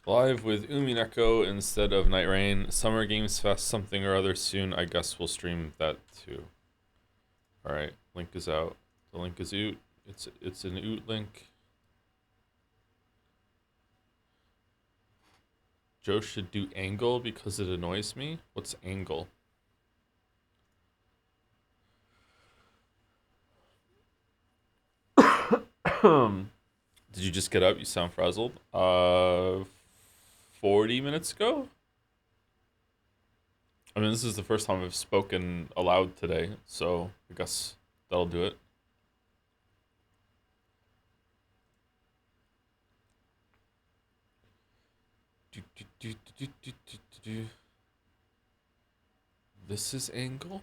Live with Umineko instead of Night Rain. Summer Games Fest something or other soon. I guess we'll stream that too. Alright, link is out. The link is out. It's an out link. Joe should do angle because it annoys me. What's angle? Did you just get up? You sound frazzled. 40 minutes ago? I mean, this is the first time I've spoken aloud today, so I guess that'll do it. This is angle?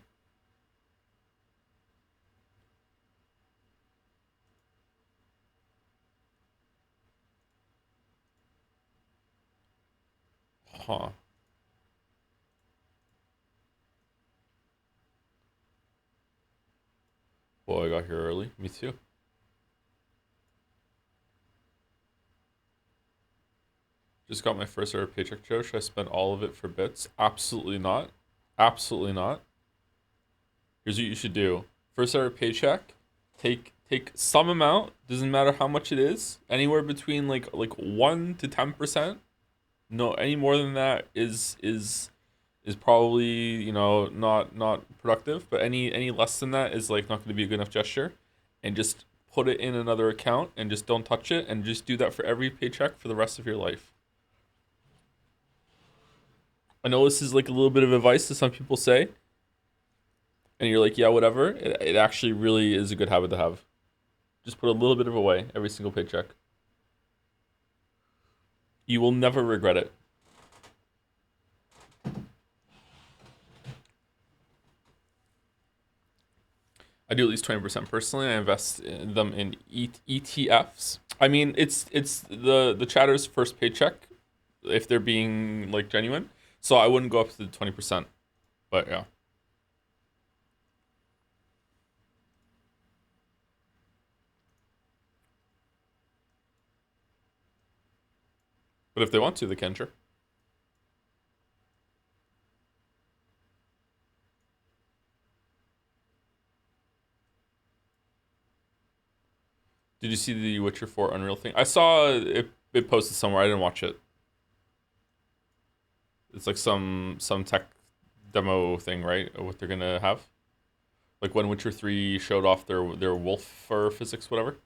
Huh. Well, I got here early. Me too. Just got my first ever paycheck, Joe. Should I spend all of it for bits? Absolutely not. Absolutely not. Here's what you should do. First ever paycheck. Take some amount. Doesn't matter how much it is. Anywhere between like 1 to 10%. No, any more than that is probably, you know, not productive, but any less than that is like not going to be a good enough gesture. And just put it in another account and just don't touch it, and just do that for every paycheck for the rest of your life. I know this is like a little bit of advice that some people say, and you're like, yeah, whatever. It actually really is a good habit to have. Just put a little bit of away every single paycheck. You will never regret it. I do at least 20% personally. I invest in them in ETFs. I mean, it's the chatter's first paycheck if they're being like genuine. So I wouldn't go up to the 20%. But yeah. But if they want to, they can, sure. Did you see the Witcher 4 Unreal thing? I saw it posted somewhere. I didn't watch it. It's like some tech demo thing, right? Of what they're gonna have. Like when Witcher 3 showed off their wolf fur physics, whatever.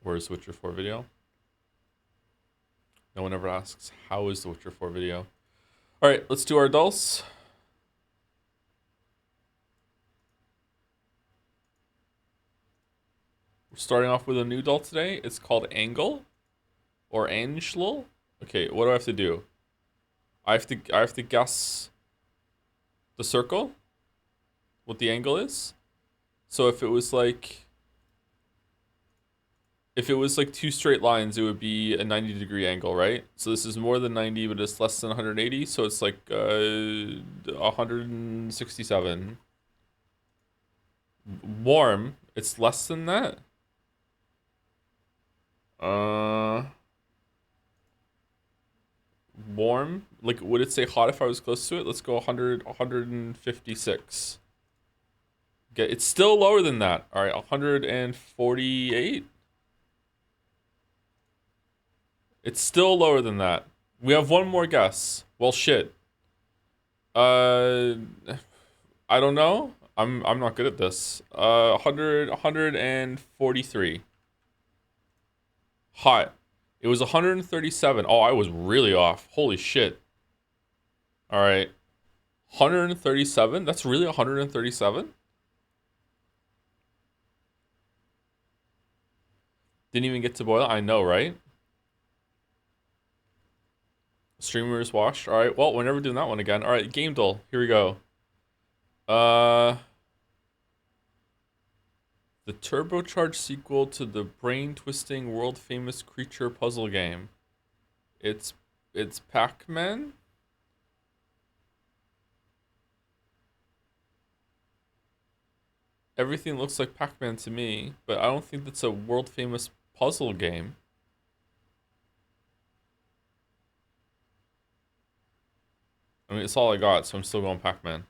Where's the Witcher 4 video? No one ever asks, how is the Witcher 4 video? Alright, let's do our dulse. We're starting off with a new doll today. It's called Angle. Or Angel. Okay, what do I have to do? I have to guess the circle. What the angle is. So if it was like two straight lines, it would be a 90-degree angle, right? So this is more than 90, but it's less than 180, so it's like 167. Warm, it's less than that. Warm, like would it say hot if I was close to it? Let's go 156. Okay, it's still lower than that. All right, 148. It's still lower than that. We have one more guess. Well, shit. I don't know. I'm not good at this. 143. Hot. It was 137. Oh, I was really off. Holy shit. All right. 137? That's really 137? Didn't even get to boil. I know, right? Streamers washed. All right. Well, we're never doing that one again. All right, Gamedle. Here we go. The turbocharged sequel to the brain-twisting, world-famous creature puzzle game. It's Pac-Man? Everything looks like Pac-Man to me, but I don't think that's a world-famous puzzle game. I mean, it's all I got, so I'm still going Pac-Man.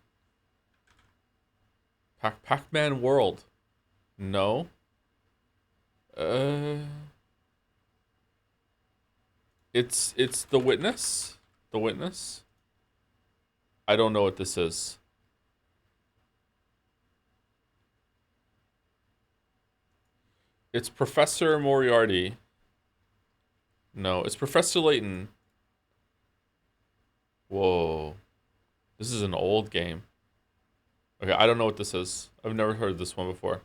Pac-Man World. No. It's The Witness? The Witness? I don't know what this is. It's Professor Moriarty. No, it's Professor Layton. Whoa. This is an old game. Okay, I don't know what this is. I've never heard this one before.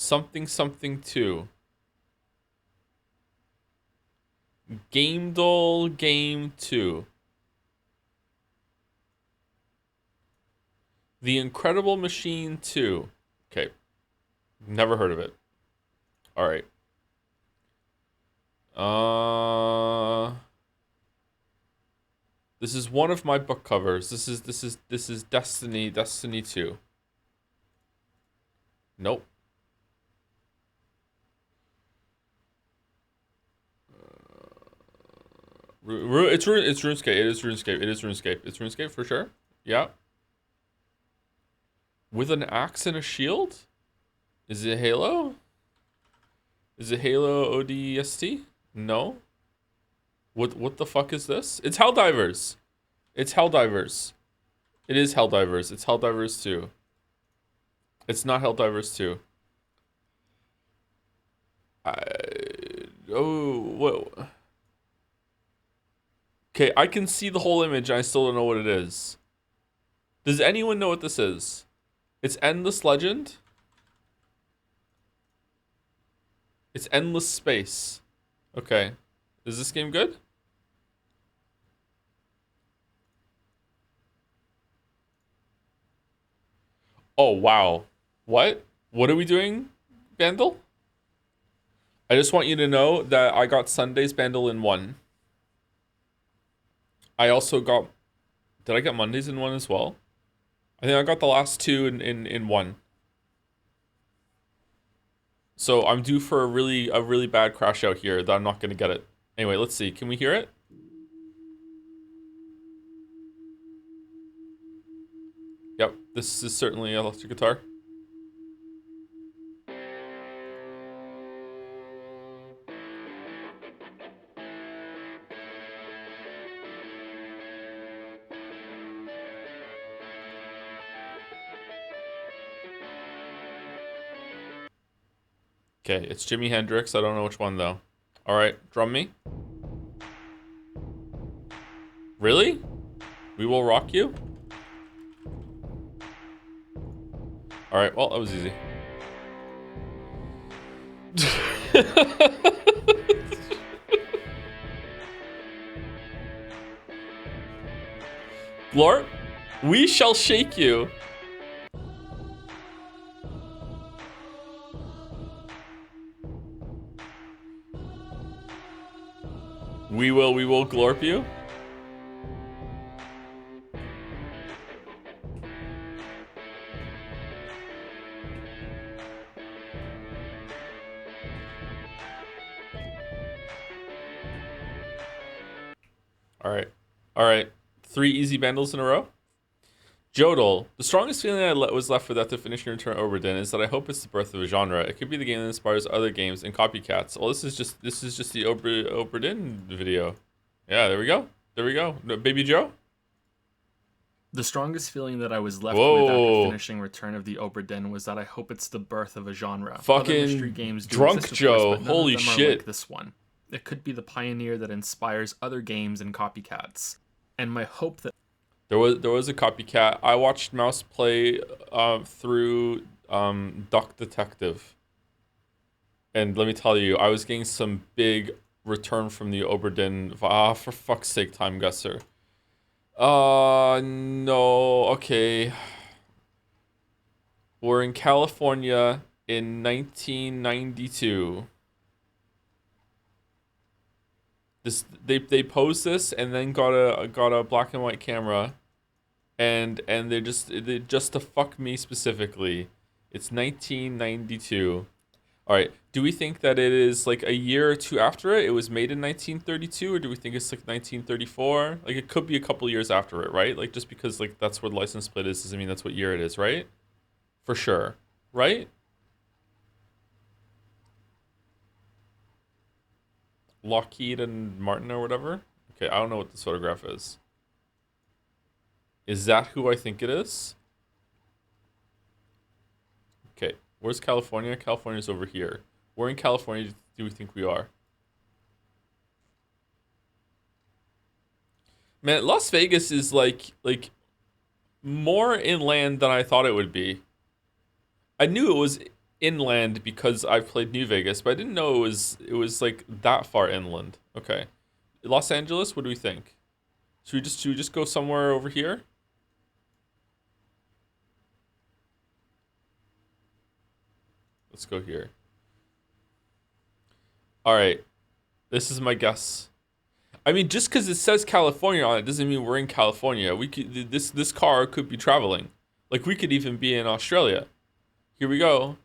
Something 2. Gamedle Game 2. The Incredible Machine 2. Okay. Never heard of it. All right. This is one of my book covers. This is Destiny 2. Nope. It's RuneScape. It is RuneScape. It's RuneScape for sure. Yeah. With an axe and a shield? Is it Halo? Is it Halo ODST? No. What the fuck is this? It's Helldivers. It's Helldivers. It is Helldivers. It's Helldivers 2. It's not Helldivers 2. Whoa. Okay, I can see the whole image and I still don't know what it is. Does anyone know what this is? It's Endless Legend. It's Endless Space. Okay. Is this game good? Oh, wow. What? What are we doing, Bandle? I just want you to know that I got Sunday's Bandle in 1. I also got... Did I get Mondays in 1 as well? I think I got the last 2 in 1. So I'm due for a really bad crash out here that I'm not going to get it. Anyway, let's see. Can we hear it? Yep, this is certainly an electric guitar. Okay, it's Jimi Hendrix. I don't know which one, though. All right, drum me. Really? We Will Rock You? All right, well, that was easy. Glorp, we shall shake you. We will glorp you. All right. 3 easy Bandles in a row. Joedle. The strongest feeling I was left with after finishing Return to Oberdin is that I hope it's the birth of a genre. It could be the game that inspires other games and copycats. Well, this is just the Oberdin video. Yeah, there we go. No, Baby Joe. The strongest feeling that I was left with after Whoa. finishing Return of the Obra Dinn was that I hope it's the birth of a genre. Other mystery Fucking games do Drunk exist, of course, Joe. but none of Holy them are like shit. this one. It could be the pioneer that inspires other games and copycats. And my hope that There was a copycat. I watched Mouse play through Duck Detective. And let me tell you, I was getting some big return from the Oberdin. Ah, for fuck's sake, Timeguessr. No. Okay. We're in California in 1992. They posed this and then got a black and white camera, and they just to fuck me specifically. It's 1992. All right. Do we think that it is like a year or two after it? It was made in 1932, or do we think it's like 1934? Like it could be a couple years after it, right? Like just because like that's where the license plate is doesn't mean that's what year it is, right? For sure, right? Lockheed and Martin or whatever. Okay, I don't know what this photograph is. Is that who I think it is? Okay, where's California? California's over here. Where in California do we think we are? Man, Las Vegas is like more inland than I thought it would be. I knew it was inland because I've played New Vegas, but I didn't know it was like that far inland. Okay. Los Angeles, what do we think? Should we just go somewhere over here? Let's go here. All right. This is my guess. I mean, just because it says California on it doesn't mean we're in California. We could this car could be traveling. Like we could even be in Australia. Here we go.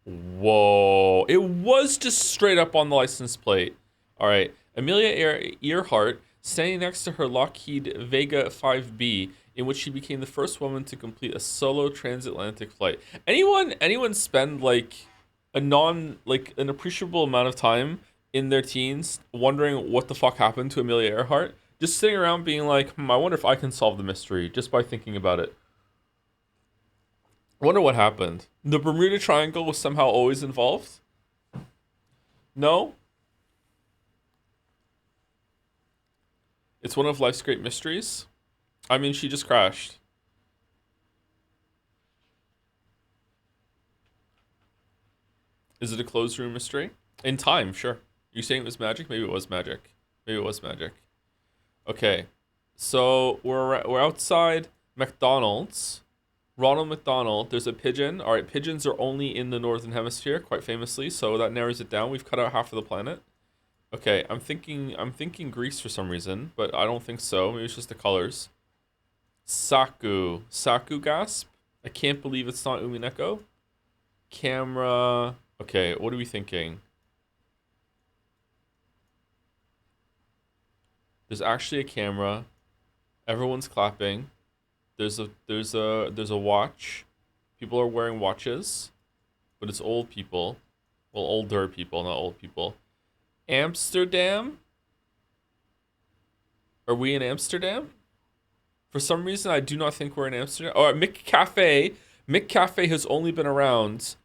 Whoa. It was just straight up on the license plate. All right. Amelia Earhart standing next to her Lockheed Vega 5B, in which she became the first woman to complete a solo transatlantic flight. Anyone spend like an appreciable amount of time in their teens wondering what the fuck happened to Amelia Earhart? Just sitting around being like, I wonder if I can solve the mystery just by thinking about it. I wonder what happened. The Bermuda Triangle was somehow always involved? No? It's one of life's great mysteries? I mean, she just crashed. Is it a closed room mystery? In time, sure. You saying it was magic? Maybe it was magic. Maybe it was magic. Okay. So we're outside McDonald's. Ronald McDonald. There's a pigeon. All right, pigeons are only in the northern hemisphere, quite famously. So that narrows it down. We've cut out half of the planet. Okay, I'm thinking Greece for some reason, but I don't think so. Maybe it's just the colors. Saku gasp. I can't believe it's not Umineko. Camera. Okay, what are we thinking? There's actually a camera. Everyone's clapping. There's a watch. People are wearing watches, but it's old people. Well, older people, not old people. Amsterdam? Are we in Amsterdam? For some reason, I do not think we're in Amsterdam. Oh, Mick Cafe. Mick Cafe has only been around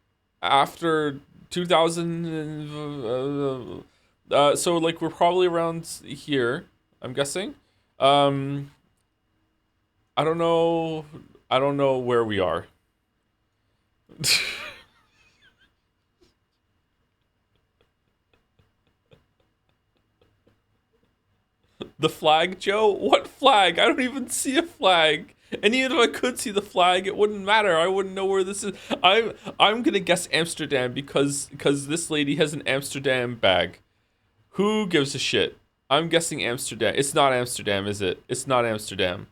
after 2000. So like we're probably around here. I'm guessing. Um, I don't know. I don't know where we are. The flag, Joe? What flag? I don't even see a flag. And even if I could see the flag, it wouldn't matter. I wouldn't know where this is. I'm gonna guess Amsterdam because this lady has an Amsterdam bag. Who gives a shit? I'm guessing Amsterdam. It's not Amsterdam, is it? It's not Amsterdam.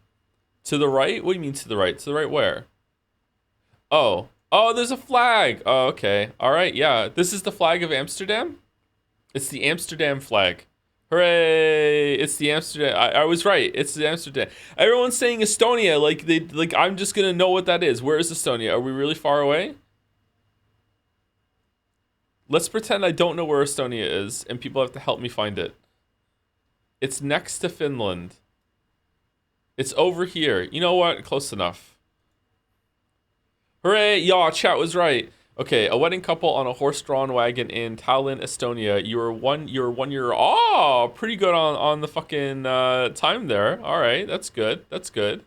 To the right? What do you mean to the right? To the right where? Oh. Oh, there's a flag. Oh, okay. All right, yeah. This is the flag of Amsterdam? It's the Amsterdam flag. Hooray! It's the Amsterdam. I was right. It's the Amsterdam. Everyone's saying Estonia. Like I'm just gonna know what that is. Where is Estonia? Are we really far away? Let's pretend I don't know where Estonia is, and people have to help me find it. It's next to Finland. It's over here. You know what? Close enough. Hooray! Y'all, chat was right. Okay, a wedding couple on a horse-drawn wagon in Tallinn, Estonia. You're 1 year. Oh, pretty good on the fucking time there. All right, that's good. That's good.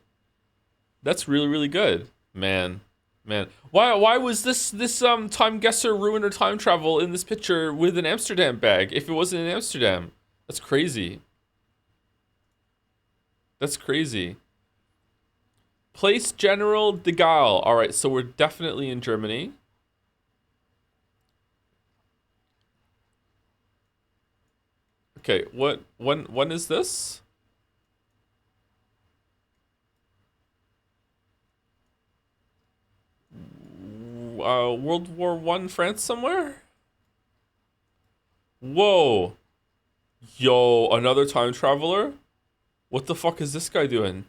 That's really really good, man. Man, why was this Timeguessr ruin or time travel in this picture with an Amsterdam bag if it wasn't in Amsterdam? That's crazy. That's crazy. Place General de Gaulle. All right, so we're definitely in Germany. Okay, when is this? World War One France somewhere? Whoa. Yo, another time traveler? What the fuck is this guy doing?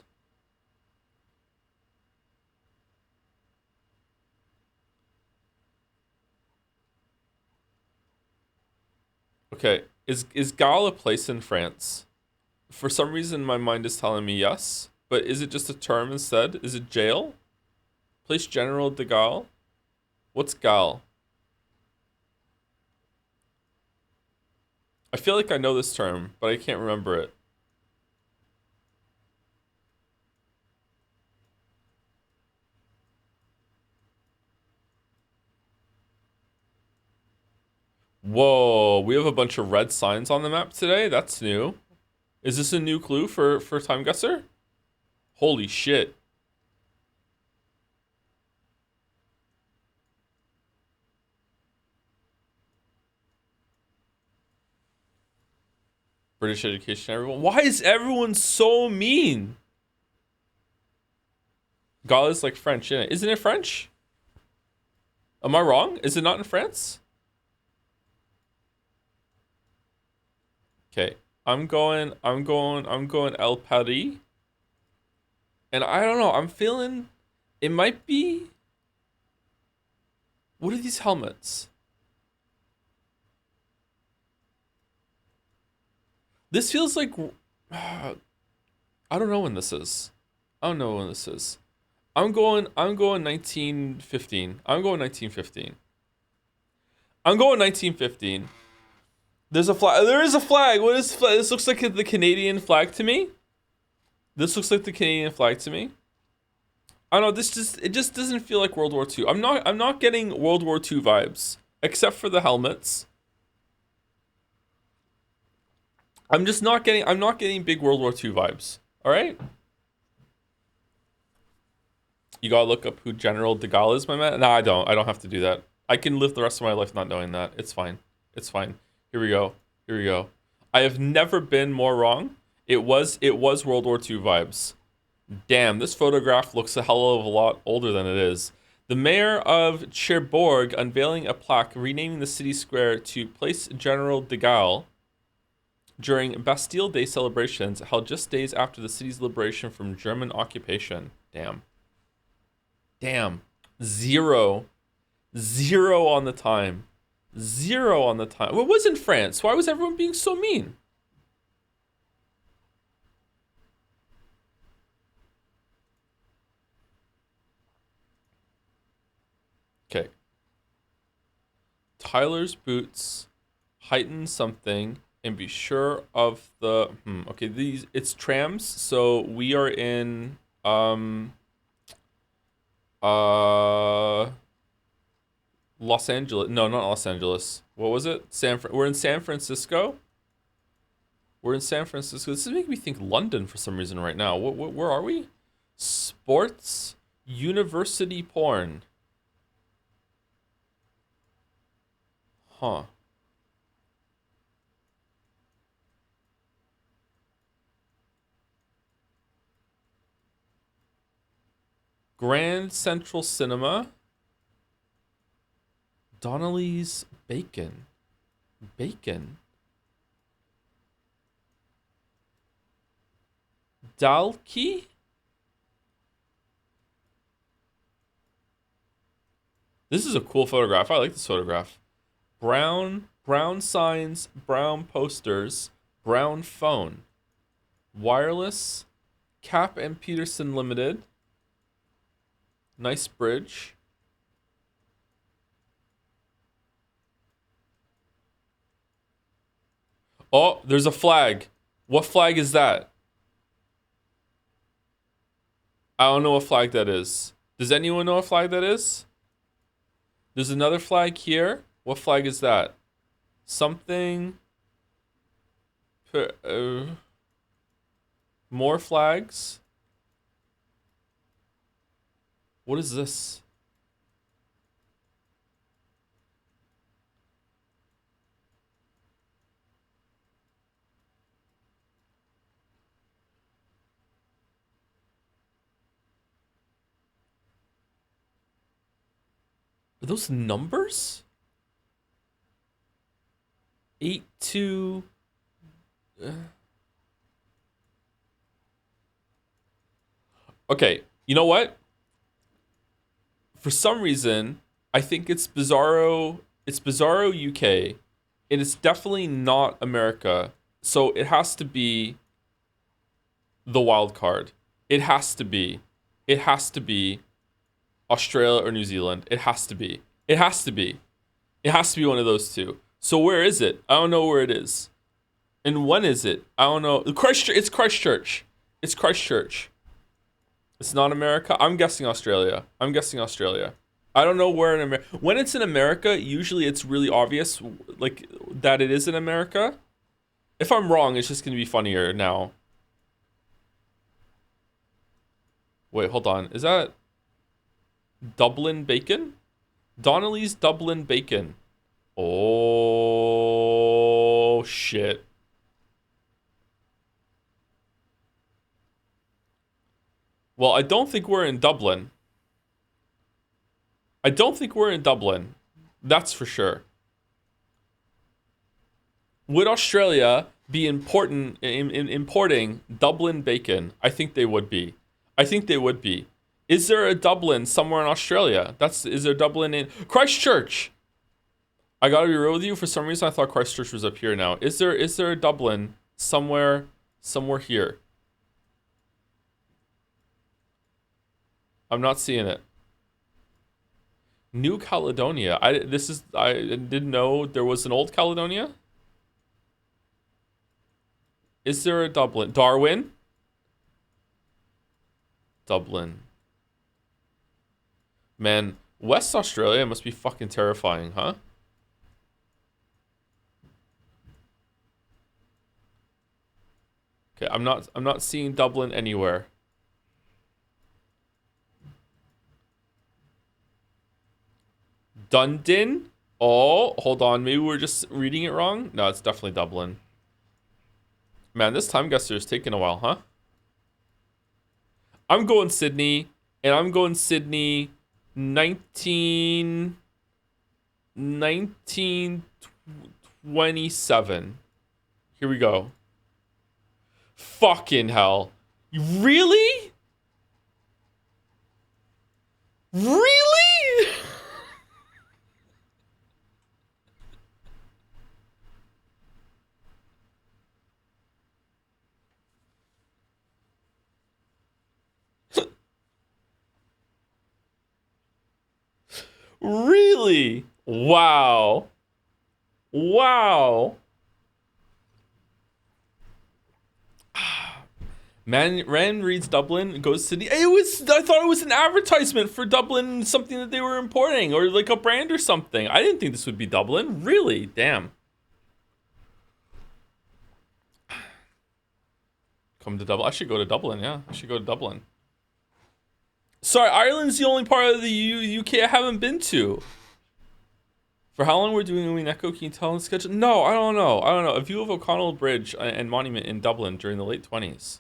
Okay, is Gaulle a place in France? For some reason my mind is telling me yes, but is it just a term instead? Is it jail? Place General de Gaulle? What's Gaulle? I feel like I know this term, but I can't remember it. Whoa, we have a bunch of red signs on the map today? That's new. Is this a new clue for Timeguessr? Holy shit. British education, everyone. Why is everyone so mean? Gaulle is like French, isn't it? Isn't it French? Am I wrong? Is it not in France? Okay. I'm going El Paris. And I don't know, I'm feeling it might be. What are these helmets? This feels like I don't know when this is. I don't know when this is. I'm going 1915. I'm going 1915. I'm going 1915. There's a flag. There is a flag. What is flag? This looks like the Canadian flag to me. This looks like the Canadian flag to me. I don't know. It just doesn't feel like World War II. I'm not getting World War II vibes, except for the helmets. I'm not getting big World War II vibes. All right. You gotta look up who General de Gaulle is, my man. No, I don't. I don't have to do that. I can live the rest of my life not knowing that. It's fine. It's fine. Here we go. Here we go. I have never been more wrong. It was World War II vibes. Damn, this photograph looks a hell of a lot older than it is. The mayor of Cherbourg unveiling a plaque renaming the city square to Place General de Gaulle during Bastille Day celebrations held just days after the city's liberation from German occupation. Damn. Damn. Zero on the time. 0 on the time. What was in France? Why was everyone being so mean? Okay. Tyler's boots heighten something and be sure of the okay, it's trams, so we are in Los Angeles. No, not Los Angeles. What was it? We're in San Francisco. We're in San Francisco. This is making me think London for some reason right now. Where are we? Sports university porn. Huh. Grand Central Cinema. Donnelly's Bacon. Bacon. Dalkey? This is a cool photograph. I like this photograph. Brown signs, brown posters, brown phone. Wireless Cap and Peterson Limited. Nice bridge. Oh, there's a flag. What flag is that? I don't know what flag that is. Does anyone know what flag that is? There's another flag here. What flag is that? Something. More flags. What is this? Are those numbers? 8-2. Okay, you know what? For some reason, I think it's Bizarro. It's Bizarro UK, and it's definitely not America. So it has to be the wild card. It has to be. It has to be Australia or New Zealand. It has to be. It has to be. It has to be one of those two. So where is it? I don't know where it is. And when is it? I don't know. Christchurch. It's Christchurch. It's Christchurch. It's not America. I'm guessing Australia. I'm guessing Australia. I don't know where in America. When it's in America, usually it's really obvious, like that it is in America. If I'm wrong, it's just gonna be funnier now. Wait, hold on. Is that Dublin bacon? Donnelly's Dublin bacon. Oh shit. Well, I don't think we're in Dublin. I don't think we're in Dublin. That's for sure. Would Australia be important in importing Dublin bacon? I think they would be. I think they would be. Is there a Dublin somewhere in Australia? Is there Dublin in Christchurch? I gotta be real with you. For some reason, I thought Christchurch was up here now. Is there a Dublin somewhere here? I'm not seeing it. New Caledonia. I didn't know there was an old Caledonia. Is there a Dublin? Darwin? Dublin. Man, West Australia must be fucking terrifying, huh? Okay, I'm not seeing Dublin anywhere. Dundon? Oh, hold on. Maybe we're just reading it wrong. No, it's definitely Dublin. Man, this Timeguessr is taking a while, huh? I'm going Sydney, and I'm going Sydney 1927. Here we go. Fucking hell. Really? Really? Really? Wow. Wow. Man, Ran reads Dublin, goes to the. I thought it was an advertisement for Dublin, something that they were importing, or like a brand or something. I didn't think this would be Dublin. Really? Damn. Come to Dublin. I should go to Dublin. Yeah, I should go to Dublin. Sorry, Ireland's the only part of the UK I haven't been to. For how long we're doing Umineko, can you tell on the schedule? No, I don't know. A view of O'Connell Bridge and Monument in Dublin during the late 20s.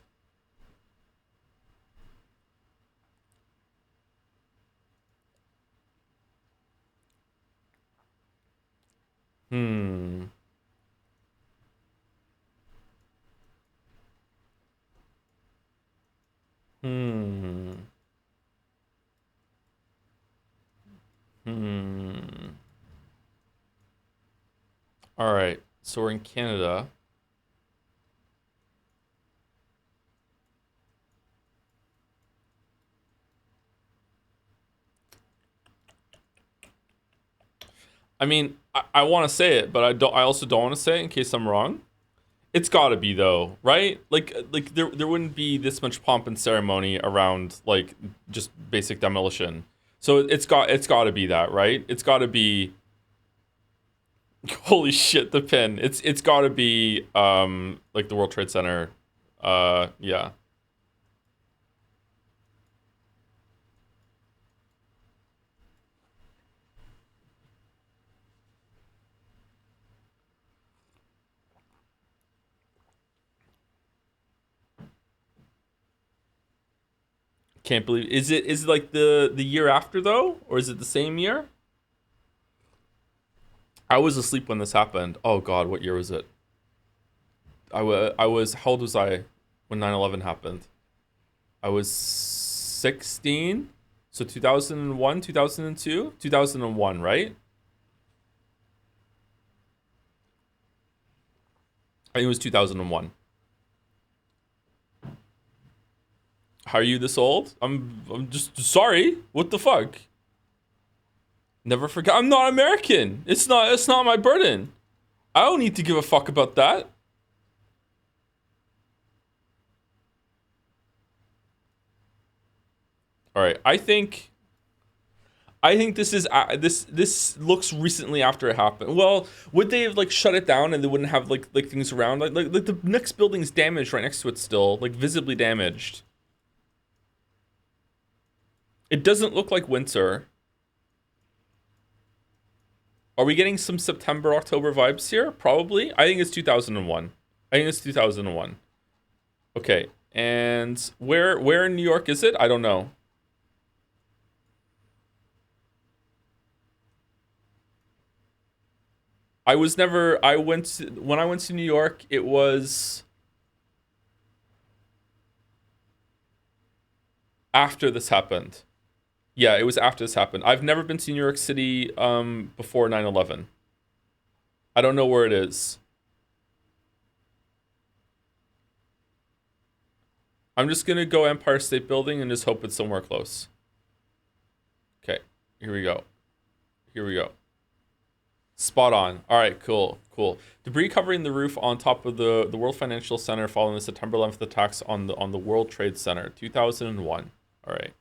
Hmm. Hmm. Hmm. All right. So we're in Canada. I mean, I want to say it, but I also don't want to say it in case I'm wrong. It's gotta be though, right? Like there wouldn't be this much pomp and ceremony around like just basic demolition. So it's gotta be that, right? It's gotta be. Holy shit, the pin. It's gotta be like the World Trade Center. Yeah. Can't believe is it like the year after though, or is it the same year? I was asleep when this happened. Oh god, what year was it? I was how old was I when 9/11 happened? I was 16. So 2001, 2002, 2001, right? I think it was 2001. How are you this old? I'm just sorry. What the fuck? Never forget. I'm not American. It's not my burden. I don't need to give a fuck about that. All right. I think this looks recently after it happened. Well, would they have like shut it down and they wouldn't have like things around like the next building's damaged right next to it still, like visibly damaged. It doesn't look like winter. Are we getting some September October vibes here? Probably. I think it's 2001. I think it's 2001. Okay. And where in New York is it? I don't know. When I went to New York, it was after this happened. Yeah, it was after this happened. I've never been to New York City before 9/11. I don't know where it is. I'm just gonna go Empire State Building and just hope it's somewhere close. Okay, here we go. Here we go. Spot on. All right, cool, cool. Debris covering the roof on top of the World Financial Center following the September 11th attacks on the World Trade Center, 2001. All right.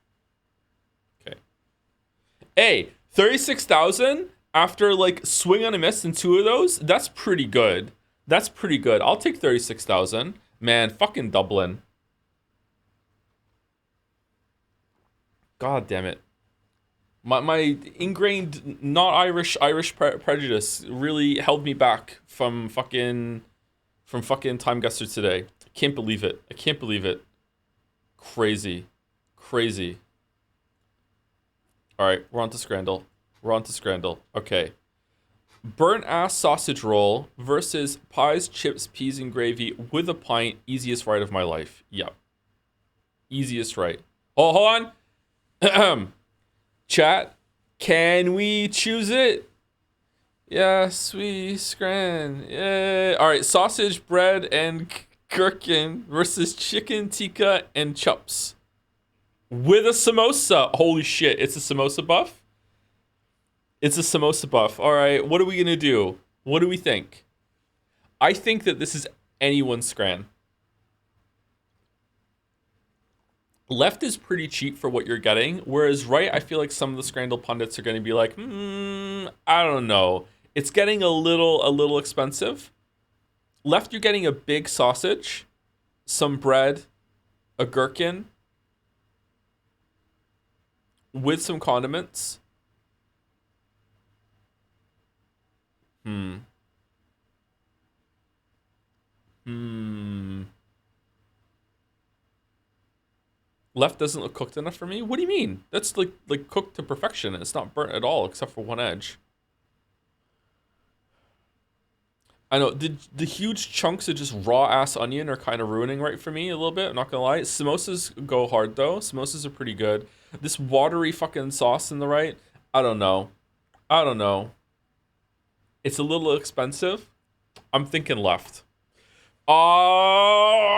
Okay. Hey, 36,000 after like swing on a miss in two of those. That's pretty good. That's pretty good. I'll take 36,000. Man, fucking Dublin. God damn it. My ingrained not Irish prejudice really held me back from fucking Timeguessr today. I can't believe it. I can't believe it. Crazy. Crazy. All right, we're on to Scrandle. We're on to Scrandle. Okay. Burnt ass sausage roll versus pies, chips, peas, and gravy with a pint. Easiest ride of my life. Yep. Easiest ride. Oh, hold on. Chat, can we choose it? Yes, we scran. Yeah. All right, sausage, bread, and gherkin versus chicken tikka and chops with a samosa. Holy shit, it's a samosa buff. It's a samosa buff. All right, what are we gonna do? What do we think? I think that this is anyone's scran. Left is pretty cheap for what you're getting, whereas right, I feel like some of the Scrandle pundits are going to be like, I don't know. It's getting a little expensive. Left, you're getting a big sausage, some bread, a gherkin, with some condiments. Hmm. Hmm. Left doesn't look cooked enough for me. What do you mean? That's like cooked to perfection. It's not burnt at all except for one edge. I know the huge chunks of just raw ass onion are kind of ruining right for me a little bit. I'm not gonna lie. Samosas go hard though. Samosas are pretty good. This watery fucking sauce in the right. I don't know. I don't know. It's a little expensive. I'm thinking left. All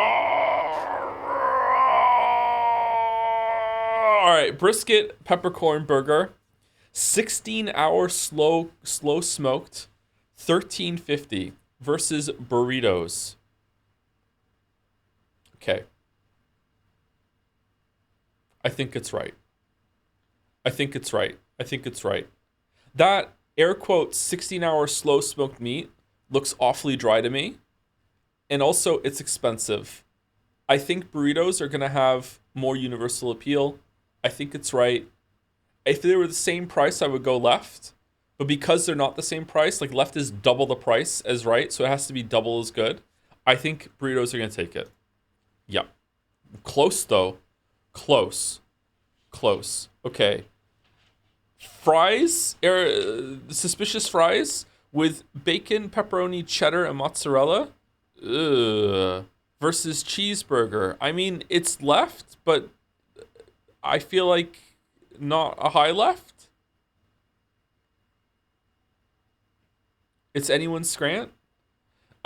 right, brisket peppercorn burger. 16-hour slow smoked, 13.50 versus burritos. Okay. I think it's right. I think it's right. I think it's right. That air quote 16-hour slow smoked meat looks awfully dry to me. And also, it's expensive. I think burritos are going to have more universal appeal. I think it's right. If they were the same price, I would go left. But because they're not the same price, like left is double the price as right, so it has to be double as good. I think burritos are going to take it. Yeah. Close, though. Close. Close. Okay. Fries, suspicious fries with bacon, pepperoni, cheddar, and mozzarella. Ugh. Versus cheeseburger. I mean, it's left, but I feel like not a high left. It's anyone's Scrant.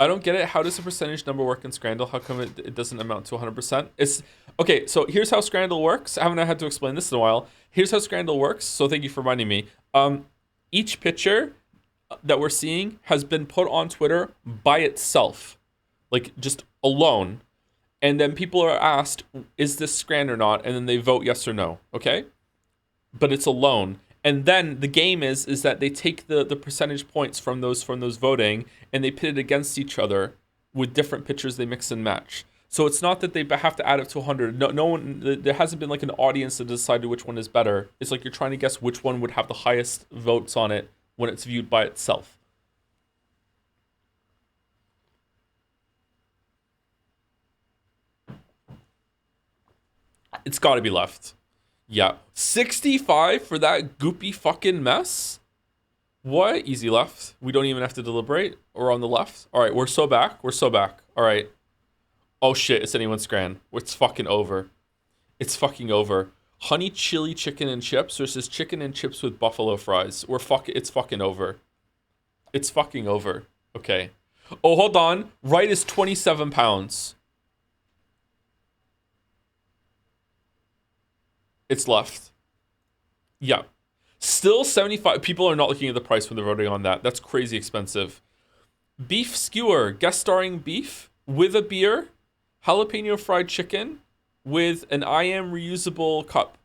I don't get it. How does the percentage number work in Scrandle? How come it doesn't amount to 100%? It's okay. So here's how Scrandle works. I haven't had to explain this in a while. Here's how Scrandle works. So thank you for reminding me. Each picture that we're seeing has been put on Twitter by itself, like just alone. And then people are asked, is this Scrand or not? And then they vote yes or no. Okay. But it's alone. And then the game is that they take the percentage points from those voting and they pit it against each other with different pictures they mix and match. So it's not that they have to add up to 100. No one. There hasn't been like an audience that decided which one is better. It's like you're trying to guess which one would have the highest votes on it when it's viewed by itself. It's got to be left. Yeah. 65 for that goopy fucking mess? What? Easy left. We don't even have to deliberate. Or on the left. All right, we're so back. We're so back. All right. Oh shit, it's anyone's Scran. It's fucking over. It's fucking over. Honey chili chicken and chips versus chicken and chips with buffalo fries. It's fucking over. It's fucking over. Okay. Oh, hold on. Right is 27 pounds. It's left. Yeah. Still 75. People are not looking at the price when they're voting on that. That's crazy expensive. Beef skewer, guest starring beef with a beer, jalapeno fried chicken with an I am reusable cup.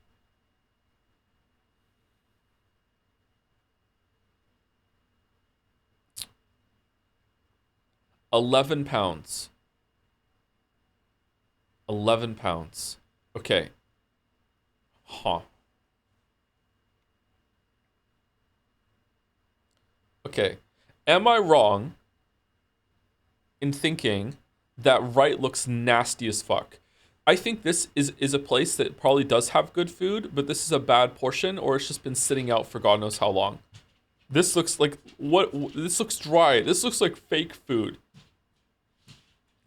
£11. 11 pounds. Okay. Huh. Okay. Am I wrong in thinking that right looks nasty as fuck? I think this is a place that probably does have good food, but this is a bad portion, or it's just been sitting out for God knows how long. This looks like this looks dry. This looks like fake food.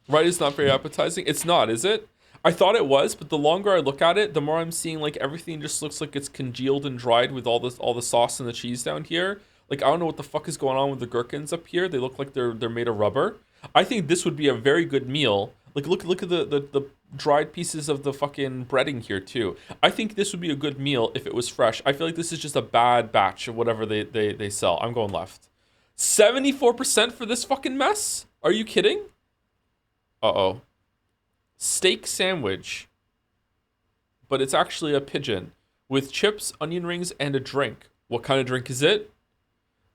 Right is not very appetizing. It's not, is it? I thought it was, but the longer I look at it, the more I'm seeing like everything just looks like it's congealed and dried with all the sauce and the cheese down here. Like I don't know what the fuck is going on with the gherkins up here. They look like they're made of rubber. I think this would be a very good meal. Like look at the dried pieces of the fucking breading here too. I think this would be a good meal if it was fresh. I feel like this is just a bad batch of whatever they sell. I'm going left. 74% for this fucking mess? Are you kidding? Uh-oh. Steak sandwich, but it's actually a pigeon with chips, onion rings, and a drink. What kind of drink is it?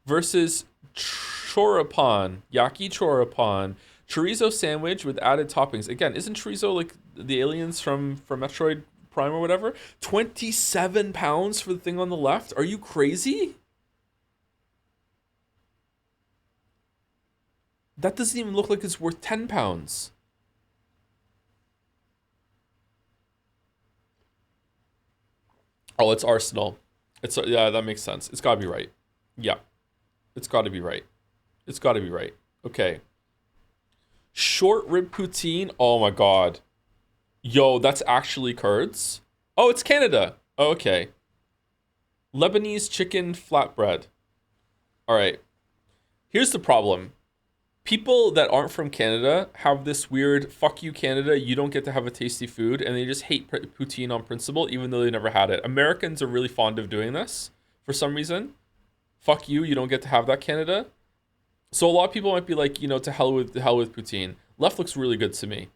Versus choripan, yaki choripan, chorizo sandwich with added toppings. Again, isn't chorizo like the aliens from Metroid Prime or whatever? 27 pounds for the thing on the left? Are you crazy? That doesn't even look like it's worth 10 pounds. Oh, it's Arsenal. Yeah, that makes sense. It's gotta be right. Yeah. It's gotta be right. It's gotta be right. Okay. Short rib poutine. Oh my god. Yo, that's actually curds? Oh, it's Canada. Oh, okay. Lebanese chicken flatbread. Alright. Here's the problem. People that aren't from Canada have this weird, fuck you Canada, you don't get to have a tasty food, and they just hate poutine on principle, even though they never had it. Americans are really fond of doing this. for some reason. Fuck you, you don't get to have that, Canada. So a lot of people might be like, to hell with poutine. Left looks really good to me.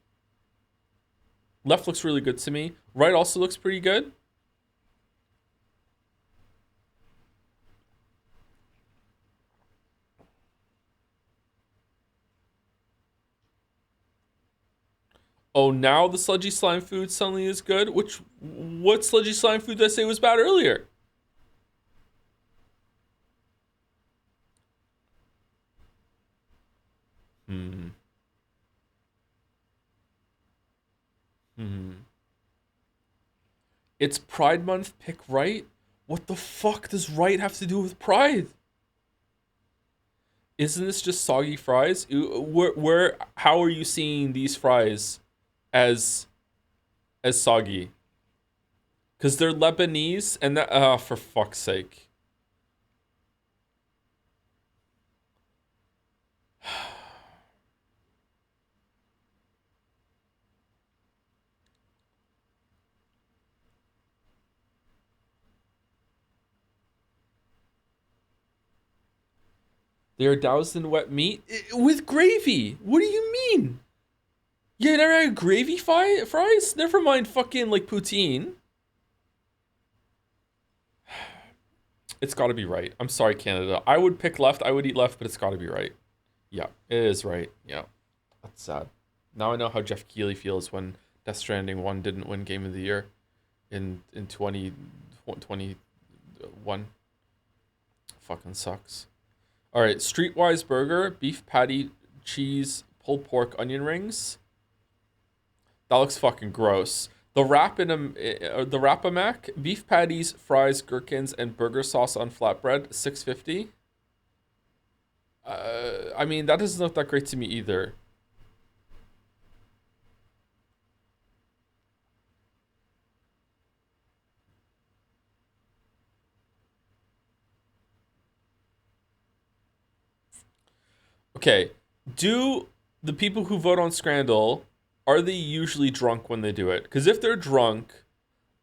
Left looks really good to me. Right also looks pretty good. Oh, now the sludgy slime food suddenly is good? What sludgy slime food did I say was bad earlier? Hmm. It's Pride Month, pick right? What the fuck does right have to do with Pride? Isn't this just soggy fries? How are you seeing these fries as soggy? Because they're Lebanese and that, for fuck's sake. They are doused in wet meat with gravy. What do you mean? You never had gravy fries? Never mind fucking like poutine. It's got to be right. I'm sorry, Canada. I would pick left. I would eat left, but it's got to be right. Yeah, it is right. Yeah, that's sad. Now I know how Jeff Keighley feels when Death Stranding 1 didn't win Game of the Year in 2021. Fucking sucks. All right, Streetwise Burger, beef patty, cheese, pulled pork, onion rings. That looks fucking gross. The Wrap-A-Mac, beef patties, fries, gherkins, and burger sauce on flatbread, $6.50. I mean, that doesn't look that great to me either. Okay, do the people who vote on Scrandle, are they usually drunk when they do it? Because if they're drunk,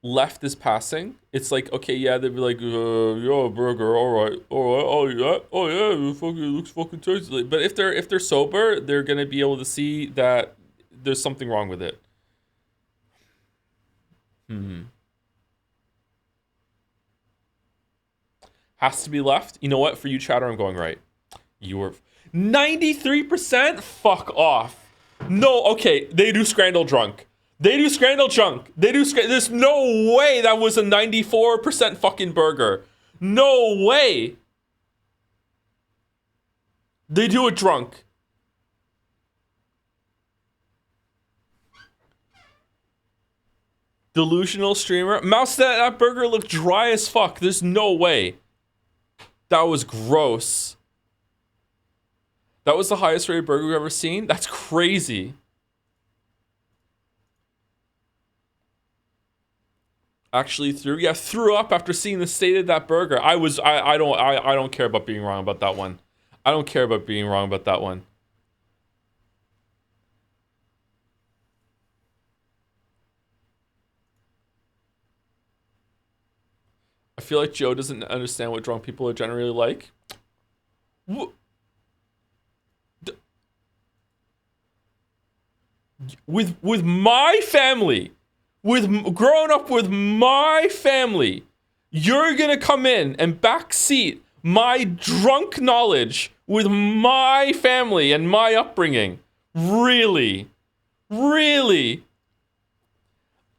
left is passing. It's like, okay, yeah, they'd be like, yeah, burger, all right, oh yeah, it looks fucking tasty. But if they're sober, they're gonna be able to see that there's something wrong with it. Has to be left. You know what? For you, chatter, I'm going right. You were 93%. Fuck off. No, okay, they do Scrandle drunk. They do Scrandle drunk. There's no way that was a 94% fucking burger. No way. They do it drunk. Delusional streamer. Mouse, that burger looked dry as fuck. There's no way. That was gross. That was the highest rated burger we've ever seen? That's crazy. Actually threw up after seeing the state of that burger. I don't care about being wrong about that one. I don't care about being wrong about that one. I feel like Joe doesn't understand what drunk people are generally like. With my family, growing up with my family, you're gonna come in and backseat my drunk knowledge with my family and my upbringing. Really? Really?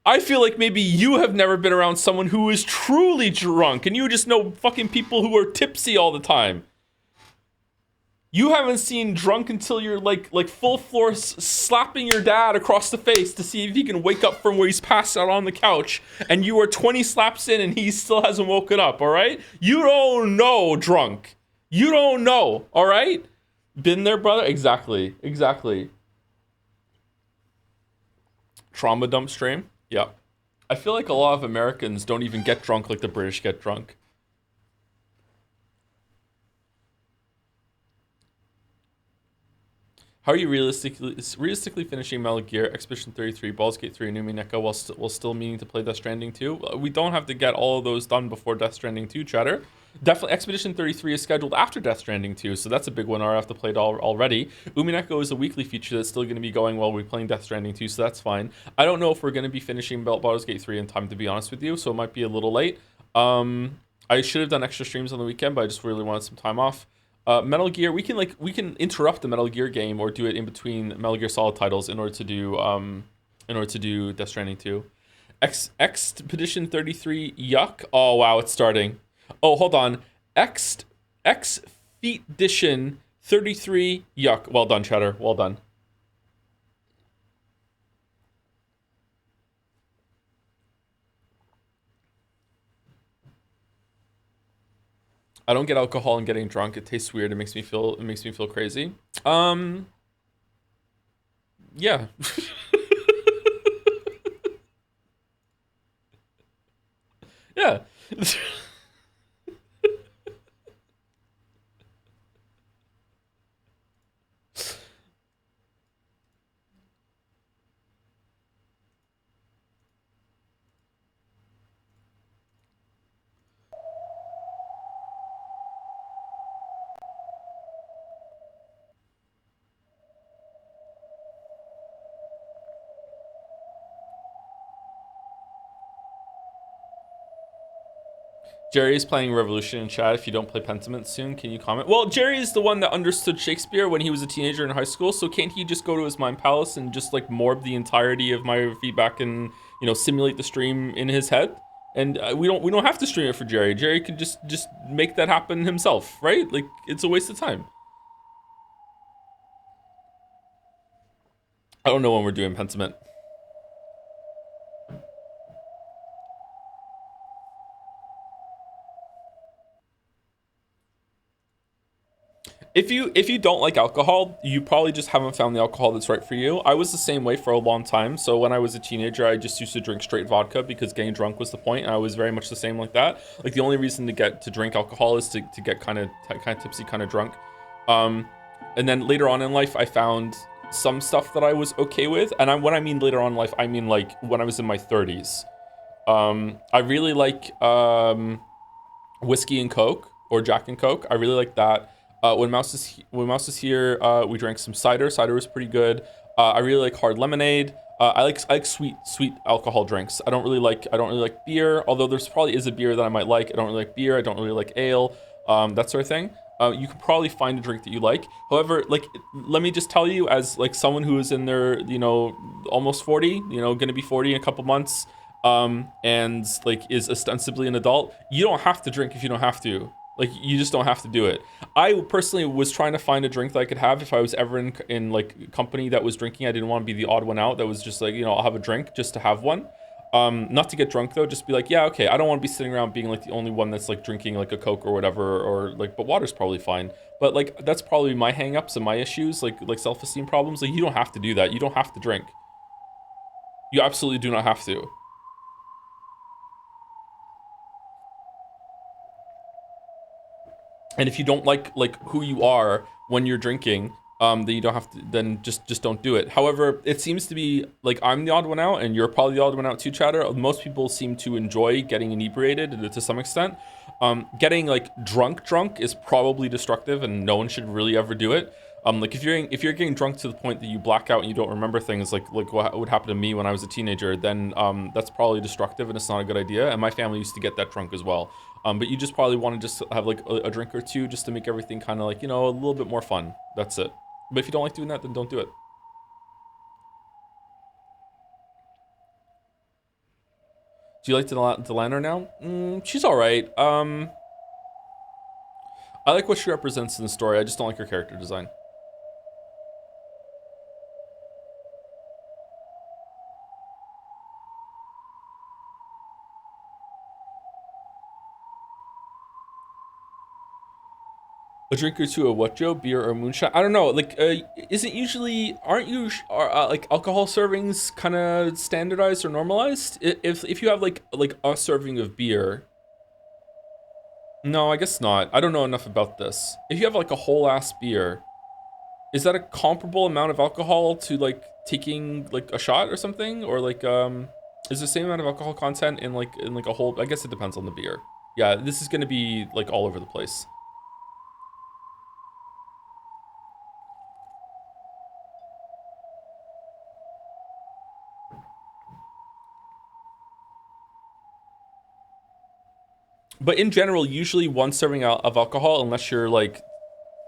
I feel like maybe you have never been around someone who is truly drunk and you just know fucking people who are tipsy all the time. You haven't seen drunk until you're like full floor slapping your dad across the face to see if he can wake up from where he's passed out on the couch, and you are 20 slaps in and he still hasn't woken up, all right? You don't know drunk. You don't know, all right? Been there, brother? Exactly. Trauma dump stream? Yeah. I feel like a lot of Americans don't even get drunk like the British get drunk. How are you realistically finishing Metal Gear Expedition 33, Baldur's Gate 3, and Umineko while still meaning to play Death Stranding 2? We don't have to get all of those done before Death Stranding 2, Chatter. Definitely, Expedition 33 is scheduled after Death Stranding 2, so that's a big one. I have to play it already. Umineko is a weekly feature that's still going to be going while we're playing Death Stranding 2, so that's fine. I don't know if we're going to be finishing Baldur's Gate 3 in time, to be honest with you, so it might be a little late. I should have done extra streams on the weekend, but I just really wanted some time off. Metal Gear, we can interrupt the Metal Gear game or do it in between Metal Gear Solid titles in order to do Death Stranding 2. Expedition 33, yuck. Oh wow, it's starting. Oh, hold on. Expedition 33, yuck. Well done, Chatter. Well done. I don't get alcohol and getting drunk. It tastes weird. It makes me feel crazy. Yeah. Yeah. Jerry is playing Revolution in chat. If you don't play Pentiment soon, can you comment? Well, Jerry is the one that understood Shakespeare when he was a teenager in high school, so can't he just go to his mind palace and just like morb the entirety of my feedback and, you know, simulate the stream in his head? And we don't have to stream it for Jerry. Jerry could just make that happen himself, right? Like, it's a waste of time. I don't know when we're doing Pentiment. If you don't like alcohol, you probably just haven't found the alcohol that's right for you. I was the same way for a long time. So when I was a teenager, I just used to drink straight vodka because getting drunk was the point, and I was very much the same like that. Like the only reason to drink alcohol is to get kind of tipsy, kind of drunk. And then later on in life, I found some stuff that I was okay with. And when I mean later on in life, I mean like when I was in my 30s. I really like whiskey and Coke or Jack and Coke. I really like that. When Mouse is here, we drank some cider. Cider was pretty good. I really like hard lemonade. I like sweet alcohol drinks. I don't really like beer. Although there's probably is a beer that I might like. I don't really like beer. I don't really like ale. That sort of thing. You can probably find a drink that you like. However, like let me just tell you, as like someone who is in their almost 40, gonna be 40 in a couple months, and like is ostensibly an adult, you don't have to drink if you don't have to. Like, you just don't have to do it. I personally was trying to find a drink that I could have if I was ever in like company that was drinking. I didn't want to be the odd one out that was just like, I'll have a drink just to have one. Not to get drunk though, just be like, yeah, okay, I don't want to be sitting around being like the only one that's like drinking like a Coke or whatever, or like, but water's probably fine. But like, that's probably my hangups and my issues, like self-esteem problems. Like, you don't have to do that. You don't have to drink. You absolutely do not have to. And if you don't like who you are when you're drinking, then you don't have to. Then just don't do it. However, it seems to be like I'm the odd one out, and you're probably the odd one out too, Chatter. Most people seem to enjoy getting inebriated to some extent. Getting like drunk is probably destructive, and no one should really ever do it. Like if you're getting drunk to the point that you black out and you don't remember things, like what would happen to me when I was a teenager, then that's probably destructive and it's not a good idea. And my family used to get that drunk as well. But you just probably want to just have like a drink or two just to make everything kind of like, a little bit more fun. That's it. But if you don't like doing that, then don't do it. Do you like Delano now? She's all right. I like what she represents in the story. I just don't like her character design. A drink or two of what, Joe? Beer or moonshine? I don't know. Like, aren't you like alcohol servings kind of standardized or normalized? If you have like a serving of beer. No, I guess not. I don't know enough about this. If you have like a whole ass beer, Is that a comparable amount of alcohol to like taking like a shot or something? Or like is the same amount of alcohol content in like a whole, I guess it depends on the beer. Yeah, this is gonna be like all over the place. But in general, usually one serving of alcohol, unless you're like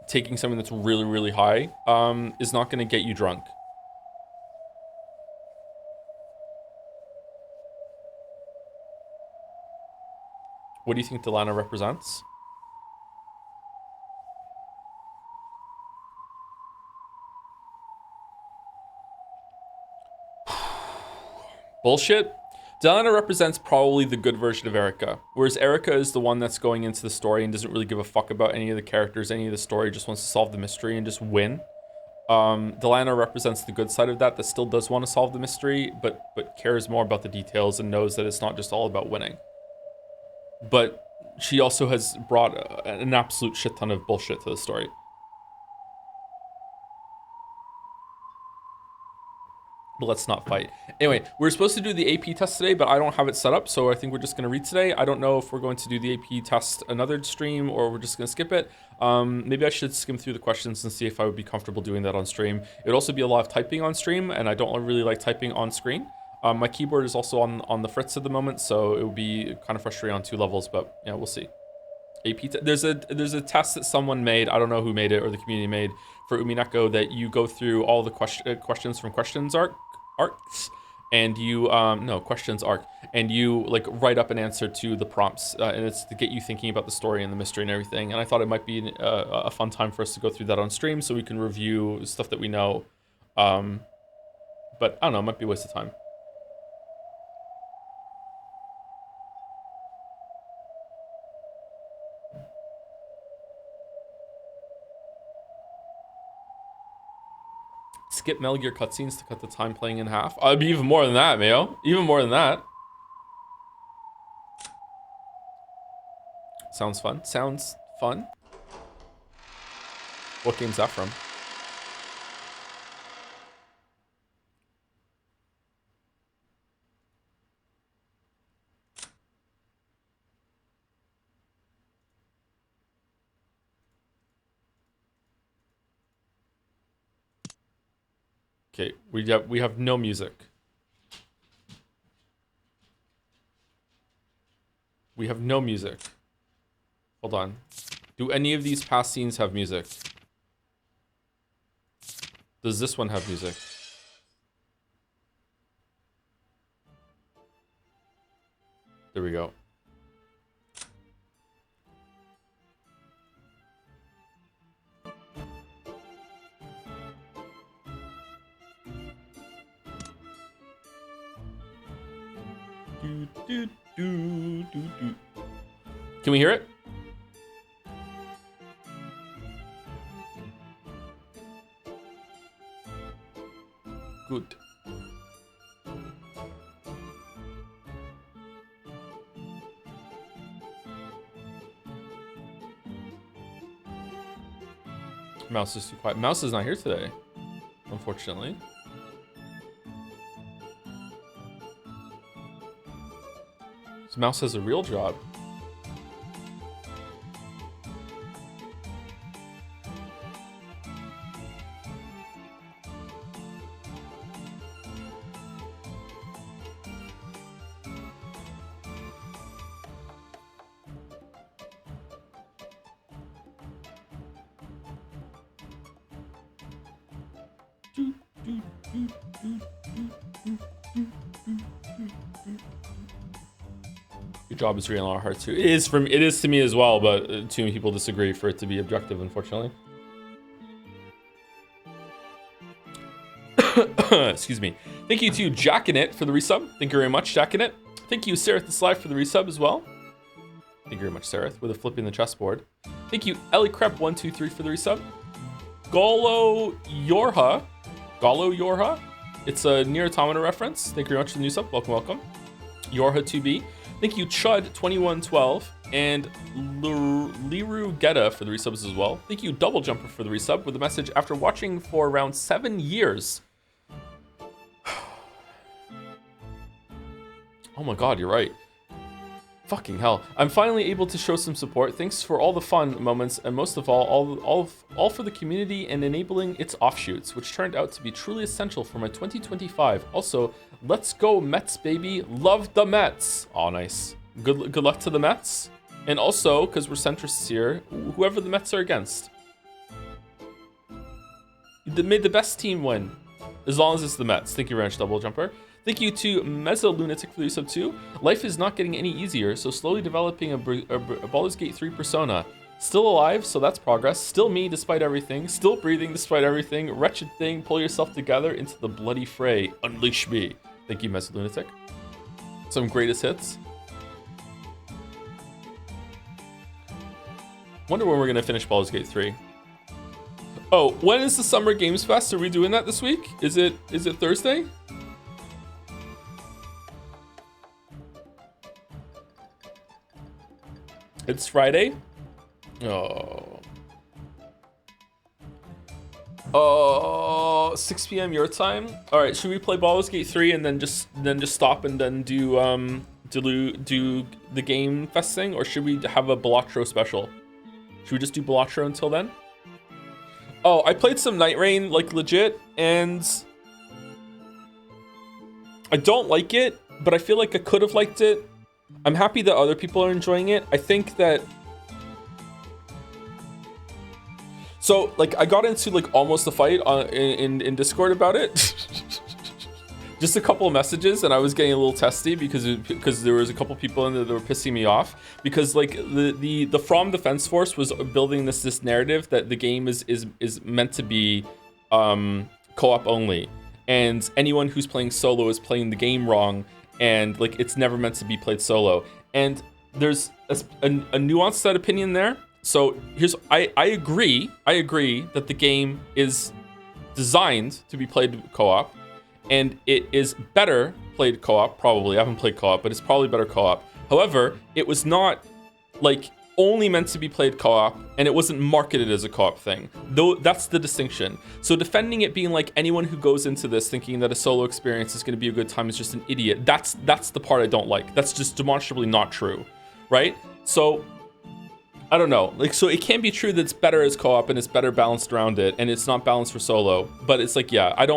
taking something that's really, really high, is not gonna get you drunk. What do you think Delana represents? Bullshit. Delana represents probably the good version of Erica, whereas Erica is the one that's going into the story and doesn't really give a fuck about any of the characters, any of the story, just wants to solve the mystery and just win. Delana represents the good side of that still does want to solve the mystery, but cares more about the details and knows that it's not just all about winning. But she also has brought an absolute shit ton of bullshit to the story. But let's not fight. Anyway, we're supposed to do the AP test today, but I don't have it set up, so I think we're just going to read today. I don't know if we're going to do the AP test another stream or we're just going to skip it. Maybe I should skim through the questions and see if I would be comfortable doing that on stream. It would also be a lot of typing on stream, and I don't really like typing on screen. My keyboard is also on the fritz at the moment, so it would be kind of frustrating on 2 levels, but yeah, we'll see. There's a test that someone made, I don't know who made it or the community made, for Umineko, that you go through all the questions from questions arcs, and you questions arc, and you like write up an answer to the prompts, and it's to get you thinking about the story and the mystery and everything. And I thought it might be a fun time for us to go through that on stream so we can review stuff that we know, but I don't know, it might be a waste of time. Skip Metal Gear cutscenes to cut the time playing in half. I'd be even more than that, Mayo. Even more than that. Sounds fun. Sounds fun. What game's that from? Okay, we have no music. We have no music. Hold on. Do any of these past scenes have music? Does this one have music? There we go. Can we hear it? Good. Mouse is too quiet. Mouse is not here today, unfortunately. So Mouse has a real job. Your job is real in our hearts too. It is to me as well, but too many people disagree for it to be objective, unfortunately. Excuse me. Thank you to Jackinit for the resub. Thank you very much, Jackinit. Thank you, Sareth the Sly, for the resub as well. Thank you very much, Sareth, with a flip in the chessboard. Thank you, Ellie Crep123 for the resub. Golo Yorha. It's a Nier Automata reference. Thank you very much for the new sub. Welcome, welcome. Yorha2B. Thank you, Chud2112, And Liru Geta for the resubs as well. Thank you, Double Jumper, for the resub with a message after watching for around 7 years. Oh my god, you're right. Fucking hell. I'm finally able to show some support. Thanks for all the fun moments, and most of all for the community and enabling its offshoots, which turned out to be truly essential for my 2025. Also, let's go Mets, baby. Love the Mets. Oh, nice. Good luck to the Mets. And also, because we're centrists here, whoever the Mets are against. May the best team win. As long as it's the Mets. Thank you, Ranch Double Jumper. Thank you to Mezzo Lunatic for the sub 2. Life is not getting any easier, so slowly developing a Baldur's Gate 3 persona. Still alive, so that's progress. Still me despite everything. Still breathing despite everything. Wretched thing, pull yourself together into the bloody fray. Unleash me. Thank you, Mezzo Lunatic. Some greatest hits. Wonder when we're gonna finish Baldur's Gate 3. Oh, when is the Summer Games Fest? Are we doing that this week? Is it Thursday? It's Friday? Oh. Oh, 6 p.m. your time? All right, should we play Baldur's Gate 3 and then just stop and then do the Game Fest thing, or should we have a Balatro special? Should we just do Balatro until then? Oh, I played some Night Rain, like, legit, and I don't like it, but I feel like I could have liked it. I'm happy that other people are enjoying it. I think that... So, like, I got into, like, almost a fight in Discord about it. Just a couple of messages, and I was getting a little testy because there was a couple people in there that were pissing me off. Because, like, the From Defense Force was building this narrative that the game is meant to be co-op only. And anyone who's playing solo is playing the game wrong. And like it's never meant to be played solo, and there's a nuanced set opinion there. So I agree that the game is designed to be played co-op, and it is better played co-op. Probably I haven't played co-op, but it's probably better co-op. However, it was not like only meant to be played co-op, and it wasn't marketed as a co-op thing. Though that's the distinction. So defending it being like anyone who goes into this thinking that a solo experience is going to be a good time is just an idiot. That's the part I don't like. That's just demonstrably not true, right? So I don't know. Like, so it can be true that it's better as co-op and it's better balanced around it, and it's not balanced for solo. But it's like, yeah, I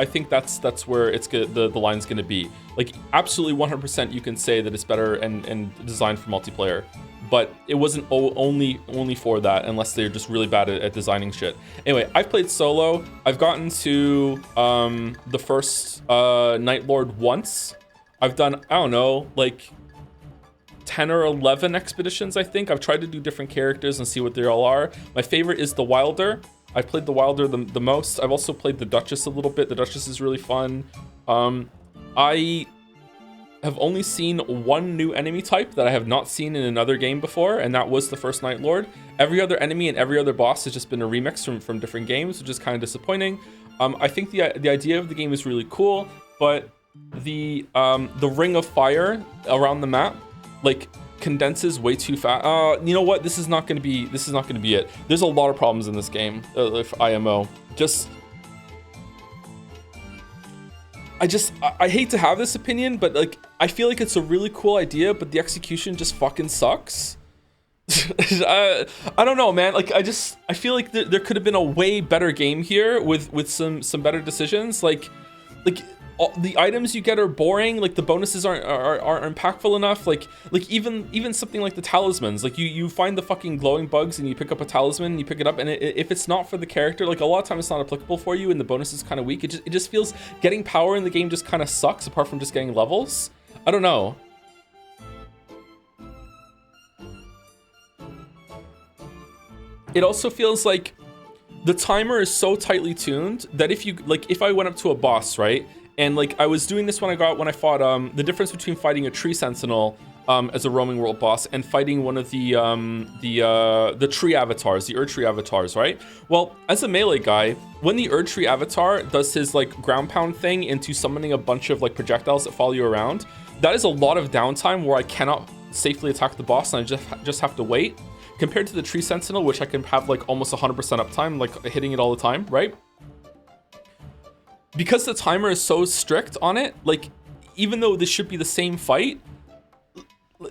think that's where it's good. The line's going to be like absolutely 100%. You can say that it's better and designed for multiplayer. But it wasn't only for that, unless they're just really bad at designing shit. Anyway, I've played solo. I've gotten to the first Night Lord once. I've done, I don't know, like 10 or 11 expeditions, I think. I've tried to do different characters and see what they all are. My favorite is the Wilder. I've played the Wilder the most. I've also played the Duchess a little bit. The Duchess is really fun. I have only seen one new enemy type that I have not seen in another game before, and that was the first Night Lord. Every other enemy and every other boss has just been a remix from different games, which is kind of disappointing. I think the idea of the game is really cool, but the ring of fire around the map like condenses way too fast. You know what? This is not going to be it. There's a lot of problems in this game. If IMO I hate to have this opinion, but like I feel like it's a really cool idea, but the execution just fucking sucks. I don't know, man. Like I feel like there could have been a way better game here with some better decisions. Like the items you get are boring. Like the bonuses aren't impactful enough. Like even something like the talismans. Like you find the fucking glowing bugs and you pick up a talisman and you pick it up, and if it's not for the character, like a lot of times it's not applicable for you, and the bonus is kind of weak. It just feels getting power in the game just kind of sucks. Apart from just getting levels, I don't know. It also feels like the timer is so tightly tuned that if I went up to a boss, right? And like I was doing this when I fought the difference between fighting a tree sentinel as a roaming world boss and fighting one of the tree avatars, the Erd tree avatars, right? Well, as a melee guy, when the Erd tree avatar does his like ground pound thing into summoning a bunch of like projectiles that follow you around, that is a lot of downtime where I cannot safely attack the boss and I just have to wait, compared to the Tree Sentinel, which I can have like almost 100% uptime, like hitting it all the time, right? Because the timer is so strict on it, like, even though this should be the same fight,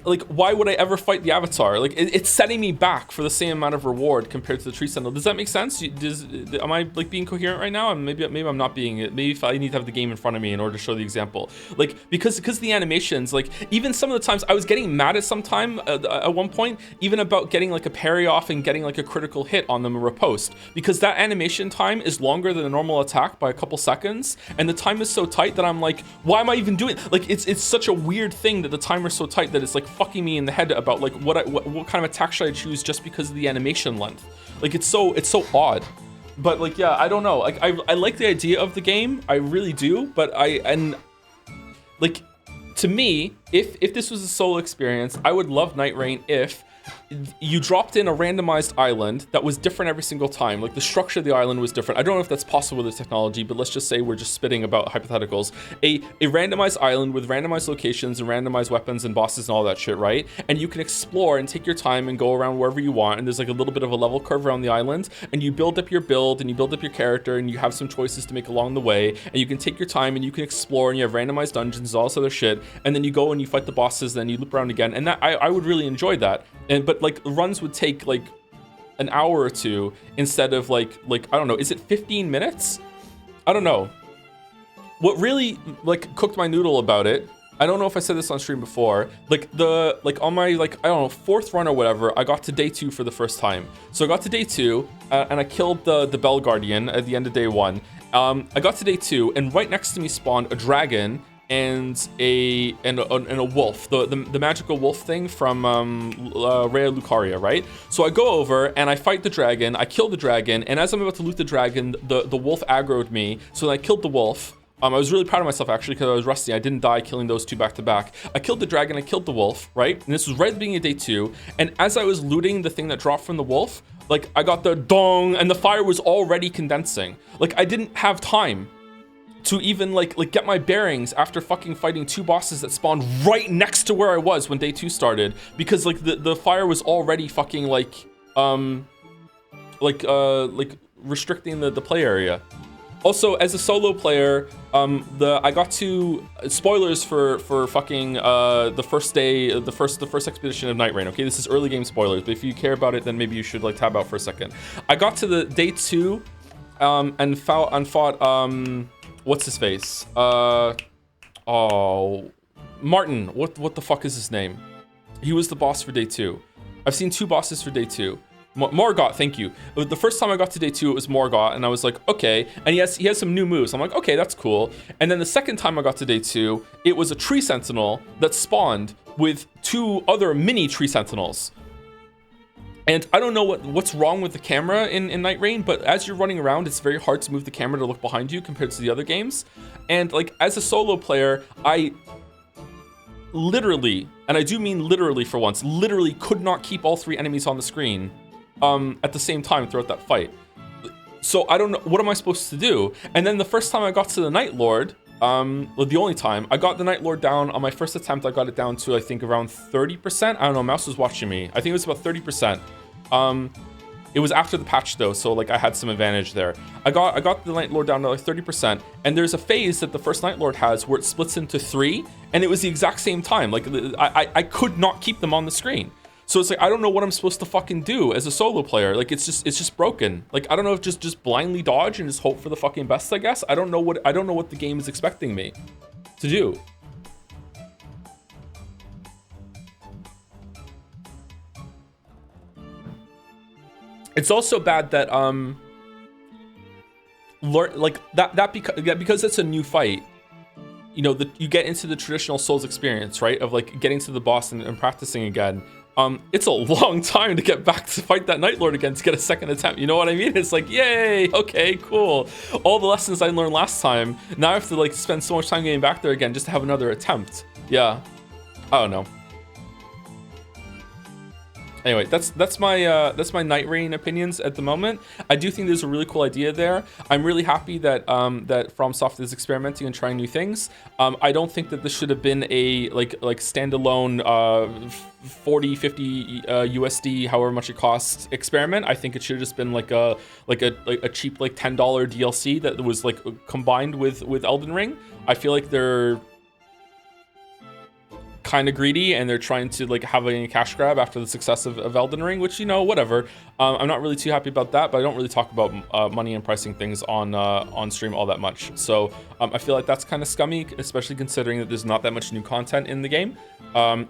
like, why would I ever fight the Avatar? Like, it's setting me back for the same amount of reward compared to the Tree Sentinel. Does that make sense? Am I, like, being coherent right now? And maybe I'm not being. Maybe if I need to have the game in front of me in order to show the example. Like, because the animations, like, even some of the times I was getting mad at at one point, even about getting, like, a parry off and getting, like, a critical hit on them or riposte. Because that animation time is longer than a normal attack by a couple seconds. And the time is so tight that I'm like, why am I even doing it? Like, it's such a weird thing that the timer's so tight that it's like fucking me in the head about like what kind of attack should I choose just because of the animation length. Like, it's so odd. But like, yeah, I don't know. Like, I like the idea of the game, I really do. But like, to me, if this was a solo experience, I would love Night Rain if you dropped in a randomized island that was different every single time. Like, the structure of the island was different. I don't know if that's possible with the technology, but let's just say we're just spitting about hypotheticals. A randomized island with randomized locations and randomized weapons and bosses and all that shit, right? And you can explore and take your time and go around wherever you want, and there's like a little bit of a level curve around the island, and you build up your build and you build up your character and you have some choices to make along the way, and you can take your time and you can explore and you have randomized dungeons, all this other shit, and then you go and you fight the bosses, then you loop around again, and that I would really enjoy that. But like, runs would take like an hour or two instead of like I don't know, is it 15 minutes? I don't know. What really like cooked my noodle about it, I don't know if I said this on stream before, like on my, like, I don't know, 4th run or whatever, I got to day 2 for the first time. So I got to day 2 and I killed the Bell Guardian at the end of day 1. I got to day 2 and right next to me spawned a dragon and a wolf, the magical wolf thing from Rhea Lucaria, right? So I go over and I fight the dragon, I kill the dragon, and as I'm about to loot the dragon, the wolf aggroed me, so I killed the wolf. I was really proud of myself, actually, because I was rusty. I didn't die killing those two back to back. I killed the dragon, I killed the wolf, right? And this was right at the beginning of day 2, and as I was looting the thing that dropped from the wolf, like, I got the dong, and the fire was already condensing. Like, I didn't have time to even like get my bearings after fucking fighting 2 bosses that spawned right next to where I was when day 2 started, because like the fire was already fucking like restricting the play area. Also, as a solo player, I got to, spoilers for fucking the first day, the first expedition of Night Rain. Okay, this is early game spoilers, but if you care about it, then maybe you should like tab out for a second. I got to the day 2 and fought what's his face? Martin. What the fuck is his name? He was the boss for day 2. I've seen 2 bosses for day 2. Morgott, thank you. The first time I got to day 2, it was Morgott, and I was like, okay. And he has some new moves. I'm like, okay, that's cool. And then the second time I got to day 2, it was a Tree Sentinel that spawned with 2 other mini Tree Sentinels. And I don't know what's wrong with the camera in Night Rain, but as you're running around, it's very hard to move the camera to look behind you compared to the other games. And like, as a solo player, I literally, and I do mean literally for once, literally could not keep all 3 enemies on the screen at the same time throughout that fight. So I don't know, what am I supposed to do? And then the first time I got to the Night Lord, well, the only time, I got the Night Lord down on my first attempt, I got it down to, I think, around 30%. I don't know, Mouse was watching me. I think it was about 30%. It was after the patch though, so like I had some advantage there. I got the Night Lord down to like 30%, and there's a phase that the first Night Lord has where it splits into 3, and it was the exact same time. Like, I could not keep them on the screen. So it's like, I don't know what I'm supposed to fucking do as a solo player. Like, it's just broken. Like, I don't know if just blindly dodge and just hope for the fucking best, I guess. I don't know what the game is expecting me to do. It's also bad that because it's a new fight, you know, you get into the traditional Souls experience, right? Of like getting to the boss and practicing again. It's a long time to get back to fight that Night Lord again to get a second attempt. You know what I mean? It's like, yay, okay, cool. All the lessons I learned last time, now I have to like spend so much time getting back there again just to have another attempt. Yeah, I don't know. Anyway, that's my Night Rain opinions at the moment. I do think there's a really cool idea there. I'm really happy that that FromSoft is experimenting and trying new things. I don't think that this should have been a like standalone 40, 50 USD, however much it costs, experiment. I think it should have just been like a cheap like $10 DLC that was like combined with Elden Ring. I feel like they're kind of greedy and they're trying to like have a cash grab after the success of Elden Ring, which, you know, whatever. I'm not really too happy about that, but I don't really talk about money and pricing things on stream all that much. So I feel like that's kind of scummy, especially considering that there's not that much new content in the game.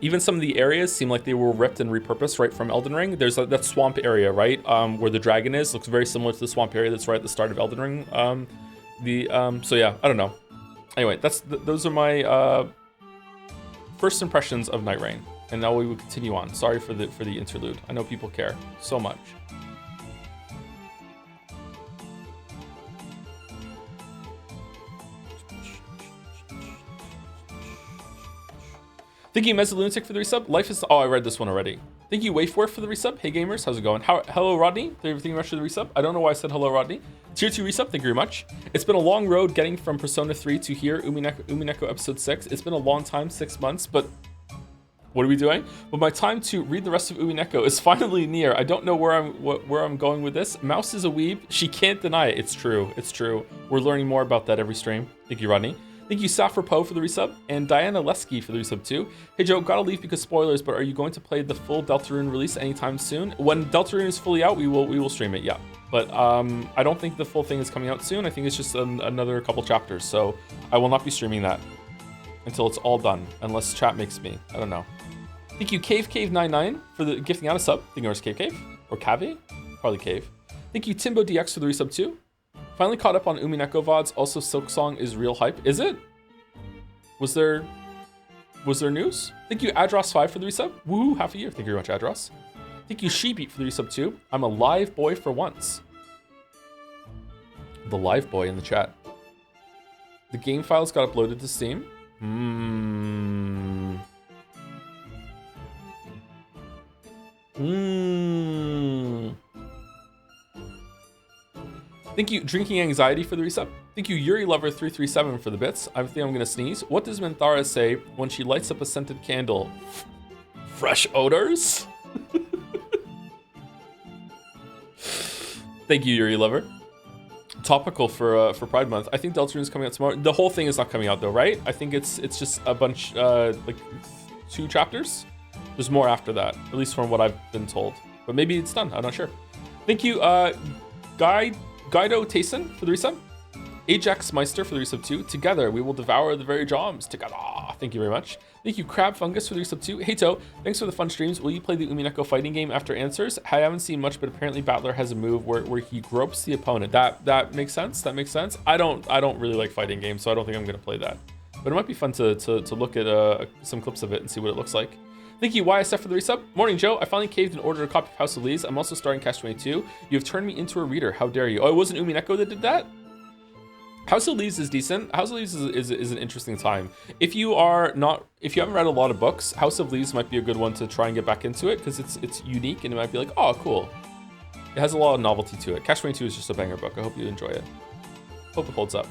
Even some of the areas seem like they were ripped and repurposed right from Elden Ring. There's that swamp area, right, where the dragon is, looks very similar to the swamp area that's right at the start of Elden Ring. So yeah, I don't know. Anyway, those are my first impressions of Night Rain, and now we will continue on. Sorry for the interlude. I know people care so much. Thank you, Mezzalunatic, for the resub. Life is... Oh, I read this one already. Thank you, Waifworth, for the resub. Hey, gamers. How's it going? Hello, Rodney. Thank you very much for the resub. I don't know why I said hello, Rodney. Tier 2 resub. Thank you very much. It's been a long road getting from Persona 3 to here, Umineko episode 6. It's been a long time, 6 months, but... What are we doing? But my time to read the rest of Umineko is finally near. I don't know where I'm going with this. Mouse is a weeb. She can't deny it. It's true. It's true. We're learning more about that every stream. Thank you, Rodney. Thank you, Safra Poe, for the resub, and Diana Lesky for the resub too. Hey Joe, gotta leave because spoilers, but are you going to play the full Deltarune release anytime soon? When Deltarune is fully out, we will stream it, yeah. But I don't think the full thing is coming out soon. I think it's just another couple chapters, so I will not be streaming that until it's all done, unless chat makes me. I don't know. Thank you, Cave99, for the gifting out a sub. I think it was Cave, or Cave? Probably Cave. Thank you, Timbo DX, for the resub too. Finally caught up on Umineko VODs. Also, Silksong is real hype. Is it? Was there news? Thank you, Adros5, for the resub. Woo, half a year. Thank you very much, Adros. Thank you, Sheebeat, for the resub too. I'm a live boy for once. The live boy in the chat. The game files got uploaded to Steam. Thank you, Drinking Anxiety, for the resub. Thank you, Yuri Lover 337 for the bits. I think I'm gonna sneeze. What does Minthara say when she lights up a scented candle? Fresh odors? Thank you, Yuri Lover. Topical for Pride Month. I think Deltarune is coming out tomorrow. The whole thing is not coming out though, right? I think it's just a bunch, like 2 chapters. There's more after that, at least from what I've been told. But maybe it's done. I'm not sure. Thank you, Guido Tayson for the resub. Ajax Meister for the resub too. Together, we will devour the very jobs. Together. Thank you very much. Thank you, Crab Fungus, for the resub too. Hey To, thanks for the fun streams. Will you play the Umineko fighting game after answers? I haven't seen much, but apparently Battler has a move where he gropes the opponent. That makes sense. That makes sense. I don't really like fighting games, so I don't think I'm gonna play that. But it might be fun to look at some clips of it and see what it looks like. Thank you, YSF, for the resub. Morning, Joe. I finally caved and ordered a copy of House of Leaves. I'm also starting Cash 22. You have turned me into a reader. How dare you? Oh, it wasn't Umineko that did that? House of Leaves is decent. House of Leaves is an interesting time. If you haven't read a lot of books, House of Leaves might be a good one to try and get back into it because it's unique and it might be like, oh, cool. It has a lot of novelty to it. Cash 22 is just a banger book. I hope you enjoy it. Hope it holds up.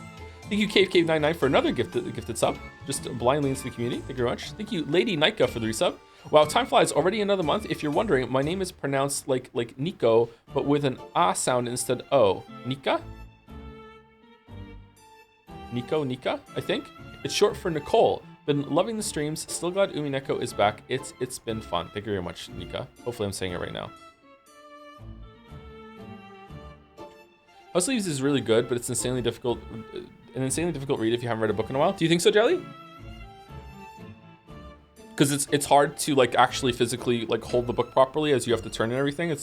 Thank you, Cave99, for another gifted sub. Just blindly into the community. Thank you very much. Thank you, Lady Nika, for the resub. Wow, time flies. Already another month. If you're wondering, my name is pronounced like Nico, but with an ah sound instead of o. Nika? Nika, I think. It's short for Nicole. Been loving the streams. Still glad Umineko is back. It's been fun. Thank you very much, Nika. Hopefully I'm saying it right now. House of Leaves is really good, but it's an insanely difficult read if you haven't read a book in a while. Do you think so, Jelly? Because it's hard to like actually physically like hold the book properly as you have to turn and everything.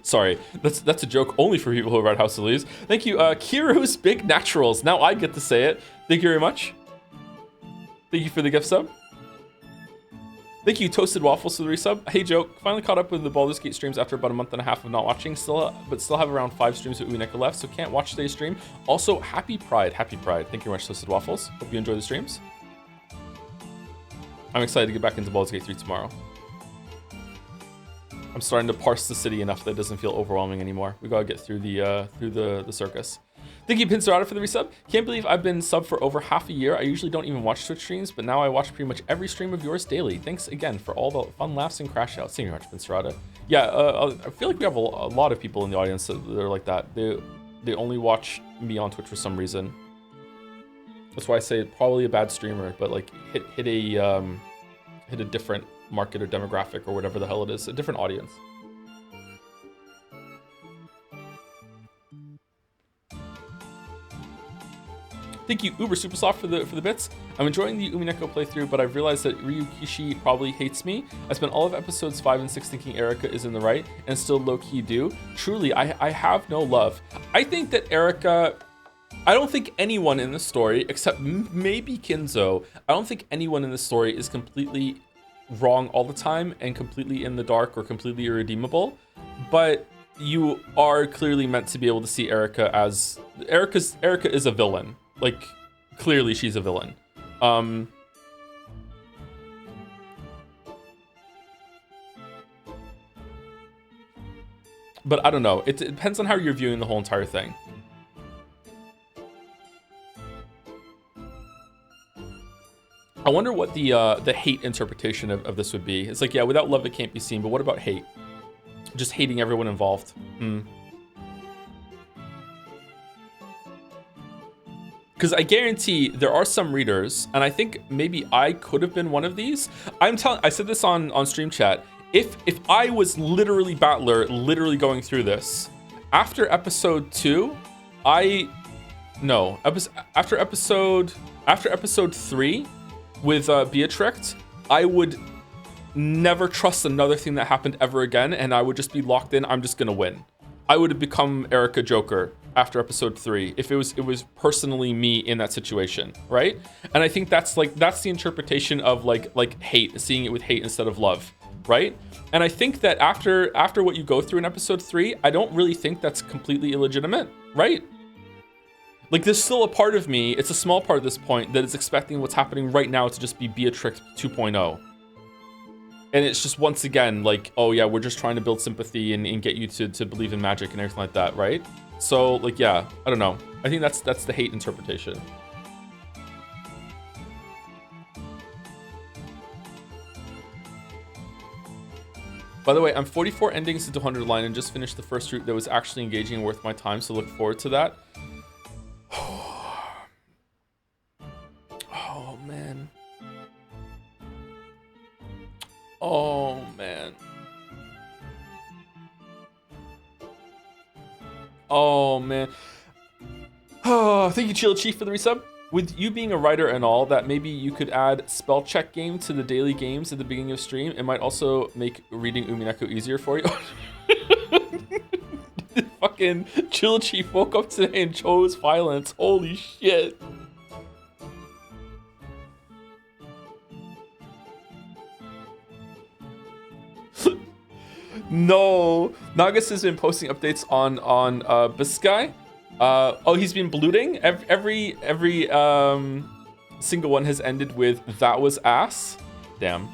Sorry, that's a joke only for people who read House of Leaves. Thank you, Kiro's Big Naturals. Now I get to say it. Thank you very much. Thank you for the gift sub. Thank you, Toasted Waffles, for the resub. Hey Joe, finally caught up with the Baldur's Gate streams after about a month and a half of not watching. But still have around 5 streams of Umineko left, so can't watch today's stream. Also, happy Pride. Thank you very much, Toasted Waffles. Hope you enjoy the streams. I'm excited to get back into Baldur's Gate 3 tomorrow. I'm starting to parse the city enough that it doesn't feel overwhelming anymore. We gotta get through the circus. Thank you, Pincerata, for the resub. Can't believe I've been sub for over half a year. I usually don't even watch Twitch streams, but now I watch pretty much every stream of yours daily. Thanks again for all the fun laughs and crash outs. Thank you very much, Pincerata. Yeah, I feel like we have a lot of people in the audience that are like that. They only watch me on Twitch for some reason. That's why I say probably a bad streamer, but like hit a different market or demographic or whatever the hell it is, a different audience. Thank you, Uber Supersoft, for the bits. I'm enjoying the Umineko playthrough, but I've realized that Ryukishi probably hates me. I spent all of episodes 5 and 6 thinking Erika is in the right, and still low-key do. Truly, I have no love. I think that Erika... I don't think anyone in the story, except maybe Kinzo, I don't think anyone in the story is completely wrong all the time and completely in the dark or completely irredeemable. But you are clearly meant to be able to see Erika as... Erika is a villain. Like, clearly she's a villain. But I don't know. It depends on how you're viewing the whole entire thing. I wonder what the hate interpretation of this would be. It's like, yeah, without love it can't be seen, but what about hate? Just hating everyone involved. Because I guarantee there are some readers, and I think maybe I could have been one of these. I said this on stream chat. If I was literally Battler, literally going through this, after episode 2, after episode 3 with Beatrix, I would never trust another thing that happened ever again, and I would just be locked in. I'm just gonna win. I would have become Erika Joker after episode 3 if it was personally me in that situation, right? And I think that's the interpretation of like hate, seeing it with hate instead of love, right? And I think that after what you go through in episode 3, I don't really think that's completely illegitimate, right? Like, there's still a part of me, it's a small part at this point, that is expecting what's happening right now to just be Beatrix 2.0. And it's just, once again, like, oh yeah, we're just trying to build sympathy and get you to believe in magic and everything like that, right? So, like, yeah, I don't know. I think that's the hate interpretation. By the way, I'm 44 endings into 100 line and just finished the first route that was actually engaging and worth my time, so look forward to that. Oh, man. Oh, man. Oh, man. Oh, thank you, Chill Chief, for the resub. With you being a writer and all, that maybe you could add spell check game to the daily games at the beginning of stream. It might also make reading Umineko easier for you. Fucking Chill Chief woke up today and chose violence. Holy shit. No, Nagas has been posting updates on Biscay. Oh, he's been blooting. Every single one has ended with "that was ass." Damn.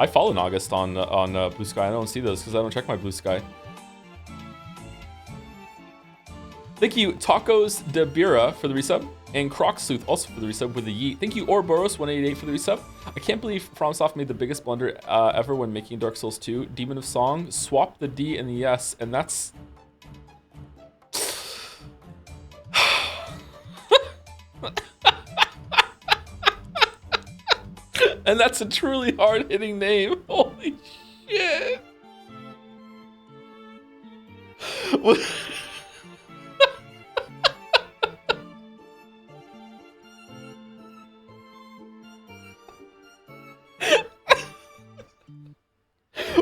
I follow Nagas on Blue Sky. I don't see those because I don't check my Blue Sky. Thank you, Tacos de Bira, for the resub, and Crocsleuth also for the resub with the yeet. Thank you, Ouroboros188 for the resub. I can't believe FromSoft made the biggest blunder ever when making Dark Souls 2. Demon of Song, swap the D and the S, and that's... and that's a truly hard-hitting name. Holy shit.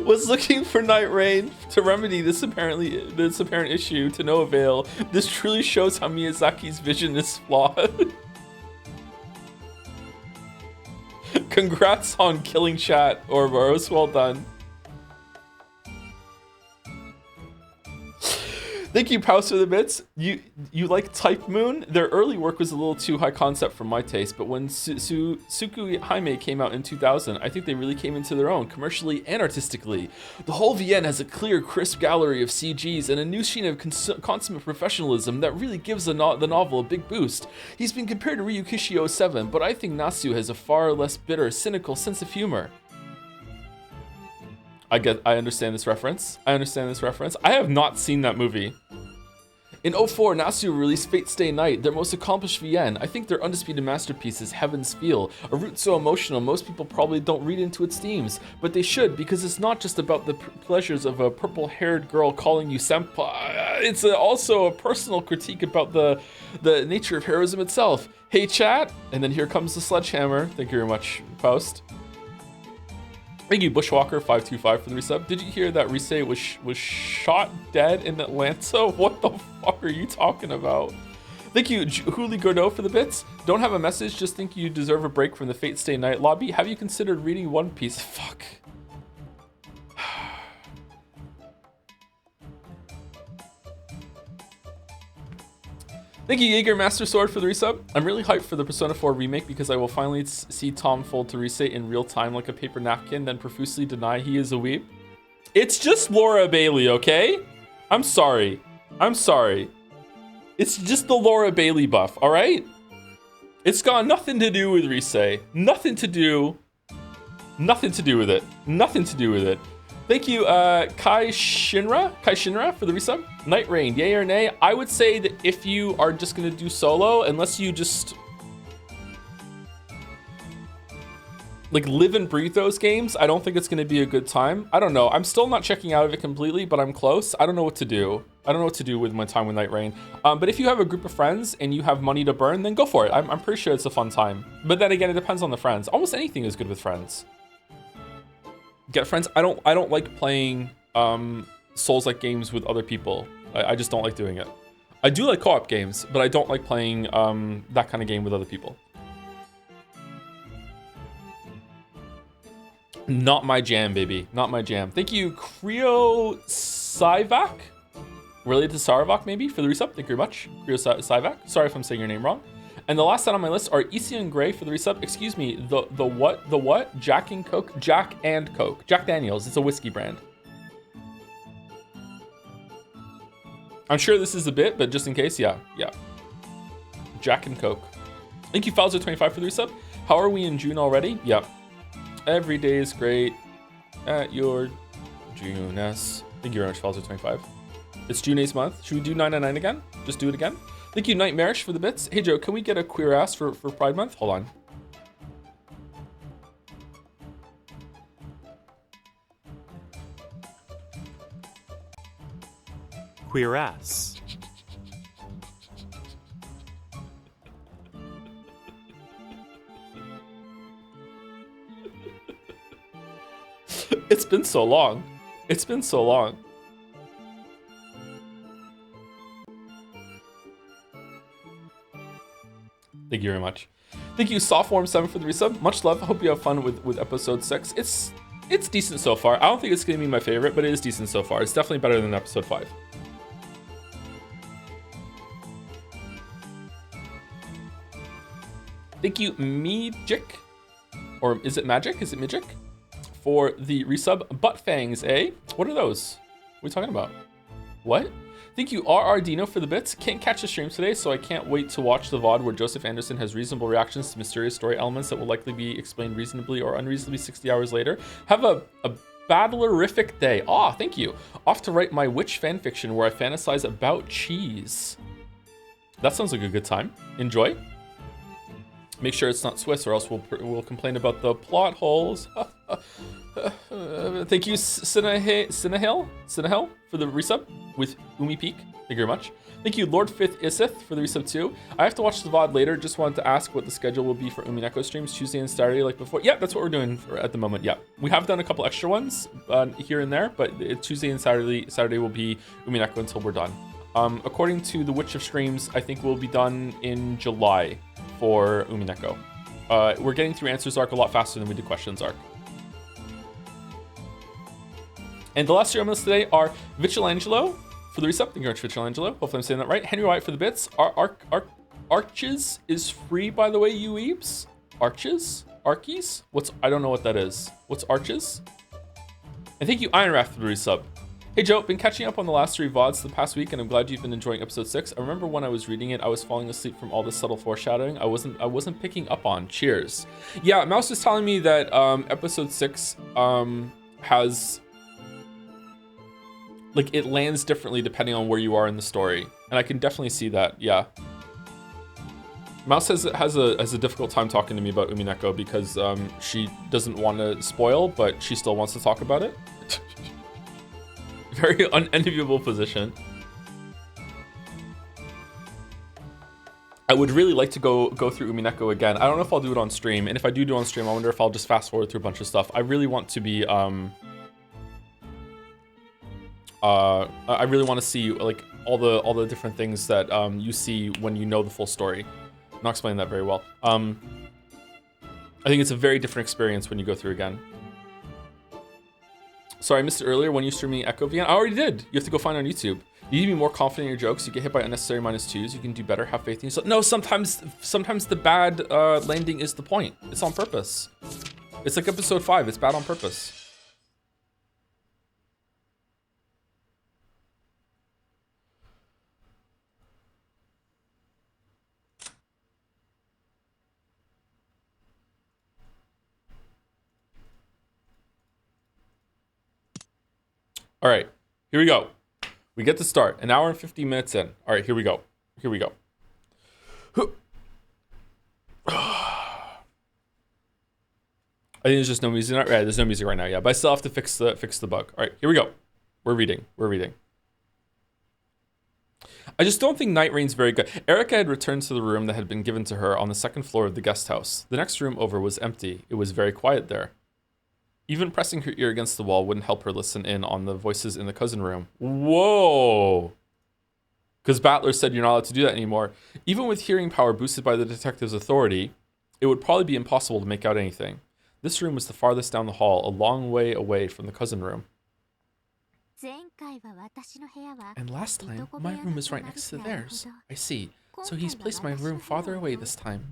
Was looking for Night Rain to remedy this apparent issue to no avail. This truly shows how Miyazaki's vision is flawed. Congrats on killing chat, Ouroboros. Well done. Thank you, Pouse, for the bits. You like Type Moon? Their early work was a little too high concept for my taste, but when Suku Jaime came out in 2000, I think they really came into their own, commercially and artistically. The whole VN has a clear, crisp gallery of CGs and a new sheen of consummate professionalism that really gives the novel a big boost. He's been compared to Ryukishi 07, but I think Nasu has a far less bitter, cynical sense of humor. I understand this reference. I have not seen that movie. In 04, Nasu released Fate Stay Night, their most accomplished VN. I think their undisputed masterpiece is Heaven's Feel, a route so emotional most people probably don't read into its themes, but they should, because it's not just about the pleasures of a purple-haired girl calling you senpai. It's also a personal critique about the nature of heroism itself. Hey chat, and then here comes the sledgehammer. Thank you very much, Faust. Thank you, Bushwalker525 for the resub. Did you hear that Rise was shot dead in Atlanta? What the fuck are you talking about? Thank you, Huli Gordeau for the bits. Don't have a message, just think you deserve a break from the Fate Stay Night lobby. Have you considered reading One Piece? Fuck. Thank you, Jaeger Master Sword, for the resub. I'm really hyped for the Persona 4 remake because I will finally see Tom fold to Rise in real time like a paper napkin, then profusely deny he is a weeb. It's just Laura Bailey, okay? I'm sorry. It's just the Laura Bailey buff, all right? It's got nothing to do with Rise. Nothing to do with it. Thank you, Kai Shinra for the resub. Night Rain, yay or nay? I would say that if you are just gonna do solo, unless you just like live and breathe those games, I don't think it's gonna be a good time. I don't know. I'm still not checking out of it completely, but I'm close. I don't know what to do. With my time with Night Rain. But if you have a group of friends and you have money to burn, then go for it. I'm pretty sure it's a fun time. But then again, it depends on the friends. Almost anything is good with friends. Get friends. I don't like playing Souls-like games with other people. I just don't like doing it. I do like co-op games, but I don't like playing that kind of game with other people. Not my jam, baby. Not my jam. Thank you, Creo Sivak. Related to Saravak, maybe, for the resub. Thank you very much, Creo Sivak. Sorry if I'm saying your name wrong. And the last set on my list are Isian Gray for the resub. Excuse me, the what? Jack and Coke? Jack and Coke. Jack Daniels. It's a whiskey brand. I'm sure this is a bit, but just in case, yeah. Jack and Coke. Thank you, Falzer25 for the resub. How are we in June already? Yeah. Every day is great at your June-S. Thank you very much, Falzer25. It's June 8th month. Should we do 999 again? Just do it again? Thank you, Nightmarish, for the bits. Hey, Joe, can we get a queer ass for Pride Month? Hold on. Queer ass. It's been so long. Thank you very much. Thank you, Softworm7 for the resub. Much love. Hope you have fun with episode 6. It's decent so far. I don't think it's gonna be my favorite, but it is decent so far. It's definitely better than episode 5. Thank you, Mijik. Or is it Magic? Is it Mijik? For the resub. Butt fangs, eh? What are those? What are we talking about? What? Thank you, RR Dino, for the bits. Can't catch the stream today, so I can't wait to watch the VOD where Joseph Anderson has reasonable reactions to mysterious story elements that will likely be explained reasonably or unreasonably 60 hours later. Have a battlerific day. Aw, thank you. Off to write my witch fanfiction where I fantasize about cheese. That sounds like a good time. Enjoy. Make sure it's not Swiss or else we'll complain about the plot holes. Thank you, Sinahel for the resub with Umi Peak. Thank you very much. Thank you, Lord Fifth Isith for the resub too. I have to watch the VOD later. Just wanted to ask what the schedule will be for Umineko streams Tuesday and Saturday like before. Yeah, that's what we're doing at the moment. Yeah, we have done a couple extra ones here and there, but Tuesday and Saturday will be Umineko until we're done. According to the Witch of Streams, I think we'll be done in July for Umineko. We're getting through Answers Arc a lot faster than we did Questions Arc. And the last two on this today are Vigilangelo for the resub. Thank you very much for Angelo. Hopefully I'm saying that right. Henry White for the bits. Arches is free, by the way, you weebs. Arches? Archies? I don't know what that is. What's Arches? And thank you, Ironraft, for the resub. Hey Joe, been catching up on the last 3 VODs the past week, and I'm glad you've been enjoying episode 6. I remember when I was reading it, I was falling asleep from all the subtle foreshadowing I wasn't picking up on. Cheers. Yeah, Mouse was telling me that episode 6 has, like, it lands differently depending on where you are in the story, and I can definitely see that. Yeah. Mouse has a difficult time talking to me about Umineko because she doesn't want to spoil, but she still wants to talk about it. Very unenviable position. I would really like to go through Umineko again. I don't know if I'll do it on stream, and if I do on stream, I wonder if I'll just fast forward through a bunch of stuff. I really want to be I really want to see like all the different things that you see when you know the full story. I'm not explaining that very well. I think it's a very different experience when you go through again. Sorry, I missed it earlier when you streaming Echo VN. I already did. You have to go find it on YouTube. You need to be more confident in your jokes. You get hit by unnecessary -2s. You can do better. Have faith in yourself. No, sometimes the bad landing is the point. It's on purpose. It's like episode 5. It's bad on purpose. All right, here we go. We get to start. An hour and 50 minutes in. All right, here we go. Here we go. I think there's just no music. Right, there's no music right now. Yeah, but I still have to fix the bug. All right, here we go. We're reading. I just don't think Night Rain's very good. Erica had returned to the room that had been given to her on the 2nd floor of the guest house. The next room over was empty. It was very quiet there. Even pressing her ear against the wall wouldn't help her listen in on the voices in the cousin room. Whoa! Because Battler said you're not allowed to do that anymore. Even with hearing power boosted by the detective's authority, it would probably be impossible to make out anything. This room was the farthest down the hall, a long way away from the cousin room. And last time, my room was right next to theirs. I see. So he's placed my room farther away this time.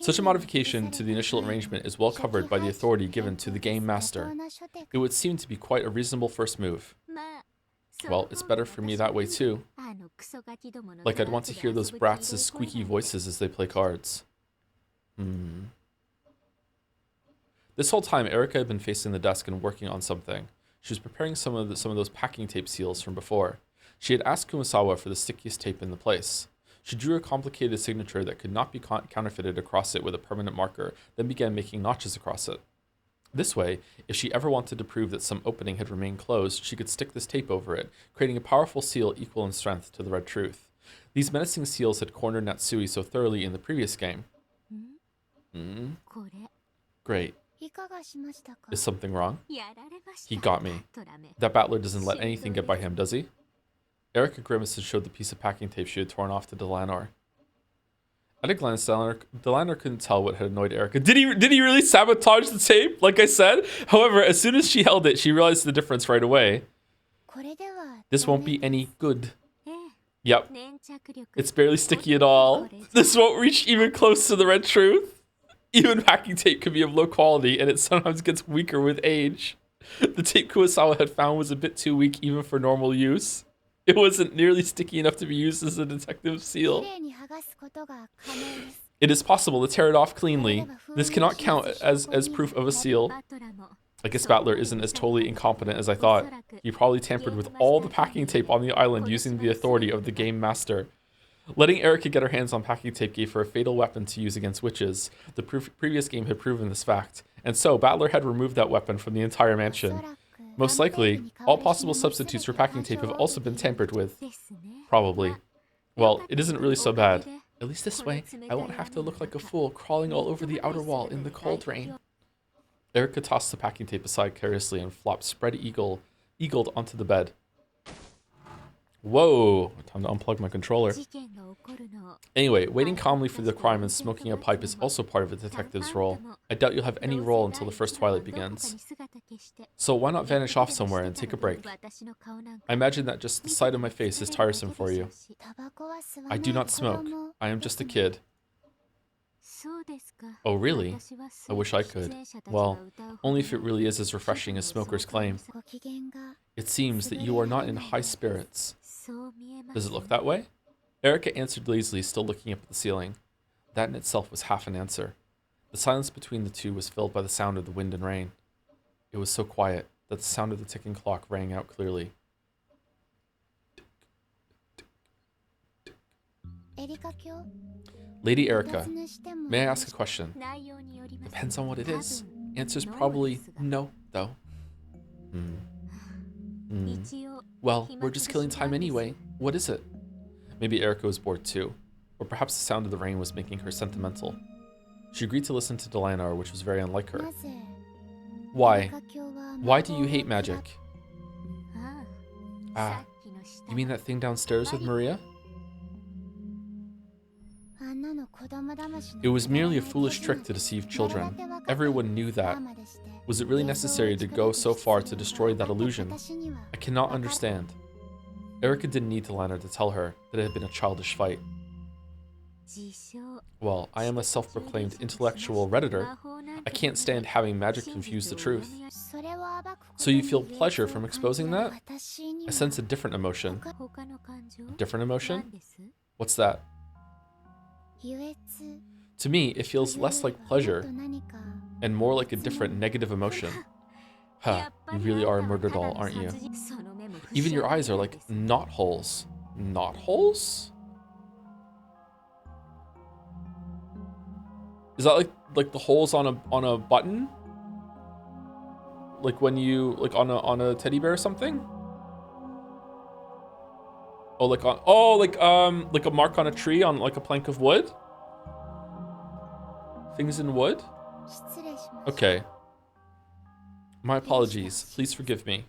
Such a modification to the initial arrangement is well covered by the authority given to the Game Master. It would seem to be quite a reasonable first move. Well, it's better for me that way too. Like I'd want to hear those brats' squeaky voices as they play cards. This whole time, Erica had been facing the desk and working on something. She was preparing some of those packing tape seals from before. She had asked Kumasawa for the stickiest tape in the place. She drew a complicated signature that could not be counterfeited across it with a permanent marker, then began making notches across it. This way, if she ever wanted to prove that some opening had remained closed, she could stick this tape over it, creating a powerful seal equal in strength to the red truth. These menacing seals had cornered Natsui so thoroughly in the previous game. Great. Is something wrong? He got me. That Battler doesn't let anything get by him, does he? Erica grimaced and showed the piece of packing tape she had torn off to Delanor. At a glance, Delanor couldn't tell what had annoyed Erica. Did he really sabotage the tape, like I said? However, as soon as she held it, she realized the difference right away. This won't be any good. Yep. It's barely sticky at all. This won't reach even close to the red truth. Even packing tape can be of low quality, and it sometimes gets weaker with age. The tape Kurosawa had found was a bit too weak even for normal use. It wasn't nearly sticky enough to be used as a detective seal. It is possible to tear it off cleanly. This cannot count as proof of a seal. I guess Battler isn't as totally incompetent as I thought. He probably tampered with all the packing tape on the island using the authority of the Game Master. Letting Erica get her hands on packing tape gave her a fatal weapon to use against witches. The previous game had proven this fact. And so, Battler had removed that weapon from the entire mansion. Most likely, all possible substitutes for packing tape have also been tampered with. Probably. Well, it isn't really so bad. At least this way, I won't have to look like a fool crawling all over the outer wall in the cold rain. Erica tossed the packing tape aside carelessly and flopped spread-eagled onto the bed. Whoa, time to unplug my controller. Anyway, waiting calmly for the crime and smoking a pipe is also part of a detective's role. I doubt you'll have any role until the first twilight begins. So why not vanish off somewhere and take a break? I imagine that just the sight of my face is tiresome for you. I do not smoke. I am just a kid. Oh, really? I wish I could. Well, only if it really is as refreshing as smokers claim. It seems that you are not in high spirits. Does it look that way? Erica answered lazily, still looking up at the ceiling. That in itself was half an answer. The silence between the two was filled by the sound of the wind and rain. It was so quiet that the sound of the ticking clock rang out clearly. Lady Erica, may I ask a question? Depends on what it is. Answer's probably no, though. Well, we're just killing time anyway. What is it? Maybe Erica was bored too, or perhaps the sound of the rain was making her sentimental. She agreed to listen to Delanar, which was very unlike her. Why? Why do you hate magic? Ah, you mean that thing downstairs with Maria? It was merely a foolish trick to deceive children. Everyone knew that. Was it really necessary to go so far to destroy that illusion? I cannot understand. Erica didn't need Delanar to tell her that it had been a childish fight. Well, I am a self-proclaimed intellectual redditor. I can't stand having magic confuse the truth. So you feel pleasure from exposing that? I sense a different emotion. A different emotion? What's that? To me, it feels less like pleasure and more like a different negative emotion. Huh, you really are a murder doll, aren't you? Even your eyes are like knot holes. Knot holes? Is that like the holes on a button? Like when you on a teddy bear or something? Oh, like a mark on a tree on like a plank of wood? Things in wood? Okay. My apologies. Please forgive me.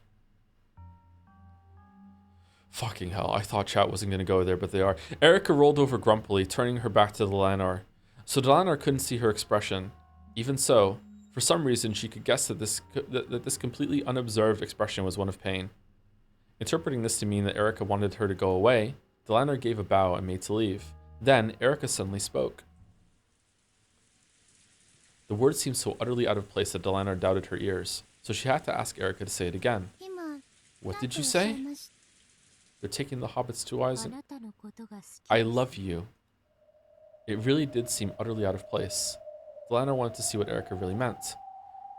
Fucking hell, I thought chat wasn't going to go there, but they are. Erica rolled over grumpily, turning her back to Delanar. So Delanar couldn't see her expression. Even so, for some reason, she could guess that this completely unobserved expression was one of pain. Interpreting this to mean that Erica wanted her to go away, Delanar gave a bow and made to leave. Then, Erica suddenly spoke. The words seemed so utterly out of place that Delanar doubted her ears, so she had to ask Erica to say it again. What did you say? They're taking the Hobbit's two eyes and... I love you. It really did seem utterly out of place. Delanar wanted to see what Erica really meant,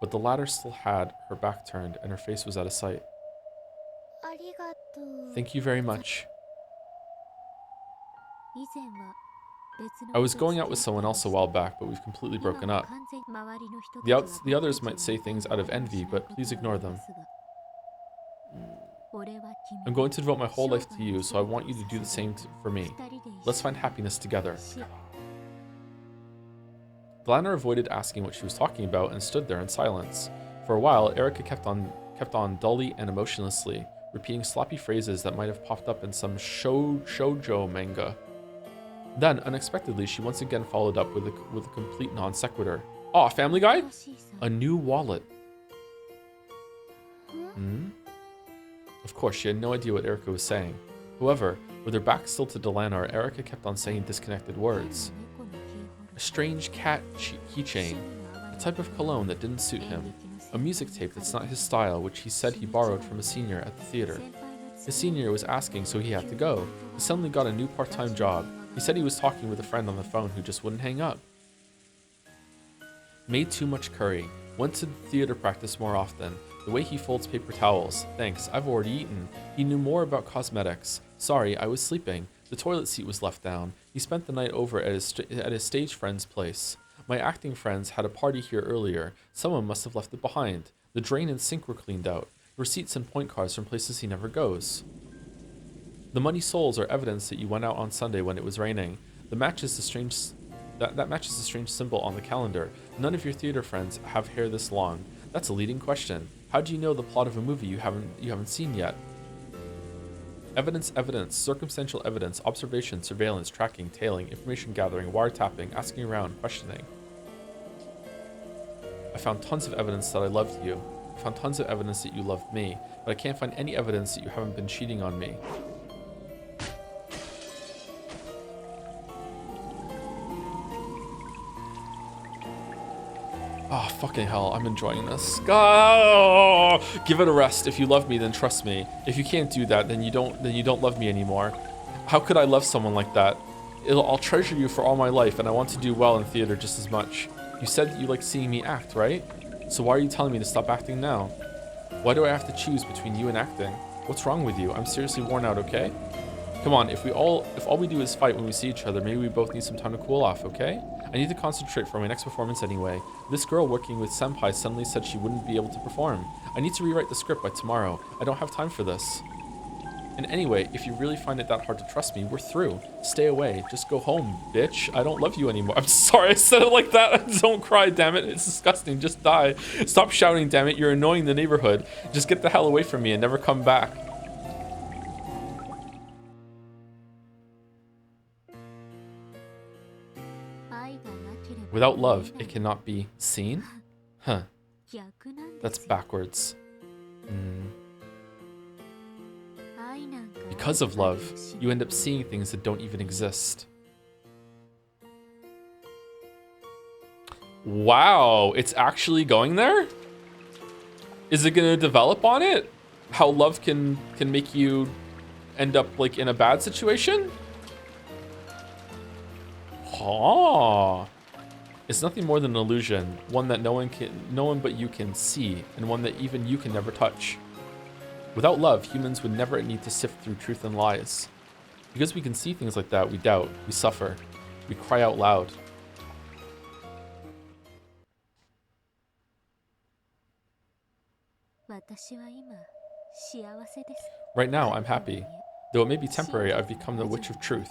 but the latter still had her back turned and her face was out of sight. Thank you very much. I was going out with someone else a while back, but we've completely broken up. The others might say things out of envy, but please ignore them. I'm going to devote my whole life to you, so I want you to do the same for me. Let's find happiness together. Delanar avoided asking what she was talking about and stood there in silence. For a while, Erica kept on dully and emotionlessly, repeating sloppy phrases that might have popped up in some shoujo manga. Then, unexpectedly, she once again followed up with a complete non sequitur. Aw, Family Guy? A new wallet. Of course, she had no idea what Erica was saying. However, with her back still to Delanar, Erica kept on saying disconnected words. A strange cat keychain, a type of cologne that didn't suit him, a music tape that's not his style, which he said he borrowed from a senior at the theater. His senior was asking, so he had to go. He suddenly got a new part-time job. He said he was talking with a friend on the phone who just wouldn't hang up. Made too much curry. Went to theater practice more often. The way he folds paper towels. Thanks, I've already eaten. He knew more about cosmetics. Sorry, I was sleeping. The toilet seat was left down. He spent the night over at his stage friend's place. My acting friends had a party here earlier. Someone must have left it behind. The drain and sink were cleaned out. Receipts and point cards from places he never goes. The muddy soles are evidence that you went out on Sunday when it was raining. That matches the strange symbol on the calendar. None of your theater friends have hair this long. That's a leading question. How do you know the plot of a movie you haven't seen yet? Evidence, evidence, circumstantial evidence, observation, surveillance, tracking, tailing, information gathering, wiretapping, asking around, questioning. I found tons of evidence that I loved you. I found tons of evidence that you loved me, but I can't find any evidence that you haven't been cheating on me. Oh, fucking hell, I'm enjoying this. Oh, give it a rest. If you love me, then trust me. If you can't do that, then you don't love me anymore. How could I love someone like that? I'll treasure you for all my life, and I want to do well in theater just as much. You said that you like seeing me act, right? So why are you telling me to stop acting now? Why do I have to choose between you and acting? What's wrong with you? I'm seriously worn out, okay? Come on, if all we do is fight when we see each other, maybe we both need some time to cool off, okay? I need to concentrate for my next performance anyway. This girl working with Senpai suddenly said she wouldn't be able to perform. I need to rewrite the script by tomorrow. I don't have time for this. And anyway, if you really find it that hard to trust me, we're through. Stay away. Just go home, bitch. I don't love you anymore. I'm sorry I said it like that. Don't cry, damn it. It's disgusting. Just die. Stop shouting, damn it. You're annoying the neighborhood. Just get the hell away from me and never come back. Without love, it cannot be seen? Huh. That's backwards. Because of love, you end up seeing things that don't even exist. Wow, it's actually going there? Is it gonna develop on it? How love can make you end up like in a bad situation? Huh. It's nothing more than an illusion, one that no one but you can see, and one that even you can never touch. Without love, humans would never need to sift through truth and lies. Because we can see things like that, we doubt, we suffer, we cry out loud. Right now, I'm happy. Though it may be temporary, I've become the Witch of Truth.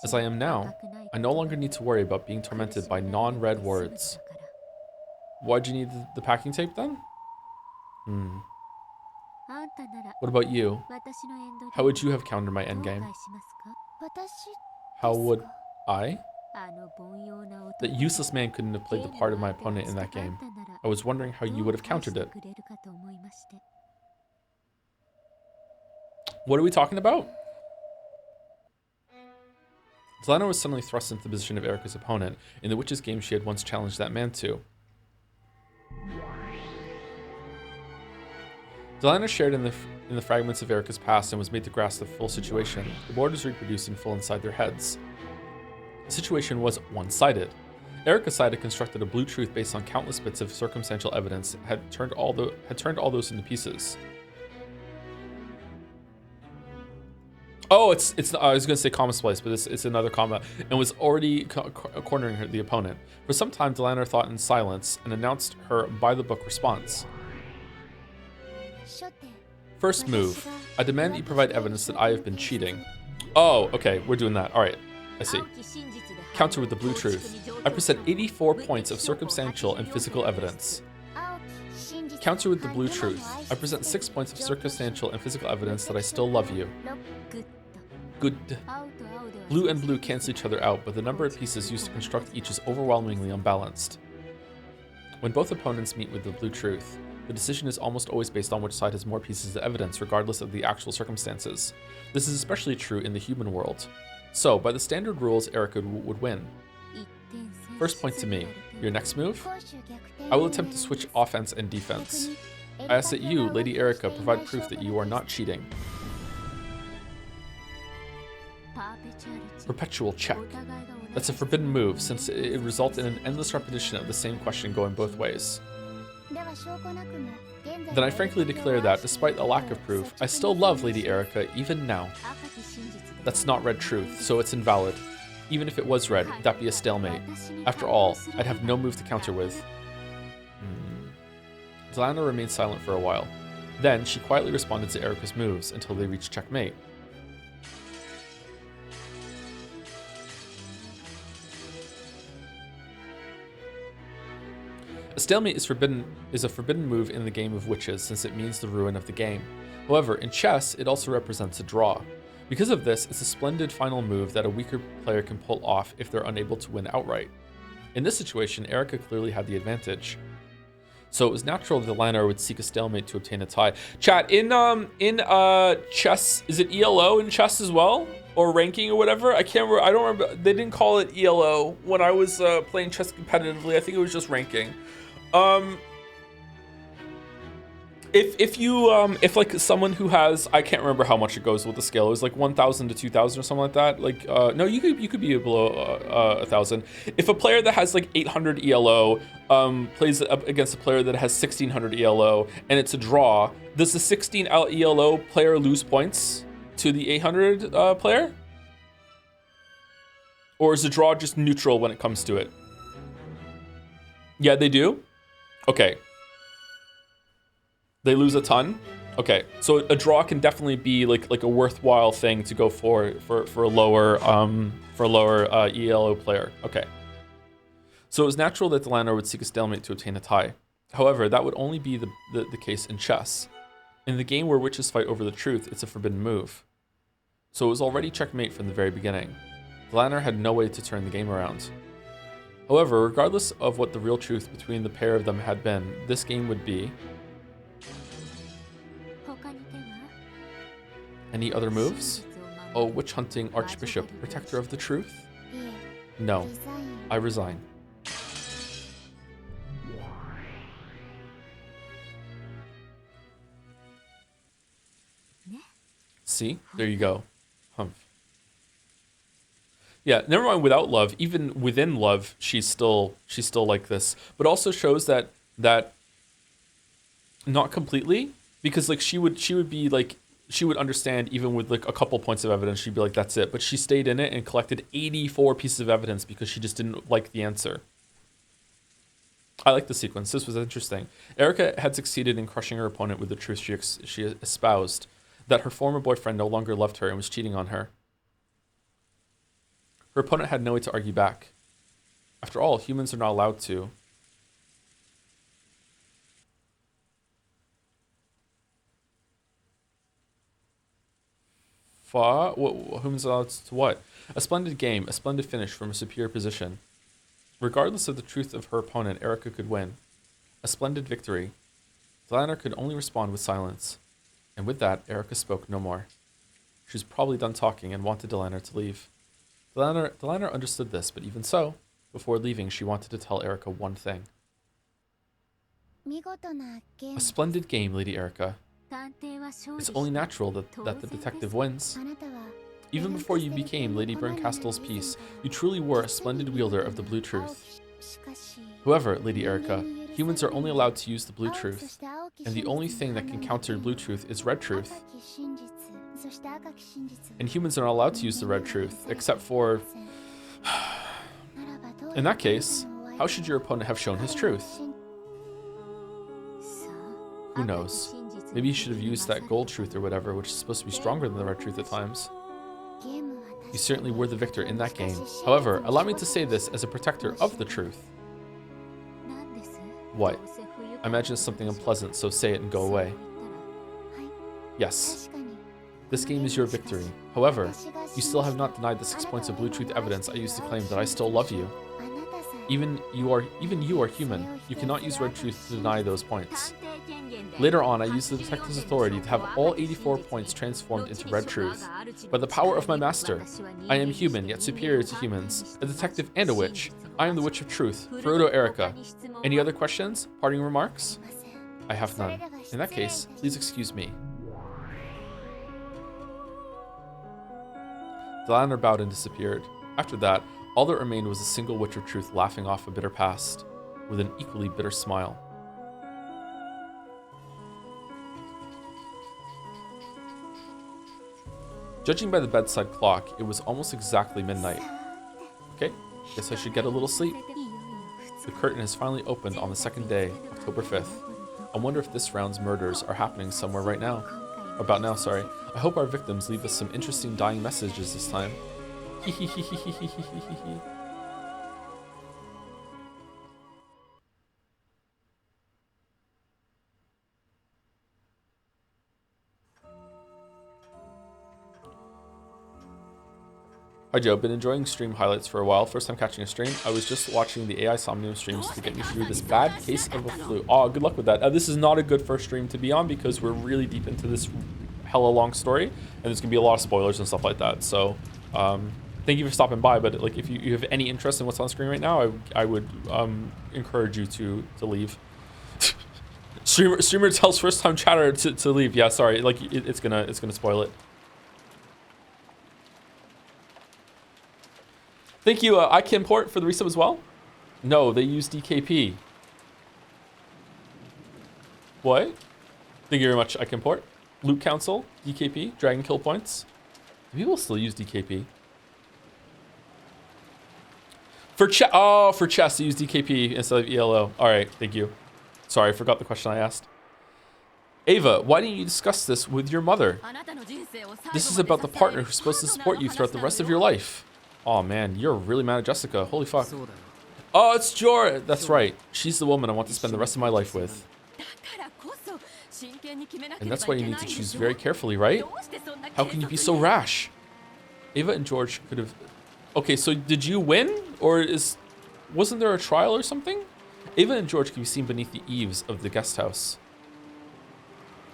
As I am now, I no longer need to worry about being tormented by non-read words. Why'd you need the packing tape then? What about you? How would you have countered my endgame? How would I? That useless man couldn't have played the part of my opponent in that game. I was wondering how you would have countered it. What are we talking about? Zelena was suddenly thrust into the position of Erika's opponent in the Witch's game she had once challenged that man to. Zelena shared in the fragments of Erika's past and was made to grasp the full situation. The board was reproduced in full inside their heads. The situation was one-sided. Erika's side had constructed a blue truth based on countless bits of circumstantial evidence had turned all those into pieces. Oh, it's I was gonna say comma splice, but it's another comma, and was already cornering the opponent. For some time, Delana thought in silence and announced her by-the-book response. First move. I demand that you provide evidence that I have been cheating. Oh, okay, we're doing that. All right, I see. Counter with the blue truth. I present 84 points of circumstantial and physical evidence. Counter with the blue truth. I present 6 points of circumstantial and physical evidence that I still love you. Good. Blue and blue cancel each other out, but the number of pieces used to construct each is overwhelmingly unbalanced. When both opponents meet with the blue truth, the decision is almost always based on which side has more pieces of evidence, regardless of the actual circumstances. This is especially true in the human world. So, by the standard rules, Erika would win. First point to me. Your next move? I will attempt to switch offense and defense. I ask that you, Lady Erika, provide proof that you are not cheating. Perpetual check. That's a forbidden move, since it results in an endless repetition of the same question going both ways. Then I frankly declare that, despite a lack of proof, I still love Lady Erika even now. That's not red truth, so it's invalid. Even if it was red, that'd be a stalemate. After all, I'd have no move to counter with. Zelana remained silent for a while. Then, she quietly responded to Erika's moves until they reached checkmate. A stalemate is a forbidden move in the game of witches, since it means the ruin of the game. However, in chess, it also represents a draw. Because of this, it's a splendid final move that a weaker player can pull off if they're unable to win outright. In this situation, Erica clearly had the advantage. So it was natural that the landowner would seek a stalemate to obtain a tie. Chat, in chess, is it ELO in chess as well? Or ranking or whatever? I can't remember. I don't remember. They didn't call it ELO when I was playing chess competitively. I think it was just ranking. If like someone who has, I can't remember how much it goes with the scale. It was like 1,000 to 2,000 or something like that. Like no, you could be below 1,000. If a player that has like 800 ELO plays up against a player that has 1,600 ELO and it's a draw, does the 16 ELO player lose points to the 800 player? Or is the draw just neutral when it comes to it? Yeah, they do. Okay. They lose a ton. Okay, so a draw can definitely be like a worthwhile thing to go for a lower ELO player. Okay. So it was natural that the landowner would seek a stalemate to obtain a tie. However, that would only be the case in chess. In the game where witches fight over the truth, it's a forbidden move. So it was already checkmate from the very beginning. The landowner had no way to turn the game around. However, regardless of what the real truth between the pair of them had been, this game would be. Any other moves? Oh, witch hunting archbishop, protector of the truth? No, I resign. See, there you go. Humph. Yeah, never mind without love. Even within love, she's still like this. But also shows that not completely, because like she would be like. She would understand even with like a couple points of evidence, she'd be like, that's it. But she stayed in it and collected 84 pieces of evidence because she just didn't like the answer. I like the sequence. This was interesting. Erica had succeeded in crushing her opponent with the truth she espoused, that her former boyfriend no longer loved her and was cheating on her. Her opponent had no way to argue back. After all, humans are not allowed to. Humans allowed to what? A splendid game, a splendid finish from a superior position. Regardless of the truth of her opponent, Erica could win. A splendid victory. The landowner could only respond with silence. And with that, Erica spoke no more. She was probably done talking and wanted the landowner to leave. The landowner understood this, but even so, before leaving, she wanted to tell Erica one thing. A splendid game, Lady Erica. It's only natural that the detective wins. Even before you became Lady Berncastle's piece, you truly were a splendid wielder of the blue truth. However, Lady Erica, humans are only allowed to use the blue truth, and the only thing that can counter blue truth is red truth. And humans are not allowed to use the red truth, except for... In that case, how should your opponent have shown his truth? Who knows? Maybe he should have used that gold truth or whatever, which is supposed to be stronger than the red truth at times. You certainly were the victor in that game. However, allow me to say this as a protector of the truth. What? I imagine it's something unpleasant, so say it and go away. Yes. This game is your victory. However, you still have not denied the 6 points of blue truth evidence I used to claim that I still love you. Even you are human. You cannot use red truth to deny those points. Later on, I used the detective's authority to have all 84 points transformed into red truth. By the power of my master, I am human, yet superior to humans, a detective and a witch. I am the Witch of Truth, Ferudo Erica. Any other questions? Parting remarks? I have none. In that case, please excuse me. The landowner bowed and disappeared. After that, all that remained was a single Witch of Truth laughing off a bitter past, with an equally bitter smile. Judging by the bedside clock, it was almost exactly midnight. Okay, guess I should get a little sleep. The curtain has finally opened on the second day, October 5th. I wonder if this round's murders are happening somewhere right now. About now, sorry. I hope our victims leave us some interesting dying messages this time. Hi Joe, been enjoying stream highlights for a while. First time catching a stream. I was just watching the AI Somnium streams to get me through this bad case of a flu. Oh, good luck with that. This is not a good first stream to be on because we're really deep into this hella long story, and there's gonna be a lot of spoilers and stuff like that. So, thank you for stopping by. But like, if you have any interest in what's on screen right now, I would encourage you to leave. Streamer tells first time chatter to leave. Yeah, sorry. Like it's gonna spoil it. Thank you, iCanPort, for the resub as well. No, they use DKP. What? Thank you very much, iCanPort. Loot Council, DKP, Dragon Kill Points. Do people still use DKP? For chess, they use DKP instead of ELO. All right, thank you. Sorry, I forgot the question I asked. Ava, why didn't you discuss this with your mother? This is about the partner who's supposed to support you throughout the rest of your life. Oh man, you're really mad at Jessica. Holy fuck. Oh, it's Jor. That's right. She's the woman I want to spend the rest of my life with. And that's why you need to choose very carefully, right? How can you be so rash? Ava and George could have... Okay, so did you win? Or wasn't there a trial or something? Ava and George can be seen beneath the eaves of the guest house.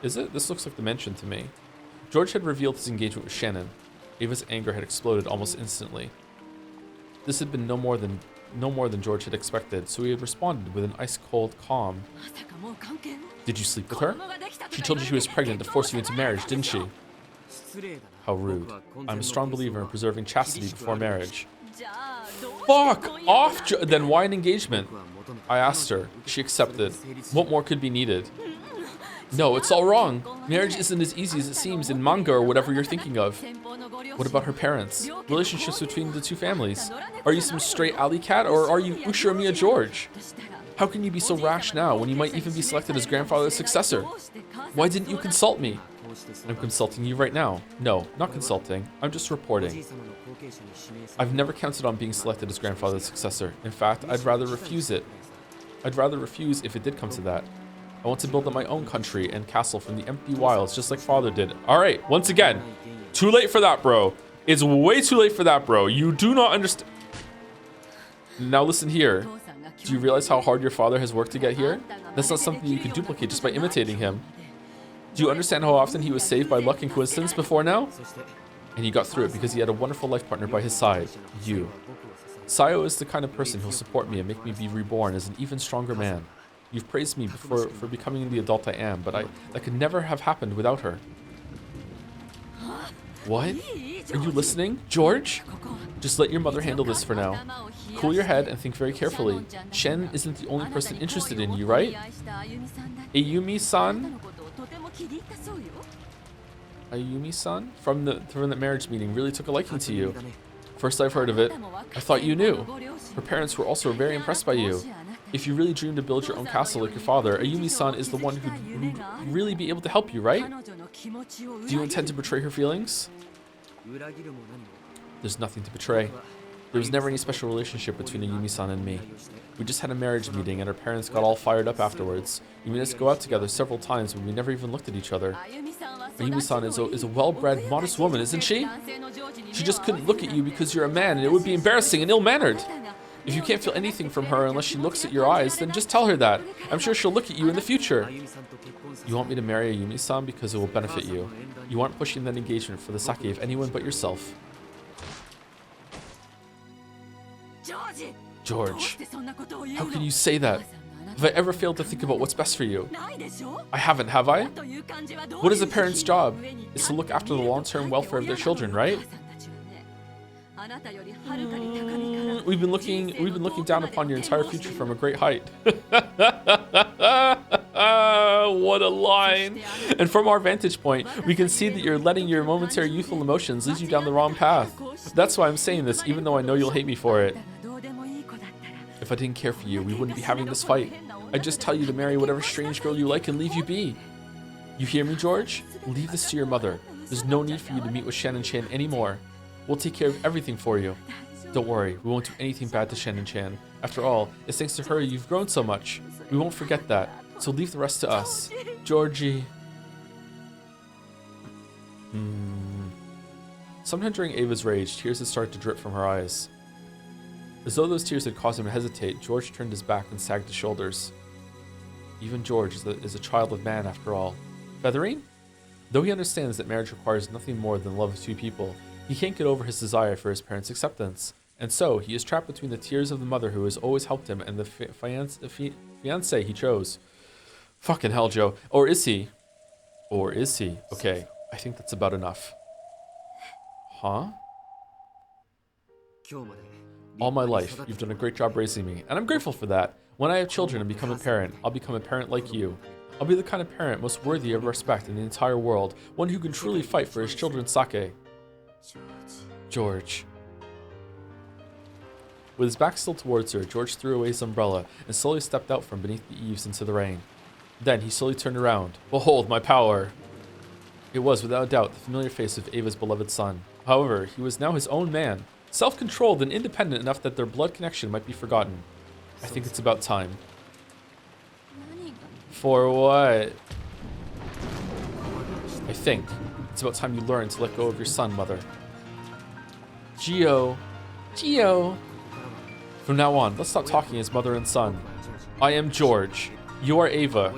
Is it? This looks like the mansion to me. George had revealed his engagement with Shannon. Ava's anger had exploded almost instantly. This had been no more than George had expected, so he had responded with an ice-cold calm. Did you sleep with her? She told you she was pregnant to force you into marriage, didn't she? How rude. I'm a strong believer in preserving chastity before marriage. Fuck off! Then why an engagement? I asked her. She accepted. What more could be needed? No, it's all wrong. Marriage isn't as easy as it seems in manga or whatever you're thinking of. What about her parents? Relationships between the two families? Are you some stray alley cat or are you Ushiramiya George? How can you be so rash now when you might even be selected as grandfather's successor? Why didn't you consult me? I'm consulting you right now. No, not consulting. I'm just reporting. I've never counted on being selected as grandfather's successor. In fact, I'd rather refuse it. I'd rather refuse if it did come to that. I want to build up my own country and castle from the empty wilds, just like father did. All right, once again, too late for that, bro. It's way too late for that, bro. You do not understand. Now listen here. Do you realize how hard your father has worked to get here? That's not something you can duplicate just by imitating him. Do you understand how often he was saved by luck and coincidence before now? And he got through it because he had a wonderful life partner by his side, you. Sayo is the kind of person who'll support me and make me be reborn as an even stronger man. You've praised me for becoming the adult I am, but that could never have happened without her. What? Are you listening, George? Just let your mother handle this for now. Cool your head and think very carefully. Shen isn't the only person interested in you, right? Ayumi-san? Ayumi-san? From the marriage meeting really took a liking to you. First I've heard of it, I thought you knew. Her parents were also very impressed by you. If you really dream to build your own castle like your father, Ayumi-san is the one who'd really be able to help you, right? Do you intend to betray her feelings? There's nothing to betray. There was never any special relationship between Ayumi-san and me. We just had a marriage meeting and our parents got all fired up afterwards. We made us go out together several times but we never even looked at each other. Ayumi-san is a well-bred, modest woman, isn't she? She just couldn't look at you because you're a man and it would be embarrassing and ill-mannered. If you can't feel anything from her unless she looks at your eyes, then just tell her that. I'm sure she'll look at you in the future. You want me to marry Ayumi-san because it will benefit you. You aren't pushing that engagement for the sake of anyone but yourself. George, how can you say that? Have I ever failed to think about what's best for you? I haven't, have I? What is a parent's job? It's to look after the long-term welfare of their children, right? We've been looking down upon your entire future from a great height. What a line. And from our vantage point, we can see that you're letting your momentary youthful emotions lead you down the wrong path. That's why I'm saying this, even though I know you'll hate me for it. If I didn't care for you, we wouldn't be having this fight. I'd just tell you to marry whatever strange girl you like and leave you be. You hear me, George? Leave this to your mother. There's no need for you to meet with Shannon Chan anymore. We'll take care of everything for you. Don't worry, we won't do anything bad to Shannon Chan. After all, it's thanks to her you've grown so much. We won't forget that, so leave the rest to us. Georgie. Sometime during Ava's rage, tears had started to drip from her eyes. As though those tears had caused him to hesitate, George turned his back and sagged his shoulders. Even George is a child of man after all. Feathering? Though he understands that marriage requires nothing more than the love of two people, he can't get over his desire for his parents' acceptance. And so, he is trapped between the tears of the mother who has always helped him and the fiancé he chose. Fucking hell, Joe. Or is he? Or is he? Okay, I think that's about enough. Huh? All my life, you've done a great job raising me, and I'm grateful for that. When I have children and become a parent, I'll become a parent like you. I'll be the kind of parent most worthy of respect in the entire world, one who can truly fight for his children's sake. George. With his back still towards her, George threw away his umbrella and slowly stepped out from beneath the eaves into the rain. Then he slowly turned around. Behold my power! It was, without a doubt, the familiar face of Ava's beloved son. However, he was now his own man, self-controlled and independent enough that their blood connection might be forgotten. I think it's about time. For what? I think it's about time you learn to let go of your son, mother. Gio. From now on, let's stop talking as mother and son. I am George. You are Ava.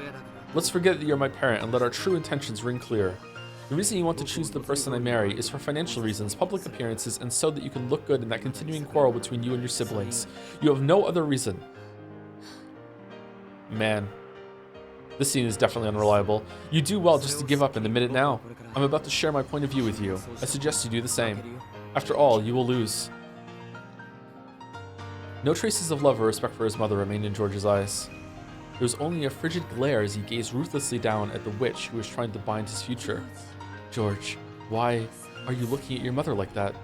Let's forget that you're my parent and let our true intentions ring clear. The reason you want to choose the person I marry is for financial reasons, public appearances, and so that you can look good in that continuing quarrel between you and your siblings. You have no other reason. Man. This scene is definitely unreliable. You do well just to give up and admit it now. I'm about to share my point of view with you. I suggest you do the same. After all, you will lose. No traces of love or respect for his mother remained in George's eyes. There was only a frigid glare as he gazed ruthlessly down at the witch who was trying to bind his future. George, why are you looking at your mother like that?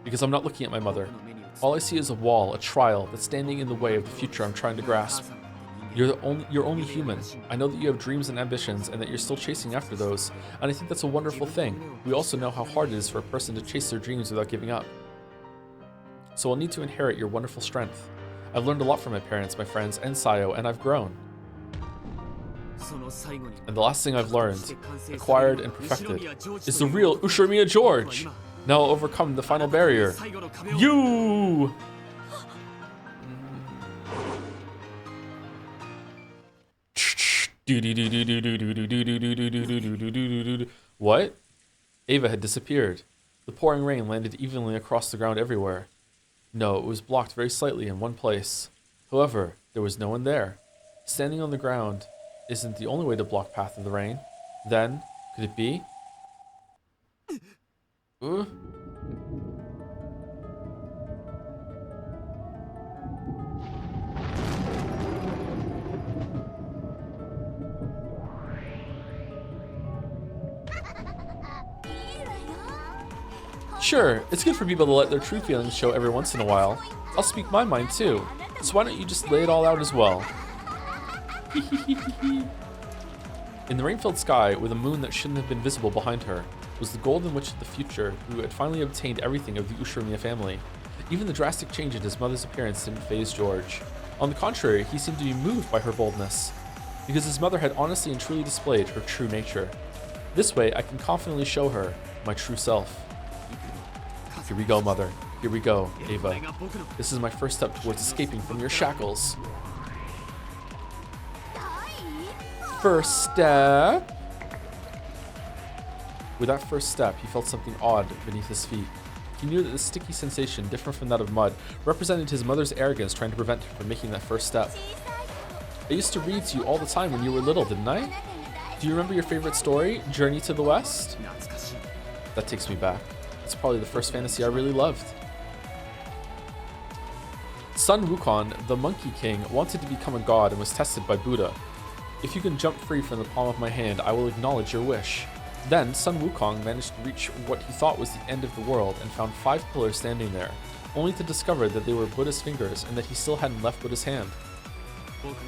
Because I'm not looking at my mother. All I see is a wall, a trial, that's standing in the way of the future I'm trying to grasp. You're only human. I know that you have dreams and ambitions and that you're still chasing after those, and I think that's a wonderful thing. We also know how hard it is for a person to chase their dreams without giving up. So I'll need to inherit your wonderful strength. I've learned a lot from my parents, my friends, and Sayo, and I've grown. And the last thing I've learned, acquired and perfected, is the real Ushirimiya George! Now I'll overcome the final barrier. You! What? Ava had disappeared. The pouring rain landed evenly across the ground everywhere. No, it was blocked very slightly in one place. However, there was no one there. Standing on the ground isn't the only way to block path of the rain. Then, could it be? Sure, it's good for people to let their true feelings show every once in a while. I'll speak my mind too. So why don't you just lay it all out as well? In the rain-filled sky, with a moon that shouldn't have been visible behind her, was the golden witch of the future who had finally obtained everything of the Ushirimiya family. Even the drastic change in his mother's appearance didn't faze George. On the contrary, he seemed to be moved by her boldness, because his mother had honestly and truly displayed her true nature. This way, I can confidently show her my true self. Here we go, mother. Here we go, Ava. This is my first step towards escaping from your shackles. First step. With that first step, he felt something odd beneath his feet. He knew that the sticky sensation, different from that of mud, represented his mother's arrogance trying to prevent him from making that first step. I used to read to you all the time when you were little, didn't I? Do you remember your favorite story, Journey to the West? That takes me back. It's probably the first fantasy I really loved. Sun Wukong, the Monkey King, wanted to become a god and was tested by Buddha. If you can jump free from the palm of my hand, I will acknowledge your wish. Then, Sun Wukong managed to reach what he thought was the end of the world and found 5 pillars standing there, only to discover that they were Buddha's fingers and that he still hadn't left Buddha's hand.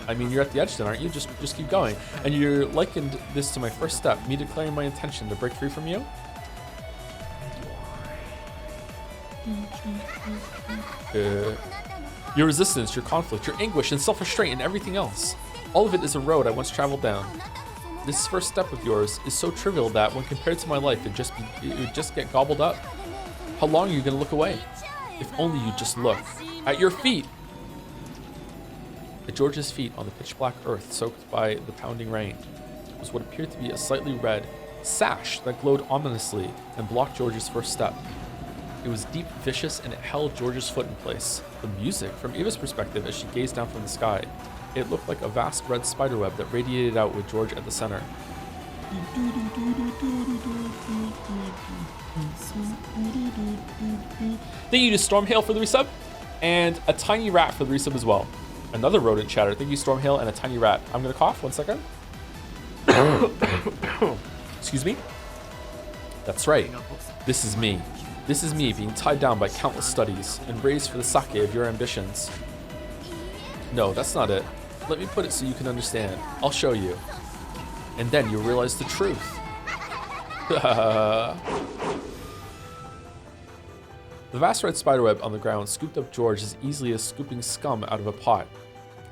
I mean, you're at the edge then, aren't you? Just keep going. And you likened this to my first step, me declaring my intention to break free from you? Your resistance, your conflict, your anguish, and self-restraint, and everything else. All of it is a road I once traveled down. This first step of yours is so trivial that when compared to my life, it would just get gobbled up. How long are you gonna look away? If only you just look. At your feet! At George's feet on the pitch black earth soaked by the pounding rain was what appeared to be a slightly red sash that glowed ominously and blocked George's first step. It was deep, vicious, and it held George's foot in place. The music, from Ava's perspective as she gazed down from the sky, it looked like a vast red spiderweb that radiated out with George at the center. Thank you to Stormhail for the resub, and a tiny rat for the resub as well. Another rodent chatter. Thank you, Stormhail, and a tiny rat. I'm gonna cough. 1 second. Excuse me. That's right. This is me. This is me being tied down by countless studies and raised for the sake of your ambitions. No, that's not it. Let me put it so you can understand. I'll show you. And then you'll realize the truth. The vast red spiderweb on the ground scooped up George as easily as scooping scum out of a pot.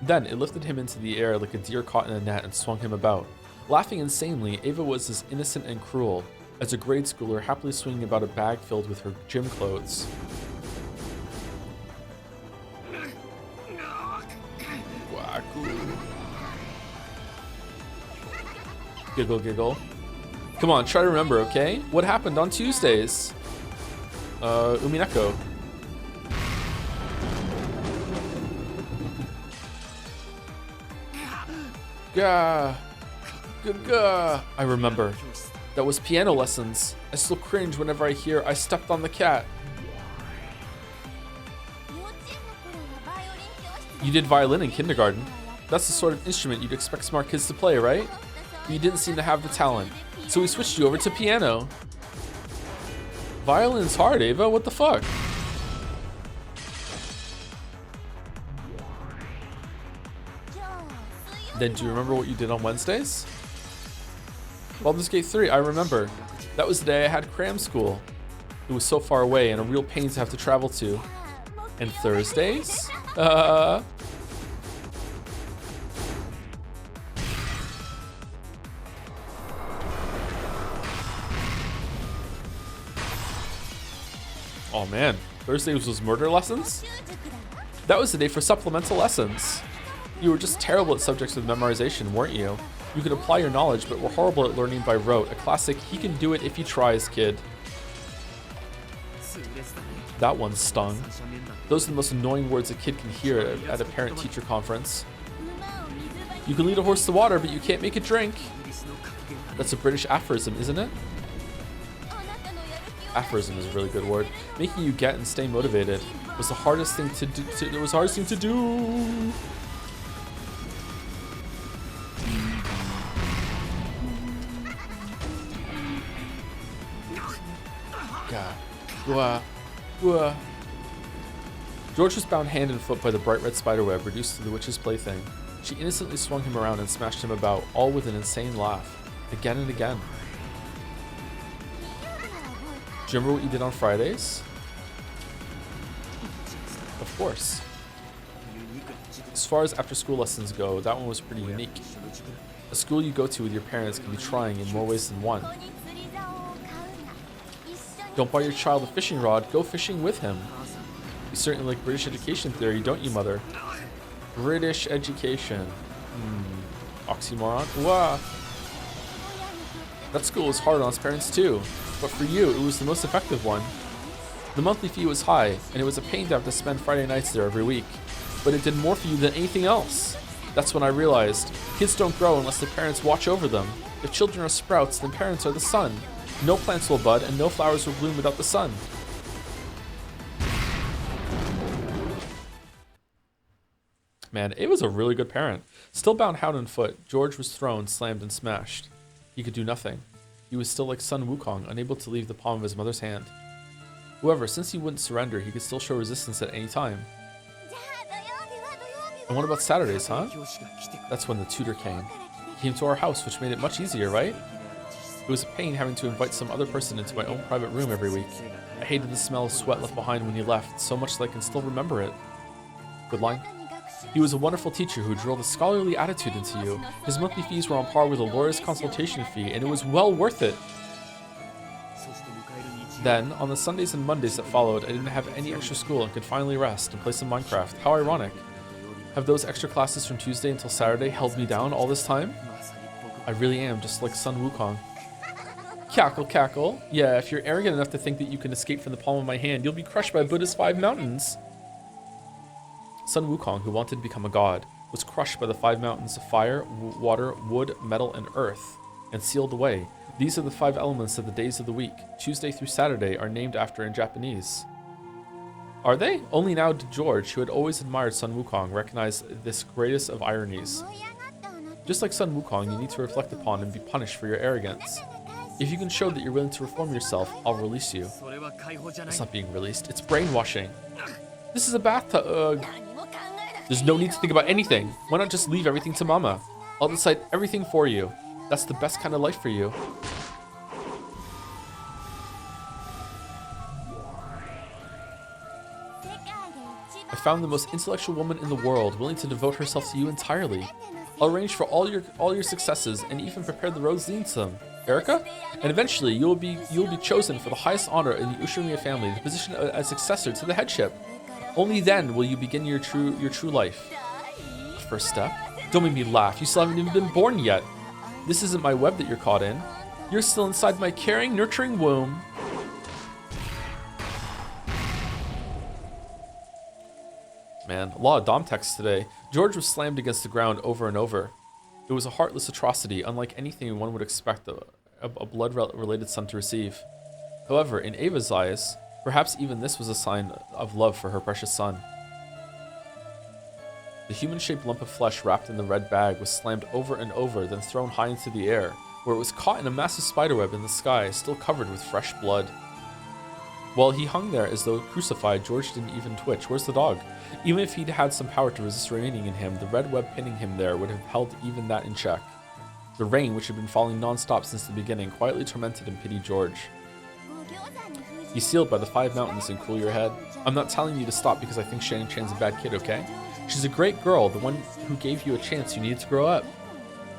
Then it lifted him into the air like a deer caught in a net and swung him about. Laughing insanely, Ava was as innocent and cruel as a grade schooler happily swinging about a bag filled with her gym clothes. Giggle, giggle. Come on, try to remember, okay? What happened on Tuesdays? Umineko. Gah. Gah. I remember. That was piano lessons. I still cringe whenever I hear I stepped on the cat. You did violin in kindergarten. That's the sort of instrument you'd expect smart kids to play, right? But you didn't seem to have the talent, so we switched you over to piano. Violin's hard, Ava. What the fuck? Then do you remember what you did on Wednesdays? Baldur's Gate 3, I remember. That was the day I had cram school. It was so far away and a real pain to have to travel to. And Thursdays? Oh man, Thursday was murder lessons? That was the day for supplemental lessons. You were just terrible at subjects with memorization, weren't you? You could apply your knowledge, but were horrible at learning by rote. A classic, he can do it if he tries, kid. That one stung. Those are the most annoying words a kid can hear at a parent-teacher conference. You can lead a horse to water, but you can't make it drink. That's a British aphorism, isn't it? Aphorism is a really good word. Making you get and stay motivated was the hardest thing to do. It was the hardest thing to do. God. George was bound hand and foot by the bright red spiderweb, reduced to the witch's plaything. She innocently swung him around and smashed him about, all with an insane laugh, again and again. Do you remember what you did on Fridays? Of course. As far as after-school lessons go, that one was pretty unique. A school you go to with your parents can be trying in more ways than one. Don't buy your child a fishing rod, go fishing with him. You certainly like British education theory, don't you, mother? British education. Oxymoron. Wah. That school was hard on its parents too, but for you, it was the most effective one. The monthly fee was high, and it was a pain to have to spend Friday nights there every week, but it did more for you than anything else. That's when I realized, kids don't grow unless their parents watch over them. If children are sprouts, then parents are the sun. No plants will bud, and no flowers will bloom without the sun. Man, it was a really good parent. Still bound hand and foot, George was thrown, slammed, and smashed. He could do nothing. He was still like Sun Wukong, unable to leave the palm of his mother's hand. However, since he wouldn't surrender, he could still show resistance at any time. And what about Saturdays, huh? That's when the tutor came. He came to our house, which made it much easier, right? It was a pain having to invite some other person into my own private room every week. I hated the smell of sweat left behind when he left, so much that I can still remember it. Good line. He was a wonderful teacher who drilled a scholarly attitude into you. His monthly fees were on par with a lawyer's consultation fee, and it was well worth it. Then, on the Sundays and Mondays that followed, I didn't have any extra school and could finally rest and play some Minecraft. How ironic. Have those extra classes from Tuesday until Saturday held me down all this time? I really am, just like Sun Wukong. Cackle, cackle. Yeah, if you're arrogant enough to think that you can escape from the palm of my hand, you'll be crushed by Buddha's 5 mountains. Sun Wukong, who wanted to become a god, was crushed by the 5 mountains of fire, water, wood, metal, and earth, and sealed away. These are the 5 elements of the days of the week. Tuesday through Saturday are named after in Japanese. Are they? Only now did George, who had always admired Sun Wukong, recognize this greatest of ironies. Just like Sun Wukong, you need to reflect upon and be punished for your arrogance. If you can show that you're willing to reform yourself, I'll release you. It's not being released, it's brainwashing. This is a bathtub. There's no need to think about anything. Why not just leave everything to Mama? I'll decide everything for you. That's the best kind of life for you. I found the most intellectual woman in the world, willing to devote herself to you entirely. I'll arrange for all your successes and even prepare the roads leading to them. Erica? And eventually you will be chosen for the highest honor in the Ushimiya family, the position as successor to the headship. Only then will you begin your true life. First step? Don't make me laugh. You still haven't even been born yet. This isn't my web that you're caught in. You're still inside my caring, nurturing womb. Man, a lot of Dom texts today. George was slammed against the ground over and over. It was a heartless atrocity, unlike anything one would expect a blood-related son to receive. However, in Ava's eyes, perhaps even this was a sign of love for her precious son. The human-shaped lump of flesh wrapped in the red bag was slammed over and over, then thrown high into the air, where it was caught in a massive spiderweb in the sky, still covered with fresh blood. While he hung there as though crucified, George didn't even twitch. Where's the dog? Even if he'd had some power to resist remaining in him, the red web pinning him there would have held even that in check. The rain, which had been falling non-stop since the beginning, quietly tormented and pitied George. He's sealed by the 5 mountains and cool your head. I'm not telling you to stop because I think Shang Chan's a bad kid, okay? She's a great girl, the one who gave you a chance you needed to grow up.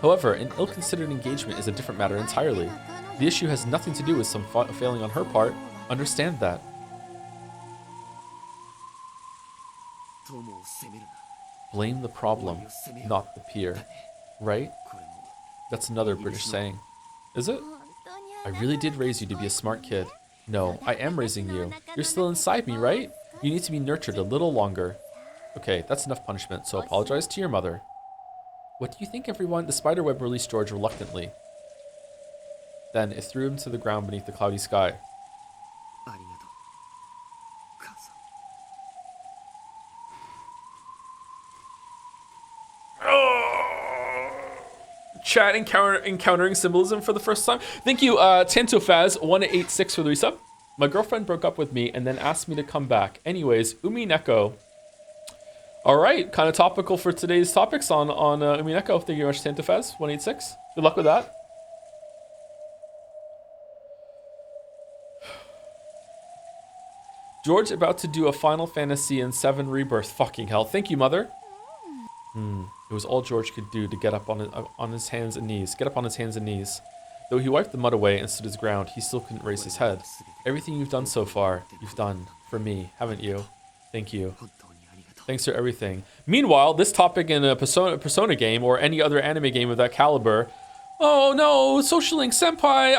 However, an ill-considered engagement is a different matter entirely. The issue has nothing to do with some failing on her part. Understand that. Blame the problem, not the peer. Right? That's another British saying. Is it? I really did raise you to be a smart kid. No, I am raising you. You're still inside me, right? You need to be nurtured a little longer. Okay, that's enough punishment, so apologize to your mother. What do you think, everyone? The spiderweb released George reluctantly. Then it threw him to the ground beneath the cloudy sky. Chat encountering symbolism for the first time. Thank you, Tantofaz186 for the resub. My girlfriend broke up with me and then asked me to come back. Anyways, Umineko. All right, kind of topical for today's topics on Umineko. Thank you very much, Tantofaz186. Good luck with that. George about to do a Final Fantasy and 7 Rebirth. Fucking hell. Thank you, mother. It was all George could do to get up on his hands and knees. Get up on his hands and knees. Though he wiped the mud away and stood his ground, he still couldn't raise his head. Everything you've done so far, you've done for me, haven't you? Thank you. Thanks for everything. Meanwhile, this topic in a Persona game or any other anime game of that caliber. Oh no, Social Link Senpai,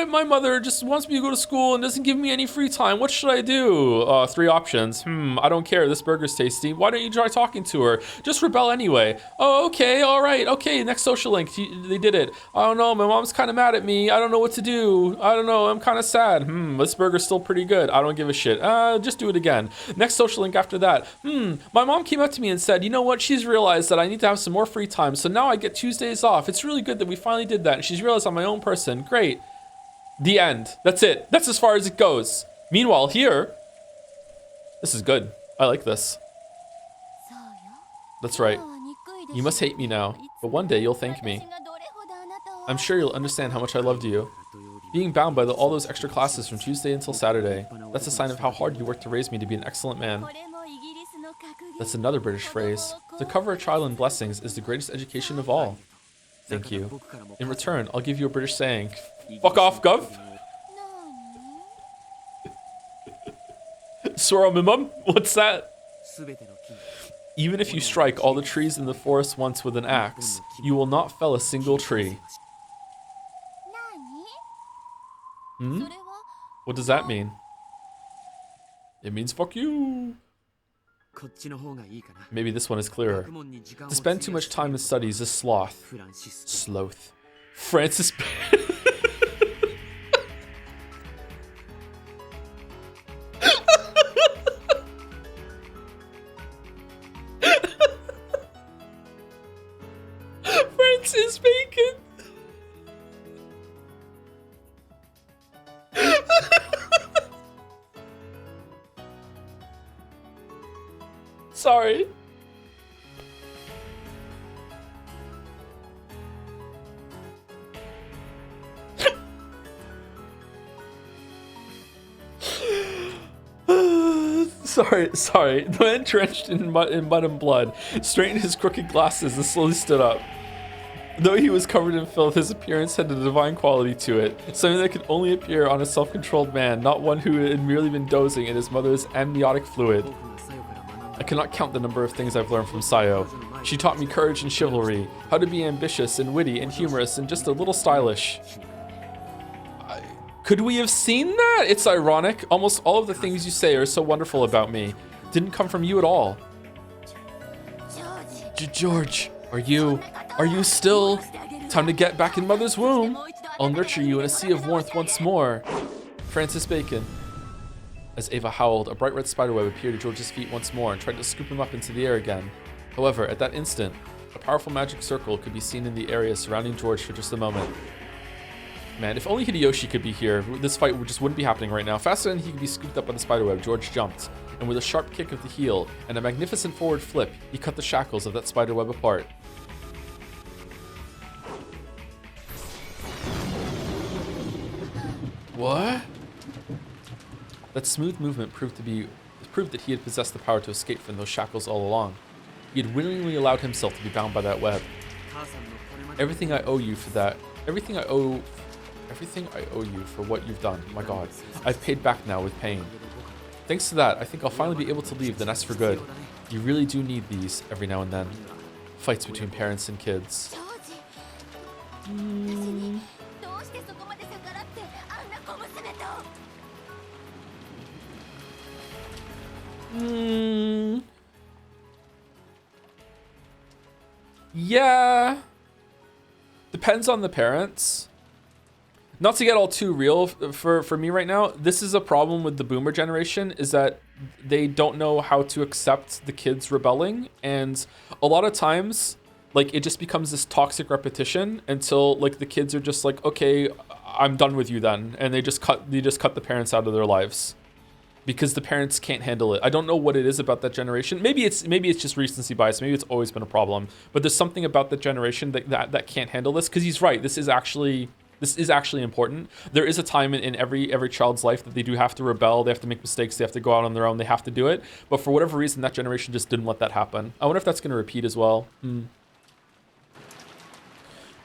my mother just wants me to go to school and doesn't give me any free time. What should I do? 3 options. I don't care, this burger's tasty. Why don't you try talking to her? Just rebel anyway. Oh, okay, all right, okay, next Social Link, they did it. I don't know, my mom's kind of mad at me. I don't know what to do. I don't know, I'm kind of sad. This burger's still pretty good. I don't give a shit. Just do it again. Next Social Link after that. My mom came up to me and said, you know what, she's realized that I need to have some more free time, so now I get Tuesdays off. It's really good that we finally did that, and she's realized I'm my own person. Great. The end. That's it. That's as far as it goes. Meanwhile, here, this is good. I like this. That's right. You must hate me now, but one day you'll thank me. I'm sure you'll understand how much I loved you. Being bound by all those extra classes from Tuesday until Saturday, that's a sign of how hard you worked to raise me to be an excellent man. That's another British phrase. To cover a child in blessings is the greatest education of all. Thank you. In return, I'll give you a British saying. Fuck off, Gov! Sorrow, my mum? What's that? Even if you strike all the trees in the forest once with an axe, you will not fell a single tree. Hmm? What does that mean? It means fuck you. Maybe this one is clearer. To spend too much time in studies is sloth. Sloth. Francis. Francis Bacon. Sorry. Sorry. The man drenched in mud and blood straightened his crooked glasses and slowly stood up. Though he was covered in filth, his appearance had a divine quality to it, something that could only appear on a self-controlled man, not one who had merely been dozing in his mother's amniotic fluid. I cannot count the number of things I've learned from Sayo. She taught me courage and chivalry, how to be ambitious and witty and humorous and just a little stylish. Could we have seen that? It's ironic. Almost all of the things you say are so wonderful about me didn't come from you at all. George, are you still? Time to get back in mother's womb. I'll nurture you in a sea of warmth once more. Francis Bacon. As Ava howled, a bright red spiderweb appeared at George's feet once more and tried to scoop him up into the air again. However, at that instant, a powerful magic circle could be seen in the area surrounding George for just a moment. Man, if only Hideyoshi could be here, this fight just wouldn't be happening right now. Faster than he could be scooped up by the spiderweb, George jumped, and with a sharp kick of the heel and a magnificent forward flip, he cut the shackles of that spiderweb apart. What? That smooth movement proved that he had possessed the power to escape from those shackles all along. He had willingly allowed himself to be bound by that web. Everything I owe you for that. Everything I owe you for what you've done. My God, I've paid back now with pain. Thanks to that, I think I'll finally be able to leave the nest for good. You really do need these every now and then. Fights between parents and kids. Yeah. Depends on the parents. Not to get all too real for me right now, this is a problem with the boomer generation, is that they don't know how to accept the kids rebelling, and a lot of times like it just becomes this toxic repetition until like the kids are just like, okay, I'm done with you then, and they just cut the parents out of their lives because the parents can't handle it. I don't know what it is about that generation. Maybe it's just recency bias. Maybe it's always been a problem, but there's something about that generation that can't handle this, because he's right. This is actually important. There is a time in every child's life that they do have to rebel. They have to make mistakes. They have to go out on their own. They have to do it. But for whatever reason, that generation just didn't let that happen. I wonder if that's going to repeat as well.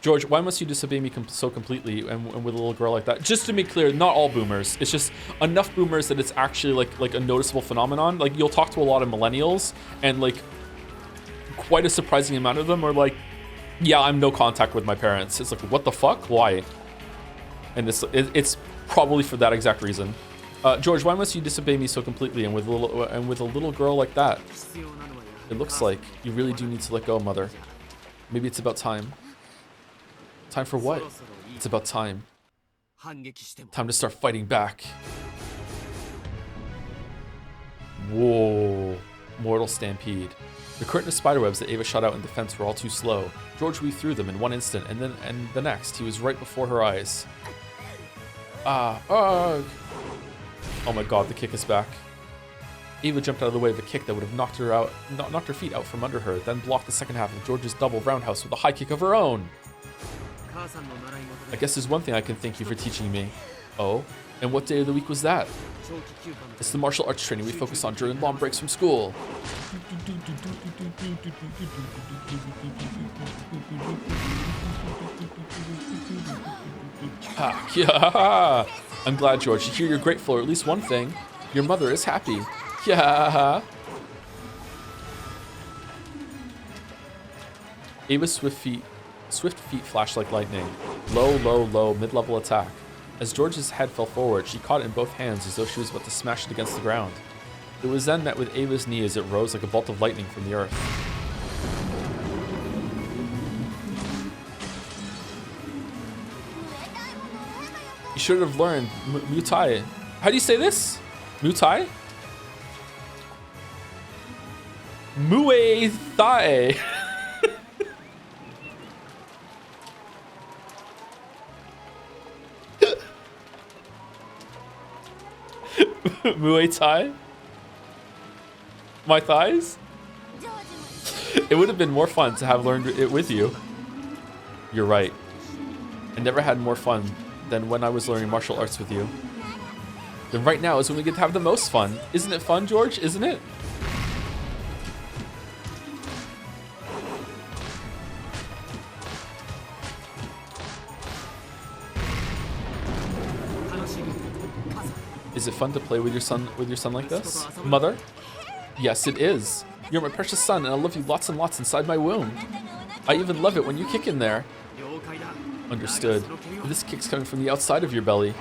George, why must you disobey me so completely and with a little girl like that? Just to be clear, not all boomers. It's just enough boomers that it's actually like a noticeable phenomenon. Like you'll talk to a lot of millennials, and like quite a surprising amount of them are like, yeah, I'm no contact with my parents. It's like, what the fuck? Why? And it's probably for that exact reason. George, why must you disobey me so completely and with a little girl like that? It looks like you really do need to let go, mother. Maybe it's about time. Time for what? It's about time. Time to start fighting back. Whoa. Mortal stampede. The curtain of spiderwebs that Ava shot out in defense were all too slow. George weaved through them in one instant, and the next, he was right before her eyes. Ugh. Oh my God, the kick is back. Ava jumped out of the way of a kick that would have knocked her feet out from under her, then blocked the second half of George's double roundhouse with a high kick of her own. I guess there's one thing I can thank you for teaching me. Oh, and what day of the week was that? It's the martial arts training we focus on during long breaks from school. Ha, yeah. I'm glad, George, to hear you're grateful, or at least one thing. Your mother is happy. Yeah. Ava's swift feet flashed like lightning. Low, low, low, mid-level attack. As George's head fell forward, she caught it in both hands as though she was about to smash it against the ground. It was then met with Ava's knee as it rose like a bolt of lightning from the earth. You should have learned Muay. How do you say this? Muay? Muay Thai. Muay Thai? My thighs? It would have been more fun to have learned it with you. You're right. I never had more fun than when I was learning martial arts with you. Then right now is when we get to have the most fun. Isn't it fun, George? Isn't it? Is it fun to play with your son like this? Mother? Yes, it is. You're my precious son, and I love you lots and lots inside my womb. I even love it when you kick in there. Understood. This kick's coming from the outside of your belly.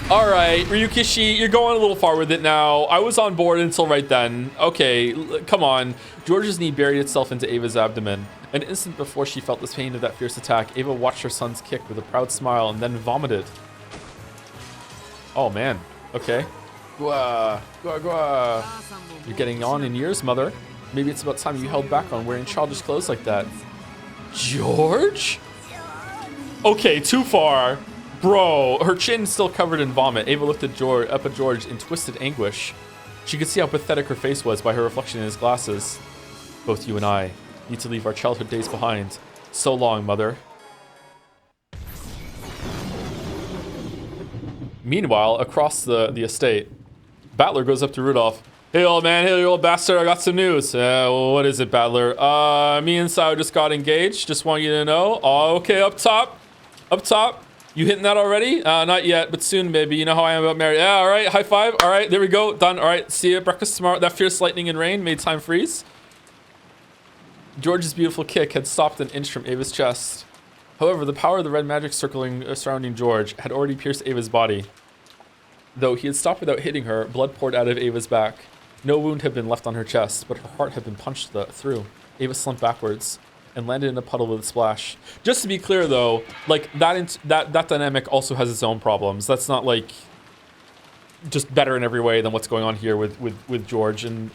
All right, Ryukishi, you're going a little far with it now. I was on board until right then. Okay, come on. George's knee buried itself into Ava's abdomen. An instant before she felt the pain of that fierce attack, Ava watched her son's kick with a proud smile and then vomited. Oh, man. Okay. Gua, gua, gua. You're getting on in years, mother. Maybe it's about time you held back on wearing childish clothes like that. George? Okay, too far. Bro, her chin still covered in vomit. Ava looked at up at George in twisted anguish. She could see how pathetic her face was by her reflection in his glasses. Both you and I need to leave our childhood days behind. So long, mother. Meanwhile, across the estate, Battler goes up to Rudolph. Hey, old man. Hey, you old bastard. I got some news. What is it, Battler? Me and Sao just got engaged. Just want you to know. Oh, okay, up top. Up top. You hitting that already? Not yet, but soon, baby. You know how I am about marriage. Yeah, all right. High five. All right, there we go. Done. All right, see you at breakfast tomorrow. That fierce lightning and rain made time freeze. George's beautiful kick had stopped an inch from Ava's chest. However, the power of the red magic surrounding George had already pierced Ava's body. Though he had stopped without hitting her, blood poured out of Ava's back. No wound had been left on her chest, but her heart had been punched through. Ava slumped backwards and landed in a puddle with a splash. Just to be clear, though, like that dynamic also has its own problems. That's not like just better in every way than what's going on here with George and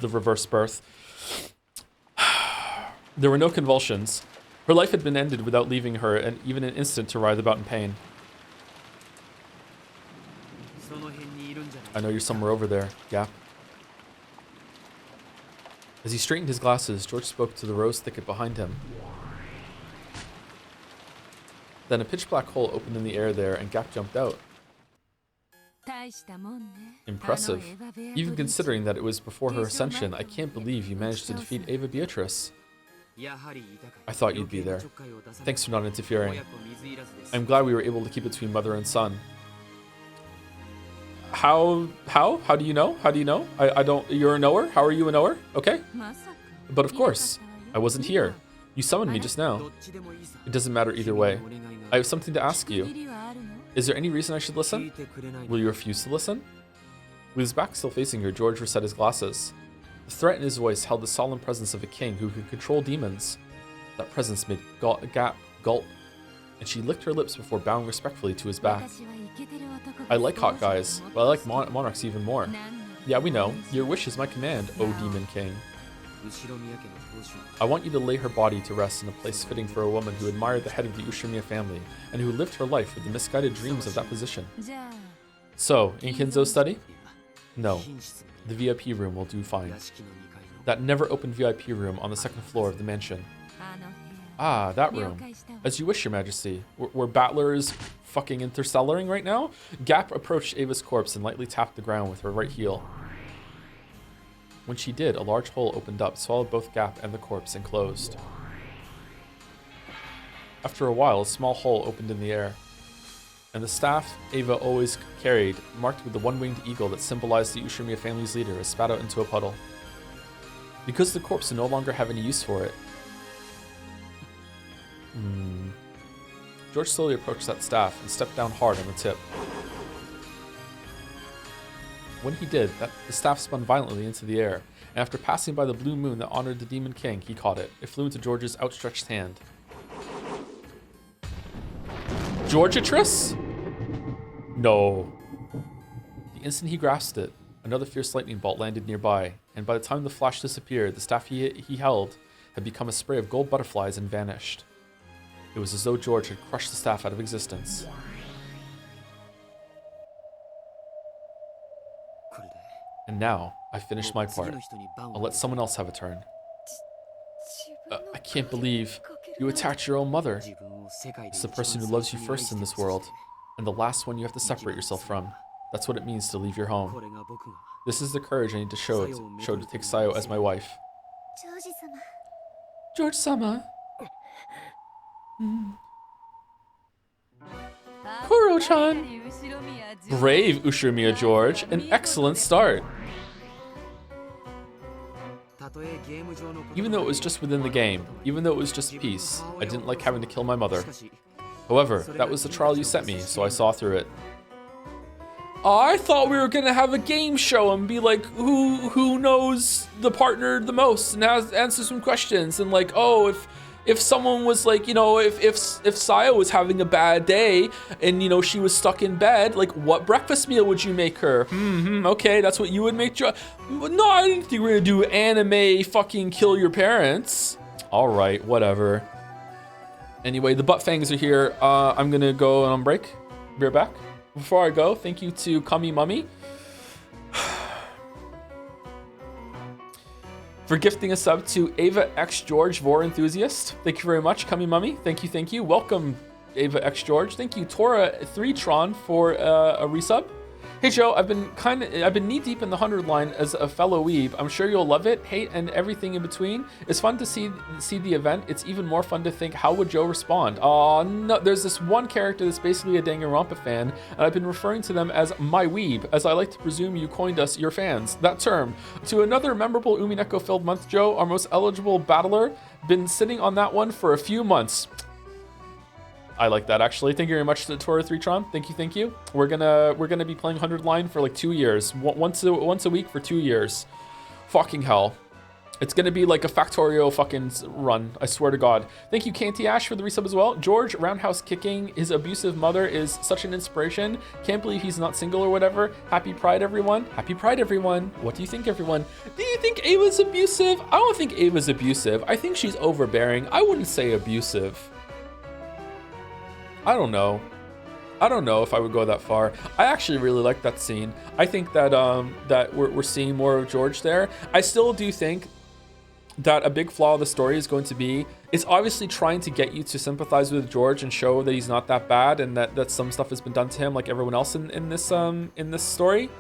the reverse birth. There were no convulsions. Her life had been ended without leaving her even an instant to writhe about in pain. I know you're somewhere over there, Gap. As he straightened his glasses, George spoke to the rose thicket behind him. Then a pitch-black hole opened in the air there, and Gap jumped out. Impressive. Even considering that it was before her ascension, I can't believe you managed to defeat Ava Beatrice. I thought you'd be there. Thanks for not interfering. I'm glad we were able to keep it between mother and son. How do you know? How do you know? I don't, you're a knower? How are you a knower? Okay. But of course, I wasn't here. You summoned me just now. It doesn't matter either way. I have something to ask you. Is there any reason I should listen? Will you refuse to listen? With his back still facing her, George reset his glasses. The threat in his voice held the solemn presence of a king who could control demons. That presence made Gap gulp, and she licked her lips before bowing respectfully to his back. I like hot guys, but I like monarchs even more. Yeah, we know. Your wish is my command, O Demon King. I want you to lay her body to rest in a place fitting for a woman who admired the head of the Ushiromiya family and who lived her life with the misguided dreams of that position. So, in Kinzo's study? No. The VIP room will do fine. That never-opened VIP room on the second floor of the mansion. Ah, that room. As you wish, Your Majesty. Where Battler's fucking interstellaring right now. Gap approached Ava's corpse and lightly tapped the ground with her right heel. When she did, a large hole opened up, swallowed both Gap and the corpse, and closed. After a while, a small hole opened in the air, and the staff Ava always carried, marked with the one-winged eagle that symbolized the Ushiromiya family's leader, is spat out into a puddle. Because the corpse would no longer have any use for it, George slowly approached that staff and stepped down hard on the tip. When he did, the staff spun violently into the air, and after passing by the blue moon that honored the Demon King, he caught it. It flew into George's outstretched hand. Georgiatress? No. The instant he grasped it, another fierce lightning bolt landed nearby, and by the time the flash disappeared, the staff he held had become a spray of gold butterflies and vanished. It was as though George had crushed the staff out of existence. And now, I've finished my part. I'll let someone else have a turn. I can't believe you attacked your own mother. It's the person who loves you first in this world, and the last one you have to separate yourself from. That's what it means to leave your home. This is the courage I need to show to take Sayo as my wife. George-sama. Kuro-chan. Brave Ushiromiya George, an excellent start. Even though it was just within the game, even though it was just peace, I didn't like having to kill my mother. However, that was the trial you set me, so I saw through it. I thought we were gonna have a game show and be like, who knows the partner the most, and answer some questions, and like, oh, if someone was like, you know, if Sayo was having a bad day and, you know, she was stuck in bed, like, what breakfast meal would you make her? Okay, that's what you would make. No, I didn't think we were gonna do anime fucking kill your parents. All right, whatever. Anyway, the butt fangs are here. I'm gonna go on break. Be right back. Before I go, thank you to Kami Mummy for gifting a sub to Ava X George Vor Enthusiast. Thank you very much, Kami Mummy. Thank you, thank you. Welcome, Ava X George. Thank you, Tora3tron, for a resub. Hey Joe, I've been knee deep in the 100 line as a fellow weeb. I'm sure you'll love it, hate, and everything in between. It's fun to see the event. It's even more fun to think, how would Joe respond? Oh no, there's this one character that's basically a Danganronpa fan, and I've been referring to them as my weeb, as I like to presume you coined us your fans. That term. To another memorable Umineko filled month, Joe, our most eligible battler, been sitting on that one for a few months. I like that, actually. Thank you very much to Tora3tron. Thank you. We're gonna be playing 100 line for like 2 years, once a week for 2 years. Fucking hell, it's gonna be like a Factorio fucking run. I swear to God. Thank you, Canty Ash, for the resub as well. George roundhouse kicking his abusive mother is such an inspiration. Can't believe he's not single or whatever. Happy Pride, everyone. Happy Pride, everyone. What do you think, everyone? Do you think Ava's abusive? I don't think Ava's abusive. I think she's overbearing. I wouldn't say abusive. I don't know. I don't know if I would go that far. I actually really like that scene. I think that that we're seeing more of George there. I still do think that a big flaw of the story is going to be, it's obviously trying to get you to sympathize with George and show that he's not that bad, and that some stuff has been done to him like everyone else in this story.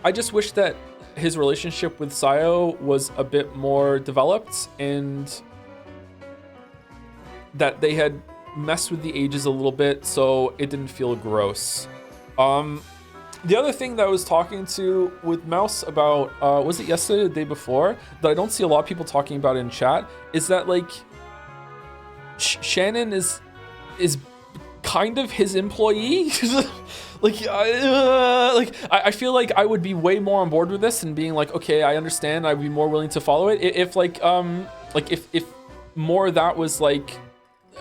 I just wish that his relationship with Sayo was a bit more developed, and that they had messed with the ages a little bit so it didn't feel gross. The other thing that I was talking to with Mouse about, was it yesterday or the day before, that I don't see a lot of people talking about in chat, is that like Shannon is kind of his employee. I feel like I would be way more on board with this and being like, okay, I understand, I'd be more willing to follow it if if more of that was like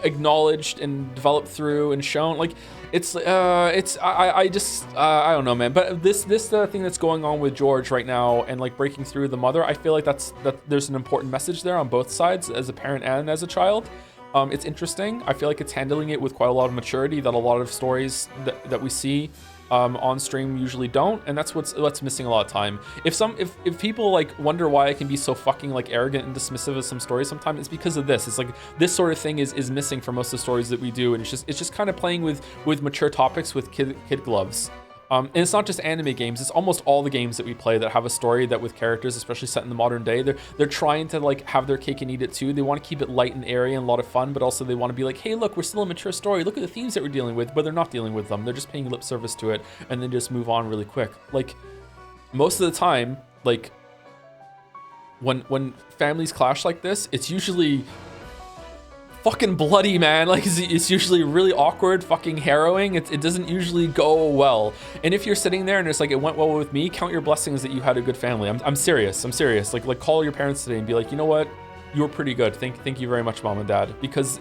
acknowledged and developed through and shown. Like I don't know, man. But this thing that's going on with George right now and like breaking through the mother, I feel like that there's an important message there on both sides, as a parent and as a child. It's interesting. I feel like it's handling it with quite a lot of maturity that a lot of stories that we see on stream usually don't, and that's what's missing a lot of time. If people like wonder why I can be so fucking like arrogant and dismissive of some stories sometimes, it's because of this. It's like this sort of thing is missing from most of the stories that we do, and it's just kind of playing with mature topics with kid gloves. And it's not just anime games, it's almost all the games that we play that have a story that with characters, especially set in the modern day, they're trying to like have their cake and eat it too. They want to keep it light and airy and a lot of fun, but also they want to be like, hey, look, we're still a mature story. Look at the themes that we're dealing with, but they're not dealing with them. They're just paying lip service to it and then just move on really quick. Like most of the time, like when families clash like this, it's usually fucking bloody, man. Like it's usually really awkward, fucking harrowing. It doesn't usually go well. And if you're sitting there and it's like it went well with me, count your blessings that you had a good family. I'm serious. Like call your parents today and be like, you know what, you were pretty good. Thank you very much, mom and dad. Because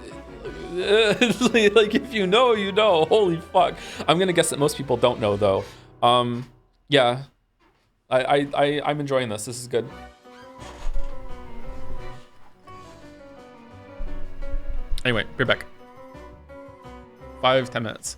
like if you know, you know. Holy fuck. I'm gonna guess that most people don't know though. Yeah, I'm enjoying this. This is good. Anyway, be back. 5-10 minutes.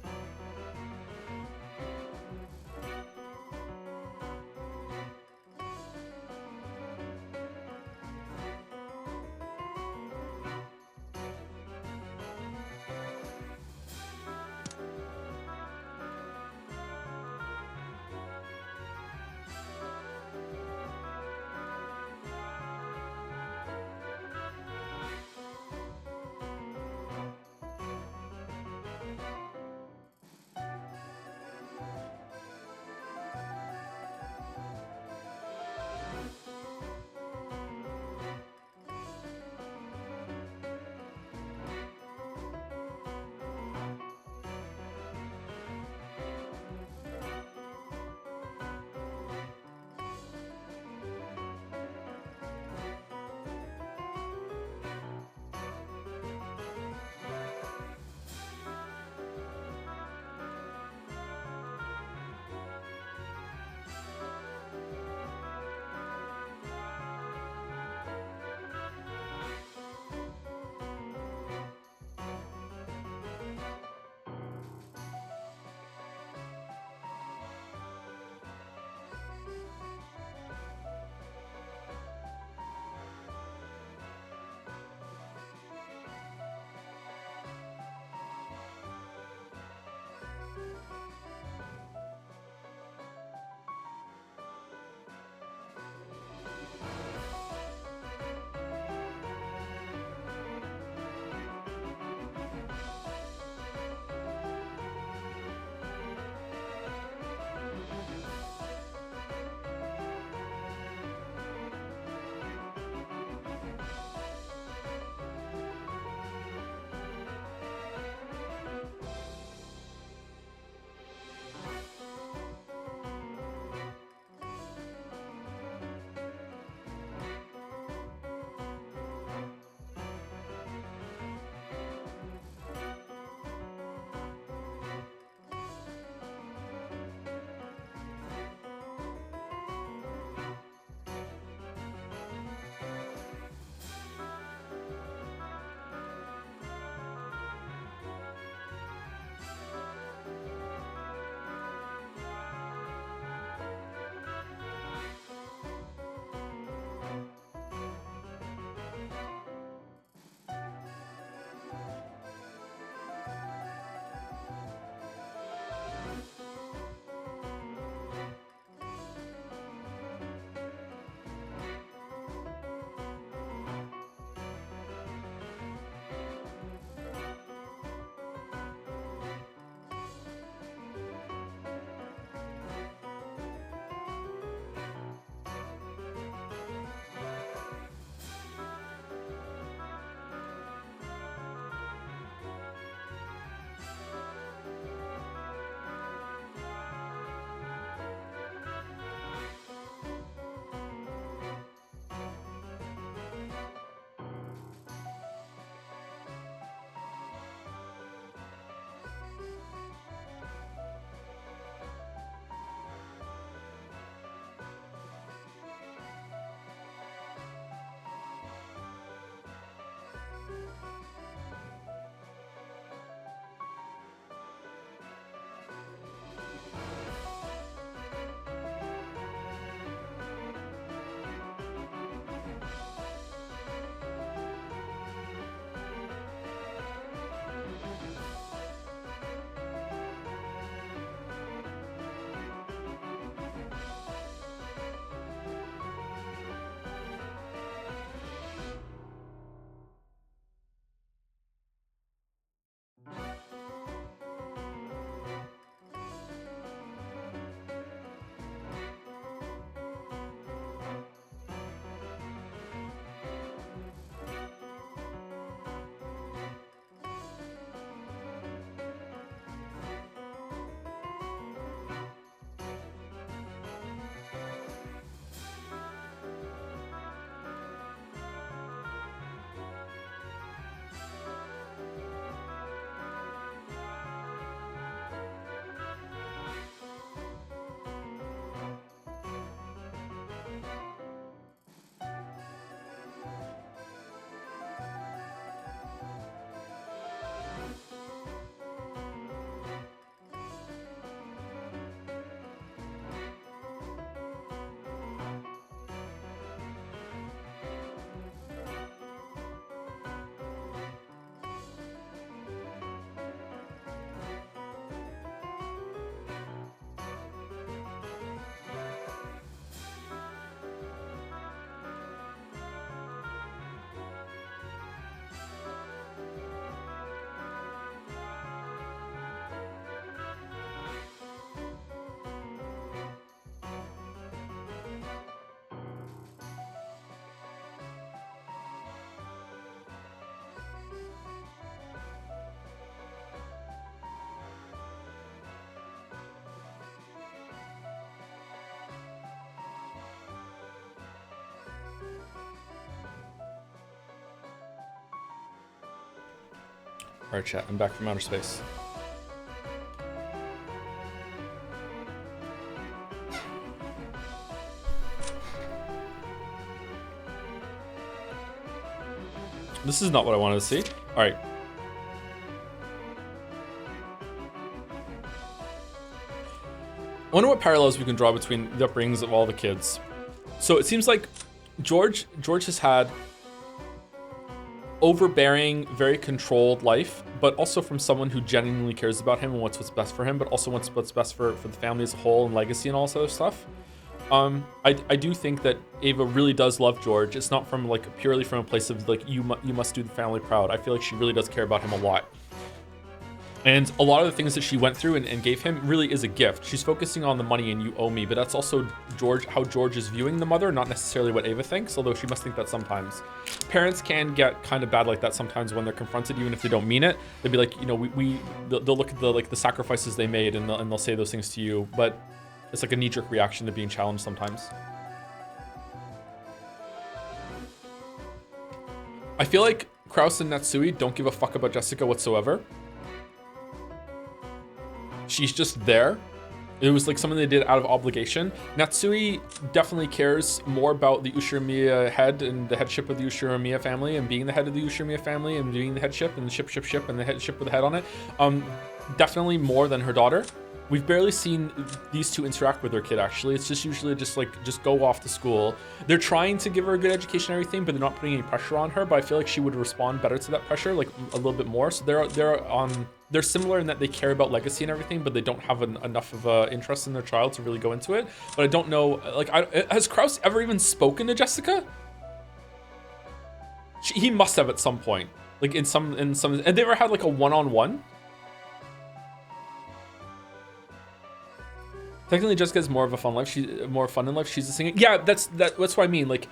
All right, chat. I'm back from outer space. This is not what I wanted to see. All right. I wonder what parallels we can draw between the upbringings of all the kids. So it seems like George has had overbearing, very controlled life, but also from someone who genuinely cares about him and what's best for him, but also what's best for the family as a whole and legacy and all this other stuff. I do think that Ava really does love George. It's not from like purely from a place of like you must do the family proud. I feel like she really does care about him a lot. And a lot of the things that she went through and gave him really is a gift. She's focusing on the money and you owe me, but that's also how George is viewing the mother, not necessarily what Ava thinks, although she must think that sometimes. Parents can get kind of bad like that sometimes when they're confronted, even if they don't mean it. They'll be like, you know, they'll look at the sacrifices they made and they'll say those things to you, but it's like a knee-jerk reaction to being challenged sometimes. I feel like Kraus and Natsui don't give a fuck about Jessica whatsoever. She's just there. It was like something they did out of obligation. Natsui definitely cares more about the Ushiromiya head and the headship of the Ushiromiya family and being the head of the Ushiromiya family and doing the headship and the ship and the headship with the head on it. Definitely more than her daughter. We've barely seen these two interact with their kid, actually. It's just usually just go off to school. They're trying to give her a good education and everything, but they're not putting any pressure on her. But I feel like she would respond better to that pressure, like a little bit more. So they're similar in that they care about legacy and everything, but they don't have enough of a interest in their child to really go into it. But I don't know, like, has Kraus ever even spoken to Jessica? He must have at some point, like in some, and they ever had like a one-on-one? Technically, Jessica has more of a fun life. She's more fun in life. She's a singer. Yeah, that's what I mean. Like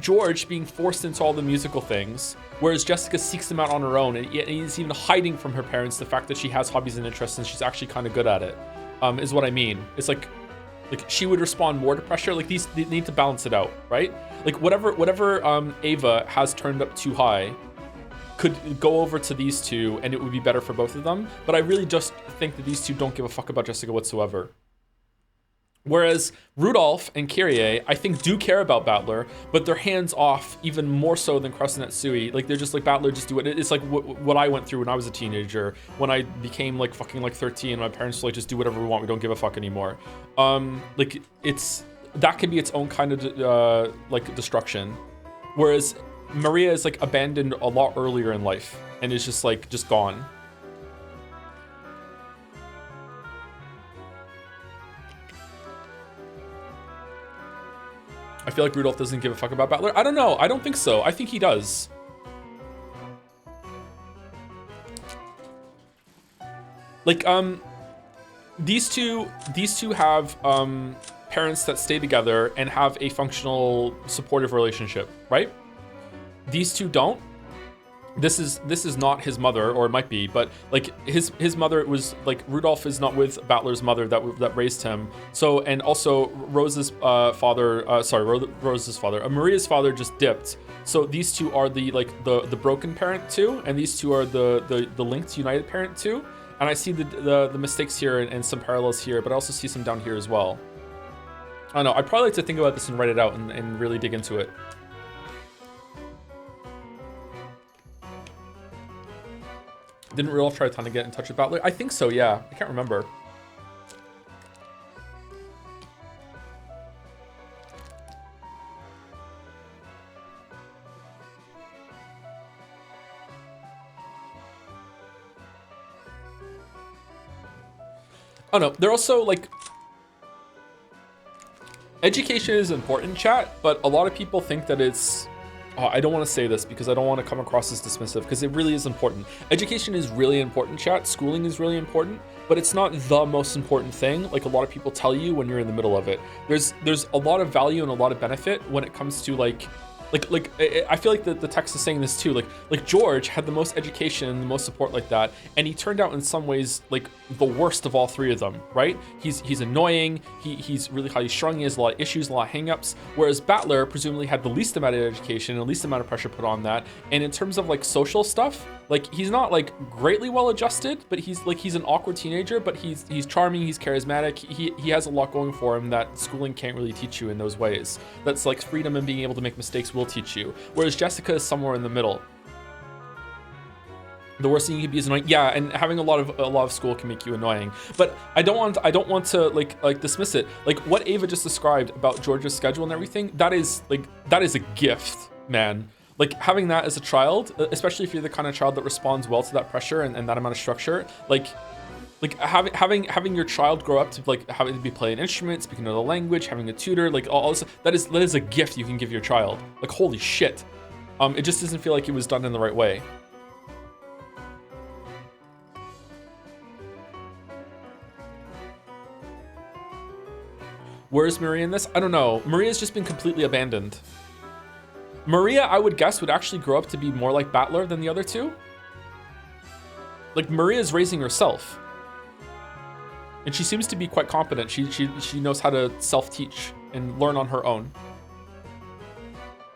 George being forced into all the musical things, whereas Jessica seeks them out on her own, and he's even hiding from her parents the fact that she has hobbies and interests, and she's actually kind of good at it. Is what I mean. It's like she would respond more to pressure. Like they need to balance it out, right? Like whatever Ava has turned up too high could go over to these two, and it would be better for both of them. But I really just think that these two don't give a fuck about Jessica whatsoever. Whereas Rudolph and Kyrie, I think, do care about Bandle, but they're hands off even more so than Kraus and Natsui. Like, they're just like, Bandle, just do it. It's like what I went through when I was a teenager, when I became like fucking like 13, and my parents were like, just do whatever we want, we don't give a fuck anymore. Like, that can be its own kind of like destruction. Whereas Maria is like abandoned a lot earlier in life and is just like, just gone. I feel like Rudolph doesn't give a fuck about Bandle. I don't know. I don't think so. I think he does. Like, these two have parents that stay together and have a functional, supportive relationship, right? These two don't. This is not his mother, or it might be, but like his mother was like, Rudolph is not with Bandle's mother that raised him. So, and also Rose's father, Rose's father, Maria's father just dipped. So these two are the broken parent too, and these two are the linked united parent too. And I see the mistakes here and some parallels here, but I also see some down here as well. I don't know. I'd probably like to think about this and write it out and really dig into it. Didn't Rudolph try a ton to get in touch with Bandle? I think so, yeah. I can't remember. Oh no, they're also like, education is important, chat, but a lot of people think that it's, I don't want to say this because I don't want to come across as dismissive, because it really is important. Education is really important, chat. Schooling is really important, but it's not the most important thing, like a lot of people tell you when you're in the middle of it. There's a lot of value and a lot of benefit when it comes to like I feel like the text is saying this too. Like George had the most education and the most support like that, and he turned out in some ways like the worst of all three of them, right? He's annoying. He's really highly strung. He has a lot of issues, a lot of hangups. Whereas Battler presumably had the least amount of education and the least amount of pressure put on that. And in terms of like social stuff, like he's not like greatly well adjusted, but he's an awkward teenager. But he's charming. He's charismatic. He has a lot going for him that schooling can't really teach you in those ways. That's like freedom and being able to make mistakes will teach you. Whereas Jessica is somewhere in the middle. The worst thing you can be is annoying. Yeah, and having a lot of school can make you annoying. But I don't want to like dismiss it. Like what Ava just described about George's schedule and everything, that is a gift, man. Like having that as a child, especially if you're the kind of child that responds well to that pressure and that amount of structure, like having your child grow up to like having to be playing an instrument, speaking another language, having a tutor, like all this, that is a gift you can give your child. Like holy shit. It just doesn't feel like it was done in the right way. Where's Maria in this? I don't know. Maria's just been completely abandoned. Maria, I would guess, would actually grow up to be more like Battler than the other two. Like Maria's raising herself. And she seems to be quite competent. She knows how to self-teach and learn on her own.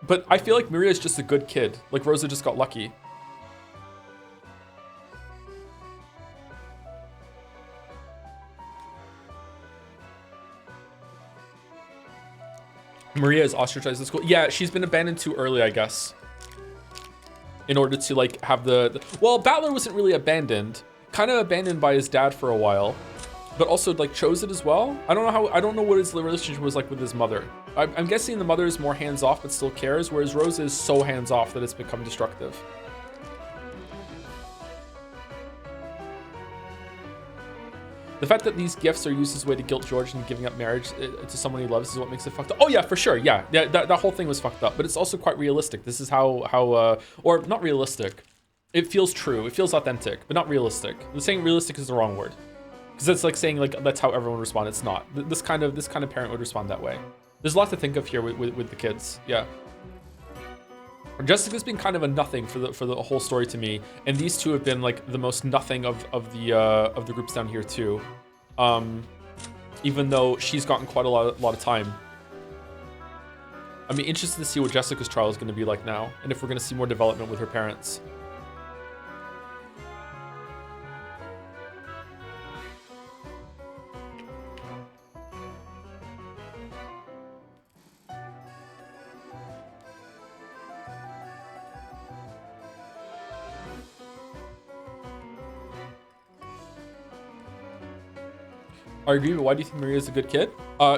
But I feel like Maria's just a good kid. Like Rosa just got lucky. Maria is ostracized at school. Yeah, she's been abandoned too early, I guess. In order to like have the well, Battler wasn't really abandoned. Kind of abandoned by his dad for a while. But also like chose it as well. I don't know what his relationship was like with his mother. I'm guessing the mother is more hands-off but still cares, whereas Rosa is so hands-off that it's become destructive. The fact that these gifts are used as a way to guilt George into giving up marriage to someone he loves is what makes it fucked up. Oh yeah, for sure, yeah. That whole thing was fucked up, but it's also quite realistic. This is how or not realistic. It feels true, it feels authentic, but not realistic. Saying realistic is the wrong word. Because it's like saying like that's how everyone would respond. It's not. This kind of parent would respond that way. There's a lot to think of here with the kids. Yeah. Jessica's been kind of a nothing for the whole story to me, and these two have been like the most nothing of the groups down here too. Even though she's gotten quite a lot of time. I'm interested to see what Jessica's trial is going to be like now, and if we're going to see more development with her parents. I agree, but why do you think Maria's a good kid?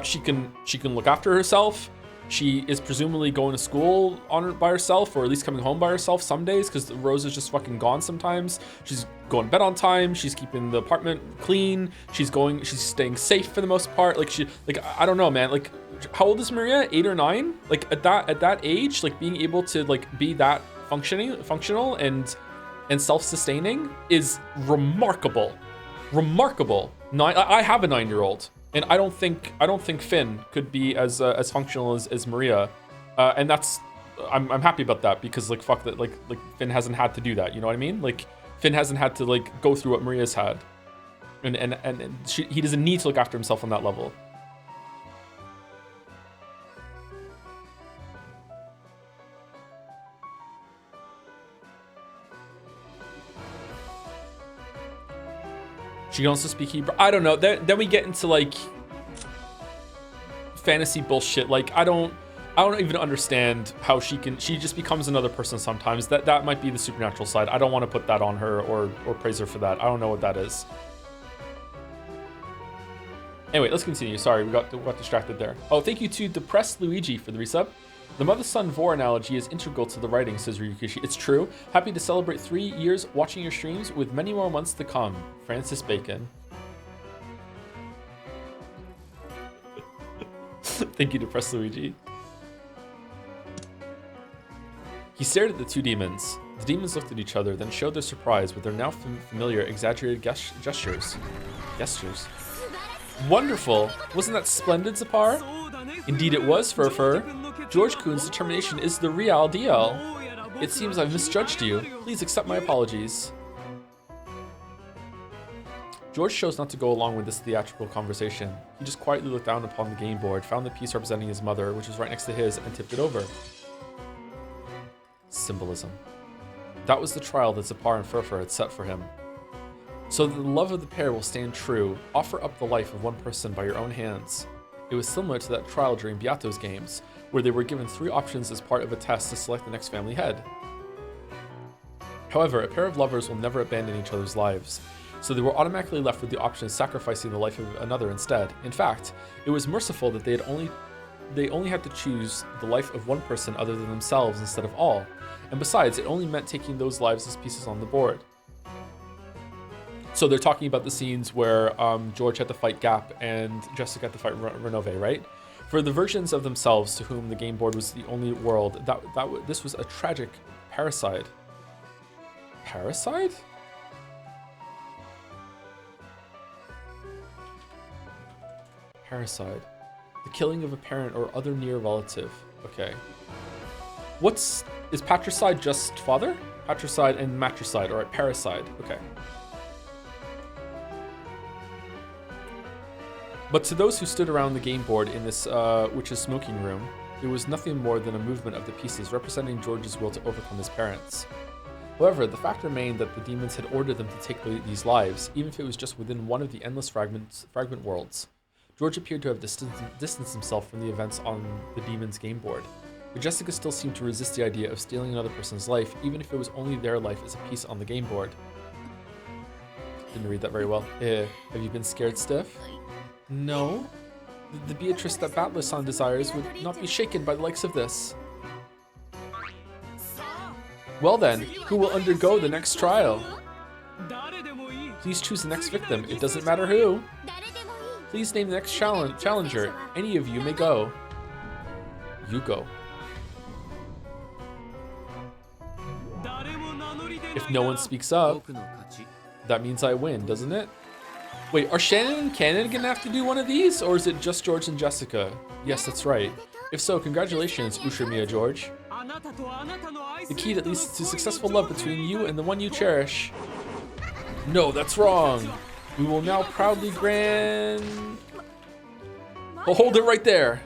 She can look after herself. She is presumably going to school by herself, or at least coming home by herself some days, because Rose is just fucking gone sometimes. She's going to bed on time. She's keeping the apartment clean. She's staying safe for the most part. I don't know, man. Like, how old is Maria? 8 or 9? Like at that age, like being able to like be that functional and self-sustaining is remarkable. I have a 9-year-old, and I don't think Finn could be as functional as Maria, and that's I'm happy about that, because like fuck that, like Finn hasn't had to do that, you know what I mean? Like Finn hasn't had to like go through what Maria's had, and he doesn't need to look after himself on that level. She can also speak Hebrew. I don't know. Then we get into like fantasy bullshit. Like I don't even understand how she just becomes another person sometimes. That might be the supernatural side. I don't want to put that on her or praise her for that. I don't know what that is. Anyway, let's continue. Sorry, we got distracted there. Oh, thank you to Depressed Luigi for the resub. The mother-son vor analogy is integral to the writing, says Ryukishi. It's true. Happy to celebrate 3 years watching your streams with many more months to come. Francis Bacon. Thank you, Depressed Luigi. He stared at the two demons. The demons looked at each other, then showed their surprise with their now familiar exaggerated gestures. Wonderful! Wasn't that splendid, Zapar? Indeed it was, Furfur. George-kun's determination is the real deal. It seems I've misjudged you. Please accept my apologies. George chose not to go along with this theatrical conversation. He just quietly looked down upon the game board, found the piece representing his mother, which was right next to his, and tipped it over. Symbolism. That was the trial that Zipar and Furfur had set for him. So that the love of the pair will stand true, offer up the life of one person by your own hands. It was similar to that trial during Beato's games, where they were given 3 options as part of a test to select the next family head. However, a pair of lovers will never abandon each other's lives, so they were automatically left with the option of sacrificing the life of another instead. In fact, it was merciful that they only had to choose the life of one person other than themselves instead of all, and besides, it only meant taking those lives as pieces on the board. So they're talking about the scenes where George had to fight Gap and Jessica had to fight Renove, right? For the versions of themselves to whom the game board was the only world, this was a tragic parricide. Parricide? Parricide. The killing of a parent or other near relative. Okay. Is patricide just father? Patricide and matricide. Alright, parricide. Okay. But to those who stood around the game board in this witch's smoking room, it was nothing more than a movement of the pieces representing George's will to overcome his parents. However, the fact remained that the demons had ordered them to take these lives, even if it was just within one of the endless fragment worlds. George appeared to have distanced himself from the events on the demon's game board, but Jessica still seemed to resist the idea of stealing another person's life, even if it was only their life as a piece on the game board. Didn't read that very well. Have you been scared stiff? No. The Beatrice that Bandle-san desires would not be shaken by the likes of this. Well then, who will undergo the next trial? Please choose the next victim. It doesn't matter who. Please name the next challenger. Any of you may go. You go. If no one speaks up, that means I win, doesn't it? Wait, are Shannon and Cannon gonna have to do one of these? Or is it just George and Jessica? Yes, that's right. If so, congratulations, Ushimiya George. The key that leads to successful love between you and the one you cherish. No, that's wrong. We will now proudly Oh, hold it right there.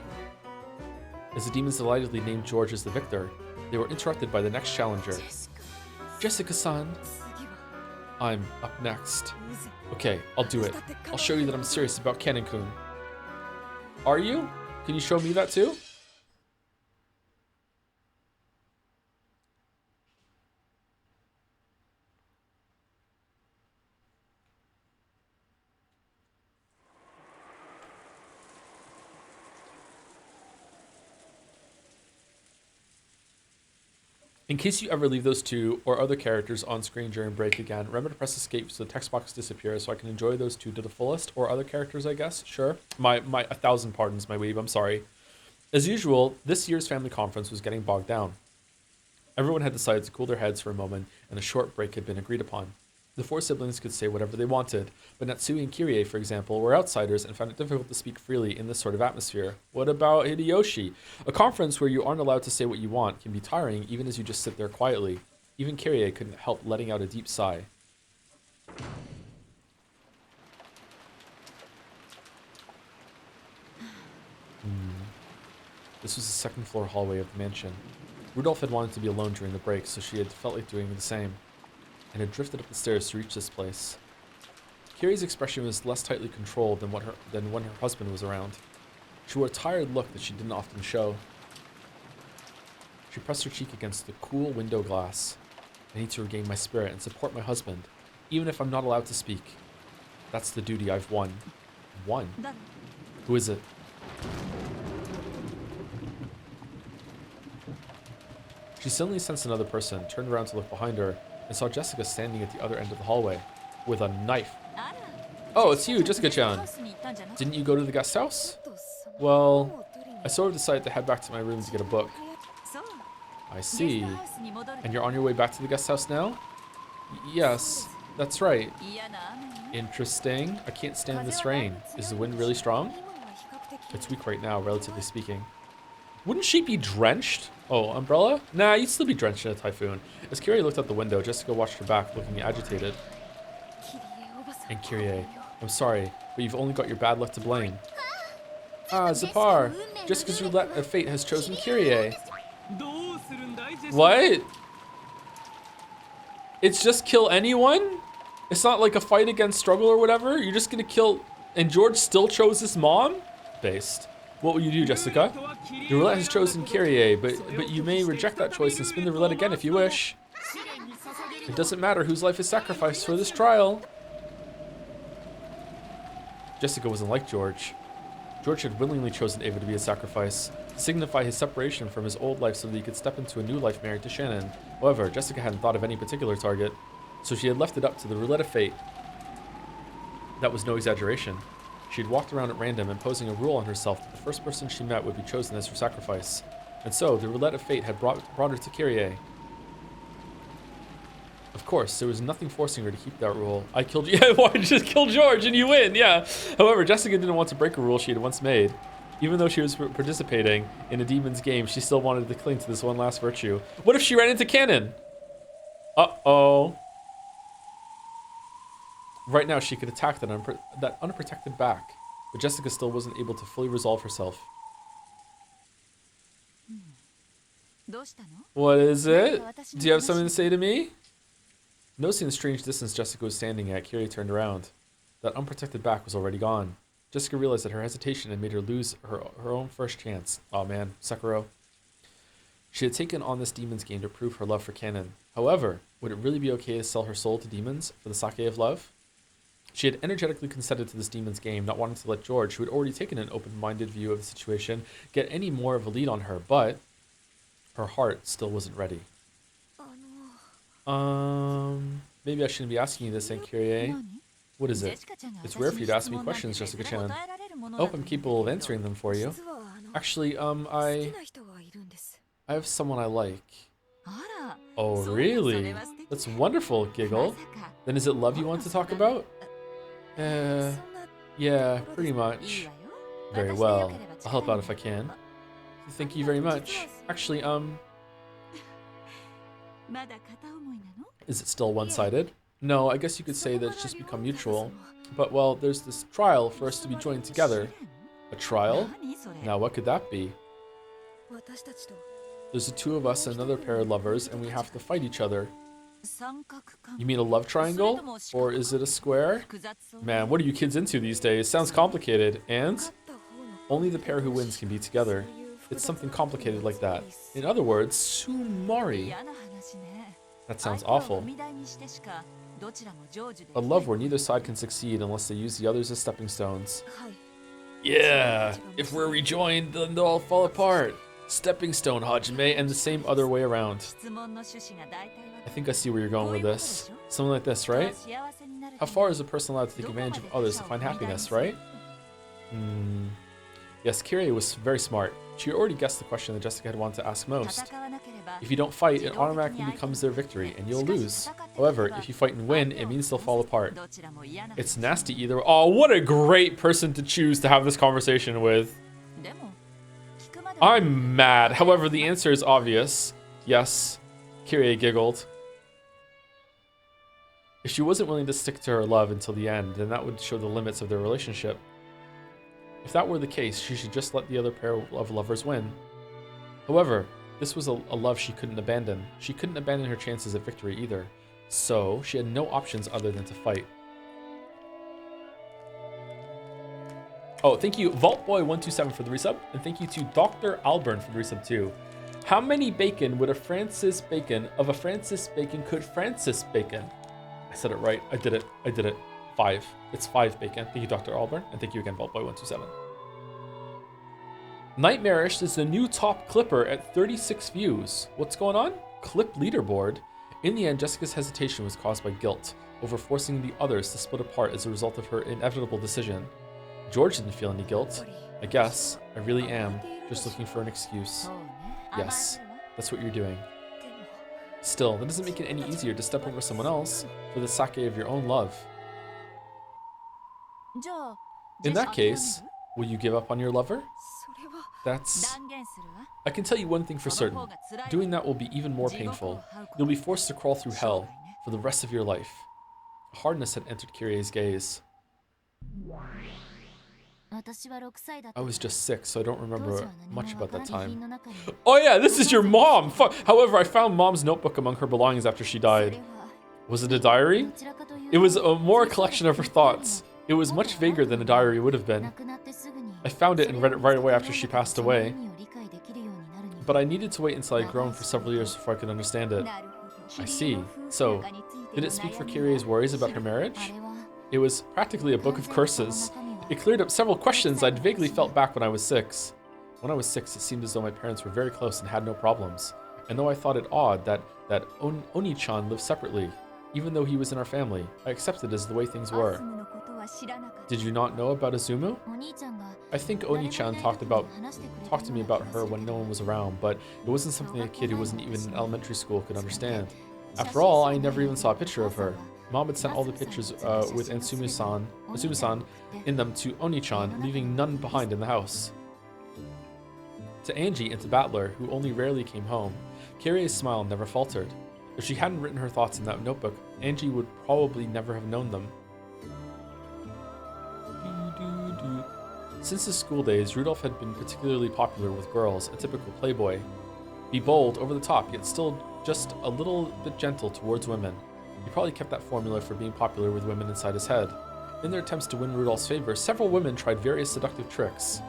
As the demons delightedly named George as the victor, they were interrupted by the next challenger. Jessica-san. I'm up next. Okay, I'll do it. I'll show you that I'm serious about Cannon-kun. Are you? Can you show me that too? In case you ever leave those two or other characters on screen during break again, remember to press escape so the text box disappears so I can enjoy those two to the fullest, or other characters, I guess. Sure. My 1,000 pardons, my weeb, I'm sorry. As usual, this year's family conference was getting bogged down. Everyone had decided to cool their heads for a moment, and a short break had been agreed upon. The 4 siblings could say whatever they wanted, but Natsui and Kirie, for example, were outsiders and found it difficult to speak freely in this sort of atmosphere. What about Hideyoshi? A conference where you aren't allowed to say what you want can be tiring even as you just sit there quietly. Even Kirie couldn't help letting out a deep sigh. This was the second floor hallway of the mansion. Rudolph had wanted to be alone during the break, so she had felt like doing the same, and had drifted up the stairs to reach this place. Kirie's expression was less tightly controlled than when her husband was around. She wore a tired look that she didn't often show. She pressed her cheek against the cool window glass. I need to regain my spirit and support my husband, even if I'm not allowed to speak. That's the duty I've won. Won? Who is it? She suddenly sensed another person, turned around to look behind her, and saw Jessica standing at the other end of the hallway, with a knife. Oh, it's you, Jessica-chan. Didn't you go to the guest house? Well, I sort of decided to head back to my room to get a book. I see. And you're on your way back to the guest house now? Yes, that's right. Interesting. I can't stand this rain. Is the wind really strong? It's weak right now, relatively speaking. Wouldn't she be drenched? Oh, umbrella? Nah, you'd still be drenched in a typhoon. As Kyrie looked out the window, Jessica watched her back, looking agitated. And Kyrie, I'm sorry, but you've only got your bad luck to blame. Ah, Zapar. Jessica's roulette of fate has chosen Kyrie. What? It's just kill anyone? It's not like a fight against struggle or whatever? You're just gonna kill... And George still chose his mom? Based. What will you do, Jessica? The roulette has chosen Kyrie, but you may reject that choice and spin the roulette again if you wish. It doesn't matter whose life is sacrificed for this trial. Jessica wasn't like George. George had willingly chosen Ava to be a sacrifice, to signify his separation from his old life so that he could step into a new life married to Shannon. However, Jessica hadn't thought of any particular target, so she had left it up to the roulette of fate. That was no exaggeration. She had walked around at random, imposing a rule on herself that the first person she met would be chosen as her sacrifice. And so, the roulette of fate had brought her to Kyrie. Of course, there was nothing forcing her to keep that rule. I killed you. Yeah, why did you just kill George and you win? Yeah. However, Jessica didn't want to break a rule she had once made. Even though she was participating in a demon's game, she still wanted to cling to this one last virtue. What if she ran into Cannon? Uh-oh. Right now, she could attack that unprotected back, but Jessica still wasn't able to fully resolve herself. What is it? Do you have something to say to me? Noticing the strange distance Jessica was standing at, Kyrie turned around. That unprotected back was already gone. Jessica realized that her hesitation had made her lose her own first chance. Aw man, Sekiro. She had taken on this demon's game to prove her love for Cannon. However, would it really be okay to sell her soul to demons for the sake of love? She had energetically consented to this demon's game, not wanting to let George, who had already taken an open-minded view of the situation, get any more of a lead on her, but her heart still wasn't ready. Maybe I shouldn't be asking you this, Aunt Kyrie. What is it? It's rare for you to ask me questions, Jessica-chan. I hope I'm capable of answering them for you. Actually, I have someone I like. Oh, really? That's wonderful, Giggle. Then is it love you want to talk about? Yeah, pretty much. Very well. I'll help out if I can. Thank you very much. Actually, is it still one-sided? No, I guess you could say that it's just become mutual. But, well, there's this trial for us to be joined together. A trial? Now, what could that be? There's the two of us and another pair of lovers, and we have to fight each other. You mean a love triangle? Or is it a square? Man, what are you kids into these days? Sounds complicated. And? Only the pair who wins can be together. It's something complicated like that. In other words, Sumari. That sounds awful. A love where neither side can succeed unless they use the others as stepping stones. Yeah, if we're rejoined, then they'll all fall apart. Stepping stone, Hajime, and the same other way around. I think I see where you're going with this. Something like this, right? How far is a person allowed to take advantage of others to find happiness, right? Yes, Kyrie was very smart. She already guessed the question that Jessica had wanted to ask most. If you don't fight, it automatically becomes their victory, and you'll lose. However, if you fight and win, it means they'll fall apart. It's nasty either way. Oh, what a great person to choose to have this conversation with. I'm mad. However, the answer is obvious. Yes. Kyrie giggled. If she wasn't willing to stick to her love until the end, then that would show the limits of their relationship. If that were the case, she should just let the other pair of lovers win. However, this was a love she couldn't abandon. She couldn't abandon her chances at victory either. So, she had no options other than to fight. Oh, thank you, VaultBoy127 for the resub, and thank you to Dr. Alburn for the resub too. How many bacon would a Francis Bacon of a Francis Bacon could Francis Bacon? I said it right. I did it. 5. It's 5 bacon. Thank you, Dr. Alburn, and thank you again, VaultBoy127. Nightmarish is the new top clipper at 36 views. What's going on? Clip leaderboard. In the end, Jessica's hesitation was caused by guilt over forcing the others to split apart as a result of her inevitable decision. George didn't feel any guilt. I guess. I really am. Just looking for an excuse. Yes, that's what you're doing. Still, that doesn't make it any easier to step over someone else for the sake of your own love. In that case, will you give up on your lover? That's... I can tell you one thing for certain. Doing that will be even more painful. You'll be forced to crawl through hell for the rest of your life. Hardness had entered Kyrie's gaze. I was just 6, so I don't remember much about that time. Oh yeah, this is your mom! However, I found mom's notebook among her belongings after she died. Was it a diary? It was more a collection of her thoughts. It was much vaguer than a diary would have been. I found it and read it right away after she passed away. But I needed to wait until I'd grown for several years before I could understand it. I see. So, did it speak for Kyrie's worries about her marriage? It was practically a book of curses. It cleared up several questions I'd vaguely felt back when I was 6. When I was 6, it seemed as though my parents were very close and had no problems. And though I thought it odd that Oni-chan lived separately, even though he was in our family, I accepted it as the way things were. Did you not know about Izumu? I think Oni-chan talked to me about her when no one was around, but it wasn't something a kid who wasn't even in elementary school could understand. After all, I never even saw a picture of her. Mom had sent all the pictures with Ansumi-san in them to Oni-chan, leaving none behind in the house. To Angie and to Battler, who only rarely came home, Kyrie's smile never faltered. If she hadn't written her thoughts in that notebook, Angie would probably never have known them. Since his school days, Rudolph had been particularly popular with girls, a typical playboy. Be bold, over the top, yet still just a little bit gentle towards women. He probably kept that formula for being popular with women inside his head. In their attempts to win Rudolph's favor, several women tried various seductive tricks.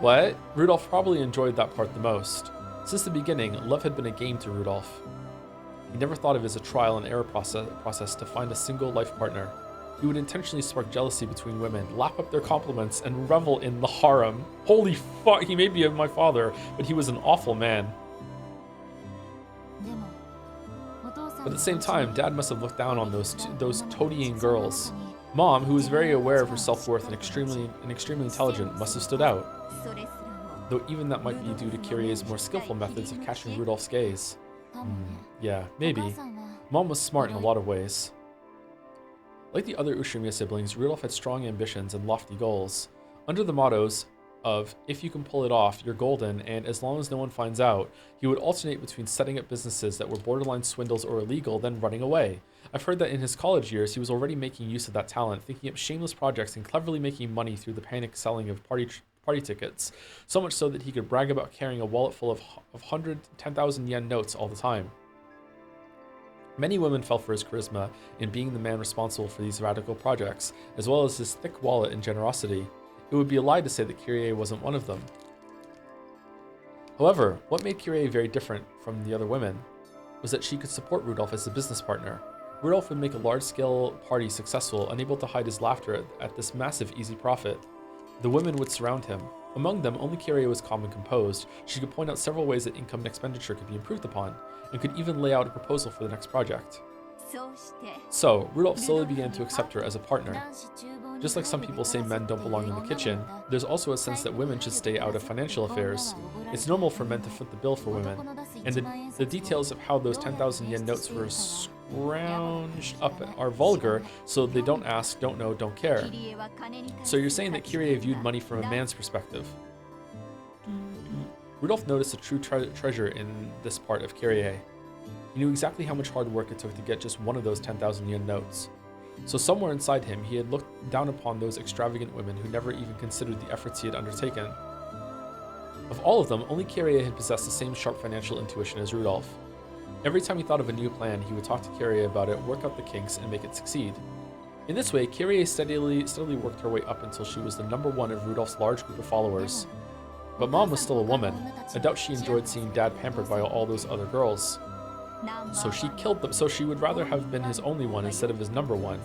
What? Rudolph probably enjoyed that part the most. Since the beginning, love had been a game to Rudolph. He never thought of it as a trial and error process to find a single life partner. He would intentionally spark jealousy between women, lap up their compliments, and revel in the harem. Holy fuck, he may be my father, but he was an awful man. But at the same time, Dad must have looked down on those toadying girls. Mom, who was very aware of her self-worth and extremely intelligent, must have stood out. Though even that might be due to Kyrie's more skillful methods of catching Rudolph's gaze. Yeah, maybe. Mom was smart in a lot of ways. Like the other Ushinomiya siblings, Rudolph had strong ambitions and lofty goals. Under the mottos of, if you can pull it off, you're golden, and as long as no one finds out, he would alternate between setting up businesses that were borderline swindles or illegal, then running away. I've heard that in his college years, he was already making use of that talent, thinking up shameless projects and cleverly making money through the panic selling of party tickets, so much so that he could brag about carrying a wallet full of 110,000 yen notes all the time. Many women fell for his charisma in being the man responsible for these radical projects, as well as his thick wallet and generosity. It would be a lie to say that Kyrie wasn't one of them. However, what made Kyrie very different from the other women was that she could support Rudolph as a business partner. Rudolph would make a large-scale party successful, unable to hide his laughter at this massive easy profit. The women would surround him. Among them, only Kyrie was calm and composed. She could point out several ways that income and expenditure could be improved upon, and could even lay out a proposal for the next project. So, Rudolph slowly began to accept her as a partner. Just like some people say men don't belong in the kitchen, there's also a sense that women should stay out of financial affairs. It's normal for men to foot the bill for women, and the details of how those 10,000 yen notes were scrounged up are vulgar, so they don't ask, don't know, don't care. So you're saying that Kyrie viewed money from a man's perspective. Rudolph noticed a true treasure in this part of Kyrie. He knew exactly how much hard work it took to get just one of those 10,000 yen notes. So somewhere inside him, he had looked down upon those extravagant women who never even considered the efforts he had undertaken. Of all of them, only Kyrie had possessed the same sharp financial intuition as Rudolph. Every time he thought of a new plan, he would talk to Kyrie about it, work out the kinks, and make it succeed. In this way, Kyrie steadily worked her way up until she was the #1 of Rudolph's large group of followers. But Mom was still a woman. I doubt she enjoyed seeing Dad pampered by all those other girls. So she killed them, so she would rather have been his only one instead of his #1.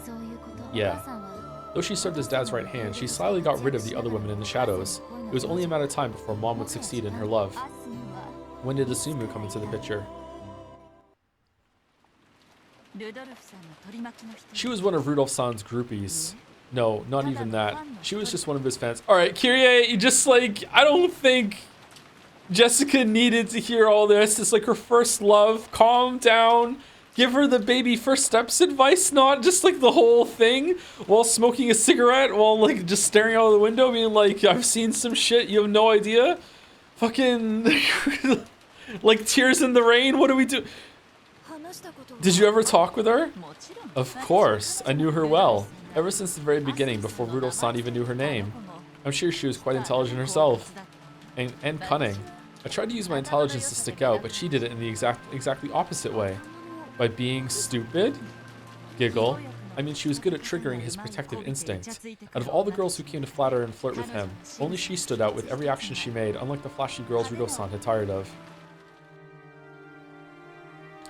Yeah. Though she served as Dad's right hand, she slyly got rid of the other women in the shadows. It was only a matter of time before Mom would succeed in her love. When did Izumu come into the picture? She was one of Rudolph-san's groupies. No, not even that. She was just one of his fans. Alright, Kyrie, you just like, I don't think Jessica needed to hear all this. It's like her first love. Calm down. Give her the baby first steps advice, not just like the whole thing while smoking a cigarette, while like just staring out of the window being like, I've seen some shit, you have no idea. Fucking like tears in the rain. What do we do? Did you ever talk with her? Of course, I knew her well. Ever since the very beginning, before Rudolph-san even knew her name. I'm sure she was quite intelligent herself. And cunning. I tried to use my intelligence to stick out, but she did it in the exactly opposite way. By being stupid? Giggle. I mean, she was good at triggering his protective instinct. Out of all the girls who came to flatter and flirt with him, only she stood out with every action she made, unlike the flashy girls Rudolph-san had tired of.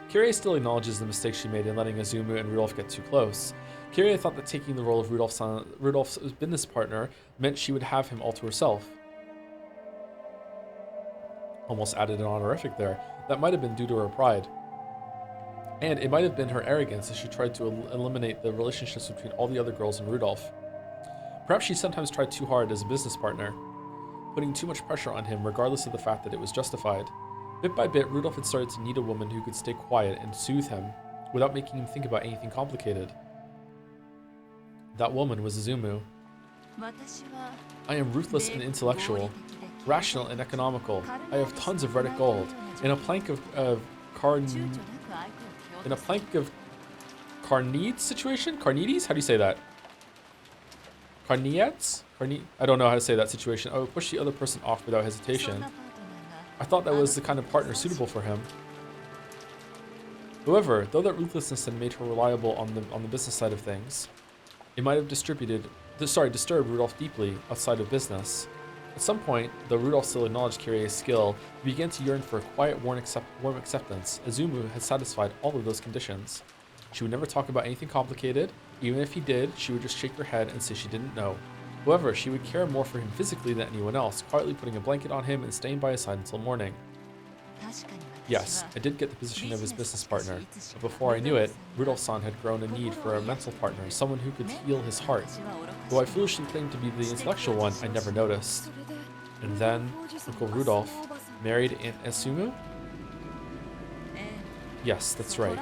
Kirie still acknowledges the mistake she made in letting Azumu and Rudolph get too close. Kirie thought that taking the role of Rudolph's business partner meant she would have him all to herself. Almost added an honorific there. That might have been due to her pride. And it might have been her arrogance as she tried to eliminate the relationships between all the other girls and Rudolph. Perhaps she sometimes tried too hard as a business partner, putting too much pressure on him regardless of the fact that it was justified. Bit by bit, Rudolph had started to need a woman who could stay quiet and soothe him without making him think about anything complicated. That woman was Azumu. I am ruthless and intellectual, rational and economical. I have tons of Reddit gold. In a plank of Carneades situation? Carneades? How do you say that? Carneades? I don't know how to say that situation. I would push the other person off without hesitation. I thought that was the kind of partner suitable for him. However, though that ruthlessness had made her reliable on the business side of things, it might have disturbed Rudolph deeply outside of business. At some point, though Rudolph still acknowledged Kirie's skill, he began to yearn for a quiet, warm acceptance. Azumu had satisfied all of those conditions. She would never talk about anything complicated. Even if he did, she would just shake her head and say she didn't know. However, she would care more for him physically than anyone else, quietly putting a blanket on him and staying by his side until morning. Yes, I did get the position of his business partner, but before I knew it, Rudolph-san had grown a need for a mental partner, someone who could heal his heart. Though I foolishly claimed to be the intellectual one, I never noticed. And then, Uncle Rudolph married Aunt Azumu? Yes, that's right.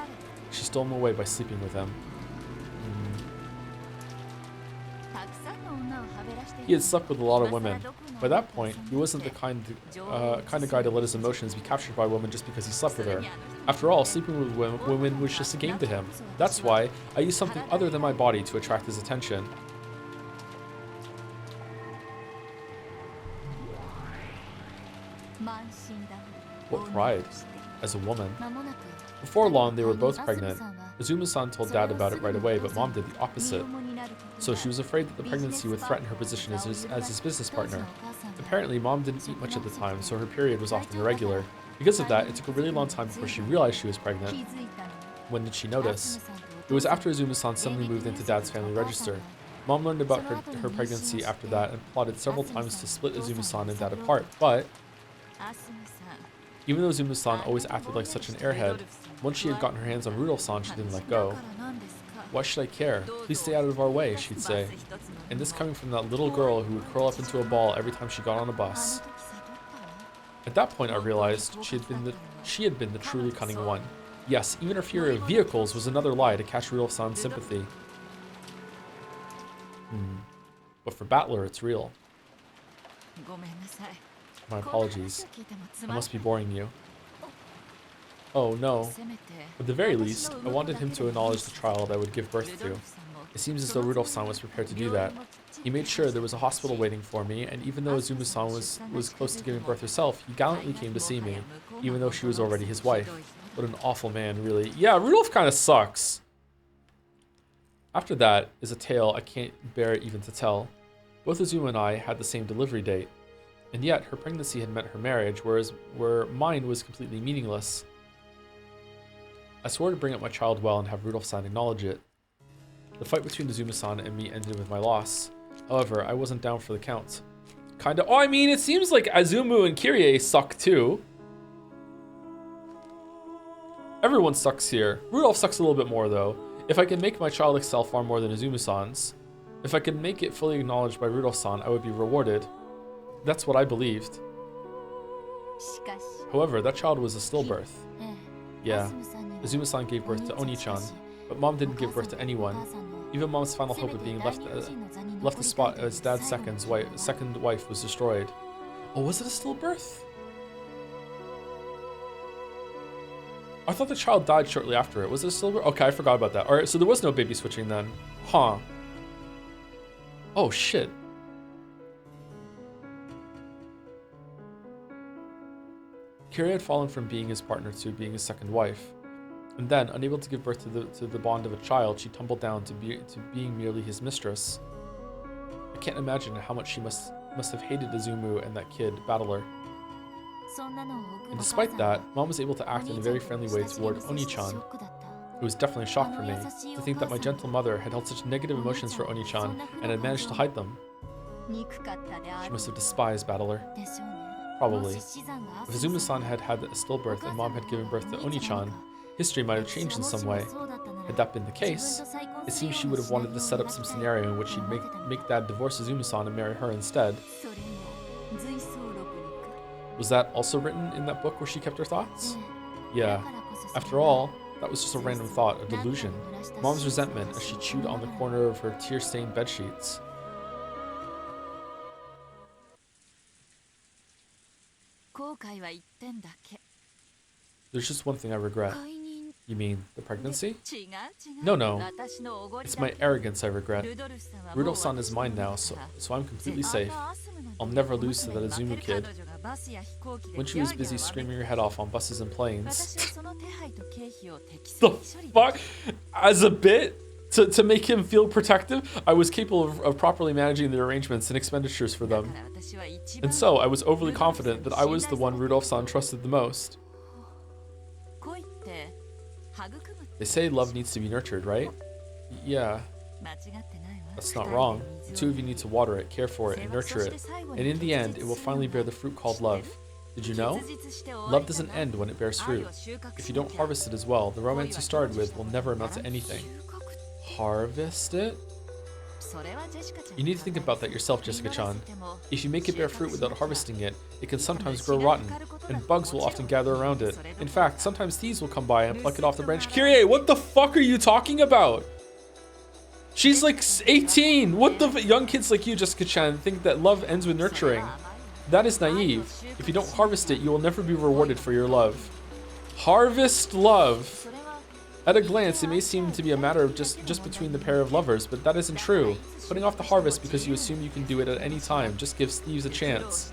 She stole him away by sleeping with him. He had slept with a lot of women. By that point, he wasn't the kind of guy to let his emotions be captured by a woman just because he slept with her. After all, sleeping with women was just a game to him. That's why I used something other than my body to attract his attention. What pride, as a woman. Before long, they were both pregnant. Azumu-san told Dad about it right away, but Mom did the opposite. So she was afraid that the pregnancy would threaten her position as his business partner. Apparently, Mom didn't eat much at the time, so her period was often irregular. Because of that, it took a really long time before she realized she was pregnant. When did she notice? It was after Azumu-san suddenly moved into Dad's family register. Mom learned about her pregnancy after that and plotted several times to split Azumu-san and Dad apart, but even though Azumu-san always acted like such an airhead, once she had gotten her hands on Rudolph-san, she didn't let go. Why should I care? Please stay out of our way, she'd say. And this coming from that little girl who would curl up into a ball every time she got on a bus. At that point, I realized she had been the truly cunning one. Yes, even her fear of vehicles was another lie to catch Rudolph-san's sympathy. But for Battler, it's real. My apologies. I must be boring you. Oh no. At the very least, I wanted him to acknowledge the child I would give birth to. It seems as though Rudolph-san was prepared to do that. He made sure there was a hospital waiting for me, and even though Azumu-san was close to giving birth herself, he gallantly came to see me, even though she was already his wife. What an awful man, really. Yeah, Rudolph kind of sucks. After that is a tale I can't bear even to tell. Both Azumu and I had the same delivery date, and yet her pregnancy had meant her marriage, where mine was completely meaningless. I swore to bring up my child well and have Rudolph-san acknowledge it. The fight between Azumu-san and me ended with my loss. However, I wasn't down for the count. Kinda. Oh, I mean, it seems like Azumu and Kirie suck too. Everyone sucks here. Rudolph sucks a little bit more though. If I can make my child excel far more than Azumu-san's, if I could make it fully acknowledged by Rudolph-san, I would be rewarded. That's what I believed. However, that child was a stillbirth. Yeah, Azumu-san gave birth to Oni-chan, but Mom didn't give birth to anyone. Even Mom's final hope of being left the spot as Dad's second wife was destroyed. Oh, was it a stillbirth? I thought the child died shortly after it. Was it a stillbirth? Okay, I forgot about that. All right, so there was no baby switching then. Huh. Oh, shit. Kiria had fallen from being his partner to being his second wife. And then, unable to give birth to the bond of a child, she tumbled down to being merely his mistress. I can't imagine how much she must have hated Izumu and that kid, Battler. And despite that, Mom was able to act in a very friendly way toward Oni-chan. It was definitely a shock for me to think that my gentle mother had held such negative emotions for Oni-chan and had managed to hide them. She must have despised Battler. Probably. If Izumu-san had had a stillbirth and Mom had given birth to Oni-chan, history might have changed in some way. Had that been the case, it seems she would have wanted to set up some scenario in which she'd make Dad divorce Izumu-san and marry her instead. Was that also written in that book where she kept her thoughts? Yeah. After all, that was just a random thought, a delusion. Mom's resentment as she chewed on the corner of her tear-stained bedsheets. There's just one thing I regret. You mean the pregnancy? No. It's my arrogance I regret. Rudolph-san is mine now, so I'm completely safe. I'll never lose to that Izumu kid. When she was busy screaming her head off on buses and planes. The fuck? As a bit? To make him feel protective, I was capable of properly managing the arrangements and expenditures for them. And so, I was overly confident that I was the one Rudolph-san trusted the most. They say love needs to be nurtured, right? Yeah. That's not wrong. The two of you need to water it, care for it, and nurture it. And in the end, it will finally bear the fruit called love. Did you know? Love doesn't end when it bears fruit. If you don't harvest it as well, the romance you started with will never amount to anything. Harvest it? You need to think about that yourself, Jessica-chan. If you make it bear fruit without harvesting it, it can sometimes grow rotten, and bugs will often gather around it. In fact, sometimes thieves will come by and pluck it off the branch. Kyrie, what the fuck are you talking about? She's like 18! What the young kids like you, Jessica-chan, think that love ends with nurturing. That is naive. If you don't harvest it, you will never be rewarded for your love. Harvest love. At a glance, it may seem to be a matter of just between the pair of lovers, but that isn't true. Putting off the harvest because you assume you can do it at any time just gives thieves a chance.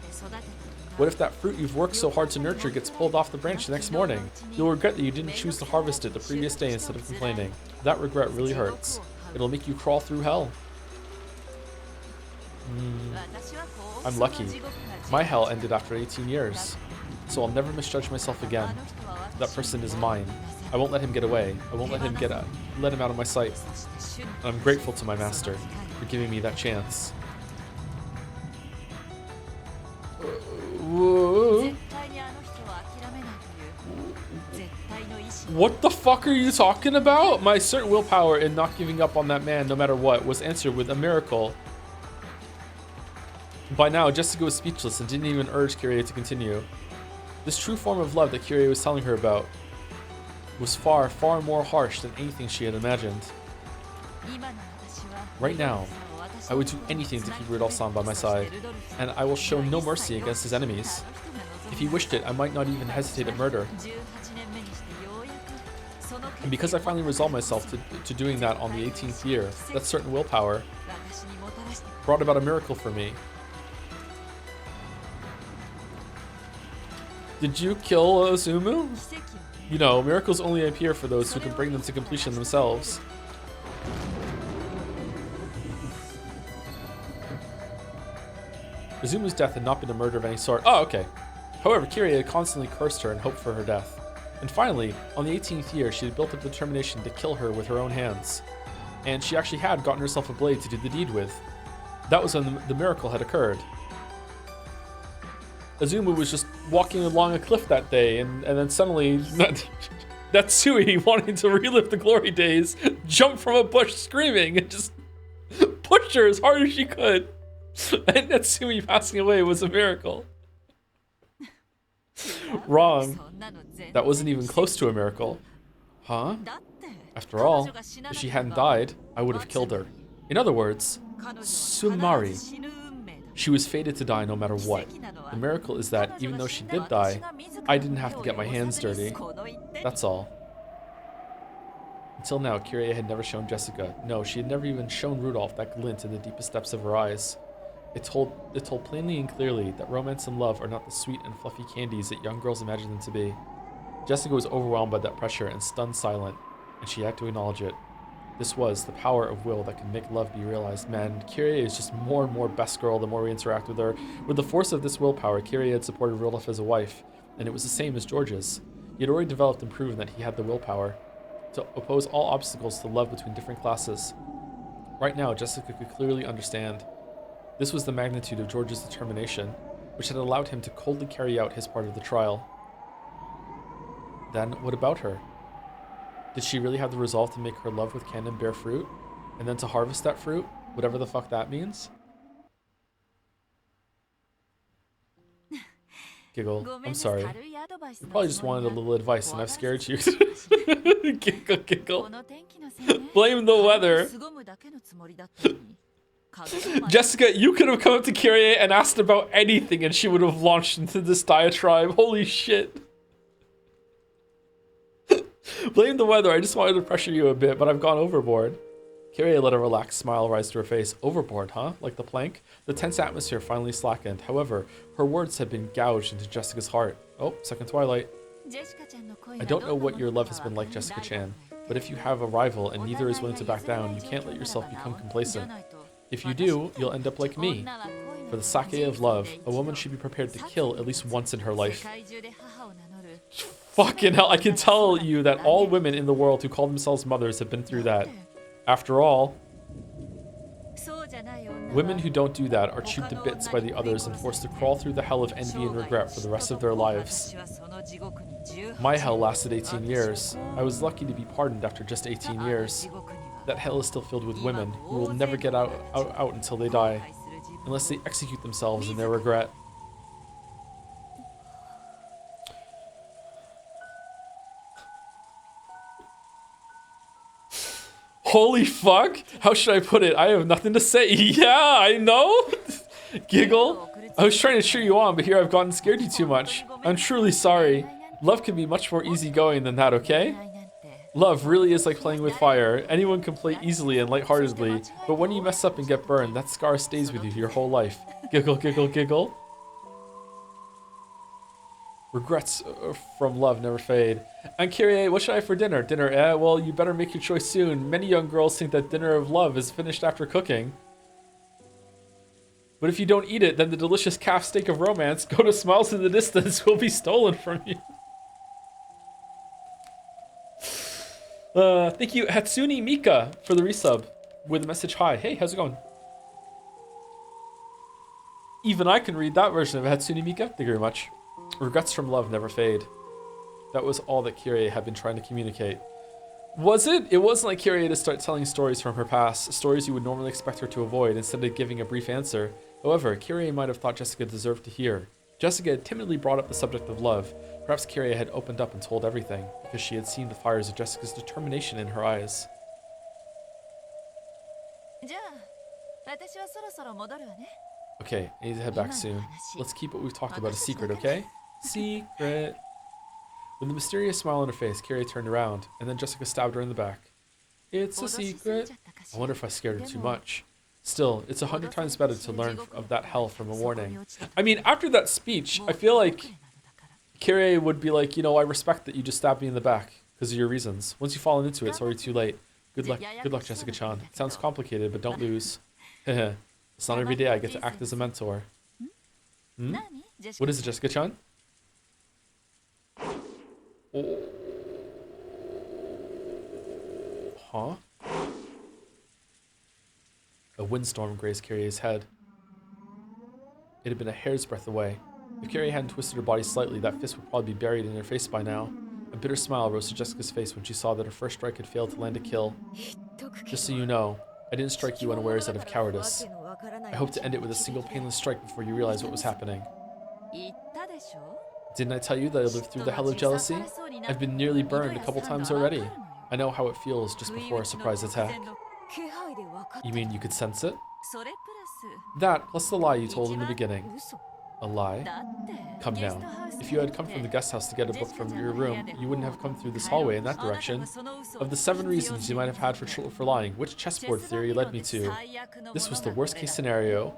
What if that fruit you've worked so hard to nurture gets pulled off the branch the next morning? You'll regret that you didn't choose to harvest it the previous day instead of complaining. That regret really hurts. It'll make you crawl through hell. I'm lucky. My hell ended after 18 years. So I'll never misjudge myself again. That person is mine. I won't let him get away. I won't let him out of my sight. And I'm grateful to my master for giving me that chance. What the fuck are you talking about? My certain willpower in not giving up on that man no matter what was answered with a miracle. By now, Jessica was speechless and didn't even urge Kyrie to continue. This true form of love that Kyrie was telling her about was far, far more harsh than anything she had imagined. Right now, I would do anything to keep Rudolph-san by my side, and I will show no mercy against his enemies. If he wished it, I might not even hesitate at murder. And because I finally resolved myself to doing that on the 18th year, that certain willpower brought about a miracle for me. Did you kill Izumu? You know, miracles only appear for those who can bring them to completion themselves. Izumu's death had not been a murder of any sort. Oh, okay. However, Kyrie had constantly cursed her and hoped for her death. And finally, on the 18th year, she had built up the determination to kill her with her own hands. And she actually had gotten herself a blade to do the deed with. That was when the miracle had occurred. Izumu was just walking along a cliff that day, and then suddenly, Natsui, wanting to relive the glory days, jumped from a bush screaming and just pushed her as hard as she could. And Natsumi passing away was a miracle. Wrong. That wasn't even close to a miracle. Huh? After all, if she hadn't died, I would have killed her. In other words, Sumari. She was fated to die no matter what. The miracle is that even though she did die, I didn't have to get my hands dirty. That's all. Until now, Kirie had never shown Jessica. No, she had never even shown Rudolph that glint in the deepest depths of her eyes. It told plainly and clearly that romance and love are not the sweet and fluffy candies that young girls imagine them to be. Jessica was overwhelmed by that pressure and stunned silent, and she had to acknowledge it. This was the power of will that can make love be realized. Man, Kirie is just more and more best girl the more we interact with her. With the force of this willpower, Kirie had supported Rudolph as a wife, and it was the same as George's. He had already developed and proven that he had the willpower to oppose all obstacles to love between different classes. Right now, Jessica could clearly understand. This was the magnitude of George's determination, which had allowed him to coldly carry out his part of the trial. Then, what about her? Did she really have the resolve to make her love with Cannon bear fruit? And then to harvest that fruit? Whatever the fuck that means? Giggle. I'm sorry. You probably just wanted a little advice and I've scared you. Giggle, giggle. Blame the weather. Jessica, you could have come up to Kirie and asked about anything and she would have launched into this diatribe. Holy shit. Blame the weather. I just wanted to pressure you a bit, but I've gone overboard. Kirie let a relaxed smile rise to her face. Overboard, huh? Like the plank? The tense atmosphere finally slackened. However, her words had been gouged into Jessica's heart. Oh, second twilight. I don't know what your love has been like, Jessica-chan, but if you have a rival and neither is willing to back down, you can't let yourself become complacent. If you do, you'll end up like me. For the sake of love, a woman should be prepared to kill at least once in her life. Fucking hell, I can tell you that all women in the world who call themselves mothers have been through that. After all, women who don't do that are chewed to bits by the others and forced to crawl through the hell of envy and regret for the rest of their lives. My hell lasted 18 years. I was lucky to be pardoned after just 18 years. That hell is still filled with women who will never get out until they die, unless they execute themselves in their regret. Holy fuck! How should I put it? I have nothing to say. Yeah, I know! Giggle. I was trying to cheer you on, but here I've gotten scared you too much. I'm truly sorry. Love can be much more easygoing than that, okay? Love really is like playing with fire. Anyone can play easily and lightheartedly, but when you mess up and get burned, that scar stays with you your whole life. Giggle, giggle, giggle. Regrets from love never fade. And Kirie, what should I have for dinner? Dinner, well, you better make your choice soon. Many young girls think that dinner of love is finished after cooking. But if you don't eat it, then the delicious calf steak of romance, go to smiles in the distance, will be stolen from you. Thank you, Hatsune Mika, for the resub with a message. Hi. Hey, how's it going? Even I can read that version of Hatsune Mika. Thank you very much. Regrets from love never fade. That was all that Kirie had been trying to communicate. Was it? It wasn't like Kirie to start telling stories from her past, stories you would normally expect her to avoid, instead of giving a brief answer. However, Kirie might have thought Jessica deserved to hear. Jessica had timidly brought up the subject of love. Perhaps Kirie had opened up and told everything, because she had seen the fires of Jessica's determination in her eyes. Okay, I need to head back soon. Let's keep what we've talked about a secret, okay? Secret. With a mysterious smile on her face, Kirie turned around, and then Jessica stabbed her in the back. It's a secret. I wonder if I scared her too much. Still, it's 100 times better to learn of that hell from a warning. I mean, after that speech, I feel like Kirie would be like, you know, I respect that you just stabbed me in the back because of your reasons. Once you've fallen into it, it's already too late. Good luck, Jessica-chan. It sounds complicated, but don't lose. It's not every day I get to act as a mentor. Hmm? What is it, Jessica-chan? Oh. Huh? A windstorm grazed Kirie's head. It had been a hair's breadth away. If Kirie hadn't twisted her body slightly, that fist would probably be buried in her face by now. A bitter smile rose to Jessica's face when she saw that her first strike had failed to land a kill. Just so you know, I didn't strike you unawares out of cowardice. I hope to end it with a single painless strike before you realize what was happening. Didn't I tell you that I lived through the hell of jealousy? I've been nearly burned a couple times already. I know how it feels just before a surprise attack. You mean you could sense it? That, plus the lie you told in the beginning. A lie? Come now. If you had come from the guest house to get a book from your room, you wouldn't have come through this hallway in that direction. Of the 7 reasons you might have had for lying, which chessboard theory led me to? This was the worst case scenario.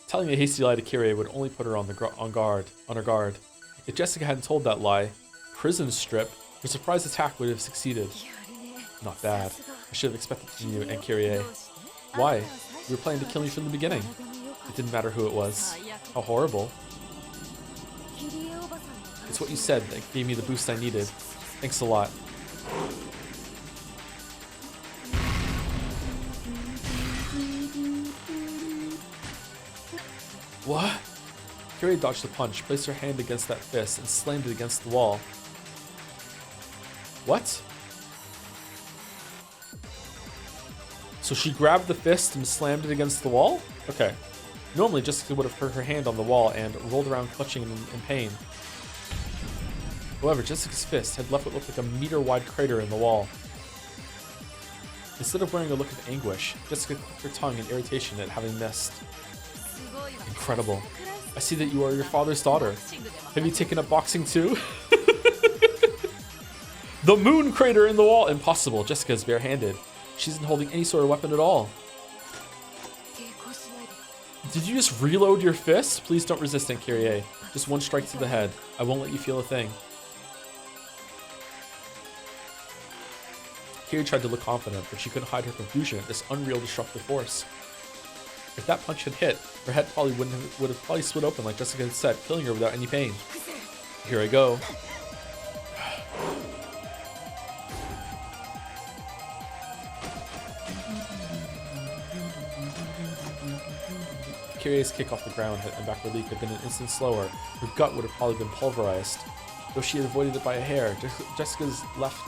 Telling a hasty lie to Kyrie would only put her on her guard. If Jessica hadn't told that lie, prison strip, her surprise attack would have succeeded. Not bad. I should have expected from you and Kyrie. Why? You were planning to kill me from the beginning. It didn't matter who it was. How horrible. It's what you said that gave me the boost I needed. Thanks a lot. What? Kyrie dodged the punch, placed her hand against that fist, and slammed it against the wall. What? So she grabbed the fist and slammed it against the wall? Okay. Normally, Jessica would have hurt her hand on the wall and rolled around clutching in pain. However, Jessica's fist had left what looked like a meter-wide crater in the wall. Instead of wearing a look of anguish, Jessica clicked her tongue in irritation at having missed. Incredible. I see that you are your father's daughter. Have you taken up boxing too? The moon crater in the wall! Impossible. Jessica is barehanded. She isn't holding any sort of weapon at all. Did you just reload your fist? Please don't resist, Aunt Kyrie. Just one strike to the head. I won't let you feel a thing. Kyrie tried to look confident, but she couldn't hide her confusion at this unreal destructive force. If that punch had hit, her head probably would have probably split open like Jessica had said, killing her without any pain. Here I go. Kyrie's kick off the ground and backward leap had been an instant slower, her gut would have probably been pulverized. Though she had avoided it by a hair, Jessica's left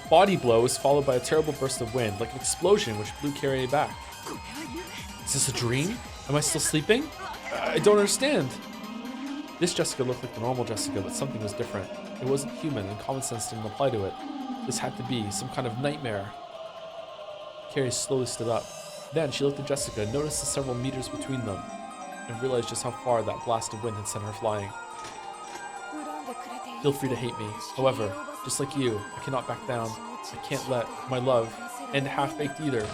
body blow was followed by a terrible burst of wind, like an explosion which blew Kyrie back. Is this a dream? Am I still sleeping? I don't understand. This Jessica looked like the normal Jessica, but something was different. It wasn't human, and common sense didn't apply to it. This had to be some kind of nightmare. Kyrie slowly stood up. Then she looked at Jessica, noticed the several meters between them, and realized just how far that blast of wind had sent her flying. Feel free to hate me. However, just like you, I cannot back down. I can't let my love end half-baked either.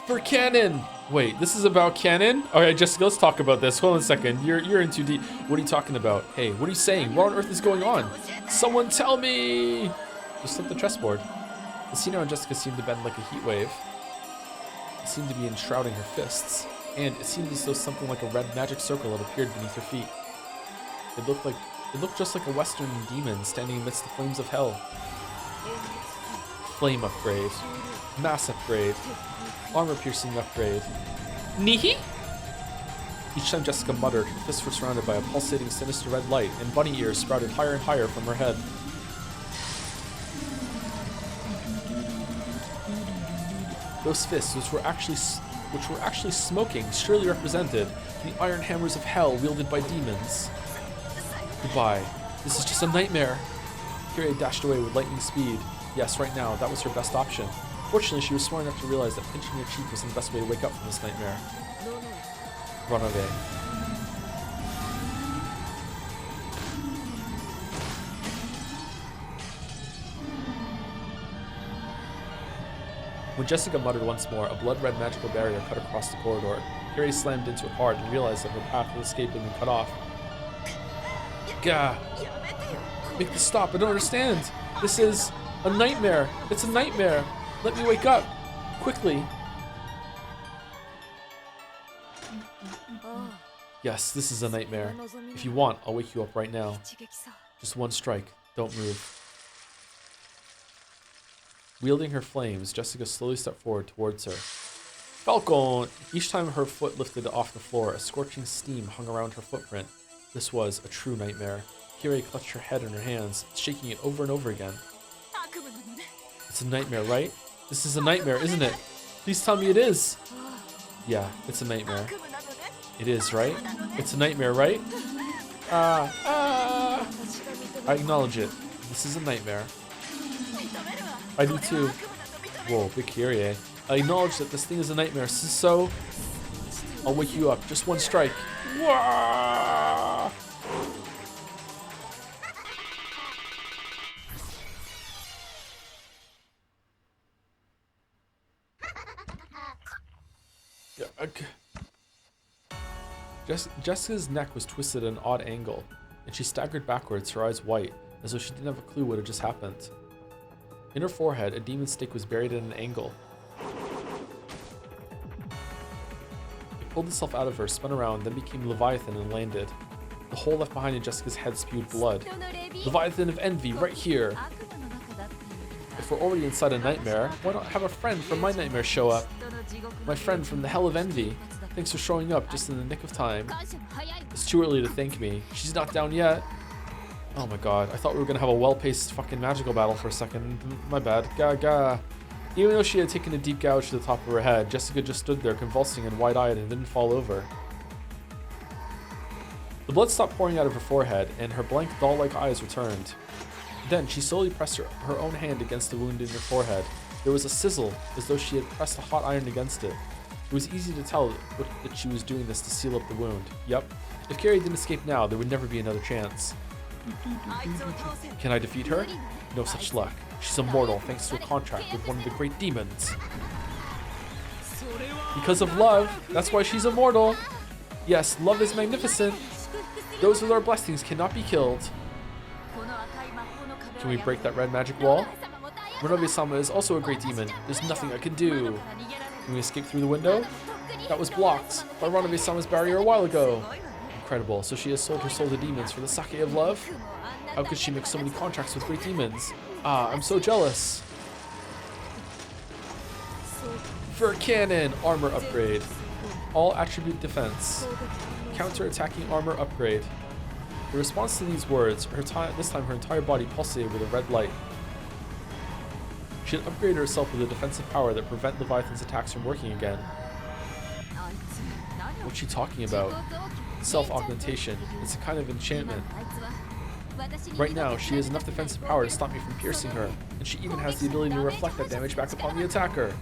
For canon! Wait, this is about canon? Alright, Jessica, let's talk about this. Hold on a second. You're in too deep. What are you talking about? Hey, what are you saying? What on earth is going on? Someone tell me! Just flip the chessboard. The scene around Jessica seemed to bend like a heat wave. It seemed to be enshrouding her fists, and it seemed as though something like a red magic circle had appeared beneath her feet. It looked just like a western demon standing amidst the flames of hell. Flame upgrade. Mass upgrade. Armor-piercing upgrade. Nihi? Each time Jessica muttered, her fists were surrounded by a pulsating, sinister red light, and bunny ears sprouted higher and higher from her head. Those fists, which were actually smoking, surely represented the iron hammers of hell wielded by demons. Goodbye. This is just a nightmare. Kyrie dashed away with lightning speed. Yes, right now, that was her best option. Fortunately, she was smart enough to realize that pinching her cheek wasn't the best way to wake up from this nightmare. Run away. When Jessica muttered once more, a blood-red magical barrier cut across the corridor. Kyrie slammed into it hard and realized that her path of escape had been cut off. Gah! Make this stop, I don't understand! This is a nightmare! It's a nightmare! Let me wake up! Quickly! Yes, this is a nightmare. If you want, I'll wake you up right now. Just one strike. Don't move. Wielding her flames, Jessica slowly stepped forward towards her. Falcon! Each time her foot lifted off the floor, a scorching steam hung around her footprint. This was a true nightmare. Kyrie clutched her head in her hands, shaking it over and over again. It's a nightmare, right? This is a nightmare, isn't it? Please tell me it is. Yeah, it's a nightmare. It is, right? It's a nightmare, right? I acknowledge it. This is a nightmare. I do too. Whoa, big Kyrie. I acknowledge that this thing is a nightmare, so I'll wake you up. Just one strike. Wah! Jessica's neck was twisted at an odd angle, and she staggered backwards, her eyes white, as though she didn't have a clue what had just happened. In her forehead, a demon stake was buried at an angle. It pulled itself out of her, spun around, then became Leviathan and landed. The hole left behind in Jessica's head spewed blood. Leviathan of Envy, right here! If we're already inside a nightmare, why not have a friend from my nightmare show up? My friend from the Hell of Envy. Thanks for showing up just in the nick of time. It's too early to thank me. She's not down yet. Oh my god, I thought we were gonna have a well-paced fucking magical battle for a second. My bad. Gaga. Even though she had taken a deep gouge to the top of her head, Jessica just stood there convulsing and wide-eyed and didn't fall over. The blood stopped pouring out of her forehead, and her blank doll-like eyes returned. Then she slowly pressed her own hand against the wound in her forehead. There was a sizzle, as though she had pressed a hot iron against it. It was easy to tell that she was doing this to seal up the wound. Yep. If Carrie didn't escape now, there would never be another chance. Can I defeat her? No such luck. She's immortal thanks to a contract with one of the great demons. Because of love, that's why she's immortal. Yes, love is magnificent. Those with our blessings cannot be killed. Can we break that red magic wall? Muranobe-sama is also a great demon. There's nothing I can do. Can we escape through the window? That was blocked by Muranobe-sama's barrier a while ago. Incredible. So she has sold her soul to demons for the sake of love? How could she make so many contracts with great demons? Ah, I'm so jealous. Fur cannon, armor upgrade. All attribute defense. Counter-attacking armor upgrade. In response to these words, this time her entire body pulsated with a red light. She had upgraded herself with a defensive power that prevent Leviathan's attacks from working again. What's she talking about? Self-augmentation. It's a kind of enchantment. Right now, she has enough defensive power to stop me from piercing her, and she even has the ability to reflect that damage back upon the attacker.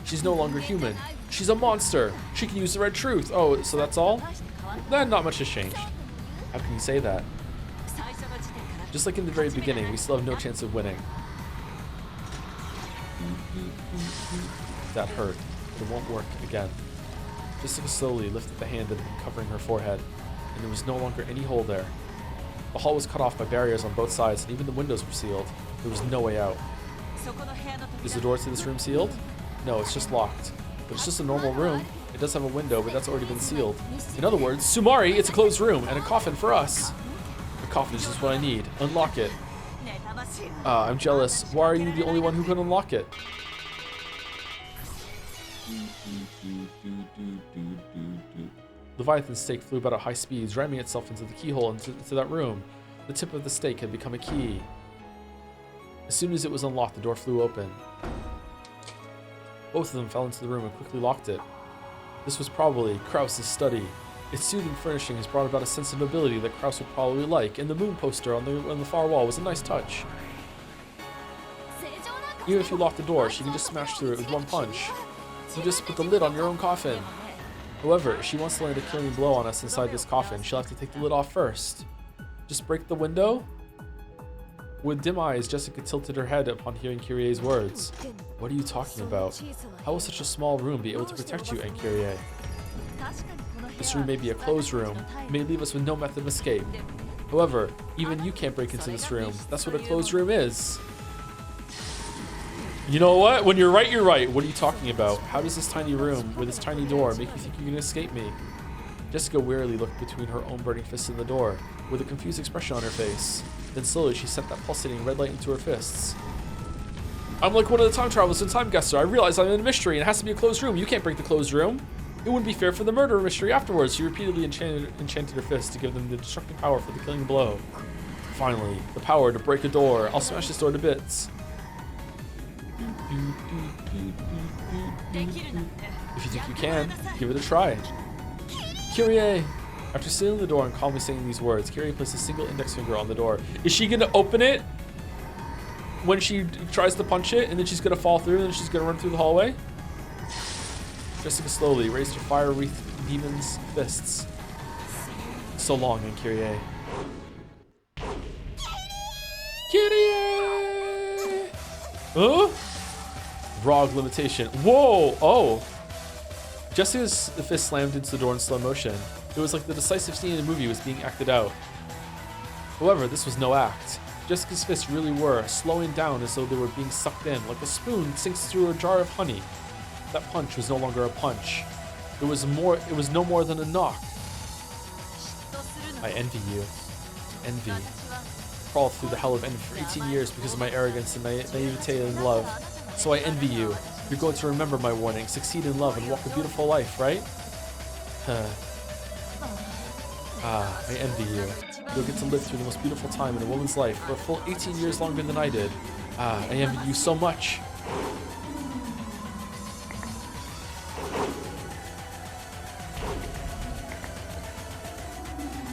She's no longer human. She's a monster. She can use the red truth. Oh, so that's all? Then not much has changed. How can you say that? Just like in the very beginning, we still have no chance of winning. That hurt, but it won't work again. Jessica slowly lifted the hand that had been covering her forehead, and there was no longer any hole there. The hall was cut off by barriers on both sides, and even the windows were sealed. There was no way out. Is the door to this room sealed? No, it's just locked. But it's just a normal room. It does have a window, but that's already been sealed. In other words, Sumari, it's a closed room, and a coffin for us. A coffin is just what I need. Unlock it. I'm jealous. Why are you the only one who can unlock it? Leviathan's stake flew about at high speeds, ramming itself into the keyhole into that room. The tip of the stake had become a key. As soon as it was unlocked, the door flew open. Both of them fell into the room and quickly locked it. This was probably Krause's study. Its soothing furnishings brought about a sense of nobility that Krause would probably like, and the moon poster on the far wall was a nice touch. Even if you lock the door, she can just smash through it with one punch. You just put the lid on your own coffin. However, if she wants to land a killing blow on us inside this coffin, she'll have to take the lid off first. Just break the window? With dim eyes, Jessica tilted her head upon hearing Kyrie's words. What are you talking about? How will such a small room be able to protect you, Aunt Kyrie? This room may be a closed room. It may leave us with no method of escape. However, even you can't break into this room. That's what a closed room is. You know what? When you're right, you're right. What are you talking about? How does this tiny room with this tiny door make you think you can escape me? Jessica wearily looked between her own burning fists in the door, with a confused expression on her face. Then slowly she sent that pulsating red light into her fists. I'm like one of the time travelers in Timeguessr. I realize I'm in a mystery and it has to be a closed room. You can't break the closed room. It wouldn't be fair for the murder mystery afterwards. She repeatedly enchanted her fists to give them the destructive power for the killing blow. Finally, the power to break a door. I'll smash this door to bits. If you think you can, give it a try. Kyrie! After sealing the door and calmly saying these words, Kyrie placed a single index finger on the door. Is she gonna open it when she tries to punch it, and then she's gonna fall through, and then she's gonna run through the hallway? Jessica slowly raised her fire-wreathed demon's fists. So long, and Kyrie. Kyrie! Huh? Rog limitation. Whoa! Oh! Jessica's fist slammed into the door in slow motion. It was like the decisive scene in the movie was being acted out. However, this was no act. Jessica's fists really were, slowing down as though they were being sucked in, like a spoon sinks through a jar of honey. That punch was no longer a punch. It was no more than a knock. I envy you. Envy. Crawled through the hell of envy for 18 years because of my arrogance and naivete in love. So I envy you. You're going to remember my warning, succeed in love, and walk a beautiful life, right? I envy you. You'll get to live through the most beautiful time in a woman's life for a full 18 years longer than I did. I envy you so much.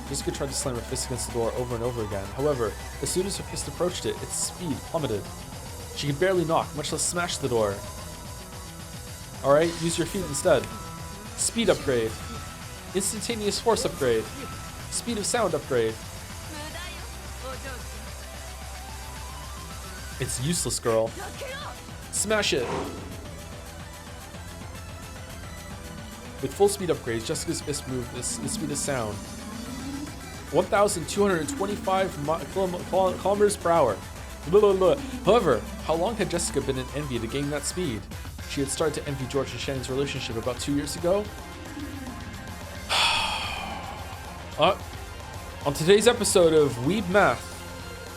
Jessica tried to slam her fist against the door over and over again. However, as soon as her fist approached it, its speed plummeted. She could barely knock, much less smash the door. Alright, use your feet instead. Speed upgrade. Instantaneous force upgrade. Speed of sound upgrade. It's useless, girl. Smash it. With full speed upgrades, Jessica's fist moved the speed of sound. 1,225 kilometers per hour. However, how long had Jessica been in envy to gain that speed? She had started to envy George and Shannon's relationship about 2 years ago. On today's episode of Weeb Math,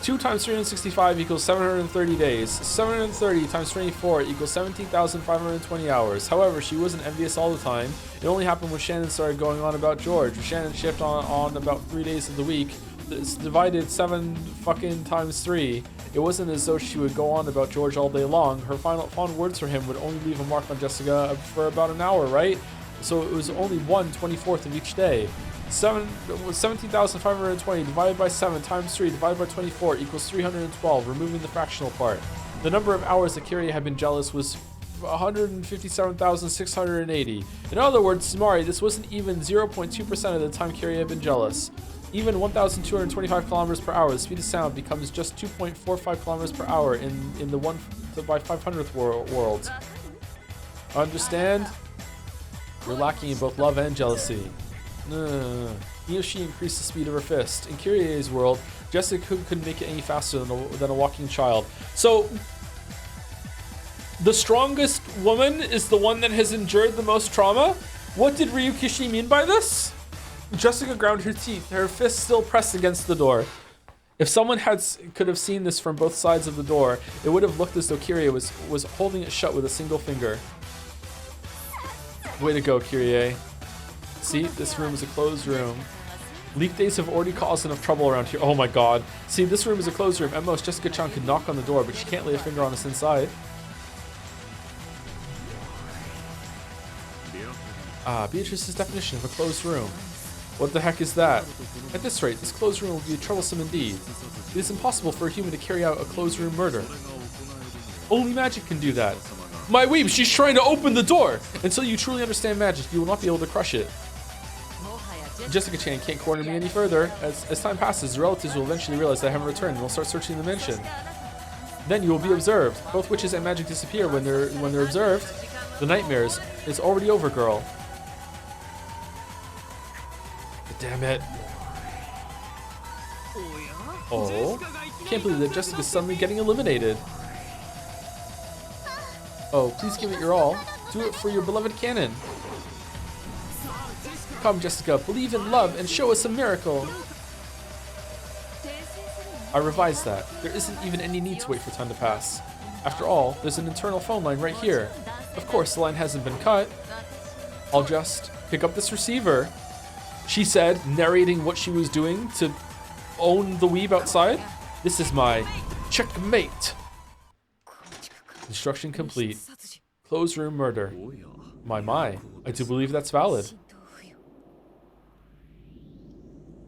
2 times 365 equals 730 days. 730 times 24 equals 17,520 hours. However, she wasn't envious all the time. It only happened when Shannon started going on about George. When Shannon shift on about 3 days of the week, it's divided 7 fucking times 3. It wasn't as though she would go on about George all day long. Her final fond words for him would only leave a mark on Jessica for about an hour, right? So it was only 1/24 of each day. 17,520 divided by 7 times 3 divided by 24 equals 312, removing the fractional part. The number of hours that Kyrie had been jealous was 157,680. In other words, Samari, this wasn't even 0.2% of the time Kyrie had been jealous. Even 1,225 kilometers per hour, the speed of sound becomes just 2.45 kilometers per hour in the 1 by 500th world. Understand? You're lacking in both love and jealousy. She increased the speed of her fist. In Kyrie's world, Jessica couldn't make it any faster than a walking child. So, the strongest woman is the one that has endured the most trauma? What did Ryukishi mean by this? Jessica ground her teeth, her fist still pressed against the door. If someone could have seen this from both sides of the door, it would have looked as though Kyrie was holding it shut with a single finger. Way to go, Kyrie. See, this room is a closed room. Leap days have already caused enough trouble around here. Oh my god. See, this room is a closed room. At most, Jessica-chan can knock on the door, but she can't lay a finger on us inside. Beatrice's definition of a closed room. What the heck is that? At this rate, this closed room will be troublesome indeed. It is impossible for a human to carry out a closed room murder. Only magic can do that. My weeb, she's trying to open the door! Until you truly understand magic, you will not be able to crush it. Jessica-chan can't corner me any further. As time passes, the relatives will eventually realize that I haven't returned and will start searching the mansion. Then you will be observed. Both witches and magic disappear when they're observed. The nightmares. It's already over, girl. Damn it. Oh. Can't believe that Jessica's suddenly getting eliminated. Oh, please give it your all. Do it for your beloved canon. Come, Jessica, believe in love and show us a miracle. I revised that. There isn't even any need to wait for time to pass. After all, there's an internal phone line right here. Of course, the line hasn't been cut. I'll just pick up this receiver. She said, narrating what she was doing to own the weeb outside. This is my checkmate. Instruction complete. Closed room murder. My. I do believe that's valid.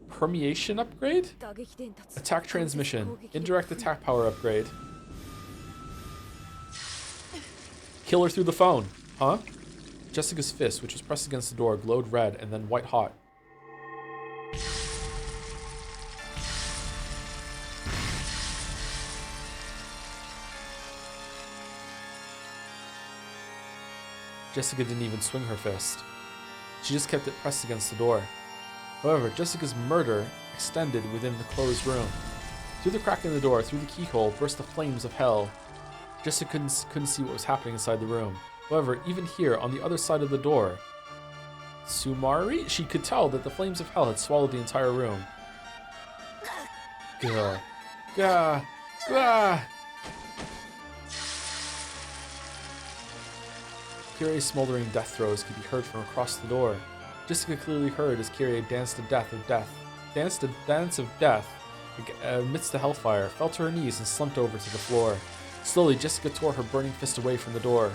Permeation upgrade? Attack transmission. Indirect attack power upgrade. Kill her through the phone. Huh? Jessica's fist, which was pressed against the door, glowed red and then white hot. Jessica didn't even swing her fist. She just kept it pressed against the door. However, Jessica's murder extended within the closed room. Through the crack in the door, through the keyhole, burst the flames of hell. Jessica couldn't see what was happening inside the room. However, even here, on the other side of the door, Sumari, she could tell that the flames of hell had swallowed the entire room. Gah. Gah. Gah. Kyrie's smoldering death throes could be heard from across the door. Jessica clearly heard as Kyrie danced a dance of death amidst the hellfire, fell to her knees and slumped over to the floor. Slowly, Jessica tore her burning fist away from the door.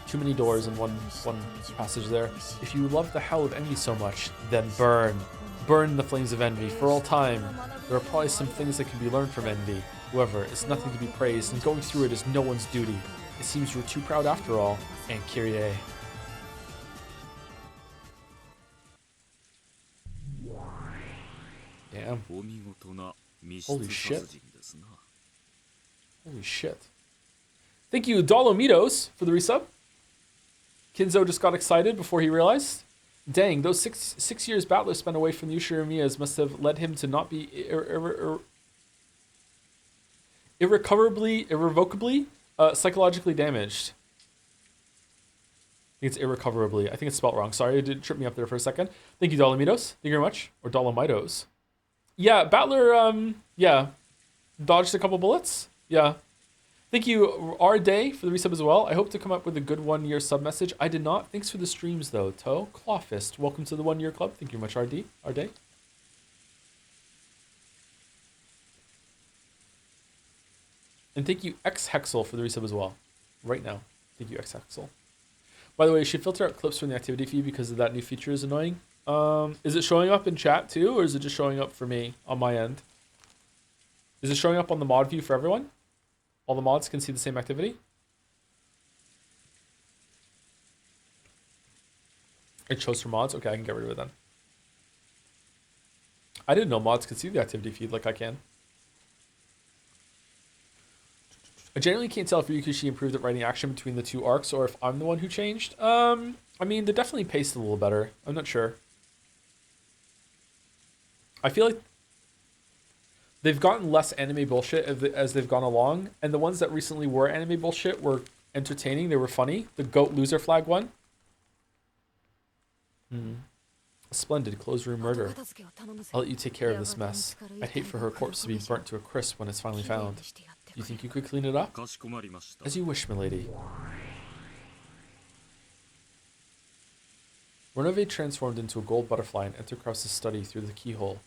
Too many doors in one passage there. If you love the hell of envy so much, then burn. Burn in the flames of envy for all time. There are probably some things that can be learned from envy. However, it's nothing to be praised, and going through it is no one's duty. It seems you were too proud after all. And Kyrie. Damn. Holy shit. Holy shit. Thank you, Dolomitos, for the resub. Kinzo just got excited before he realized. Dang, those six years Battler spent away from the Ushiramiyas must have led him to not be irrevocably psychologically damaged. I think it's irrecoverably. I think it's spelled wrong. Sorry, it did trip me up there for a second. Thank you, Dolomitos. Thank you very much. Or Dolomitos. Yeah, Battler, yeah. Dodged a couple bullets. Yeah. Thank you, R Day, for the resub as well. I hope to come up with a good 1 year sub message. I did not. Thanks for the streams, though. Toe, Clawfist, welcome to the 1 year club. Thank you very much, R Day. And thank you, X Hexel, for the resub as well. Right now. Thank you, X Hexel. By the way, you should filter out clips from the activity feed because of that new feature is annoying. Is it showing up in chat too, or is it just showing up for me on my end? Is it showing up on the mod view for everyone? All the mods can see the same activity? It shows for mods? Okay, I can get rid of it then. I didn't know mods could see the activity feed like I can. I generally can't tell if Ryukishi improved at writing action between the two arcs or if I'm the one who changed. I mean, they're definitely paced a little better. I'm not sure. I feel like they've gotten less anime bullshit as they've gone along, and the ones that recently were anime bullshit were entertaining. They were funny. The goat loser flag one. A splendid closed room murder. I'll let you take care of this mess. I'd hate for her corpse to be burnt to a crisp when it's finally found. Do you think you could clean it up? As you wish, milady. Renove transformed into a gold butterfly and entered Krause's study through the keyhole.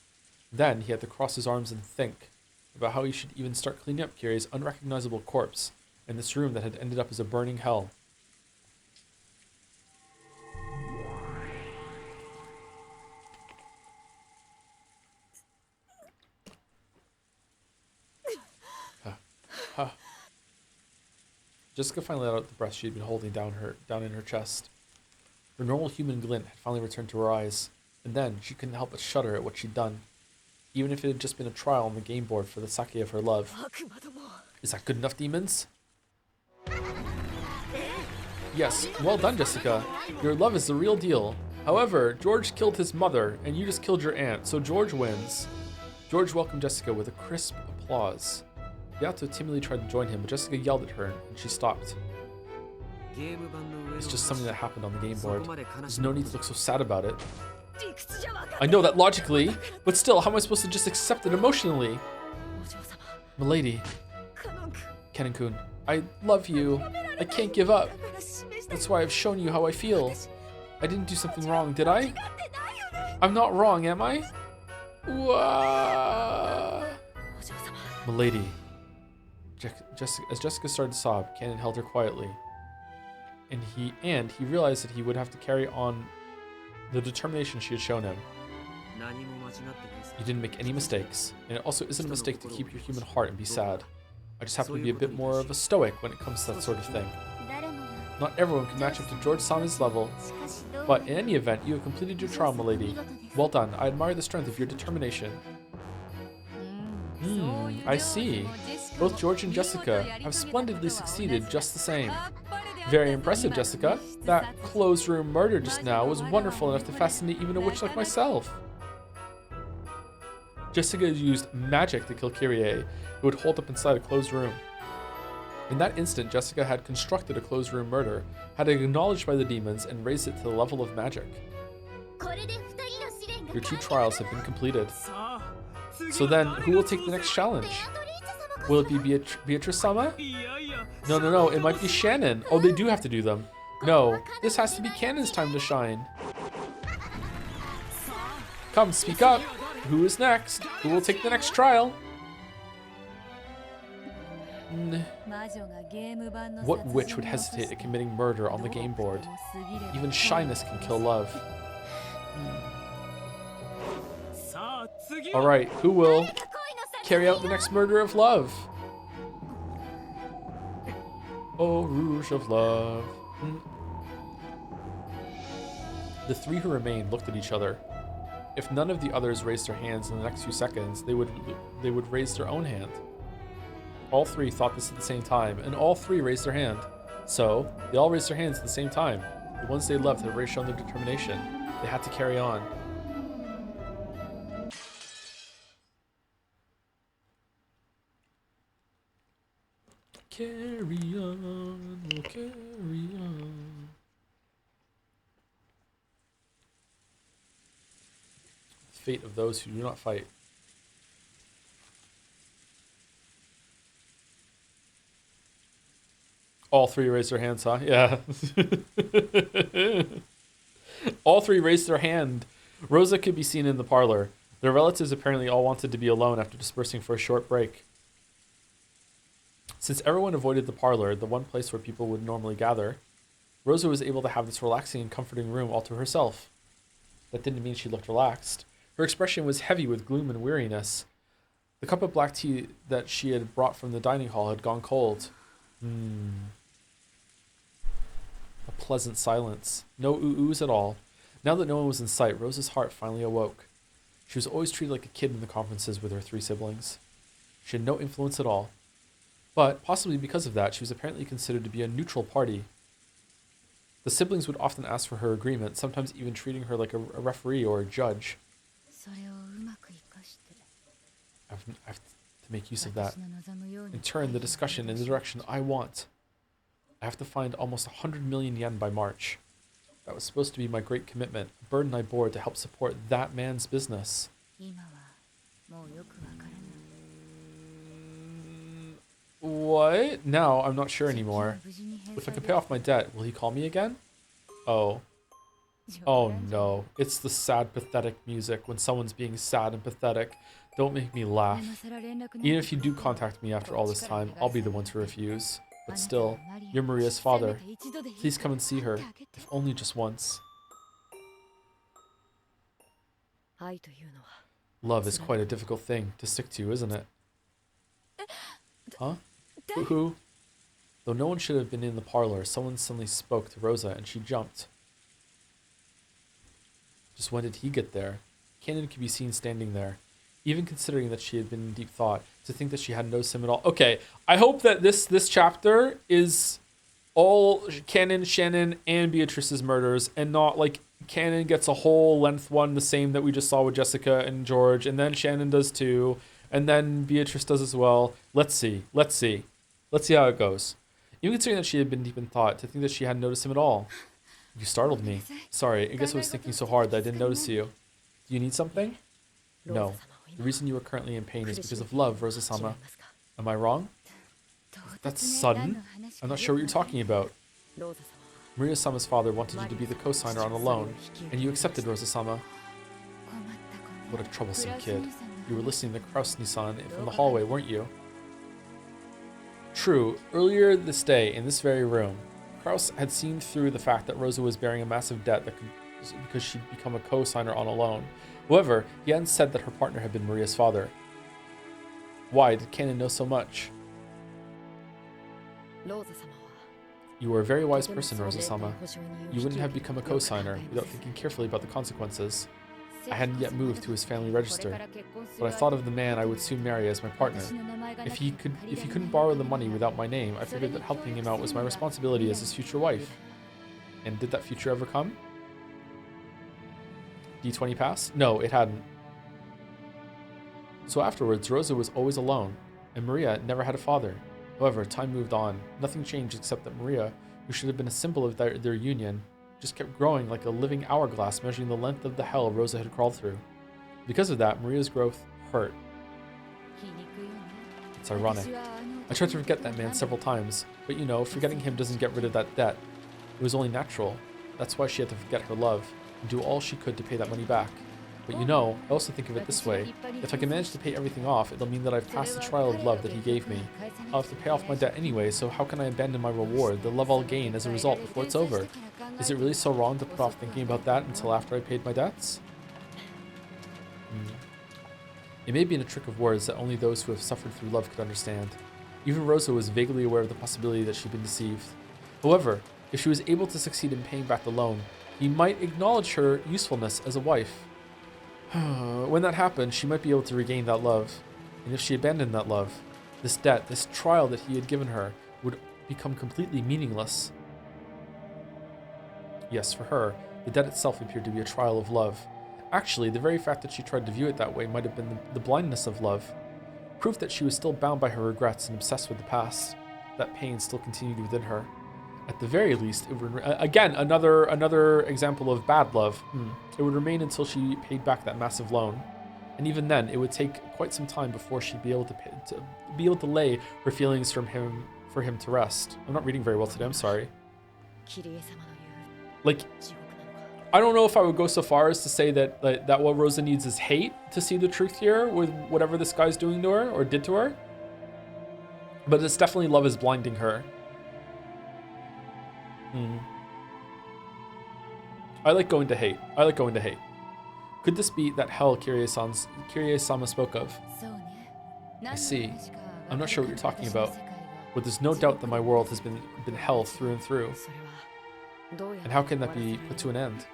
Then he had to cross his arms and think about how he should even start cleaning up Kyrie's unrecognizable corpse in this room that had ended up as a burning hell. Jessica finally let out the breath she had been holding down in her chest. Her normal human glint had finally returned to her eyes, and then she couldn't help but shudder at what she'd done, even if it had just been a trial on the game board for the sake of her love. Is that good enough, demons? Yes, well done, Jessica. Your love is the real deal. However, George killed his mother, and you just killed your aunt, so George wins. George welcomed Jessica with a crisp applause. Yato timidly tried to join him, but Jessica yelled at her, and she stopped. It's just something that happened on the game board. There's no need to look so sad about it. I know that logically, but still, how am I supposed to just accept it emotionally? Milady. Kennen-kun, I love you. I can't give up. That's why I've shown you how I feel. I didn't do something wrong, did I? I'm not wrong, am I? Milady. As Jessica started to sob, Kennen held her quietly. And he realized that he would have to carry on the determination she had shown him. You didn't make any mistakes, and it also isn't a mistake to keep your human heart and be sad. I just happen to be a bit more of a stoic when it comes to that sort of thing. Not everyone can match up to George Sama's level. But in any event, you have completed your trial, milady. Well done. I admire the strength of your determination. I see. Both George and Jessica have splendidly succeeded just the same. Very impressive, Jessica. That closed room murder just now was wonderful enough to fascinate even a witch like myself. Jessica used magic to kill Kyrie, who would hold up inside a closed room. In that instant, Jessica had constructed a closed room murder, had it acknowledged by the demons, and raised it to the level of magic. Your 2 trials have been completed. So then, who will take the next challenge? Will it be Beatrice-sama? No, it might be Shannon. Oh, they do have to do them. No, this has to be Cannon's time to shine. Come, speak up. Who is next? Who will take the next trial? What witch would hesitate at committing murder on the game board? Even shyness can kill love. Alright, who will carry out the next murder of love? Oh, Rouge of Love. The 3 who remained looked at each other. If none of the others raised their hands in the next few seconds, they would raise their own hand. All 3 thought this at the same time, and all 3 raised their hand. So, they all raised their hands at the same time. The ones they left had already shown their determination. They had to carry on. Carry on, we'll carry on. The fate of those who do not fight. All 3 raised their hands, huh? Yeah. All 3 raised their hand. Rosa could be seen in the parlor. Their relatives apparently all wanted to be alone after dispersing for a short break. Since everyone avoided the parlor, the one place where people would normally gather, Rosa was able to have this relaxing and comforting room all to herself. That didn't mean she looked relaxed. Her expression was heavy with gloom and weariness. The cup of black tea that she had brought from the dining hall had gone cold. A pleasant silence. No ooh-oohs at all. Now that no one was in sight, Rosa's heart finally awoke. She was always treated like a kid in the conferences with her 3 siblings. She had no influence at all. But, possibly because of that, she was apparently considered to be a neutral party. The siblings would often ask for her agreement, sometimes even treating her like a referee or a judge. I have to make use of that and turn the discussion in the direction I want. I have to find almost 100 million yen by March. That was supposed to be my great commitment, a burden I bore to help support that man's business. What? Now I'm not sure anymore. If I can pay off my debt, will he call me again? Oh. Oh no. It's the sad, pathetic music when someone's being sad and pathetic. Don't make me laugh. Even if you do contact me after all this time, I'll be the one to refuse. But still, you're Maria's father. Please come and see her, if only just once. Love is quite a difficult thing to stick to, isn't it? Huh? Who? Though no one should have been in the parlor, someone suddenly spoke to Rosa and she jumped. Just when did he get there? Cannon could be seen standing there. Even considering that she had been in deep thought, to think that she hadn't noticed him at all. Okay, I hope that this chapter is all Cannon, Shannon, and Beatrice's murders, and not like Cannon gets a whole length one, the same that we just saw with Jessica and George, and then Shannon does too, and then Beatrice does as well. Let's see how it goes. Even considering that she had been deep in thought, to think that she hadn't noticed him at all. You startled me. Sorry, I guess I was thinking so hard that I didn't notice you. Do you need something? No. The reason you are currently in pain is because of love, Rosa-sama. Am I wrong? That's sudden. I'm not sure what you're talking about. Maria-sama's father wanted you to be the co-signer on a loan, and you accepted, Rosa-sama. What a troublesome kid. You were listening to Kraus-Nissan from the hallway, weren't you? True. Earlier this day, in this very room, Kraus had seen through the fact that Rosa was bearing a massive debt because she'd become a co-signer on a loan. However, he hadn't said that her partner had been Maria's father. Why did Cannon know so much? You are a very wise person, Rosa-sama. You wouldn't have become a co-signer without thinking carefully about the consequences. I hadn't yet moved to his family register, but I thought of the man I would soon marry as my partner. If he couldn't borrow the money without my name, I figured that helping him out was my responsibility as his future wife. And did that future ever come? D20 pass? No, it hadn't. So afterwards, Rosa was always alone, and Maria never had a father. However, time moved on. Nothing changed except that Maria, who should have been a symbol of their union, just kept growing like a living hourglass measuring the length of the hell Rosa had crawled through. Because of that, Maria's growth hurt. It's ironic. I tried to forget that man several times, but you know, forgetting him doesn't get rid of that debt. It was only natural. That's why she had to forget her love and do all she could to pay that money back. But you know, I also think of it this way. If I can manage to pay everything off, it'll mean that I've passed the trial of love that he gave me. I'll have to pay off my debt anyway, so how can I abandon my reward, the love I'll gain as a result before it's over? Is it really so wrong to put off thinking about that until after I paid my debts? It may be in a trick of words that only those who have suffered through love could understand. Even Rosa was vaguely aware of the possibility that she'd been deceived. However, if she was able to succeed in paying back the loan, he might acknowledge her usefulness as a wife. When that happened, she might be able to regain that love. And if she abandoned that love, this debt, this trial that he had given her, would become completely meaningless. Yes, for her, the debt itself appeared to be a trial of love. Actually, the very fact that she tried to view it that way might have been the blindness of love. Proof that she was still bound by her regrets and obsessed with the past. That pain still continued within her. At the very least, it would again another example of bad love. It would remain until she paid back that massive loan, and even then, it would take quite some time before she'd be able to lay her feelings for him to rest. I'm not reading very well today. I'm sorry. Like, I don't know if I would go so far as to say that what Rosa needs is hate to see the truth here with whatever this guy's doing to her or did to her, but it's definitely love is blinding her. I like going to hate. Could this be that hell Kirie-sama spoke of? I see. I'm not sure what you're talking about, but there's no doubt that my world has been hell through and through. And how can that be put to an end?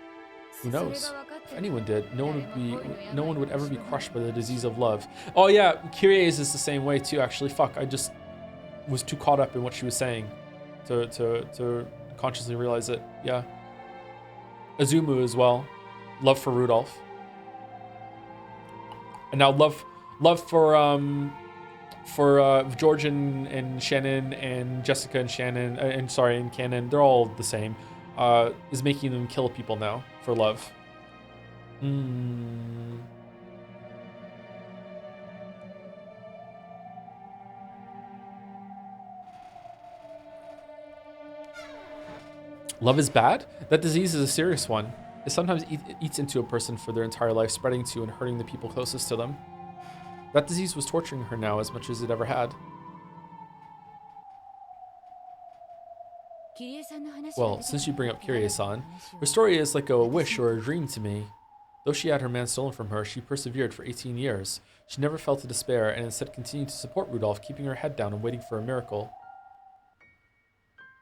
Who knows? If anyone did, no one would ever be crushed by the disease of love. Oh yeah, Kirie's is the same way too, actually. Fuck, I just was too caught up in what she was saying to consciously realize it. Yeah. Azumu as well. Love for Rudolph. And now love for George and Shannon and Jessica and Shannon and Cannon. They're all the same. Is making them kill people now for love. Love is bad? That disease is a serious one. It sometimes eats into a person for their entire life, spreading to and hurting the people closest to them. That disease was torturing her now as much as it ever had. Well, since you bring up Kirie-san, her story is like a wish or a dream to me. Though she had her man stolen from her, she persevered for 18 years. She never fell to despair and instead continued to support Rudolph, keeping her head down and waiting for a miracle.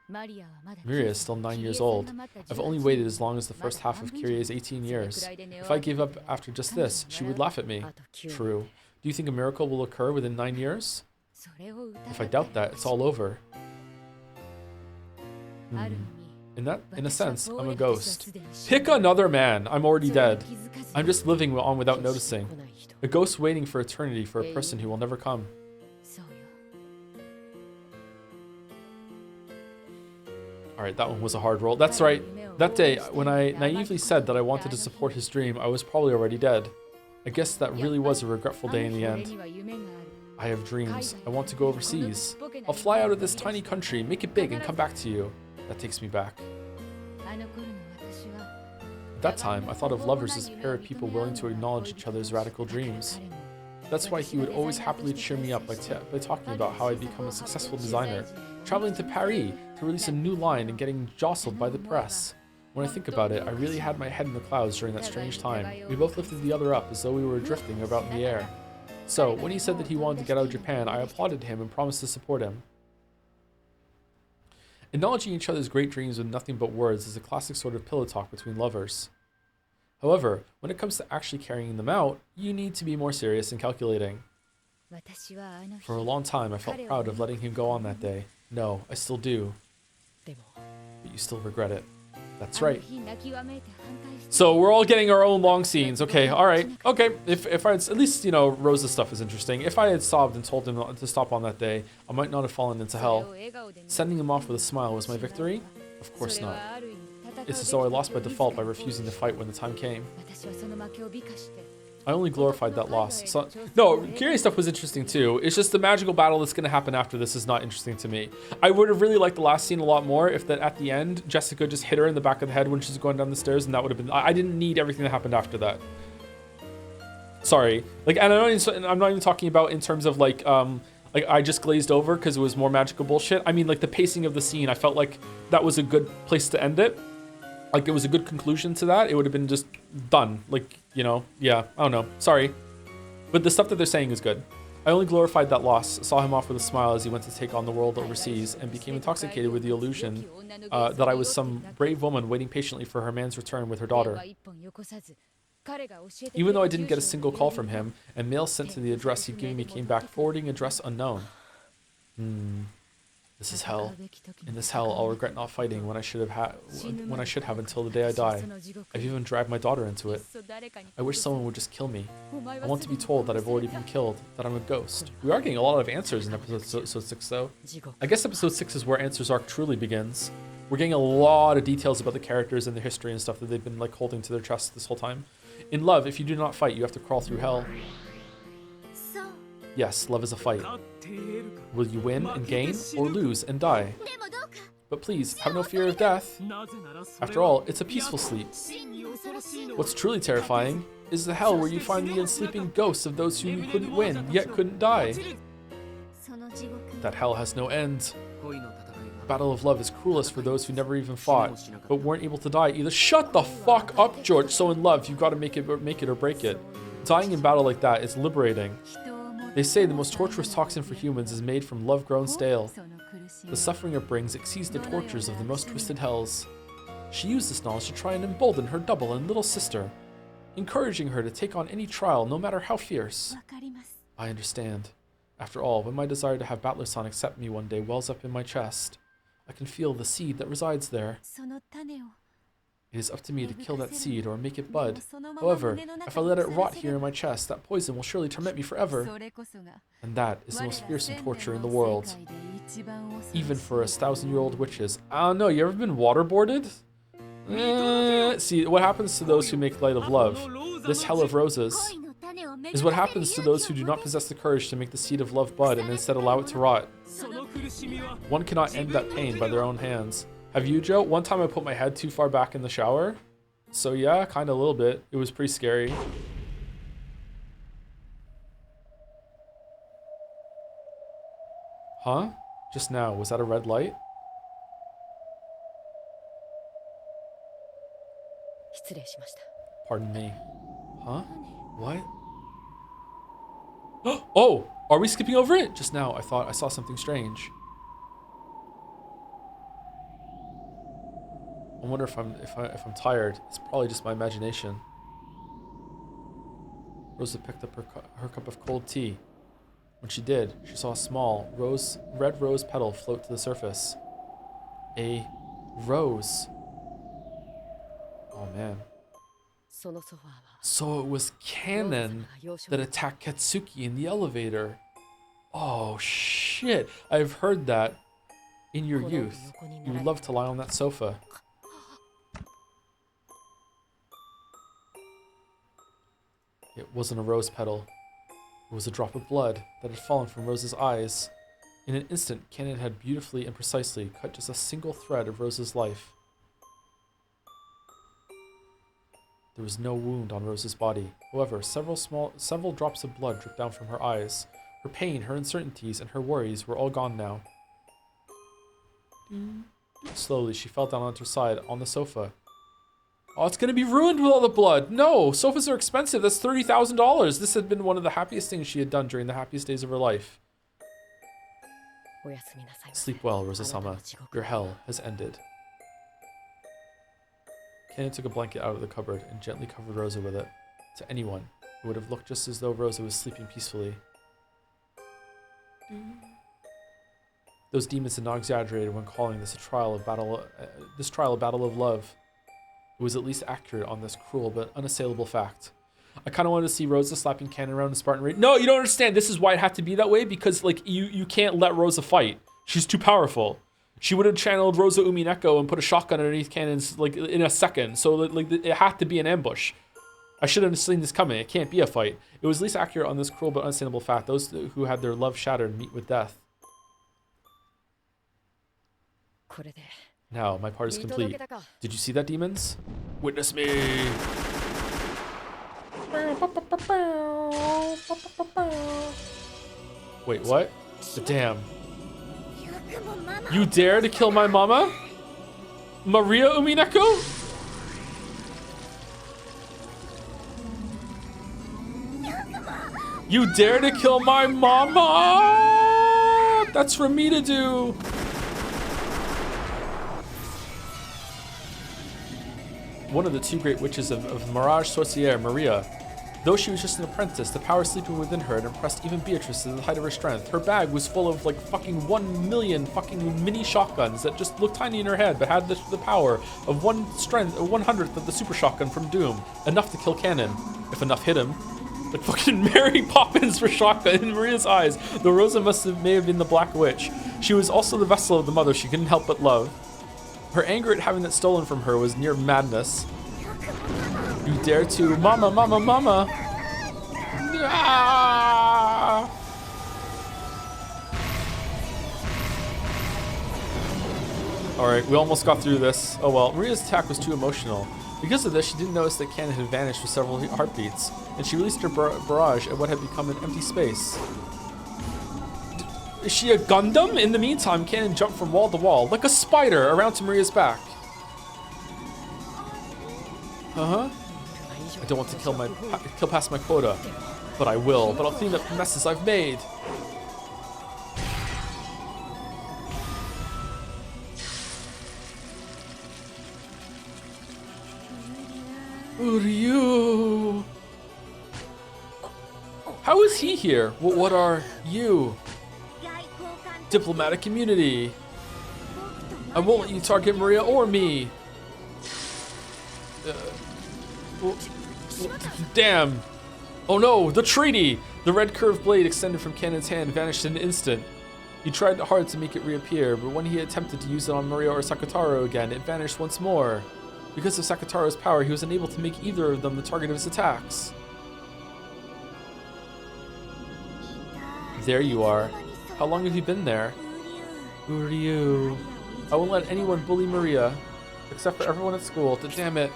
Maria is still 9 years old. I've only waited as long as the first half of Kirie's 18 years. If I gave up after just this, she would laugh at me. True. Do you think a miracle will occur within 9 years? If I doubt that, it's all over. In a sense, I'm a ghost. Pick another man! I'm already dead. I'm just living on without noticing. A ghost waiting for eternity for a person who will never come. Alright, that one was a hard roll. That's right. That day, when I naively said that I wanted to support his dream, I was probably already dead. I guess that really was a regretful day in the end. I have dreams. I want to go overseas. I'll fly out of this tiny country, make it big, and come back to you. That takes me back. At that time, I thought of lovers as a pair of people willing to acknowledge each other's radical dreams. That's why he would always happily cheer me up by talking about how I'd become a successful designer, traveling to Paris to release a new line and getting jostled by the press. When I think about it, I really had my head in the clouds during that strange time. We both lifted the other up as though we were drifting about in the air. So, when he said that he wanted to get out of Japan, I applauded him and promised to support him. Acknowledging each other's great dreams with nothing but words is a classic sort of pillow talk between lovers. However, when it comes to actually carrying them out, you need to be more serious and calculating. For a long time, I felt proud of letting him go on that day. No, I still do. But you still regret it. That's right. So we're all getting our own long scenes. Okay, all right. Okay, if I had, at least, you know, Rose's stuff is interesting. If I had sobbed and told him to stop on that day, I might not have fallen into hell. Sending him off with a smile was my victory? Of course not. It's as though I lost by default by refusing to fight when the time came. I only glorified that loss. So, no, Kirie's stuff was interesting too. It's just the magical battle that's going to happen after this is not interesting to me. I would have really liked the last scene a lot more if that at the end, Jessica just hit her in the back of the head when she's going down the stairs, and that would have been... I didn't need everything that happened after that. Sorry. Like, and I'm not even talking about in terms of like I just glazed over because it was more magical bullshit. I mean, like the pacing of the scene, I felt like that was a good place to end it. Like, it was a good conclusion to that. It would have been just done. Like, you know, yeah, I don't know. Sorry. But the stuff that they're saying is good. I only glorified that loss, saw him off with a smile as he went to take on the world overseas, and became intoxicated with the illusion that I was some brave woman waiting patiently for her man's return with her daughter. Even though I didn't get a single call from him, and mail sent to the address he'd given me came back forwarding address unknown. This is hell. In this hell, I'll regret not fighting when I should have until the day I die. I've even dragged my daughter into it. I wish someone would just kill me. I want to be told that I've already been killed, that I'm a ghost. We are getting a lot of answers in episode 6, though. I guess episode 6 is where Answers arc truly begins. We're getting a lot of details about the characters and their history and stuff that they've been like holding to their chests this whole time. In love, if you do not fight, you have to crawl through hell. Yes, love is a fight. Will you win and gain, or lose and die? But please, have no fear of death. After all, it's a peaceful sleep. What's truly terrifying is the hell where you find the unsleeping ghosts of those whom you couldn't win, yet couldn't die. That hell has no end. The battle of love is cruelest for those who never even fought, but weren't able to die either. Shut the fuck up, George. So in love, you've got to make it or break it. Dying in battle like that is liberating. They say the most torturous toxin for humans is made from love grown stale. The suffering it brings exceeds the tortures of the most twisted hells. She used this knowledge to try and embolden her double and little sister, encouraging her to take on any trial, no matter how fierce. I understand. After all, when my desire to have Battler-san accept me one day wells up in my chest, I can feel the seed that resides there. It is up to me to kill that seed or make it bud. However, if I let it rot here in my chest, that poison will surely torment me forever. And that is the most fearsome torture in the world. Even for us 1,000-year-old witches. I don't know, you ever been waterboarded? See, what happens to those who make light of love, this hell of roses, is what happens to those who do not possess the courage to make the seed of love bud and instead allow it to rot. One cannot end that pain by their own hands. Have you, Joe? One time I put my head too far back in the shower. So yeah, kind of a little bit. It was pretty scary. Huh? Just now, was that a red light? Pardon me. Huh? What? Oh! Are we skipping over it? Just now, I thought I saw something strange. I wonder if I'm tired. It's probably just my imagination. Rosa picked up her cup of cold tea. When she did, she saw a small red rose petal float to the surface. A rose. Oh man. So it was Canon that attacked Katsuki in the elevator. Oh shit. I've heard that. In your youth, you would love to lie on that sofa. It wasn't a rose petal. It was a drop of blood that had fallen from Rose's eyes. In an instant, Canon had beautifully and precisely cut just a single thread of Rose's life. There was no wound on Rose's body. However, several drops of blood dripped down from her eyes. Her pain, her uncertainties, and her worries were all gone now. Slowly, she fell down onto her side on the sofa. Oh, it's going to be ruined with all the blood. No, sofas are expensive. That's $30,000. This had been one of the happiest things she had done during the happiest days of her life. Sleep well, Rosa-sama. Your hell has ended. Kanon took a blanket out of the cupboard and gently covered Rosa with it. To anyone, it would have looked just as though Rosa was sleeping peacefully. Those demons had not exaggerated when calling this a trial of battle of love. It was at least accurate on this cruel but unassailable fact. I kind of wanted to see Rosa slapping Kanon around in Spartan Raid. No, you don't understand. This is why it had to be that way, because like you can't let Rosa fight. She's too powerful. She would have channeled Rosa Umineko and put a shotgun underneath Kanon's like in a second. So like it had to be an ambush. I should have seen this coming. It can't be a fight. It was at least accurate on this cruel but unassailable fact. Those who had their love shattered meet with death. Now, my part is complete. Did you see that, demons? Witness me! Wait, what? Damn. You dare to kill my mama? Maria Umineko? You dare to kill my mama? That's for me to do. One of the two great witches of Mirage Sorcière, Maria. Though she was just an apprentice, the power sleeping within her had impressed even Beatrice to the height of her strength. Her bag was full of like fucking 1 million fucking mini shotguns that just looked tiny in her head, but had the power of 1/100th of the super shotgun from Doom. Enough to kill Kanon, if enough hit him. Like fucking Mary Poppins for shotgun in Maria's eyes, though Rosa may have been the Black Witch. She was also the vessel of the mother she couldn't help but love. Her anger at having it stolen from her was near madness. You dare to... Mama, mama, mama! Ah! Alright, we almost got through this. Oh well, Maria's attack was too emotional. Because of this, she didn't notice that Kanon had vanished for several heartbeats, and she released her barrage at what had become an empty space. Is she a Gundam? In the meantime, Kanon jumped from wall to wall, like a spider, around to Maria's back. Uh-huh. I don't want to kill past my quota, but I will. But I'll clean up the messes I've made. Uryu. How is he here? What are you? Diplomatic immunity. I won't let you target Maria or me. Damn. Oh no, the treaty! The red curved blade extended from Kanon's hand vanished in an instant. He tried hard to make it reappear, but when he attempted to use it on Maria or Sakataro again, it vanished once more. Because of Sakataro's power, he was unable to make either of them the target of his attacks. There you are. How long have you been there? Uryu. I won't let anyone bully Maria, except for everyone at school. Damn it.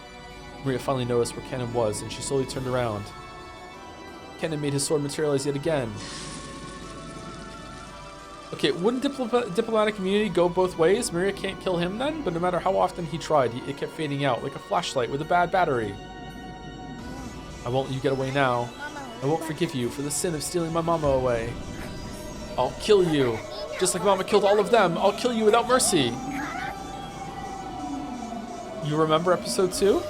Maria finally noticed where Kanon was, and she slowly turned around. Kanon made his sword materialize yet again. Okay, wouldn't diplomatic immunity go both ways? Maria can't kill him then, but no matter how often he tried, it kept fading out, like a flashlight with a bad battery. I won't let you get away now. I won't forgive you for the sin of stealing my mama away. I'll kill you. Just like Mama killed all of them, I'll kill you without mercy. You remember episode 2?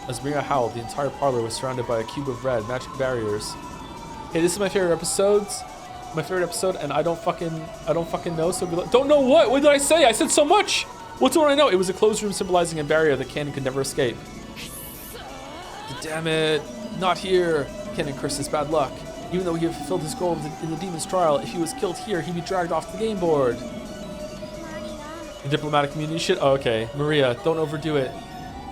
As Maria howled, the entire parlor was surrounded by a cube of red, magic barriers. Hey, this is my favorite episode, and I don't fucking know, so don't know what? What did I say? I said so much! What don't I know? It was a closed room symbolizing a barrier that Kanon could never escape. Damn it, not here. Kanon cursed his bad luck. Even though he had fulfilled his goal in the demon's trial, if he was killed here, he'd be dragged off the game board. The diplomatic immunity shit? Oh, okay. Maria, don't overdo it.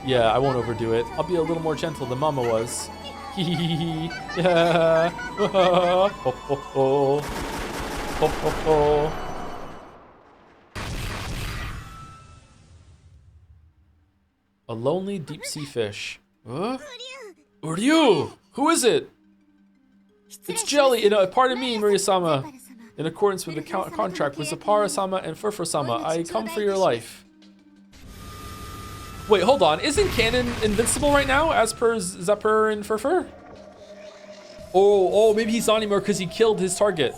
Yeah, I won't overdo it. I'll be a little more gentle than Mama was. Hee hee hee hee. Yeah. Ho ho ho. Ho ho ho. A lonely deep sea fish. Huh? Uryu! Who is it? It's Jelly! Pardon me, Maria-sama. In accordance with the contract with Zapara-sama and Furfur-sama, I come for your life. Wait, hold on. Isn't Cannon invincible right now, as per Zephyr and Furfur? Oh, maybe he's not anymore because he killed his target.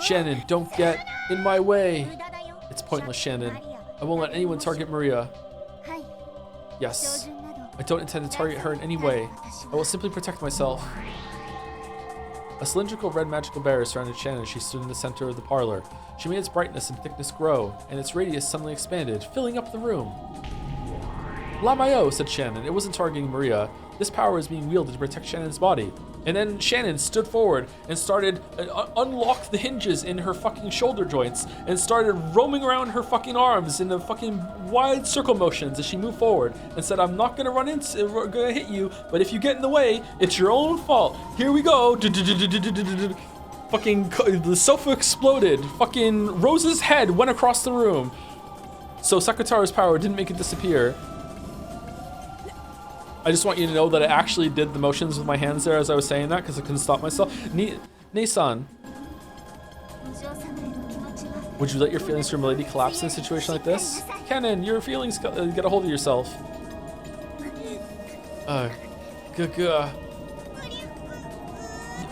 Shannon, don't get in my way. It's pointless, Shannon. I won't let anyone target Maria. Yes. I don't intend to target her in any way. I will simply protect myself. A cylindrical red magical barrier surrounded Shannon as she stood in the center of the parlor. She made its brightness and thickness grow, and its radius suddenly expanded, filling up the room. Lamayo, said Shannon. It wasn't targeting Maria. This power is being wielded to protect Shannon's body. And then Shannon stood forward and started unlocked the hinges in her fucking shoulder joints and started roaming around her fucking arms in the fucking wide circle motions as she moved forward and said, I'm not gonna gonna hit you, but if you get in the way, it's your own fault. Here we go. Fucking the sofa exploded. Fucking Rose's head went across the room. So Sakutaro's power didn't make it disappear. I just want you to know that I actually did the motions with my hands there as I was saying that because I couldn't stop myself. Ne-san, would you let your feelings for Milady collapse in a situation like this? Kennen, your feelings get a hold of yourself.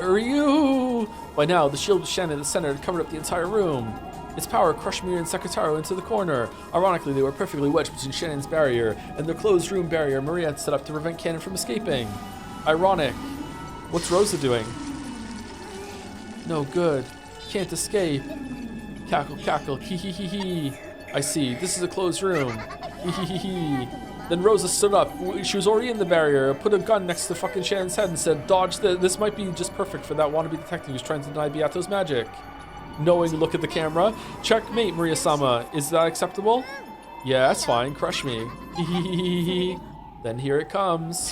Ryu! By now, the shield of Shannon at the center had covered up the entire room. Its power crushed Miria and Sakutaro into the corner. Ironically, they were perfectly wedged between Shannon's barrier and the closed room barrier Maria had set up to prevent Cannon from escaping. Ironic. What's Rosa doing? No good. Can't escape. Cackle, cackle, hee hee hee hee. I see. This is a closed room. Hee hee hee hee. Then Rosa stood up. She was already in the barrier, put a gun next to fucking Shannon's head and said, dodge this. This might be just perfect for that wannabe detective who's trying to deny Beato's magic. Knowing look at the camera. Checkmate, Maria-sama. Is that acceptable? Yeah, that's fine. Crush me. Then here it comes.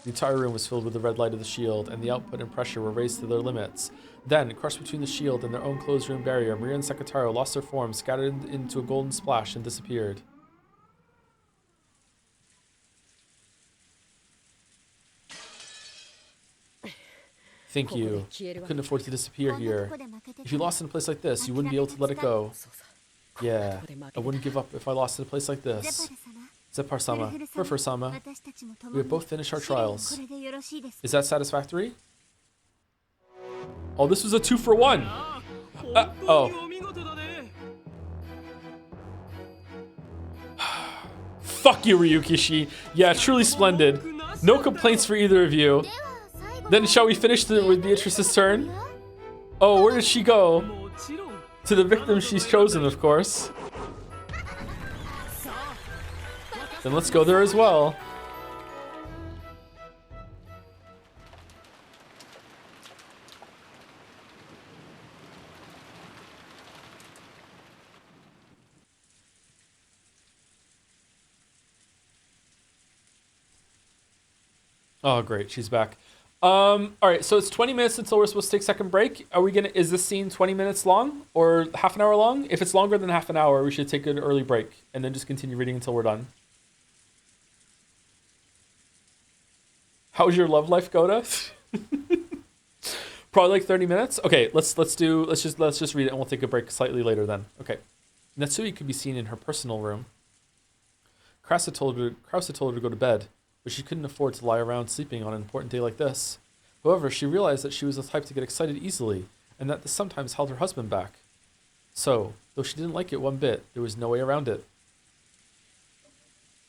The entire room was filled with the red light of the shield, and the output and pressure were raised to their limits. Then, crushed between the shield and their own closed room barrier, Maria and Sakutaro lost their forms, scattered into a golden splash, and disappeared. Thank you. I couldn't afford to disappear here. If you lost in a place like this, you wouldn't be able to let it go. Yeah, I wouldn't give up if I lost in a place like this. Zephyr-sama, Furfur-sama, we have both finished our trials. Is that satisfactory? Oh, this was a 2-for-1. Oh. Fuck you, Ryukishi. Yeah, truly splendid. No complaints for either of you. Then shall we finish with Beatrice's turn? Oh, where did she go? To the victim she's chosen, of course. Then let's go there as well. Oh, great. She's back. All right, so it's 20 minutes until we're supposed to take second break. Are we gonna? Is this scene 20 minutes long or half an hour long? If it's longer than half an hour, we should take an early break and then just continue reading until we're done. How's your love life, Goda? Probably like 30 minutes. Okay, let's just read it and we'll take a break slightly later then. Okay. Natsui could be seen in her personal room. Krauser told her to go to bed, but she couldn't afford to lie around sleeping on an important day like this. However, she realized that she was the type to get excited easily, and that this sometimes held her husband back. So, though she didn't like it one bit, there was no way around it.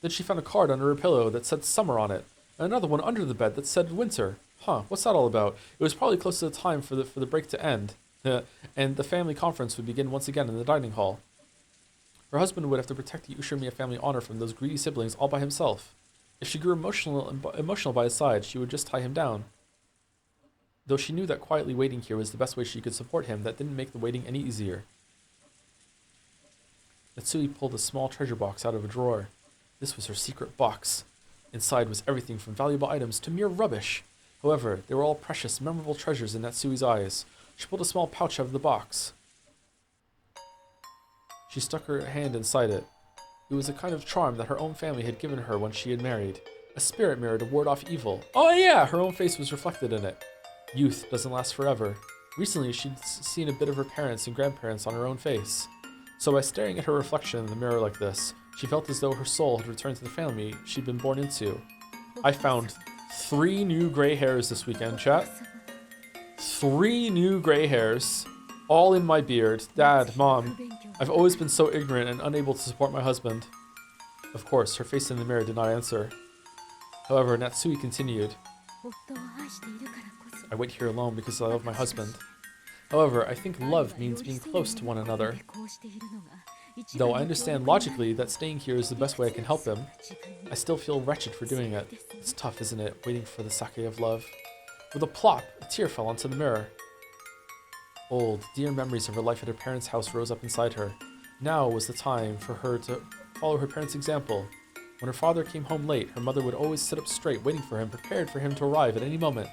Then she found a card under her pillow that said summer on it, and another one under the bed that said winter. Huh, what's that all about? It was probably close to the time for the break to end, and the family conference would begin once again in the dining hall. Her husband would have to protect the Ushiromiya family honor from those greedy siblings all by himself. If she grew emotional by his side, she would just tie him down. Though she knew that quietly waiting here was the best way she could support him, that didn't make the waiting any easier. Natsui pulled a small treasure box out of a drawer. This was her secret box. Inside was everything from valuable items to mere rubbish. However, they were all precious, memorable treasures in Natsui's eyes. She pulled a small pouch out of the box. She stuck her hand inside it. It was a kind of charm that her own family had given her when she had married. A spirit mirror to ward off evil. Oh yeah, her own face was reflected in it. Youth doesn't last forever. Recently, she'd seen a bit of her parents and grandparents on her own face. So by staring at her reflection in the mirror like this, she felt as though her soul had returned to the family she'd been born into. I found 3 new gray hairs this weekend, chat. 3 new gray hairs, all in my beard. Dad, Mom, I've always been so ignorant and unable to support my husband. Of course, her face in the mirror did not answer. However, Natsui continued. I wait here alone because I love my husband. However, I think love means being close to one another. Though I understand logically that staying here is the best way I can help him, I still feel wretched for doing it. It's tough, isn't it, waiting for the sake of love? With a plop, a tear fell onto the mirror. Old, dear memories of her life at her parents' house rose up inside her. Now was the time for her to follow her parents' example. When her father came home late, her mother would always sit up straight, waiting for him, prepared for him to arrive at any moment.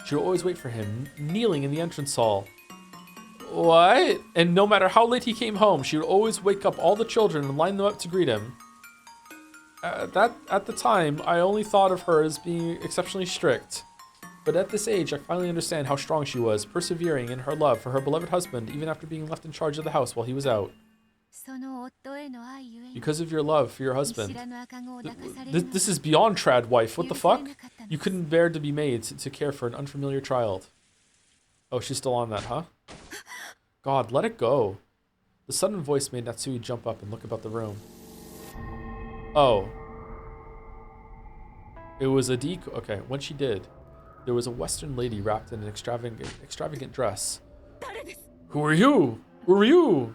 She would always wait for him, kneeling in the entrance hall. What? And no matter how late he came home, she would always wake up all the children and line them up to greet him. At the time, I only thought of her as being exceptionally strict. But at this age, I finally understand how strong she was, persevering in her love for her beloved husband, even after being left in charge of the house while he was out. Because of your love for your husband. This is beyond trad wife. What the fuck? You couldn't bear to be made to care for an unfamiliar child. Oh, she's still on that, huh? God, let it go. The sudden voice made Natsui jump up and look about the room. Oh. It was a decoy. Okay, when she did, there was a Western lady wrapped in an extravagant dress. Who are you? Who are you?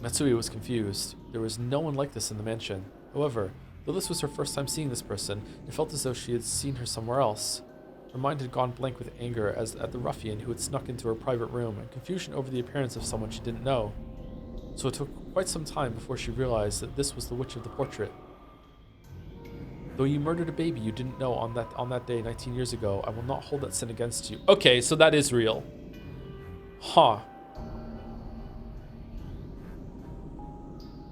Natsui was confused. There was no one like this in the mansion. However, though this was her first time seeing this person, it felt as though she had seen her somewhere else. Her mind had gone blank with anger at the ruffian who had snuck into her private room, and confusion over the appearance of someone she didn't know. So it took quite some time before she realized that this was the witch of the portrait. Though you murdered a baby you didn't know on that day 19 years ago, I will not hold that sin against you. Okay, so that is real. Huh.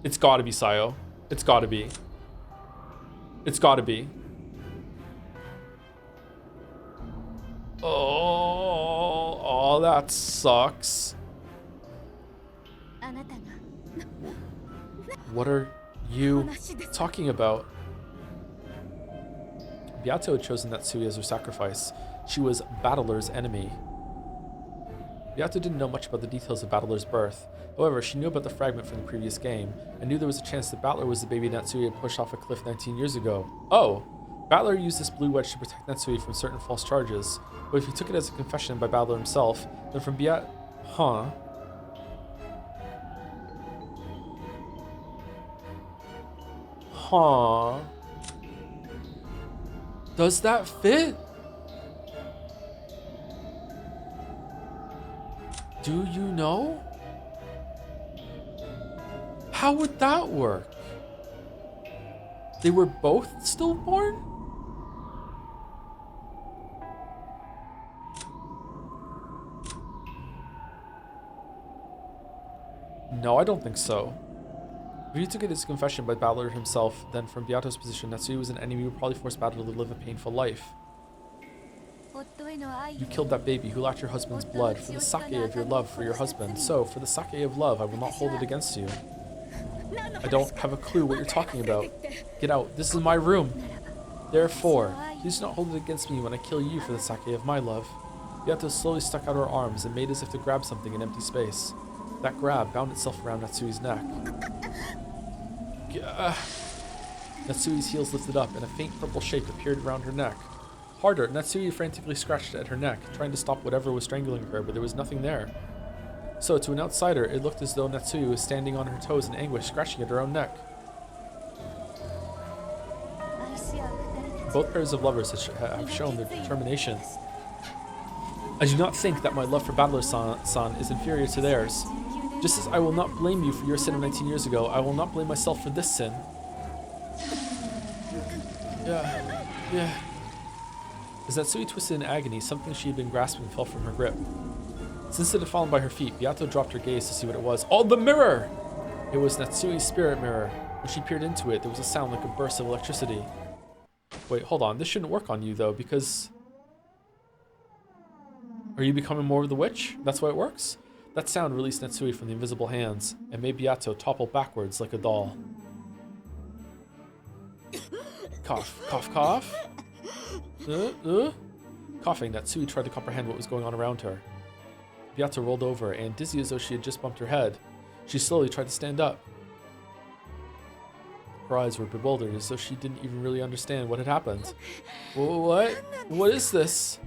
It's gotta be Sayo. It's gotta be. It's gotta be. Oh, that sucks. What are you talking about? Beato had chosen Natsui as her sacrifice. She was Battler's enemy. Beato didn't know much about the details of Battler's birth. However, she knew about the fragment from the previous game, and knew there was a chance that Battler was the baby Natsui had pushed off a cliff 19 years ago. Oh! Battler used this blue wedge to protect Natsui from certain false charges, but if he took it as a confession by Battler himself, then from Beato... Huh? Huh? Does that fit? Do you know? How would that work? They were both stillborn? No, I don't think so. If you took it as a confession by Battler himself, then from Beato's position, Natsui was an enemy who would probably force Battler to live a painful life. You killed that baby who lacked your husband's blood for the sake of your love for your husband. So, for the sake of love, I will not hold it against you. I don't have a clue what you're talking about. Get out. This is my room. Therefore, please do not hold it against me when I kill you for the sake of my love. Beato slowly stuck out her arms and made as if to grab something in empty space. That grab bound itself around Natsui's neck. Natsui's heels lifted up and a faint purple shape appeared around her neck. Harder, Natsui frantically scratched at her neck, trying to stop whatever was strangling her, but there was nothing there. So, to an outsider, it looked as though Natsui was standing on her toes in anguish, scratching at her own neck. Both pairs of lovers have shown their determination. I do not think that my love for Battler-san is inferior to theirs. Just as I will not blame you for your sin of 19 years ago, I will not blame myself for this sin. Yeah. As Natsui twisted in agony, something she had been grasping fell from her grip. Since it had fallen by her feet, Beato dropped her gaze to see what it was. Oh, the mirror! It was Natsui's spirit mirror. When she peered into it, there was a sound like a burst of electricity. Wait, hold on. This shouldn't work on you, though, because... Are you becoming more of the witch? That's why it works? That sound released Natsui from the invisible hands and made Beato topple backwards like a doll. Cough, cough, cough. Coughing, Natsui tried to comprehend what was going on around her. Beato rolled over, and dizzy as though she had just bumped her head, she slowly tried to stand up. Her eyes were bewildered, as though she didn't even really understand what had happened. What? What is this?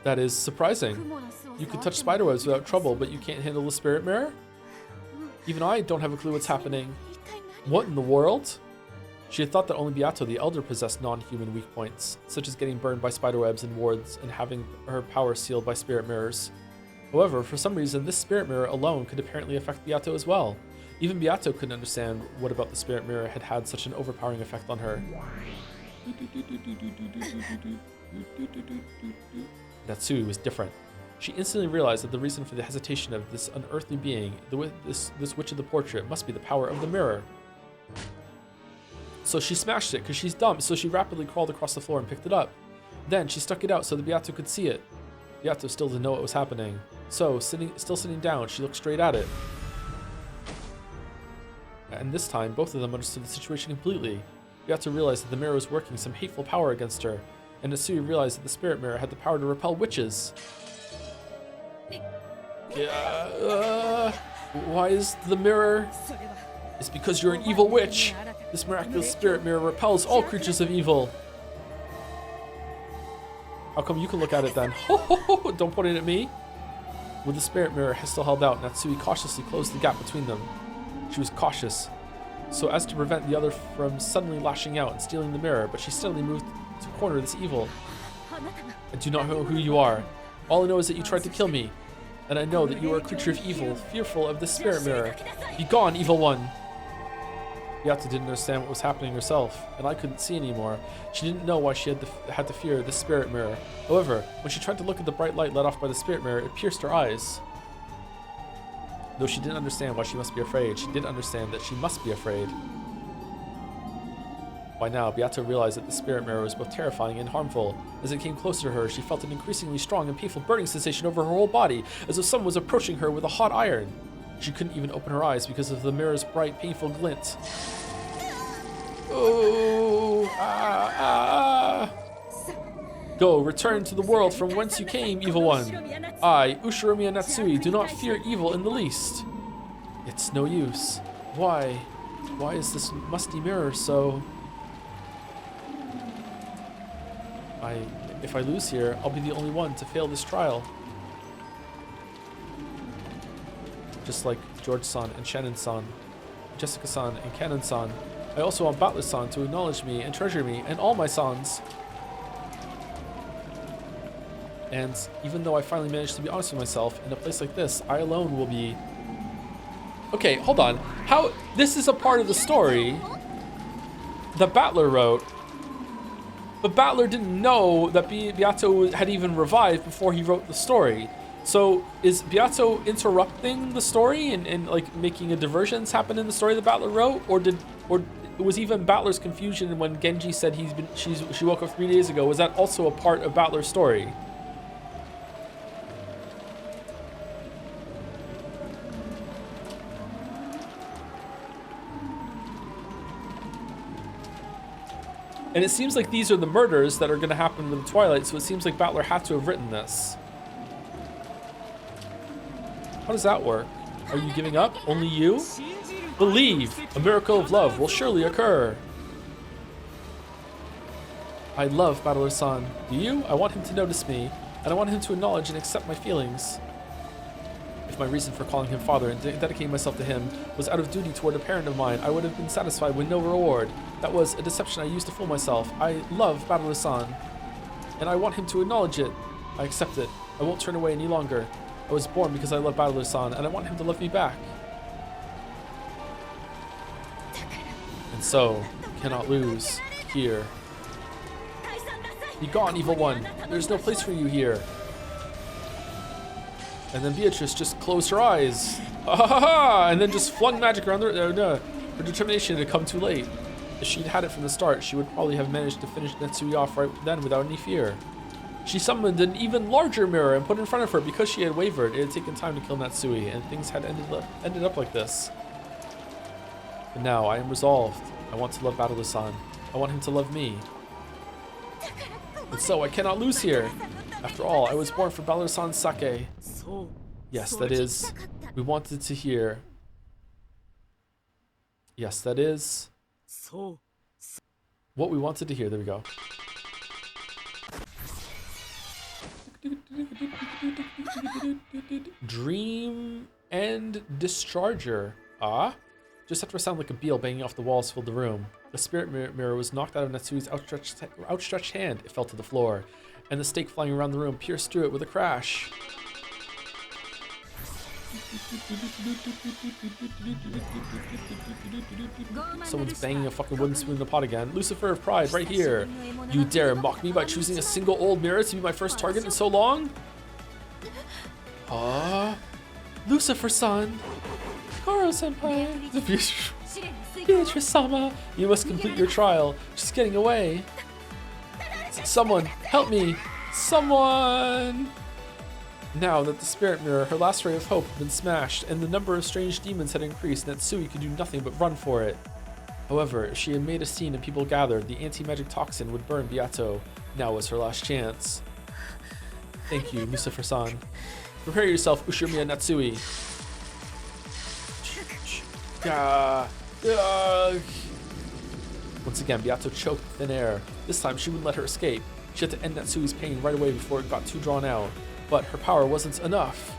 That is surprising. You can touch spiderwebs without trouble, but you can't handle the spirit mirror? Even I don't have a clue what's happening. What in the world? She had thought that only Beato the Elder possessed non-human weak points, such as getting burned by spiderwebs and wards and having her power sealed by spirit mirrors. However, for some reason, this spirit mirror alone could apparently affect Beato as well. Even Beato couldn't understand what about the spirit mirror had had such an overpowering effect on her. Natsui was different. She instantly realized that the reason for the hesitation of this unearthly being, this witch of the portrait, must be the power of the mirror. So she smashed it because she's dumb, so she rapidly crawled across the floor and picked it up. Then she stuck it out so that Beato could see it. Beato still didn't know what was happening. So, still sitting down, she looked straight at it. And this time, both of them understood the situation completely. Beato realized that the mirror was working some hateful power against her, and Natsui realized that the spirit mirror had the power to repel witches. Why is the mirror? It's because you're an evil witch. This miraculous spirit mirror repels all creatures of evil. How come you can look at it then? Don't point it at me. With the spirit mirror still held out, Natsui cautiously closed the gap between them. She was cautious, so as to prevent the other from suddenly lashing out and stealing the mirror, but she steadily moved to corner this evil. I do not know who you are. All I know is that you tried to kill me, and I know that you are a creature of evil, fearful of this spirit mirror. Be gone, evil one! Beato didn't understand what was happening herself, and I couldn't see anymore. She didn't know why she had to fear the spirit mirror. However, when she tried to look at the bright light let off by the spirit mirror, it pierced her eyes. Though she didn't understand why she must be afraid, she did understand that she must be afraid. By now, Beato realized that the spirit mirror was both terrifying and harmful. As it came closer to her, she felt an increasingly strong and painful burning sensation over her whole body, as if someone was approaching her with a hot iron. She couldn't even open her eyes because of the mirror's bright, painful glint. Oh, Go, return to the world from whence you came, evil one. I, Ushiromiya Natsui, do not fear evil in the least. It's no use. Why? Why is this musty mirror so... If I lose here, I'll be the only one to fail this trial. Just like George-san and Shannon-san, Jessica-san and Cannon-san, I also want Bandle-san to acknowledge me and treasure me and all my sans. And even though I finally managed to be honest with myself, in a place like this, I alone will be... Okay, hold on. How... This is a part of the story that Bandle wrote. But Bandle didn't know that Beato had even revived before he wrote the story. So is Beato interrupting the story and like making a diversions happen in the story that Bandle wrote, or was even Bandle's confusion when Genji said she woke up 3 days ago? Was that also a part of Bandle's story? And it seems like these are the murders that are going to happen with the Twilight, so it seems like Bandle had to have written this. How does that work? Are you giving up? Only you? Believe! A miracle of love will surely occur. I love Bandle-san. Do you? I want him to notice me, and I want him to acknowledge and accept my feelings. If my reason for calling him father and dedicating myself to him was out of duty toward a parent of mine, I would have been satisfied with no reward. That was a deception I used to fool myself. I love Bandle-san, and I want him to acknowledge it. I accept it. I won't turn away any longer. I was born because I love Bandle-san, and I want him to love me back. And so, cannot lose. Here. Be gone, evil one. There's no place for you here. And then Beatrice just closed her eyes. And then just flung magic around her determination had come too late. If she'd had it from the start, she would probably have managed to finish Natsui off right then without any fear. She summoned an even larger mirror and put it in front of her because she had wavered. It had taken time to kill Natsui, and things had ended up like this. But now I am resolved. I want to love Bandle-san. I want him to love me. And so I cannot lose here. After all, I was born for Bandle-san's sake. Yes, that is. We wanted to hear. Yes, that is. What we wanted to hear. There we go. Dream and Discharger. Ah? Just after a sound like a bell banging off the walls filled the room. The spirit mirror was knocked out of Natsui's outstretched hand. It fell to the floor, and the stake flying around the room pierced through it with a crash. Someone's banging a fucking wooden spoon in the pot again. Lucifer of Pride, right here. You dare mock me by choosing a single old mirror to be my first target in so long? Lucifer-san. Koro-senpai. Beatrice-sama. You must complete your trial. She's getting away. Someone, help me. Someone. Now that the spirit mirror, her last ray of hope, had been smashed, and the number of strange demons had increased, Natsui could do nothing but run for it. However, if she had made a scene and people gathered, the anti-magic toxin would burn Beato. Now was her last chance. Thank you, Lucifer-san. Prepare yourself, Ushirimiya Natsui. Once again, Beato choked thin air. This time, she wouldn't let her escape. She had to end Natsui's pain right away before it got too drawn out. But her power wasn't enough.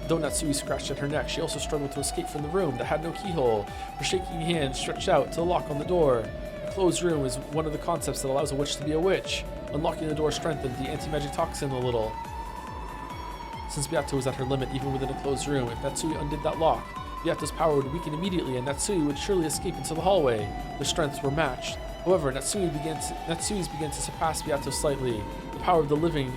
Though Natsui scratched at her neck, she also struggled to escape from the room that had no keyhole. Her shaking hand stretched out to the lock on the door. A closed room is one of the concepts that allows a witch to be a witch. Unlocking the door strengthened the anti-magic toxin a little. Since Beato was at her limit even within a closed room, if Natsui undid that lock, Beato's power would weaken immediately and Natsui would surely escape into the hallway. Their strengths were matched. However, Natsui's began to surpass Beato slightly. The power of the living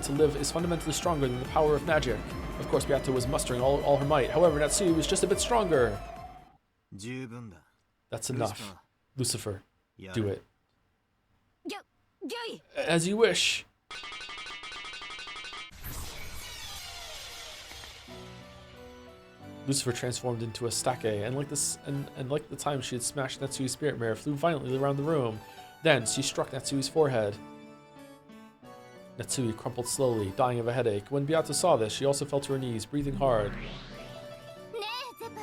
to live is fundamentally stronger than the power of magic. Of course, Beato was mustering all her might. However, Natsui was just a bit stronger. That's enough. Lucifer, do it. As you wish. Lucifer transformed into a stake, and like the time she had smashed Natsui's spirit mirror, flew violently around the room. Then she struck Natsui's forehead. Natsui crumpled slowly, dying of a headache. When Beato saw this, she also fell to her knees, breathing hard.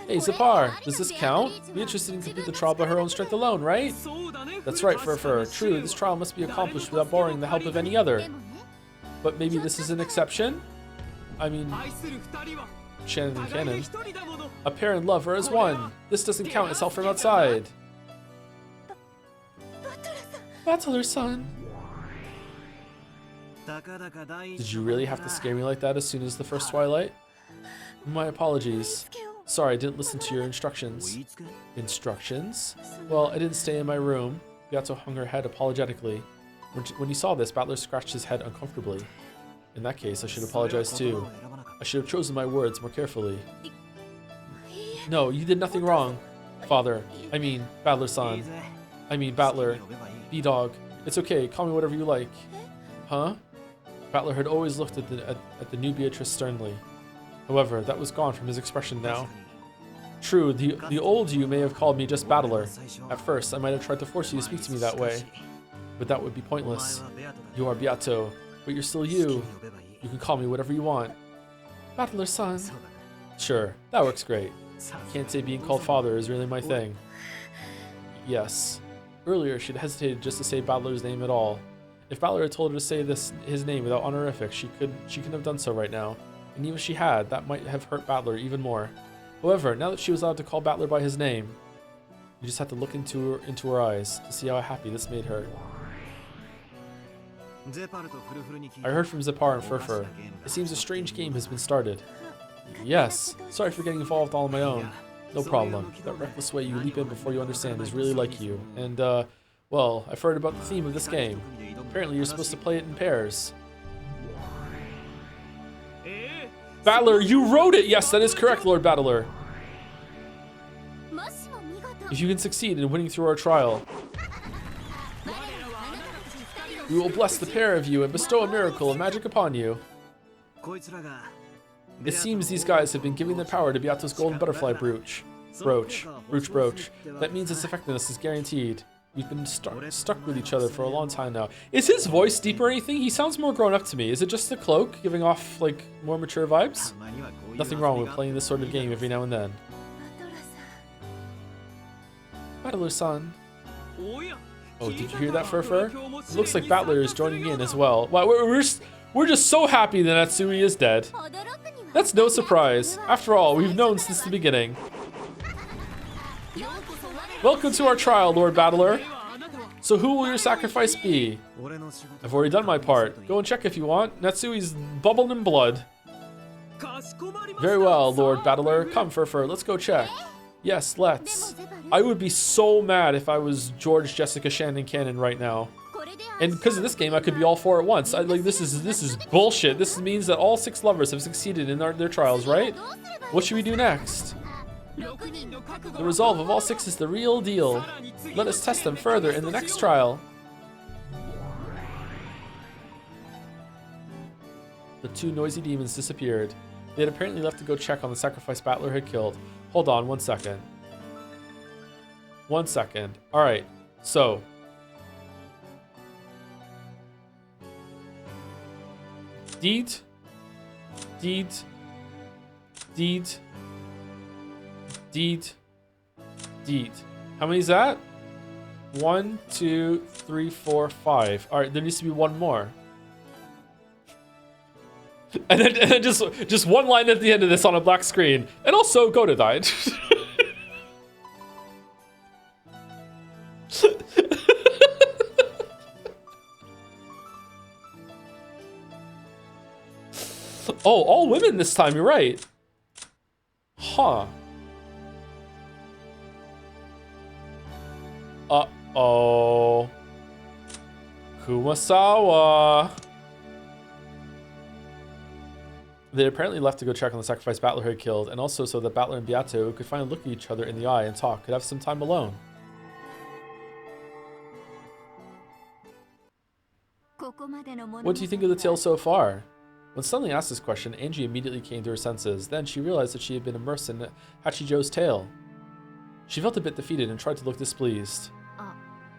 Hey, Zepar, does this count? Beatrice didn't complete the trial by her own strength alone, right? That's right, Furfur. True, this trial must be accomplished without borrowing the help of any other. But maybe this is an exception? I mean, Shannon and Canon. A pair in love are as one. This doesn't count as help from outside. Bandle-san. Did you really have to scare me like that as soon as the first twilight? My apologies. Sorry, I didn't listen to your instructions. Instructions? Well, I didn't stay in my room. Beato hung her head apologetically. When he saw this, Bandle scratched his head uncomfortably. In that case, I should apologize too. I should have chosen my words more carefully. No, you did nothing wrong. Father, I mean, Bandle-san. I mean, Bandle. B-Dog. It's okay, call me whatever you like. Huh? Bandle had always looked at the new Beatrice sternly. However, that was gone from his expression now. True, the old you may have called me just Bandle. At first, I might have tried to force you to speak to me that way. But that would be pointless. You are Beato, but you're still you. You can call me whatever you want. Bandle-san. Sure, that works great. Can't say being called father is really my thing. Yes. Earlier, she'd hesitated just to say Bandle's name at all. If Bandle had told her to say his name without honorific, she couldn't have done so right now. And even if she had, that might have hurt Bandle even more. However, now that she was allowed to call Bandle by his name, you just had to look into her eyes to see how happy this made her. I heard from Zepar and Furfur. It seems a strange game has been started. Yes, sorry for getting involved all on my own. No problem. That reckless way you leap in before you understand is really like you. And, well, I've heard about the theme of this game. Apparently you're supposed to play it in pairs. Bandle, you wrote it! Yes, that is correct, Lord Bandle. If you can succeed in winning through our trial. We will bless the pair of you and bestow a miracle of magic upon you. It seems these guys have been giving their power to Beato's golden butterfly brooch. Brooch. That means its effectiveness is guaranteed. We've been stuck with each other for a long time now. Is his voice deep or anything? He sounds more grown up to me. Is it just the cloak giving off like more mature vibes? Nothing wrong with playing this sort of game every now and then. Battler-san. Oh, did you hear that, Fur? It looks like Battler is joining in as well. Wow, we're just so happy that Natsui is dead. That's no surprise. After all, we've known since the beginning. Welcome to our trial, Lord Battler. So who will your sacrifice be? I've already done my part. Go and check if you want. Natsui's bubbling in blood. Very well, Lord Battler. Come, Fur, let's go check. Yes, let's. I would be so mad if I was George Jessica Shannon Cannon right now. And because of this game, I could be all four at once. This is bullshit. This means that all 6 lovers have succeeded in their trials, right? What should we do next? The resolve of all 6 is the real deal. Let us test them further in the next trial. The 2 noisy demons disappeared. They had apparently left to go check on the sacrifice Battler had killed. Hold on, 1 second. 1 second. Alright, so. Deed. How many is that? 1, 2, 3, 4, 5. Alright, there needs to be 1 more. And then just 1 line at the end of this on a black screen. And also, Goda died. Oh, all women this time, you're right. Huh. Uh-oh. Kumasawa. They apparently left to go check on the sacrifice Battler had killed, and also so that Battler and Beato could finally look at each other in the eye and talk, could have some time alone. What do you think of the tale so far? When suddenly asked this question, Angie immediately came to her senses. Then she realized that she had been immersed in Hachijo's tale. She felt a bit defeated and tried to look displeased.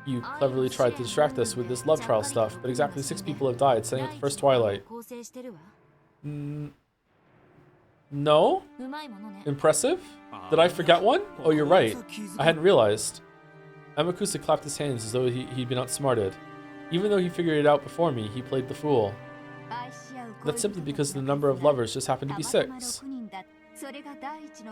You cleverly tried to distract us with this love trial stuff, but exactly 6 people have died, setting up the first twilight. No? Impressive? Did I forget one? Oh, you're right. I hadn't realized. Amakusa clapped his hands as though he'd been outsmarted. Even though he figured it out before me, he played the fool. That's simply because the number of lovers just happened to be 6.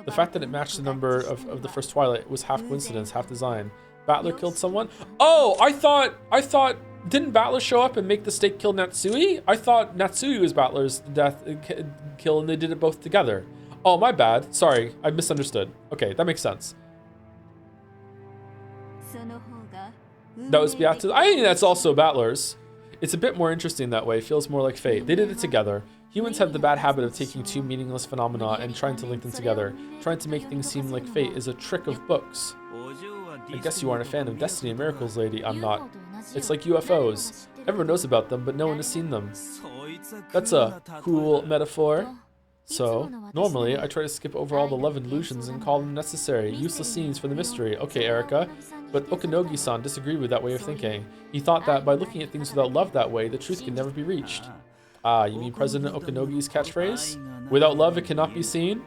The fact that it matched the number of the first twilight was half coincidence, half design. Battler killed someone? Oh, I thought, didn't Battler show up and make the stake kill Natsui? I thought Natsui was Battler's kill and they did it both together. Oh, my bad. Sorry, I misunderstood. Okay, that makes sense. That was Beato's. I think that's also Battler's. It's a bit more interesting that way. It feels more like fate. They did it together. Humans have the bad habit of taking 2 meaningless phenomena and trying to link them together. Trying to make things seem like fate is a trick of books. I guess you aren't a fan of Destiny and Miracles, lady. I'm not. It's like UFOs. Everyone knows about them, but no one has seen them. That's a cool metaphor. So, normally, I try to skip over all the love illusions and call them necessary, useless scenes for the mystery. Okay, Erica. But Okanogi-san disagreed with that way of thinking. He thought that by looking at things without love that way, the truth can never be reached. Ah, you mean President Okanogi's catchphrase? Without love, it cannot be seen?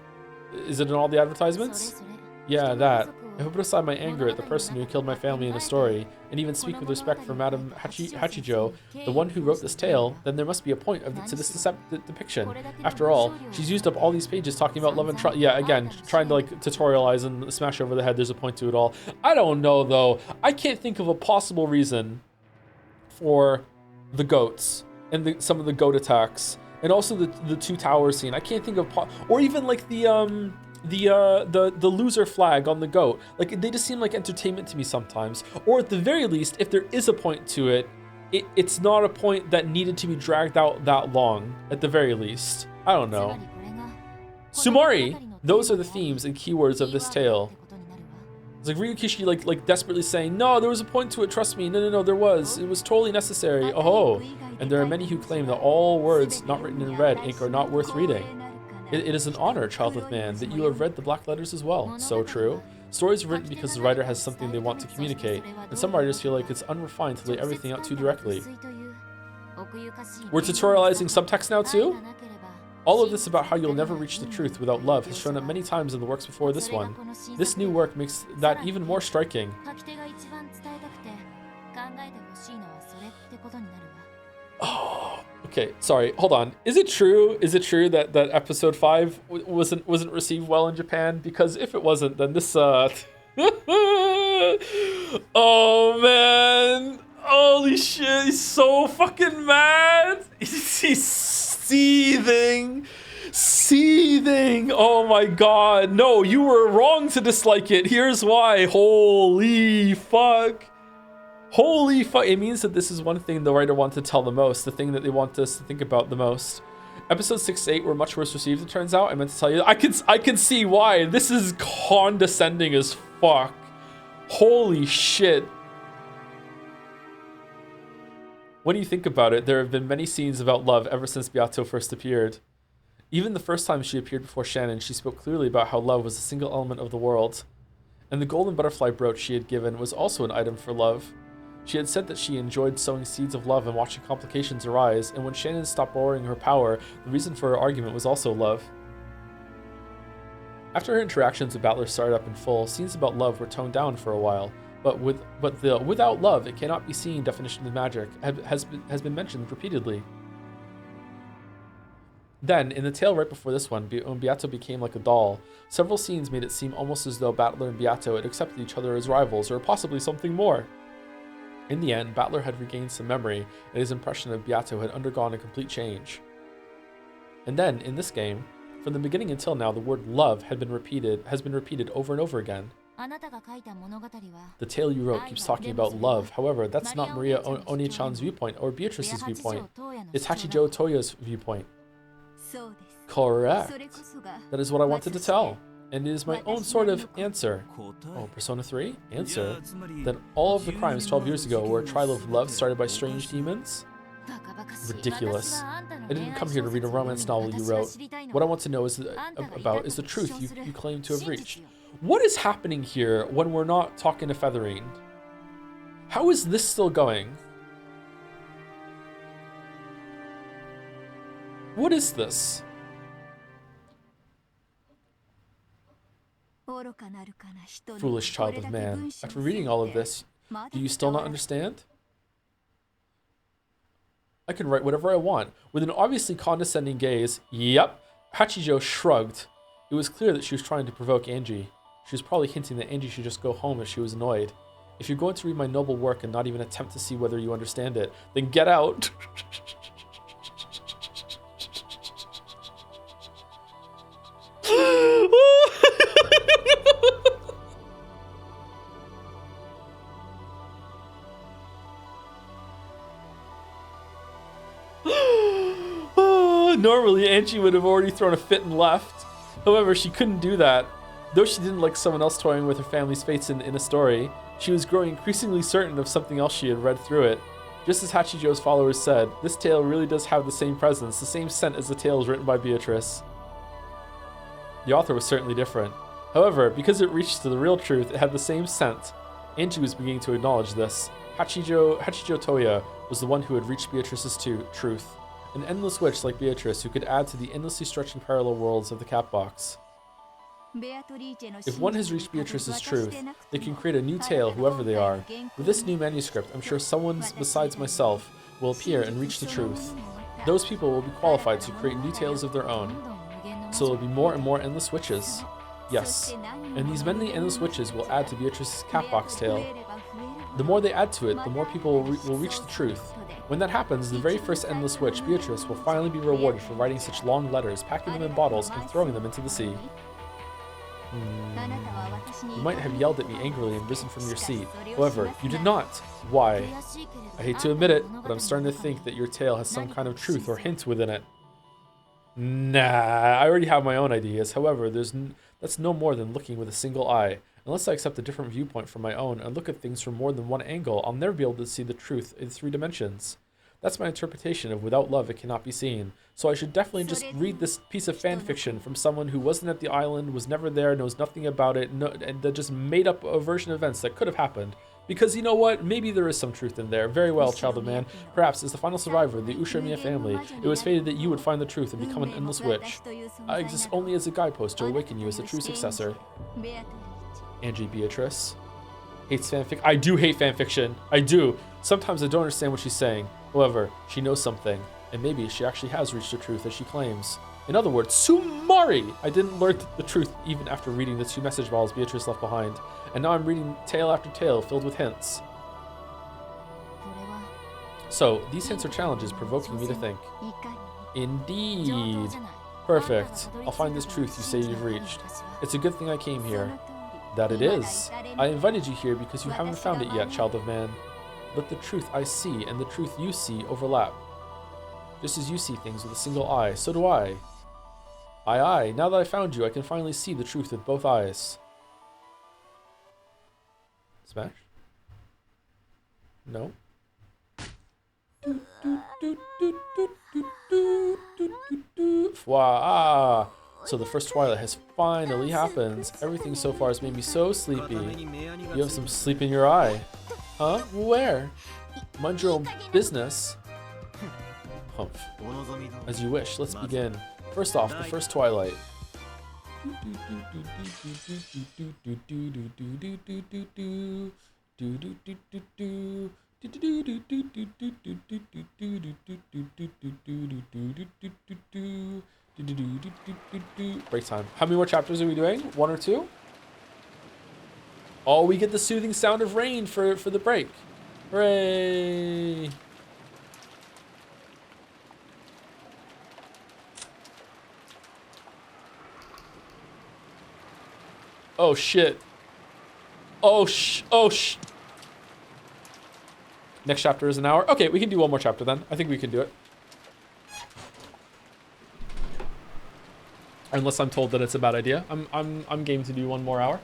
Is it in all the advertisements? Yeah, that. If I put aside my anger at the person who killed my family in a story, and even speak with respect for Madame Hachijo, the one who wrote this tale, then there must be a point to this depiction. After all, she's used up all these pages talking about love and trust. Yeah, again, trying to like tutorialize and smash over the head. There's a point to it all. I don't know though. I can't think of a possible reason for the goats and some of the goat attacks, and also the 2 towers scene. I can't think of or even like the loser flag on the goat. Like, they just seem like entertainment to me sometimes. Or at the very least, if there is a point to it, it's not a point that needed to be dragged out that long, at the very least. I don't know. Sumari! Those are the themes and keywords of this tale. It's like Ryukishi like desperately saying, no, there was a point to it, trust me. No, there was. It was totally necessary. Oh, and there are many who claim that all words not written in red ink are not worth reading. It is an honor, childless man, that you have read the black letters as well. So true. Stories are written because the writer has something they want to communicate, and some writers feel like it's unrefined to lay everything out too directly. We're tutorializing subtext now too? All of this about how you'll never reach the truth without love has shown up many times in the works before this one. This new work makes that even more striking. Oh, okay, sorry, hold on. Is it true that episode 5 wasn't received well in Japan? Because if it wasn't, then this oh man. Holy shit, he's so fucking mad. He's seething. Oh my god. No, you were wrong to dislike it. Here's why. Holy fuck. It means that this is one thing the writer wanted to tell the most, the thing that they want us to think about the most. Episodes 6 to 8 were much worse received, it turns out. I meant to tell you. I can see why. This is condescending as fuck. Holy shit. When you think about it, there have been many scenes about love ever since Beato first appeared. Even the first time she appeared before Shannon, she spoke clearly about how love was a single element of the world. And the golden butterfly brooch she had given was also an item for love. She had said that she enjoyed sowing seeds of love and watching complications arise, and when Shannon stopped borrowing her power, the reason for her argument was also love. After her interactions with Battler started up in full, scenes about love were toned down for a while. But the without love, it cannot be seen definition of magic has been mentioned repeatedly. Then, in the tale right before this one, when Beato became like a doll, several scenes made it seem almost as though Battler and Beato had accepted each other as rivals, or possibly something more. In the end, Battler had regained some memory, and his impression of Beato had undergone a complete change. And then, in this game, from the beginning until now, the word love has been repeated over and over again. The tale you wrote keeps talking about love. However, that's not Maria Oni-chan's viewpoint or Beatrice's viewpoint. It's Hachijo Toya's viewpoint. Correct. That is what I wanted to tell. And it is my own sort of answer. Oh, Persona 3? Answer? Then all of the crimes 12 years ago were a trial of love started by strange demons? Ridiculous. I didn't come here to read a romance novel you wrote. What I want to know is the truth you claim to have reached. What is happening here when we're not talking to Featherine? How is this still going? What is this? Foolish child of man. After reading all of this, do you still not understand? I can write whatever I want. With an obviously condescending gaze, yep, Hachijo shrugged. It was clear that she was trying to provoke Angie. She was probably hinting that Angie should just go home if she was annoyed. If you're going to read my noble work and not even attempt to see whether you understand it, then get out. Normally, Angie would have already thrown a fit and left. However, she couldn't do that. Though she didn't like someone else toying with her family's fates in a story, she was growing increasingly certain of something else she had read through it. Just as Hachijo's followers said, this tale really does have the same presence, the same scent as the tales written by Beatrice. The author was certainly different. However, because it reached to the real truth, it had the same scent. Angie was beginning to acknowledge this. Hachijo Toya was the one who had reached Beatrice's truth. An endless witch like Beatrice who could add to the endlessly stretching parallel worlds of the cat box. If one has reached Beatrice's truth, they can create a new tale, whoever they are. With this new manuscript, I'm sure someone besides myself will appear and reach the truth. Those people will be qualified to create new tales of their own. So there will be more and more endless witches. Yes, and these many endless witches will add to Beatrice's cat box tale. The more they add to it, the more people will reach the truth. When that happens, the very first endless witch, Beatrice, will finally be rewarded for writing such long letters, packing them in bottles, and throwing them into the sea. You might have yelled at me angrily and risen from your seat. However, you did not. Why? I hate to admit it, but I'm starting to think that your tale has some kind of truth or hint within it. Nah, I already have my own ideas. However, that's no more than looking with a single eye. Unless I accept a different viewpoint from my own and look at things from more than one angle, I'll never be able to see the truth in 3 dimensions. That's my interpretation of without love it cannot be seen. So I should definitely just read this piece of fan fiction from someone who wasn't at the island, was never there, knows nothing about it, and that just made up a version of events that could have happened. Because you know what? Maybe there is some truth in there. Very well, child of man. Perhaps as the final survivor of the Ushamiya family, it was fated that you would find the truth and become an endless witch. I exist only as a guidepost to awaken you as the true successor. Angie Beatrice hates fanfic. I do hate fanfiction. I do. Sometimes I don't understand what she's saying. However, she knows something, and maybe she actually has reached the truth as she claims. In other words, Sumari! I didn't learn the truth even after reading the 2 message balls Beatrice left behind, and now I'm reading tale after tale filled with hints. So, these hints are challenges provoking me to think. Indeed. Perfect. I'll find this truth you say you've reached. It's a good thing I came here. That it is. I invited you here because you haven't found it yet, child of man. Let the truth I see and the truth you see overlap. Just as you see things with a single eye, so do I. Aye, now that I found you, I can finally see the truth with both eyes. Smash? No? Wow. So the first twilight has finally happened. Everything so far has made me so sleepy. You have some sleep in your eye. Huh? Where? Mind your own business. Humph. As you wish, let's begin. First off, the first twilight. Break time. How many more chapters are we doing? 1 or 2? Oh, we get the soothing sound of rain for the break. Hooray! Oh shit. Oh sh. Next chapter is an hour. Okay, we can do one more chapter then. I think we can do it. Unless I'm told that it's a bad idea. I'm game to do 1 more hour.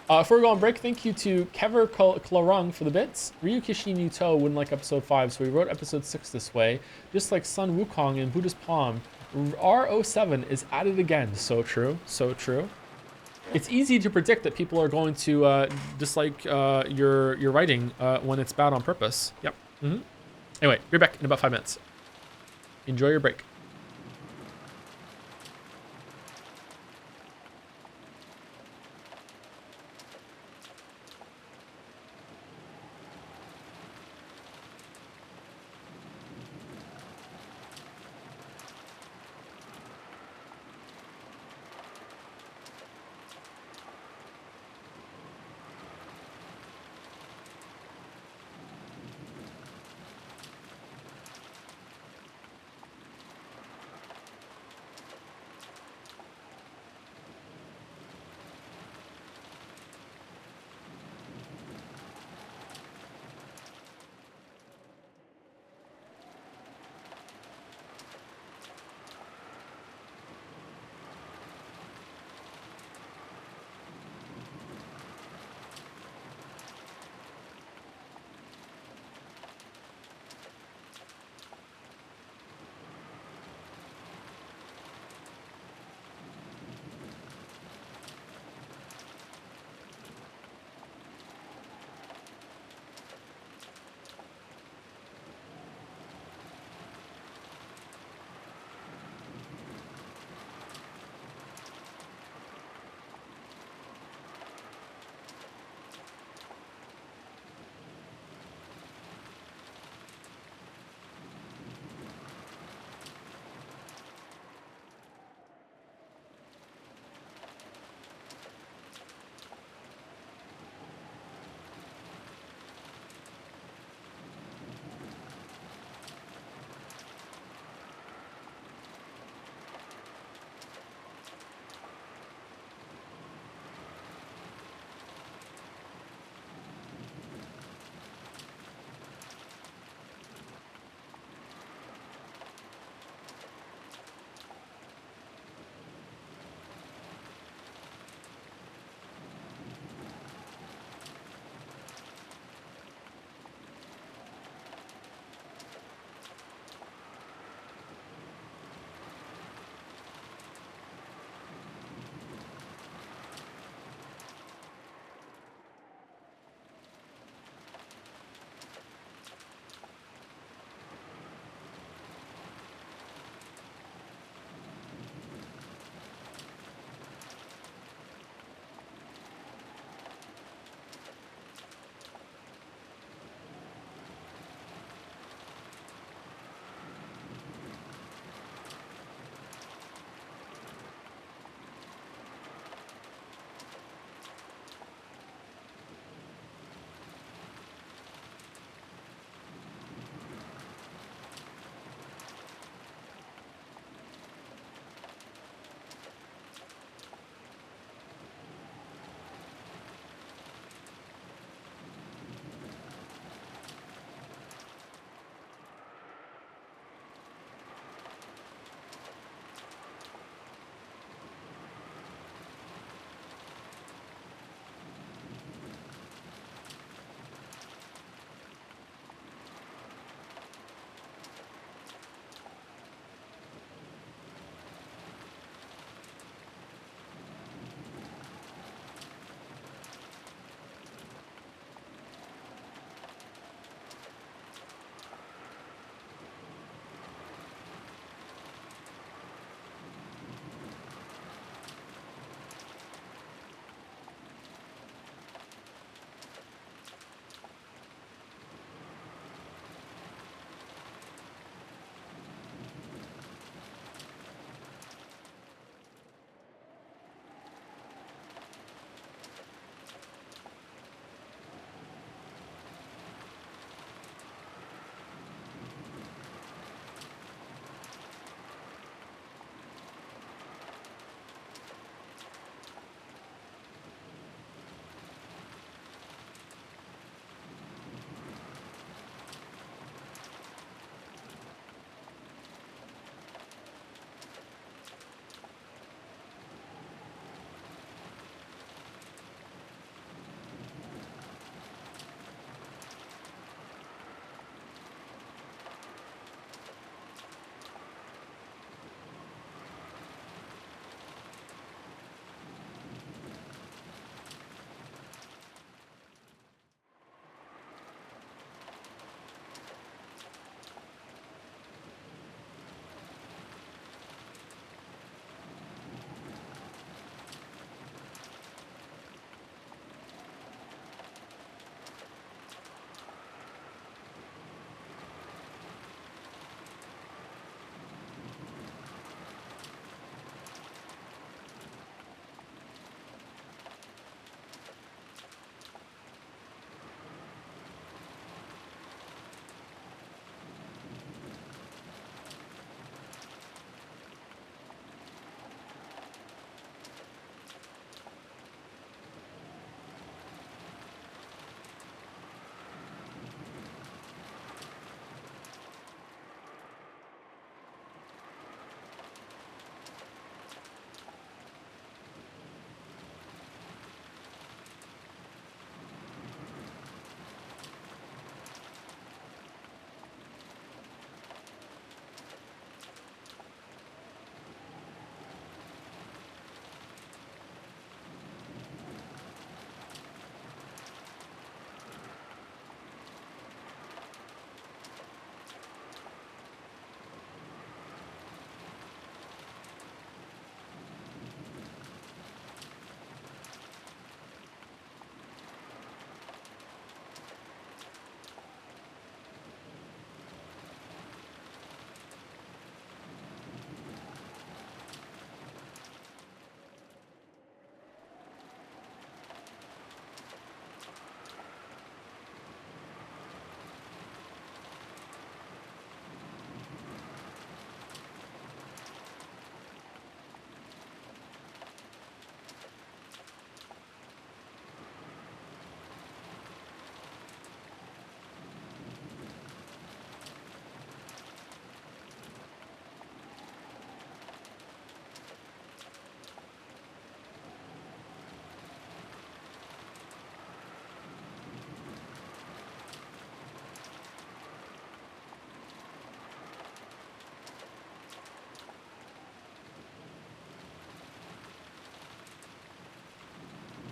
Before we go on break, thank you to Kever Klarung for the bits. Ryu Kishin Yuto wouldn't like episode 5, so we wrote episode 6 this way. Just like Sun Wukong in Buddha's Palm, R07 is at it again. So true, so true. It's easy to predict that people are going to dislike your writing when it's bad on purpose. Yep. Anyway, be back in about 5 minutes. Enjoy your break.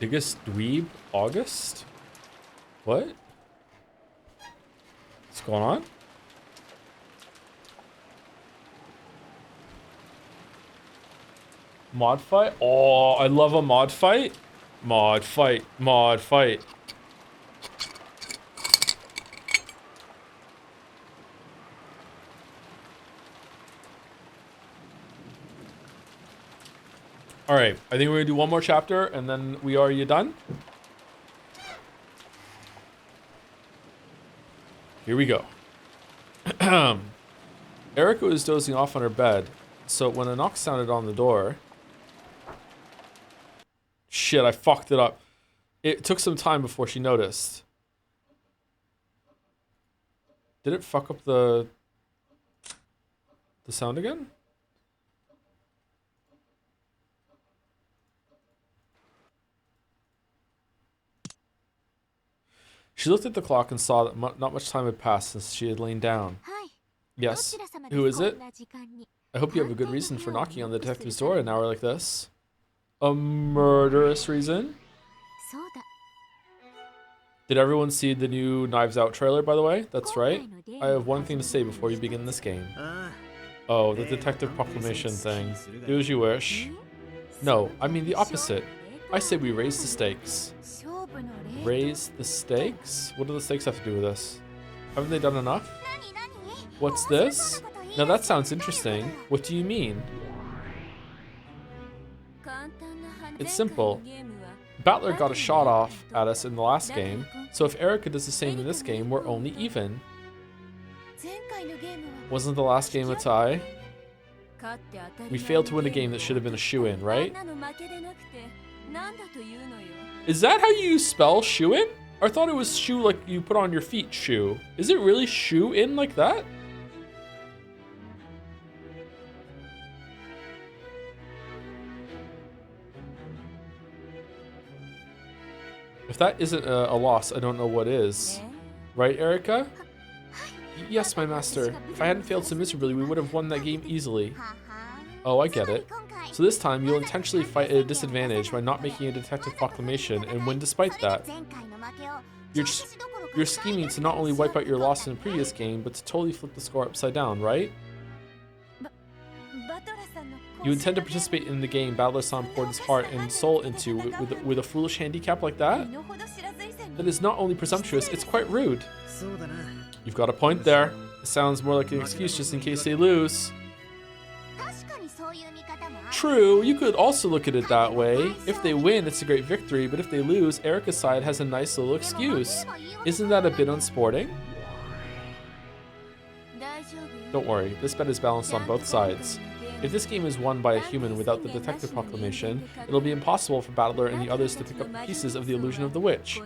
Biggest dweeb August? What? What's going on? Mod fight? Oh, I love a mod fight. Mod fight, mod fight. All right, I think we're gonna do one more chapter and then are you done? Here we go. Erica was dozing off on her bed, so when a knock sounded on the door... Shit, I fucked it up. It took some time before she noticed. Did it fuck up the sound again? She looked at the clock and saw that not much time had passed since she had lain down. Yes, who is it? I hope you have a good reason for knocking on the detective's door at an hour like this. A murderous reason? Did everyone see the new Knives Out trailer, by the way? That's right. I have one thing to say before you begin this game. Oh, the detective proclamation thing. Do as you wish. No, I mean the opposite. I say we raise the stakes. Raise the stakes? What do the stakes have to do with this? Haven't they done enough? What's this? Now that sounds interesting. What do you mean? It's simple. Battler got a shot off at us in the last game, so if Erica does the same in this game, we're only even. Wasn't the last game a tie? We failed to win a game that should have been a shoe-in, right? Is that how you spell shoe-in? I thought it was shoe like you put on your feet shoe. Is it really shoe-in like that? If that isn't a loss, I don't know what is. Right, Erica? Yes, my master. If I hadn't failed so miserably, we would have won that game easily. Oh, I get it. So this time, you'll intentionally fight at a disadvantage by not making a detective proclamation and win despite that. You're scheming to not only wipe out your loss in the previous game, but to totally flip the score upside down, right? You intend to participate in the game Bandle-san poured his heart and soul into with a foolish handicap like that? That is not only presumptuous, it's quite rude. You've got a point there. It sounds more like an excuse just in case they lose. True, you could also look at it that way. If they win, it's a great victory, but if they lose, Erica's side has a nice little excuse. Isn't that a bit unsporting? Don't worry, this bet is balanced on both sides. If this game is won by a human without the detective proclamation, it'll be impossible for Battler and the others to pick up pieces of the illusion of the witch.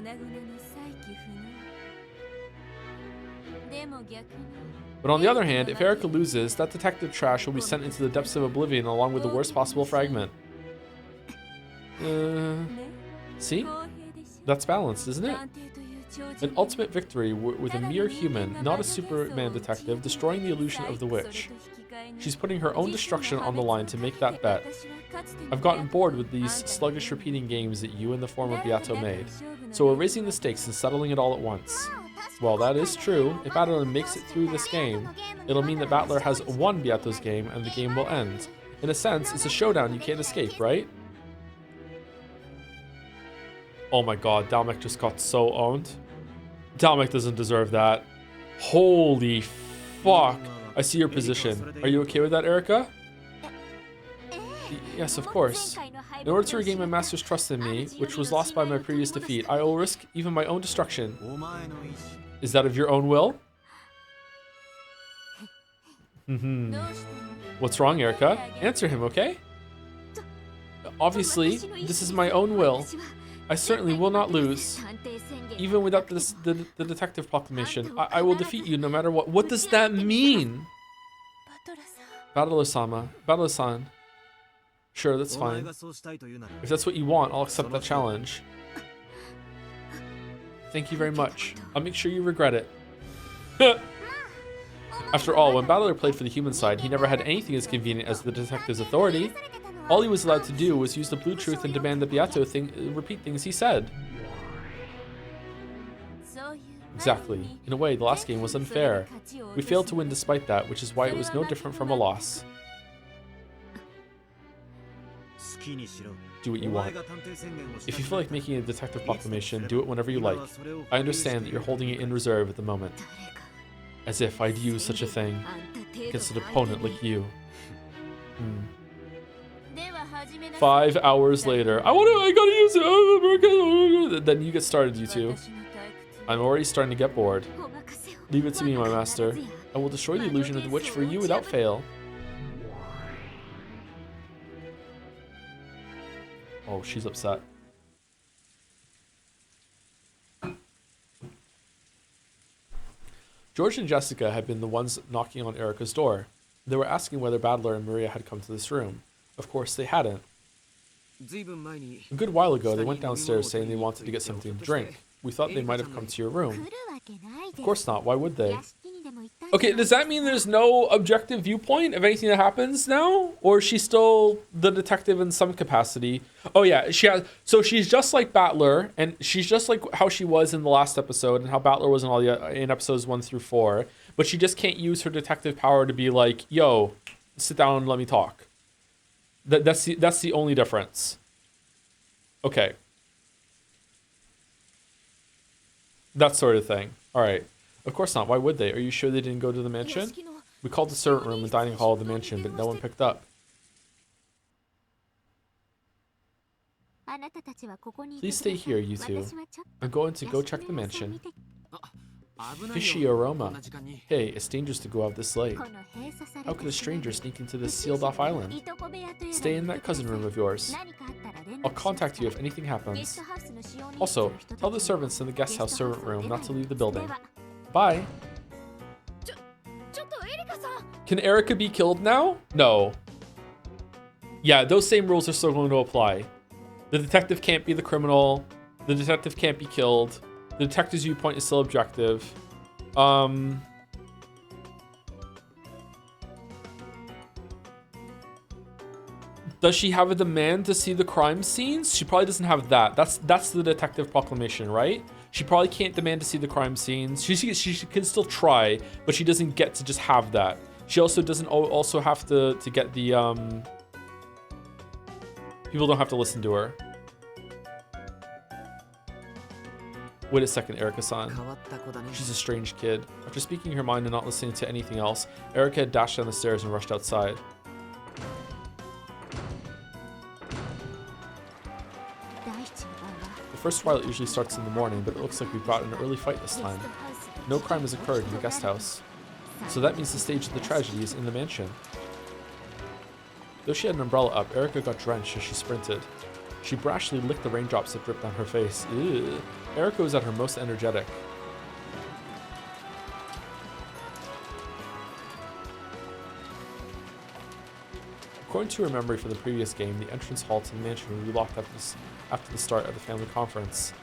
But on the other hand, if Erica loses, that detective trash will be sent into the depths of oblivion along with the worst possible fragment. See? That's balanced, isn't it? An ultimate victory with a mere human, not a Superman detective, destroying the illusion of the witch. She's putting her own destruction on the line to make that bet. I've gotten bored with these sluggish repeating games that you and the former Beato made, so we're raising the stakes and settling it all at once. Well, that is true. If Battler makes it through this game, it'll mean that Battler has won Beato's game and the game will end. In a sense, it's a showdown you can't escape, right? Oh my god, Dalmek just got so owned. Dalmek doesn't deserve that. Holy fuck. I see your position. Are you okay with that, Erica? Yes, of course. In order to regain my master's trust in me, which was lost by my previous defeat, I will risk even my own destruction. Is that of your own will? What's wrong, Erica? Answer him, okay? Obviously, this is my own will. I certainly will not lose. Even without the detective proclamation, I will defeat you no matter what. What does that mean? Battler-san. Sure, that's fine. If that's what you want, I'll accept that challenge. Thank you very much. I'll make sure you regret it. After all, when Battler played for the human side, he never had anything as convenient as the detective's authority. All he was allowed to do was use the blue truth and demand that Beato repeat things he said. Exactly. In a way, the last game was unfair. We failed to win despite that, which is why it was no different from a loss. Do what you want. If you feel like making a detective proclamation, do it whenever you like. I understand that you're holding it in reserve at the moment. As if I'd use such a thing against an opponent like you. 5 hours later. I gotta use it! Then you get started, you two. I'm already starting to get bored. Leave it to me, my master. I will destroy the illusion of the witch for you without fail. Oh, she's upset. George and Jessica had been the ones knocking on Erika's door. They were asking whether Bandle and Maria had come to this room. Of course, they hadn't. A good while ago, they went downstairs saying they wanted to get something to drink. We thought they might have come to your room. Of course not, why would they? Okay, does that mean there's no objective viewpoint of anything that happens now? Or is she still the detective in some capacity? Oh yeah, so she's just like Bandle, and she's just like how she was in the last episode, and how Bandle was in episodes 1 through 4. But she just can't use her detective power to be like, yo, sit down and let me talk. That's the only difference. Okay. That sort of thing. All right. Of course not. Why would they? Are you sure they didn't go to the mansion? We called the servant room and dining hall of the mansion, but no one picked up. Please stay here, you two. I'm going to go check the mansion. Fishy aroma. Hey, it's dangerous to go out this late. How could a stranger sneak into this sealed-off island? Stay in that cousin room of yours. I'll contact you if anything happens. Also, tell the servants in the guest house servant room not to leave the building. Bye. Can Erika be killed now? No. Yeah, those same rules are still going to apply. The detective can't be the criminal. The detective can't be killed. The detective's viewpoint is still objective. Does she have a demand to see the crime scenes? She probably doesn't have that. That's the detective proclamation, right? She probably can't demand to see the crime scenes. She can still try, but she doesn't get to just have that. She also doesn't also have to get the people don't have to listen to her. Wait a second, Erika-san. She's a strange kid. After speaking her mind and not listening to anything else, Erika had dashed down the stairs and rushed outside. The first twilight usually starts in the morning, but it looks like we've got an early fight this time. No crime has occurred in the guest house. So that means the stage of the tragedy is in the mansion. Though she had an umbrella up, Erika got drenched as she sprinted. She brashly licked the raindrops that dripped down her face. Ew. Erika was at her most energetic. According to her memory from the previous game, the entrance hall to the mansion would be locked after the start of the family conference.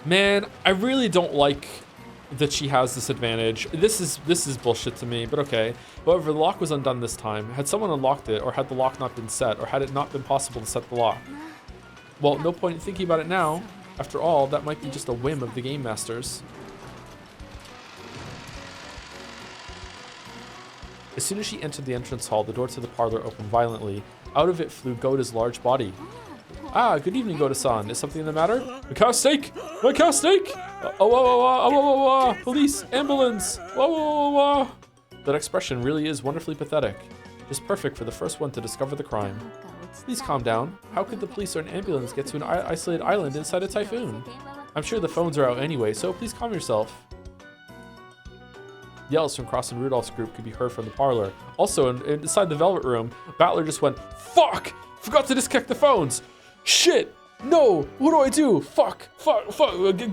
Man, I really don't like that she has this advantage. This is bullshit to me, but okay. However, the lock was undone this time. Had someone unlocked it, or had the lock not been set, or had it not been possible to set the lock? Well, no point in thinking about it now. After all, that might be just a whim of the game masters. As soon as she entered the entrance hall, the door to the parlor opened violently. Out of it flew Goda's large body. Ah, good evening, Goda-san. Is something the matter? My cow steak! My cow steak! Police! Ambulance! That expression really is wonderfully pathetic. Just perfect for the first one to discover the crime. Please calm down. How could the police or an ambulance get to an isolated island inside a typhoon? I'm sure the phones are out anyway, so please calm yourself. Yells from Cross and Rudolph's group could be heard from the parlor. Also, inside the Velvet Room, Bandle just went, "Fuck! Forgot to disconnect the phones! Shit! No! What do I do? Fuck!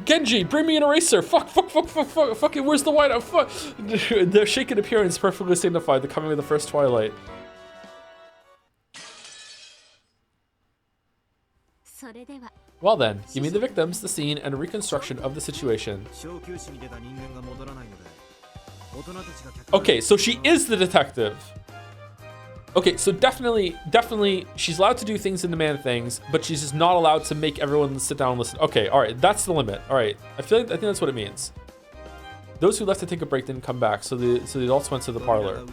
Genji, bring me an eraser! Fuck it, where's the whiteout? Fuck!" Their shaken appearance perfectly signified the coming of the first twilight. Well then, give me the victims, the scene, and a reconstruction of the situation. Okay, so she is the detective. Okay, so definitely, she's allowed to do things in the man things, but she's just not allowed to make everyone sit down and listen. Okay, all right, that's the limit. All right, I think that's what it means. Those who left to take a break didn't come back, so the adults went to the parlor.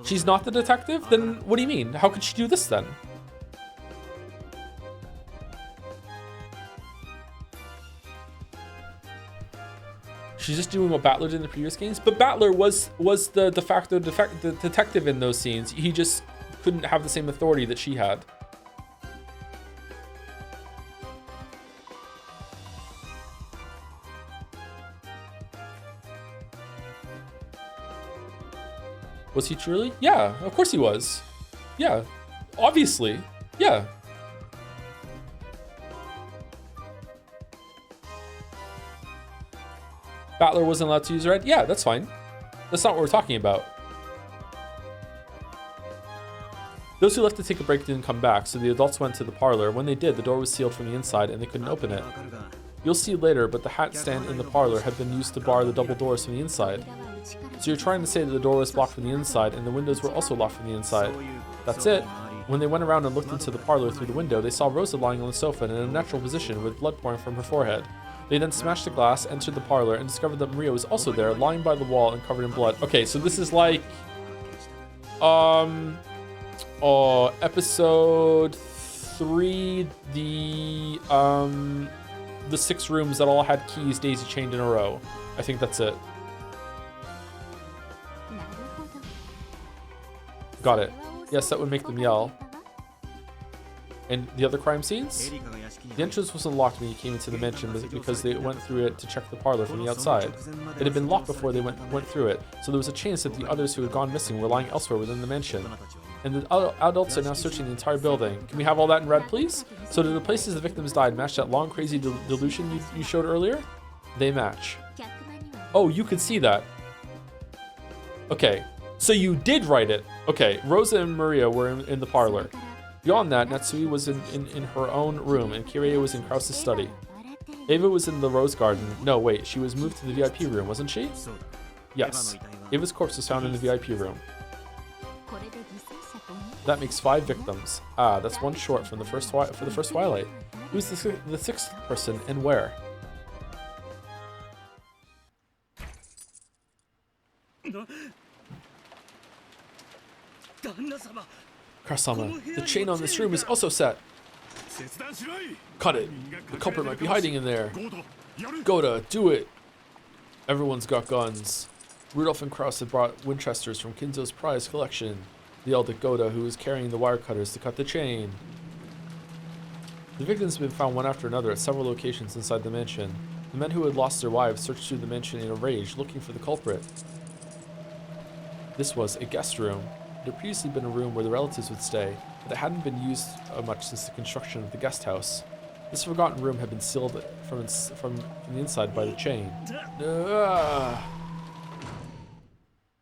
She's not the detective? Then what do you mean? How could she do this then? She's just doing what Bandle did in the previous games, but Bandle was the de facto the detective in those scenes. He just couldn't have the same authority that she had. Was he truly? Yeah, of course he was. Yeah, obviously. Yeah. Bandle wasn't allowed to use red? Yeah, that's fine. That's not what we're talking about. Those who left to take a break didn't come back, so the adults went to the parlor. When they did, the door was sealed from the inside and they couldn't open it. You'll see later, but the hat stand in the parlor had been used to bar the double doors from the inside. So you're trying to say that the door was blocked from the inside and the windows were also locked from the inside. That's it. When they went around and looked into the parlor through the window, they saw Rosa lying on the sofa in an unnatural position with blood pouring from her forehead. They then smashed the glass, entered the parlor, and discovered that Maria was also there, lying by the wall and covered in blood. Okay, so this is like... episode 3, the 6 rooms that all had keys daisy chained in a row. I think that's it. Got it. Yes, that would make them yell. And the other crime scenes? The entrance wasn't locked when you came into the mansion because they went through it to check the parlor from the outside. It had been locked before they went through it, so there was a chance that the others who had gone missing were lying elsewhere within the mansion. And the adults are now searching the entire building. Can we have all that in red, please? So do the places the victims died match that long, crazy delusion you showed earlier? They match. Oh, you could see that. Okay, so you did write it. Okay, Rosa and Maria were in the parlor. Beyond that, Natsui was in her own room, and Kirie was in Krause's study. Ava was in the rose garden. No, wait, she was moved to the VIP room, wasn't she? Yes. Ava's corpse was found in the VIP room. That makes 5 victims. Ah, that's one short from the first Twilight. Who's the 6th person and where? Karasama, the chain on this room is also set. Cut it. The culprit might be hiding in there. Goda, do it. Everyone's got guns. Rudolph and Krause had brought Winchesters from Kinzo's prize collection. They yelled at Goda, who was carrying the wire cutters, to cut the chain. The victims have been found one after another at several locations inside the mansion. The men who had lost their wives searched through the mansion in a rage, looking for the culprit. This was a guest room. It had previously been a room where the relatives would stay, but it hadn't been used much since the construction of the guest house. This forgotten room had been sealed from the inside by the chain.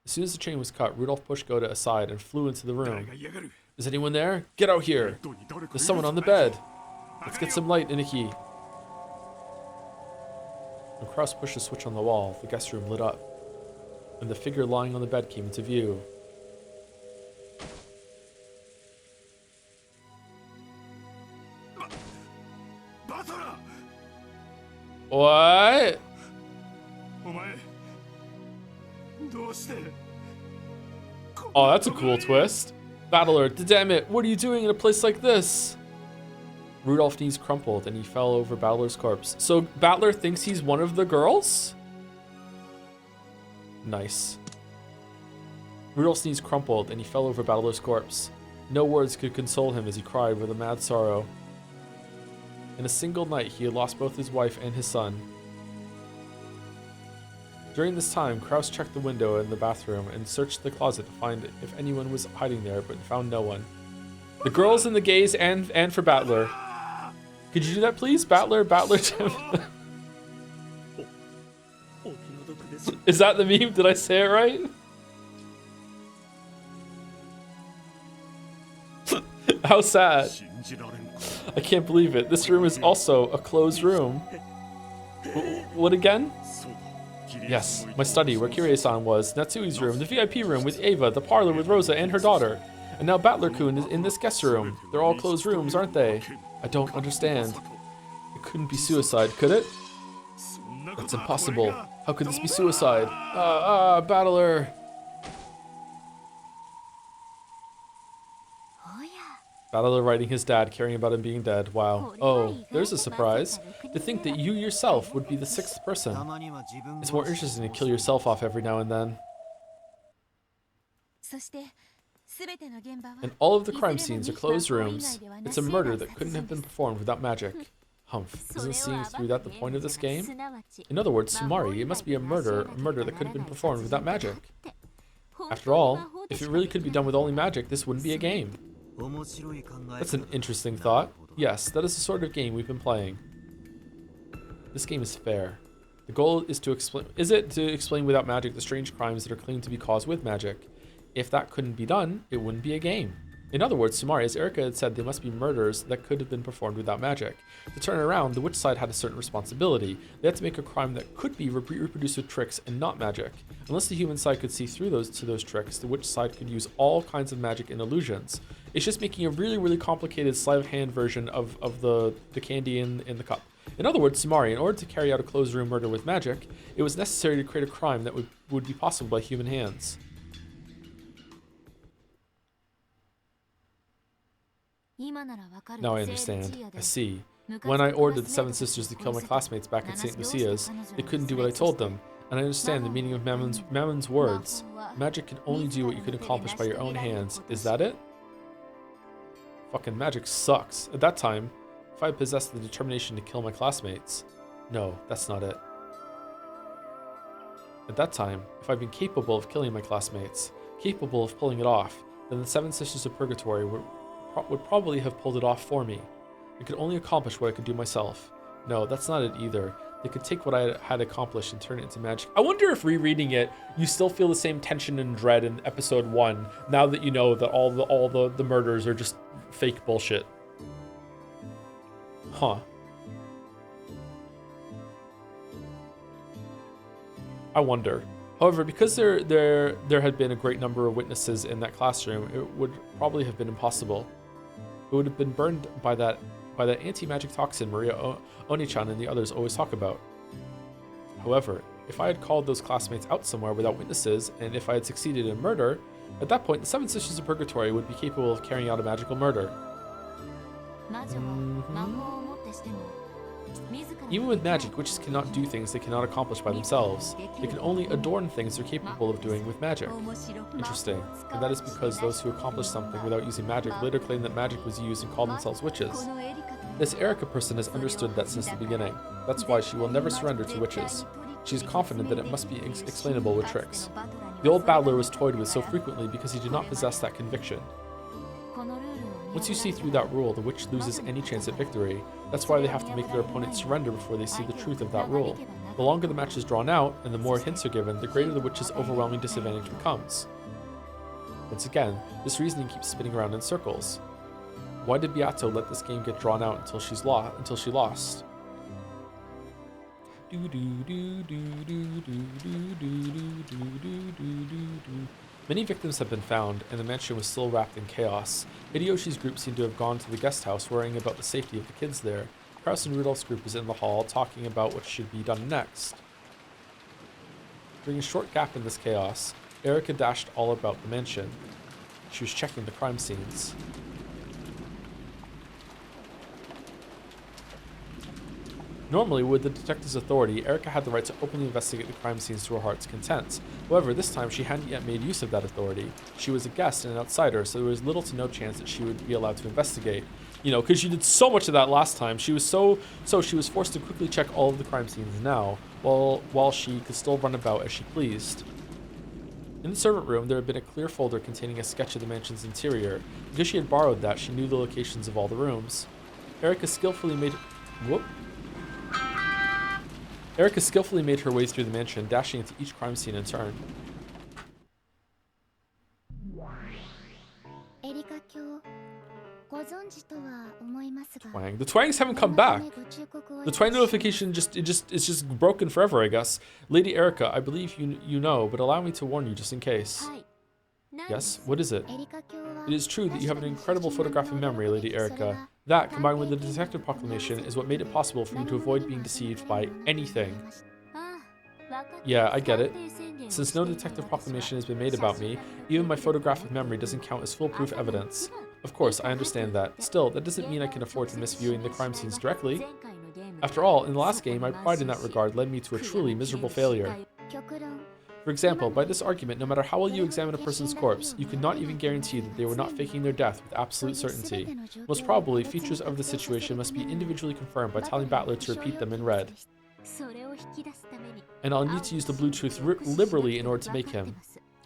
As soon as the chain was cut, Rudolph pushed Goda aside and flew into the room. Is anyone there? Get out here! There's someone on the bed! Let's get some light, Iniki! When Krause pushed a switch on the wall, the guest room lit up, and the figure lying on the bed came into view. What? Oh, that's a cool twist. Battler, damn it, what are you doing in a place like this? Rudolph's knees crumpled and he fell over Battler's corpse. So Bandle thinks he's one of the girls? Nice. Rudolph's knees crumpled and he fell over Battler's corpse. No words could console him as he cried with a mad sorrow. In a single night, he had lost both his wife and his son. During this time, Krause checked the window in the bathroom and searched the closet to find if anyone was hiding there, but found no one. The girls and the gays and for Bandle. Could you do that, please? Bandle. Is that the meme? Did I say it right? How sad. I can't believe it. This room is also a closed room. What again? Yes, my study, where Kirie-san was, Natsui's room, the VIP room with Ava, the parlor with Rosa and her daughter. And now Battler-kun is in this guest room. They're all closed rooms, aren't they? I don't understand. It couldn't be suicide, could it? That's impossible. How could this be suicide? Battler! Battler writing his dad, caring about him being dead. Wow. Oh, there's a surprise. To think that you yourself would be the 6th person. It's more interesting to kill yourself off every now and then. And all of the crime scenes are closed rooms. It's a murder that couldn't have been performed without magic. Humph, isn't seeing through that the point of this game? In other words, Sumari, it must be a murder that could have been performed without magic. After all, if it really could be done with only magic, this wouldn't be a game. That's an interesting thought. Yes, that is the sort of game we've been playing. This game is fair. The goal is to explain without magic the strange crimes that are claimed to be caused with magic. If that couldn't be done, it wouldn't be a game. In other words, Sumari, as Erika had said, they must be murders that could have been performed without magic. To turn it around, the witch side had a certain responsibility. They had to make a crime that could be reproduced with tricks and not magic. Unless the human side could see through those tricks, the witch side could use all kinds of magic and illusions. It's just making a really, really complicated sleight of hand version of the candy in the cup. In other words, Sumari, in order to carry out a closed room murder with magic, it was necessary to create a crime that would be possible by human hands. Now I understand. I see. When I ordered the 7 sisters to kill my classmates back at St. Lucia's, they couldn't do what I told them. And I understand the meaning of Mammon's words. Magic can only do what you can accomplish by your own hands. Is that it? Fucking magic sucks. At that time, if I had possessed the determination to kill my classmates. No, that's not it. At that time, if I'd been capable of killing my classmates, capable of pulling it off, then the 7 sisters of Purgatory would probably have pulled it off for me. I could only accomplish what I could do myself. No, that's not it either. They could take what I had accomplished and turn it into magic. I wonder if rereading it, you still feel the same tension and dread in episode 1, now that you know that all the murders are just fake bullshit. Huh. I wonder. However, because there had been a great number of witnesses in that classroom, it would probably have been impossible. It would have been burned by that anti-magic toxin Maria Oni-chan and the others always talk about. However, if I had called those classmates out somewhere without witnesses, and if I had succeeded in murder, at that point the 7 Sisters of Purgatory would be capable of carrying out a magical murder. Even with magic, witches cannot do things they cannot accomplish by themselves. They can only adorn things they're capable of doing with magic. Interesting. And that is because those who accomplish something without using magic later claim that magic was used and call themselves witches. This Erika person has understood that since the beginning. That's why she will never surrender to witches. She is confident that it must be explainable with tricks. The old battler was toyed with so frequently because he did not possess that conviction. Once you see through that rule, the witch loses any chance at victory. That's why they have to make their opponent surrender before they see the truth of that rule. The longer the match is drawn out, and the more hints are given, the greater the witch's overwhelming disadvantage becomes. Once again, this reasoning keeps spinning around in circles. Why did Beato let this game get drawn out until she lost? Many victims have been found, and the mansion was still wrapped in chaos. Hideyoshi's group seemed to have gone to the guest house, worrying about the safety of the kids there. Kraus and Rudolph's group was in the hall, talking about what should be done next. During a short gap in this chaos, Erika dashed all about the mansion. She was checking the crime scenes. Normally, with the detective's authority, Erika had the right to openly investigate the crime scenes to her heart's content. However, this time she hadn't yet made use of that authority. She was a guest and an outsider, so there was little to no chance that she would be allowed to investigate. You know, because she did so much of that last time. She was she was forced to quickly check all of the crime scenes now, while she could still run about as she pleased. In the servant room, there had been a clear folder containing a sketch of the mansion's interior. Because she had borrowed that, she knew the locations of all the rooms. Erika skillfully made her way through the mansion, dashing into each crime scene in turn. Twang. The Twangs haven't come back. The Twang notification it's just broken forever, I guess. Lady Erica, I believe you know, but allow me to warn you just in case. Yes, what is it? It is true that you have an incredible photographic memory, Lady Erica. That, combined with the detective proclamation, is what made it possible for me to avoid being deceived by anything. Yeah, I get it. Since no detective proclamation has been made about me, even my photographic memory doesn't count as foolproof evidence. Of course, I understand that. Still, that doesn't mean I can afford to miss viewing the crime scenes directly. After all, in the last game, my pride in that regard led me to a truly miserable failure. For example, by this argument, no matter how well you examine a person's corpse, you could not even guarantee that they were not faking their death with absolute certainty. Most probably, features of the situation must be individually confirmed by telling Bandle to repeat them in red. And I'll need to use the Bluetooth liberally in order to make him.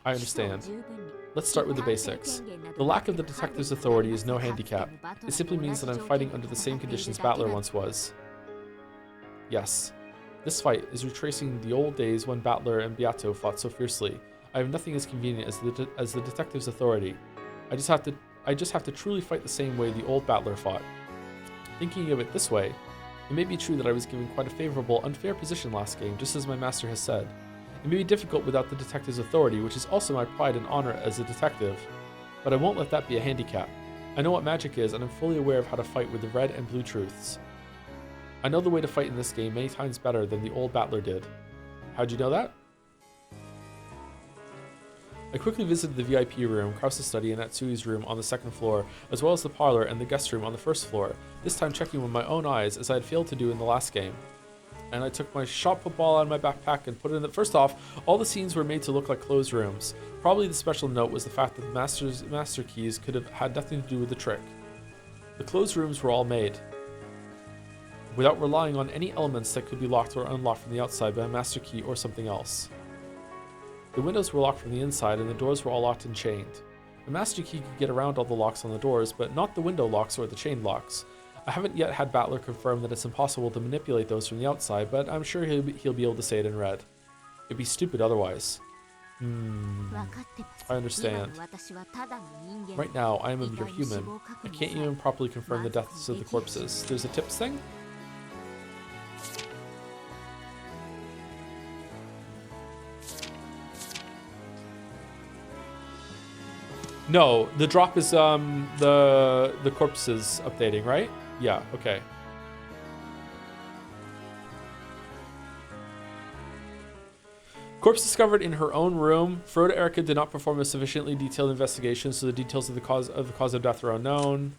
I understand. Let's start with the basics. The lack of the detective's authority is no handicap. It simply means that I'm fighting under the same conditions Bandle once was. Yes. This fight is retracing the old days when Bandle and Beato fought so fiercely. I have nothing as convenient as the detective's authority. I just have to truly fight the same way the old Bandle fought. Thinking of it this way, it may be true that I was given quite a favorable, unfair position last game, just as my master has said. It may be difficult without the detective's authority, which is also my pride and honor as a detective. But I won't let that be a handicap. I know what magic is, and I'm fully aware of how to fight with the red and blue truths. I know the way to fight in this game many times better than the old Bandle did. How'd you know that? I quickly visited the VIP room, Krause's study, and Natsui's room on the second floor, as well as the parlor and the guest room on the first floor, this time checking with my own eyes as I had failed to do in the last game. And I took my shot put ball out of my backpack and put it in the... First off, all the scenes were made to look like closed rooms. Probably the special note was the fact that the master keys could have had nothing to do with the trick. The closed rooms were all made without relying on any elements that could be locked or unlocked from the outside by a master key or something else. The windows were locked from the inside and the doors were all locked and chained. The master key could get around all the locks on the doors, but not the window locks or the chain locks. I haven't yet had Bandle confirm that it's impossible to manipulate those from the outside, but I'm sure he'll be able to say it in red. It'd be stupid otherwise. I understand. Right now, I am a mere human. I can't even properly confirm the deaths of the corpses. There's a tips thing? No, the drop is the corpses updating, right? Yeah, okay. Corpse discovered in her own room. Froda Erica did not perform a sufficiently detailed investigation, so the details of the cause of death are unknown.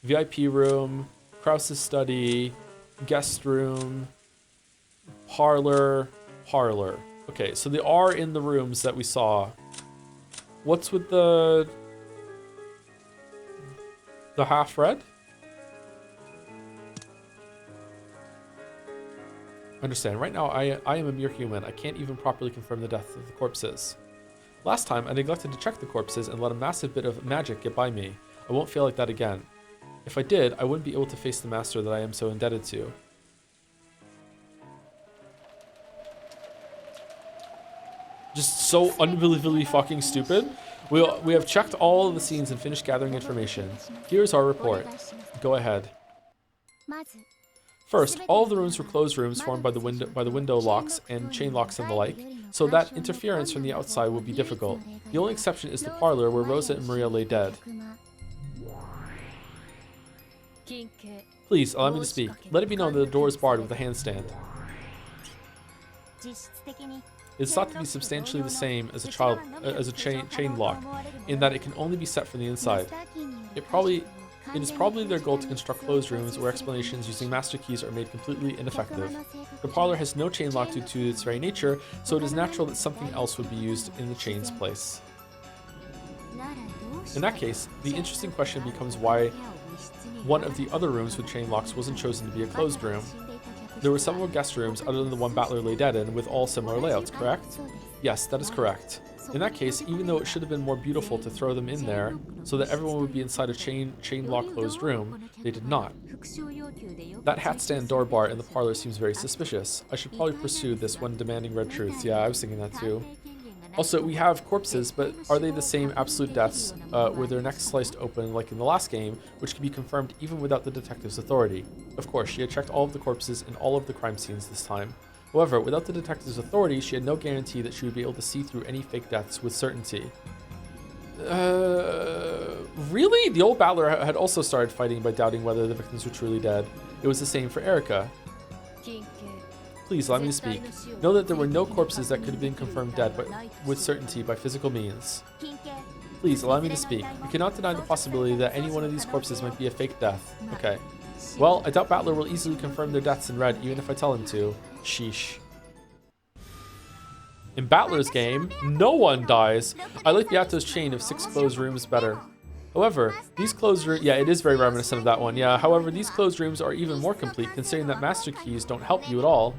VIP room, Krause's study, guest room, parlor. Okay, so they are in the rooms that we saw. What's with the half red? Understand, right now I am a mere human. I can't even properly confirm the death of the corpses. Last time I neglected to check the corpses and let a massive bit of magic get by me. I won't fail like that again. If I did, I wouldn't be able to face the master that I am so indebted to. Just so unbelievably fucking stupid. We have checked all of the scenes and finished gathering information. Here's our report. Go ahead. First, all of the rooms were closed rooms formed by the window locks and chain locks and the like, so that interference from the outside would be difficult. The only exception is the parlor where Rosa and Maria lay dead. Please, allow me to speak. Let it be known that the door is barred with a handstand. It's thought to be substantially the same as a chain lock, in that it can only be set from the inside. It is probably their goal to construct closed rooms where explanations using master keys are made completely ineffective. The parlor has no chain lock due to its very nature, so it is natural that something else would be used in the chain's place. In that case, the interesting question becomes why one of the other rooms with chain locks wasn't chosen to be a closed room. There were several guest rooms other than the one Bandle lay dead in with all similar layouts, correct? Yes, that is correct. In that case, even though it should have been more beautiful to throw them in there so that everyone would be inside a chain lock closed room, they did not. That hat stand door bar in the parlor seems very suspicious. I should probably pursue this when demanding red truths. Yeah, I was thinking that too. Also, we have corpses, but are they the same absolute deaths with their necks sliced open like in the last game, which can be confirmed even without the detective's authority? Of course, she had checked all of the corpses in all of the crime scenes this time. However, without the detective's authority, she had no guarantee that she would be able to see through any fake deaths with certainty. Really? The old battler had also started fighting by doubting whether the victims were truly dead. It was the same for Erica. Please allow me to speak. Know that there were no corpses that could have been confirmed dead but with certainty by physical means. Please allow me to speak. We cannot deny the possibility that any one of these corpses might be a fake death. Okay. Well, I doubt Battler will easily confirm their deaths in red even if I tell him to. Sheesh. In Battler's game, no one dies. I like Beato's chain of 6 closed rooms better. However, these closed rooms, yeah, it is very reminiscent of that one. Yeah, however, these closed rooms are even more complete considering that master keys don't help you at all.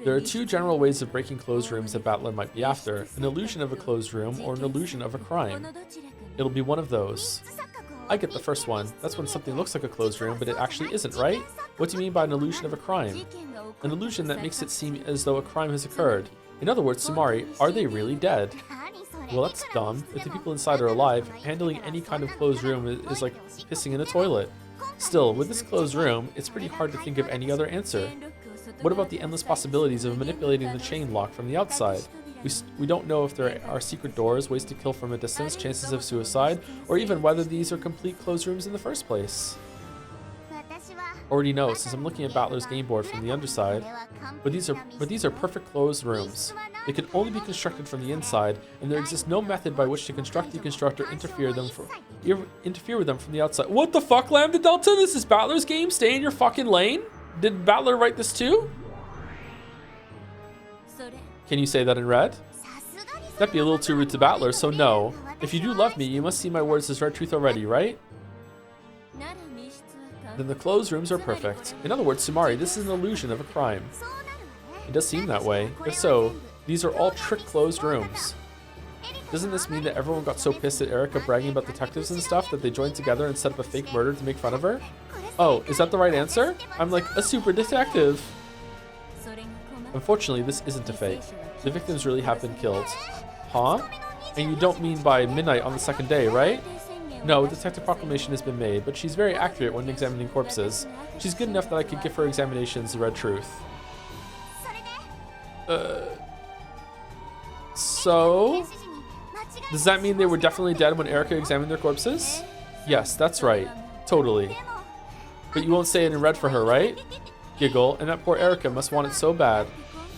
There are 2 general ways of breaking closed rooms that Battler might be after, an illusion of a closed room or an illusion of a crime. It'll be one of those. I get the first one. That's when something looks like a closed room, but it actually isn't, right? What do you mean by an illusion of a crime? An illusion that makes it seem as though a crime has occurred. In other words, Sumari, are they really dead? Well, that's dumb. If the people inside are alive, handling any kind of closed room is like pissing in a toilet. Still, with this closed room, it's pretty hard to think of any other answer. What about the endless possibilities of manipulating the chain lock from the outside? We don't know if there are secret doors, ways to kill from a distance, chances of suicide, or even whether these are complete closed rooms in the first place. Already know, since I'm looking at Battler's game board from the underside, but these are perfect closed rooms. They can only be constructed from the inside, and there exists no method by which to construct, deconstruct, or interfere with them from the outside. What the fuck, Lambda Delta? This is Battler's game? Stay in your fucking lane? Did Battler write this too? Can you say that in red? That'd be a little too rude to Battler, so no. If you do love me, you must see my words as red truth already, right? Then the closed rooms are perfect. In other words, Sumari, this is an illusion of a crime. It does seem that way. If so, these are all trick closed rooms. Doesn't this mean that everyone got so pissed at Erica bragging about detectives and stuff that they joined together and set up a fake murder to make fun of her? Oh, is that the right answer? I'm like a super detective. Unfortunately, this isn't a fake. The victims really have been killed. Huh? And you don't mean by midnight on the second day, right? No, a detective proclamation has been made, but she's very accurate when examining corpses. She's good enough that I could give her examinations the red truth. So? Does that mean they were definitely dead when Erica examined their corpses? Yes, that's right. Totally. But you won't say it in red for her, right? Giggle, and that poor Erica must want it so bad.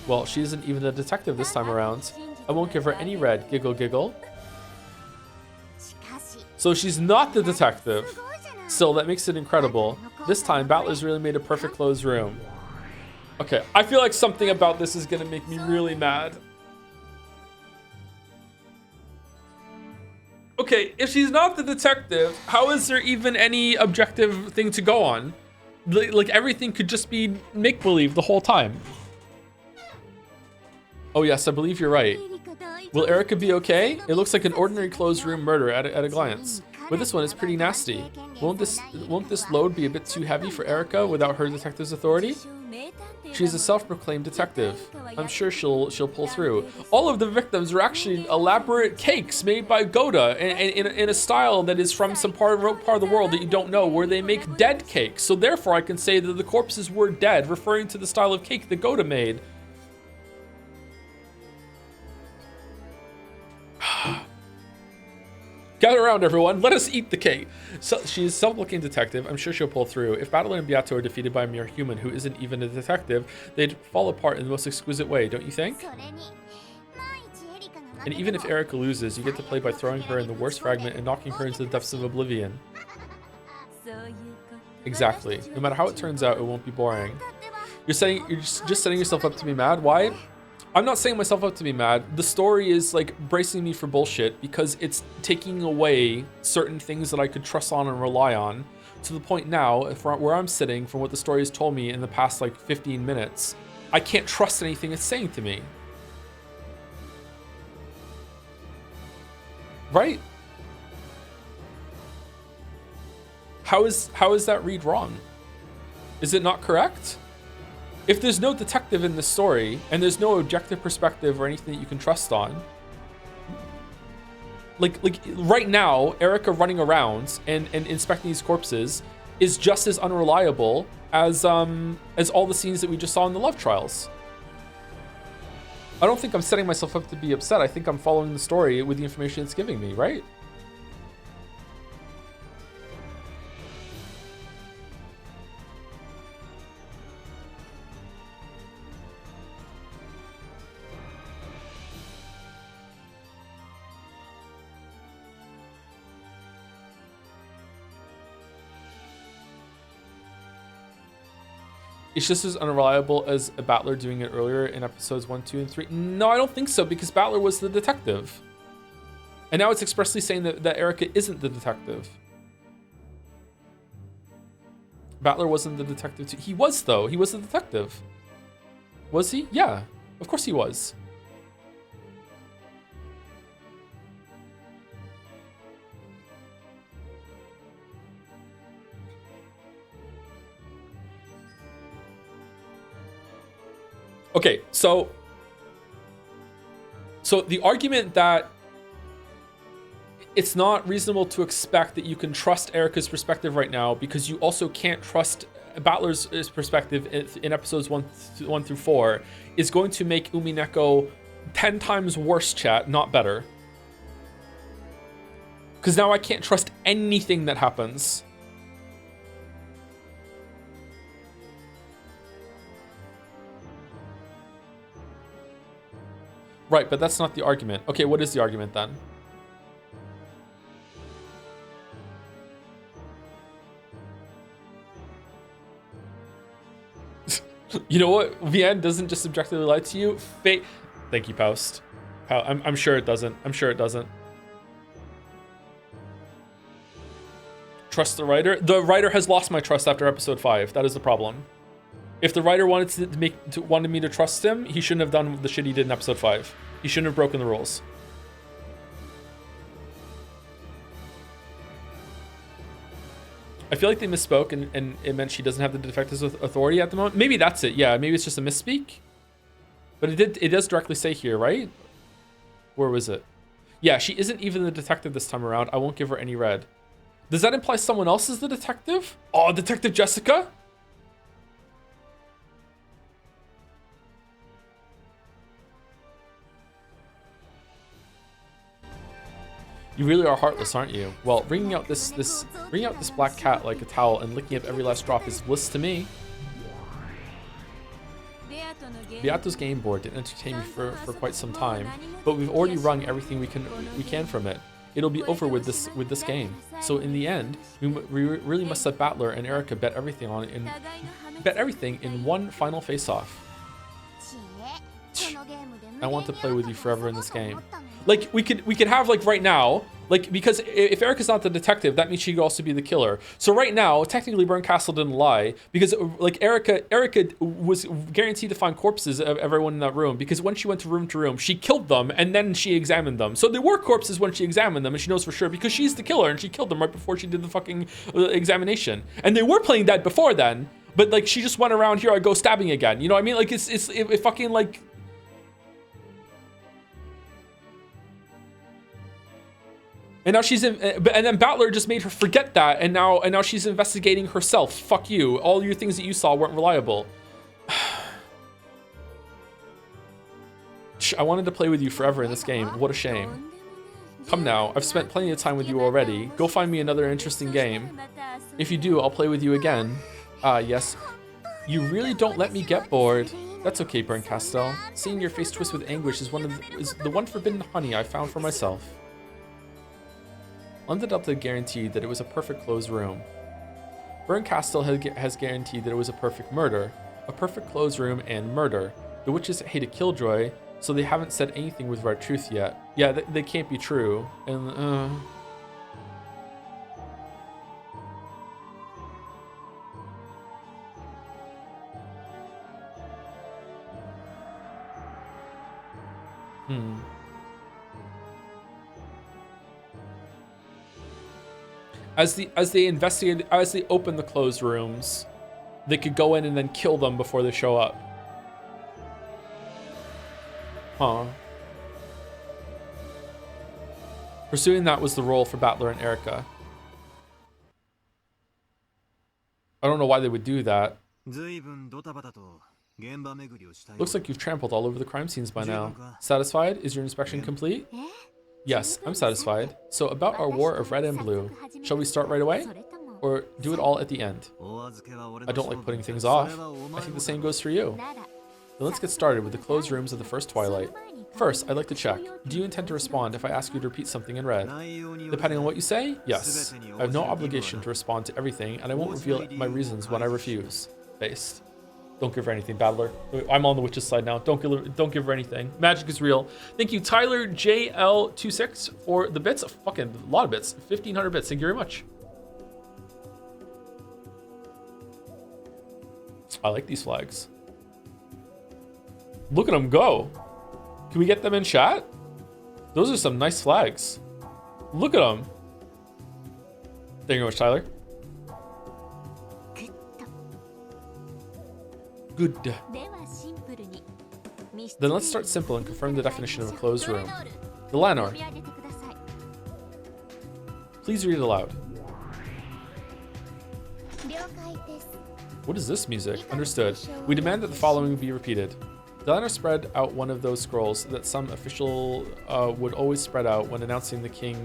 Well, she isn't even a detective this time around. I won't give her any red. Giggle, giggle. So she's not the detective. Still, that makes it incredible. This time, Battler's really made a perfect closed room. Okay, I feel like something about this is gonna make me really mad. Okay, if she's not the detective, how is there even any objective thing to go on? Like everything could just be make-believe the whole time. Oh yes, I believe you're right. Will Erica be okay? It looks like an ordinary closed room murder at a glance. But this one is pretty nasty. Won't this load be a bit too heavy for Erica without her detective's authority? She's a self-proclaimed detective. I'm sure she'll pull through. All of the victims are actually elaborate cakes made by Goda in a style that is from some part of the world that you don't know, where they make dead cakes. So therefore I can say that the corpses were dead, referring to the style of cake that Goda made. Gather around, everyone. Let us eat the cake. So she's a self-looking detective. I'm sure she'll pull through. If Battler and Beato are defeated by a mere human who isn't even a detective, they'd fall apart in the most exquisite way, don't you think? And even if Erica loses, you get to play by throwing her in the worst fragment and knocking her into the depths of oblivion. Exactly. No matter how it turns out, it won't be boring. You're just setting yourself up to be mad? Why? I'm not setting myself up to be mad. The story is like bracing me for bullshit because it's taking away certain things that I could trust on and rely on, to the point now, where I'm sitting, from what the story has told me in the past like 15 minutes, I can't trust anything it's saying to me. Right? How is that read wrong? Is it not correct? If there's no detective in this story, and there's no objective perspective or anything that you can trust on, like right now, Erica running around and inspecting these corpses is just as unreliable as all the scenes that we just saw in the love trials. I don't think I'm setting myself up to be upset. I think I'm following the story with the information it's giving me, right? It's just as unreliable as a Battler doing it earlier in episodes 1, 2, and 3. No, I don't think so, because Battler was the detective. And now it's expressly saying that Erica isn't the detective. Battler wasn't the detective too. He was, though. He was the detective. Was he? Yeah, of course he was. Okay, so the argument that it's not reasonable to expect that you can trust Erica's perspective right now because you also can't trust Battler's perspective in episodes 1 through 4 is going to make Umineko 10 times worse, chat, not better. Because now I can't trust anything that happens. Right, but that's not the argument. Okay, what is the argument then? You know what? VN doesn't just subjectively lie to you. Thank you, Paust. I'm sure it doesn't. I'm sure it doesn't. Trust the writer? The writer has lost my trust after episode 5. That is the problem. If the writer wanted wanted me to trust him, he shouldn't have done the shit he did in episode 5. He shouldn't have broken the rules. I feel like they misspoke and it meant she doesn't have the detective's authority at the moment. Maybe that's it. Yeah, maybe it's just a misspeak. But it does directly say here, right? Where was it? Yeah, she isn't even the detective this time around. I won't give her any red. Does that imply someone else is the detective? Oh, Detective Jessica? You really are heartless, aren't you? Well, bringing out this black cat like a towel and licking up every last drop is bliss to me. Beato's game board didn't entertain me for quite some time, but we've already wrung everything we can from it. It'll be over with this game. So in the end, we really must let Battler and Erica bet everything in one final face-off. I want to play with you forever in this game. Like we could have like right now, like because if Erica's not the detective, that means she could also be the killer. So right now, technically Bernkastel didn't lie because like Erica was guaranteed to find corpses of everyone in that room because when she went to room, she killed them and then she examined them. So there were corpses when she examined them and she knows for sure because she's the killer and she killed them right before she did the fucking examination. And they were playing dead before then, but like she just went around here, I go stabbing again. You know what I mean? Like it fucking like. And now she's in, and then Battler just made her forget that, and now she's investigating herself. Fuck you. All your things that you saw weren't reliable. I wanted to play with you forever in this game. What a shame. Come now, I've spent plenty of time with you already. Go find me another interesting game. If you do, I'll play with you again. Ah, yes. You really don't let me get bored. That's okay, Bernkastel. Seeing your face twist with anguish is the one forbidden honey I found for myself. London Delta guaranteed that it was a perfect closed room. Bernkastel has guaranteed that it was a perfect murder, a perfect closed room, and murder. The witches hate a killjoy, so they haven't said anything with right truth yet. Yeah, they can't be true. And As they open the closed rooms, they could go in and then kill them before they show up. Huh. Pursuing that was the role for Battler and Erica. I don't know why they would do that. Looks like you've trampled all over the crime scenes by now. Satisfied? Is your inspection complete? Yes, I'm satisfied. So about our war of red and blue, shall we start right away? Or do it all at the end? I don't like putting things off. I think the same goes for you. Then let's get started with the closed rooms of the first twilight. First, I'd like to check. Do you intend to respond if I ask you to repeat something in red? Depending on what you say, yes. I have no obligation to respond to everything, and I won't reveal my reasons when I refuse. Based. Don't give her anything, Battler. I'm on the witch's side now. Don't give her anything. Magic is real. Thank you, Tyler JL26 for the bits. Fucking a lot of bits. 1,500 bits. Thank you very much. I like these flags. Look at them go. Can we get them in chat? Those are some nice flags. Look at them. Thank you very much, Tyler. Good. Then let's start simple and confirm the definition of a closed room. Delanor, please read it aloud. What is this music? Understood. We demand that the following be repeated. Delanor spread out one of those scrolls that some official would always spread out when announcing the king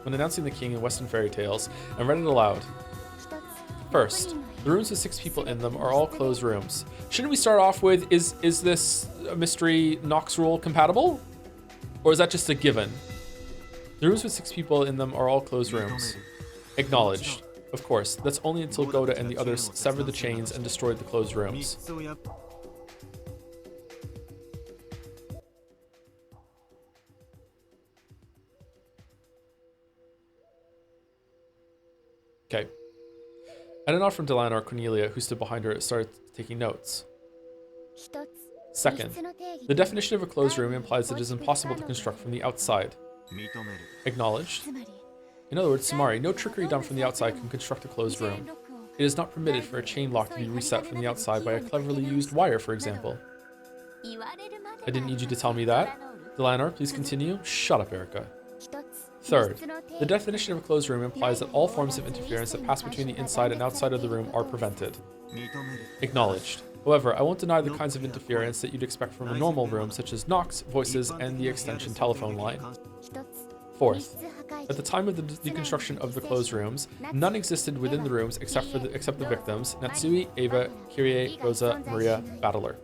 in Western fairy tales, and read it aloud. First, the rooms with 6 people in them are all closed rooms. Shouldn't we start off with, is this a mystery Nox rule compatible? Or is that just a given? The rooms with 6 people in them are all closed rooms. Acknowledged. Of course, that's only until Goda and the others severed the chains and destroyed the closed rooms. Okay. At a nod from Delanor, Cornelia, who stood behind her, started taking notes. Second, the definition of a closed room implies that it is impossible to construct from the outside. Acknowledged. In other words, Samari, no trickery done from the outside can construct a closed room. It is not permitted for a chain lock to be reset from the outside by a cleverly used wire, for example. I didn't need you to tell me that. Delanor, please continue. Shut up, Erica. Third, the definition of a closed room implies that all forms of interference that pass between the inside and outside of the room are prevented. Acknowledged. However, I won't deny the kinds of interference that you'd expect from a normal room, such as knocks, voices, and the extension telephone line. Fourth, at the time of the deconstruction of the closed rooms, none existed within the rooms except the victims, Natsui, Ava, Kyrie, Rosa, Maria, Battler.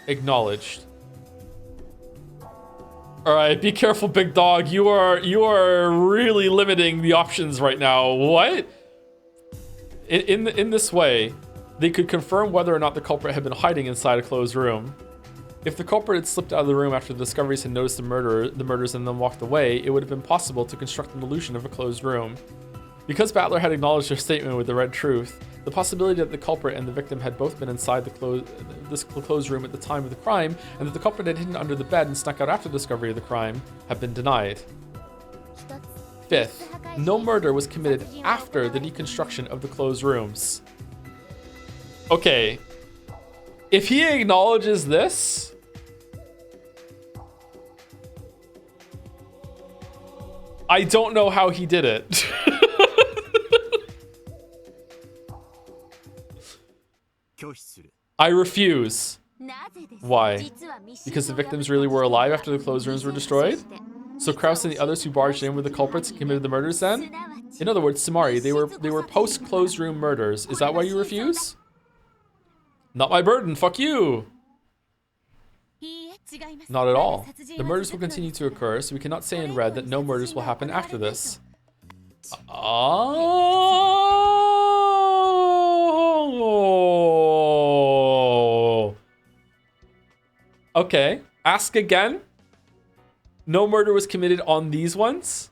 Acknowledged. All right, be careful, big dog. You are really limiting the options right now. What? In this way, they could confirm whether or not the culprit had been hiding inside a closed room. If the culprit had slipped out of the room after the discoveries had noticed the murders and then walked away, it would have been possible to construct an illusion of a closed room. Because Battler had acknowledged her statement with the red truth, the possibility that the culprit and the victim had both been inside this closed room at the time of the crime, and that the culprit had hidden under the bed and snuck out after the discovery of the crime, have been denied. Fifth, no murder was committed after the deconstruction of the closed rooms. Okay, if he acknowledges this, I don't know how he did it. I refuse. Why? Because the victims really were alive after the closed rooms were destroyed? So Kraus and the others who barged in were the culprits and committed the murders then? In other words, Samari, they were post-closed room murders. Is that why you refuse? Not my burden, fuck you! Not at all. The murders will continue to occur, so we cannot say in red that no murders will happen after this. Oh. Okay. Ask again. No murder was committed on these ones?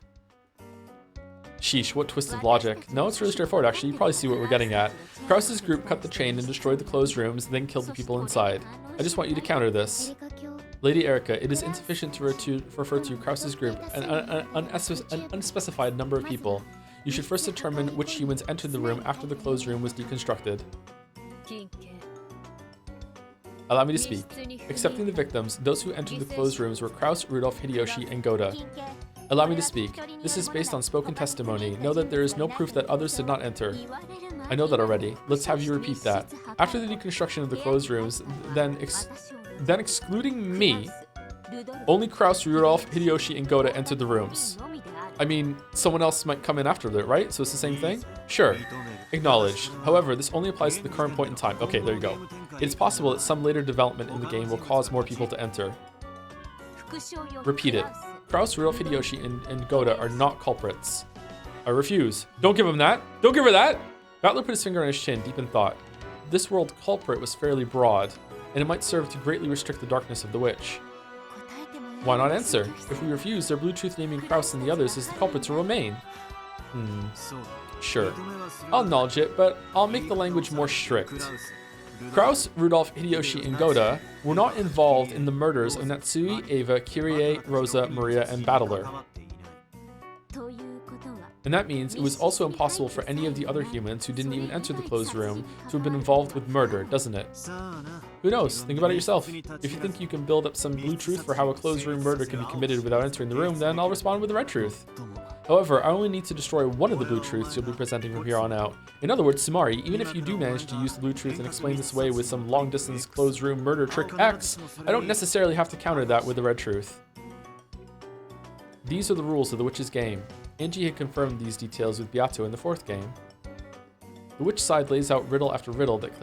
Sheesh, what twisted logic. No, it's really straightforward actually. You probably see what we're getting at. Kraus's group cut the chain and destroyed the closed rooms, and then killed the people inside. I just want you to counter this. Lady Erica, it is insufficient to refer to Kraus's group, an unspecified number of people. You should first determine which humans entered the room after the closed room was deconstructed. Allow me to speak. Accepting the victims, those who entered the closed rooms were Kraus, Rudolph, Hideyoshi, and Goda. Allow me to speak. This is based on spoken testimony. Know that there is no proof that others did not enter. I know that already. Let's have you repeat that. After the deconstruction of the closed rooms, then excluding me, only Kraus, Rudolph, Hideyoshi, and Goda entered the rooms. I mean, someone else might come in after that, right? So it's the same thing? Sure. Acknowledged. However, this only applies to the current point in time. Okay, there you go. It is possible that some later development in the game will cause more people to enter. Repeat it. Kraus, Rudolph, Hideyoshi, and Goda are not culprits. I refuse. Don't give him that. Don't give her that. Bandle put his finger on his chin, deep in thought. This world culprit was fairly broad, and it might serve to greatly restrict the darkness of the witch. Why not answer? If we refuse, their blue truth naming Kraus and the others as the culprits will remain. Sure. I'll acknowledge it, but I'll make the language more strict. Kraus, Rudolph, Hideyoshi, and Goda were not involved in the murders of Natsui, Ava, Kyrie, Rosa, Maria, and Bandle. And that means it was also impossible for any of the other humans who didn't even enter the closed room to have been involved with murder, doesn't it? Who knows? Think about it yourself. If you think you can build up some blue truth for how a closed room murder can be committed without entering the room, then I'll respond with the red truth. However, I only need to destroy one of the blue truths you'll be presenting from here on out. In other words, Sumari, even if you do manage to use the blue truth and explain this away with some long-distance closed room murder trick X, I don't necessarily have to counter that with the red truth. These are the rules of the witch's game. Angie had confirmed these details with Beato in the 4th game. The witch side lays out riddle after riddle that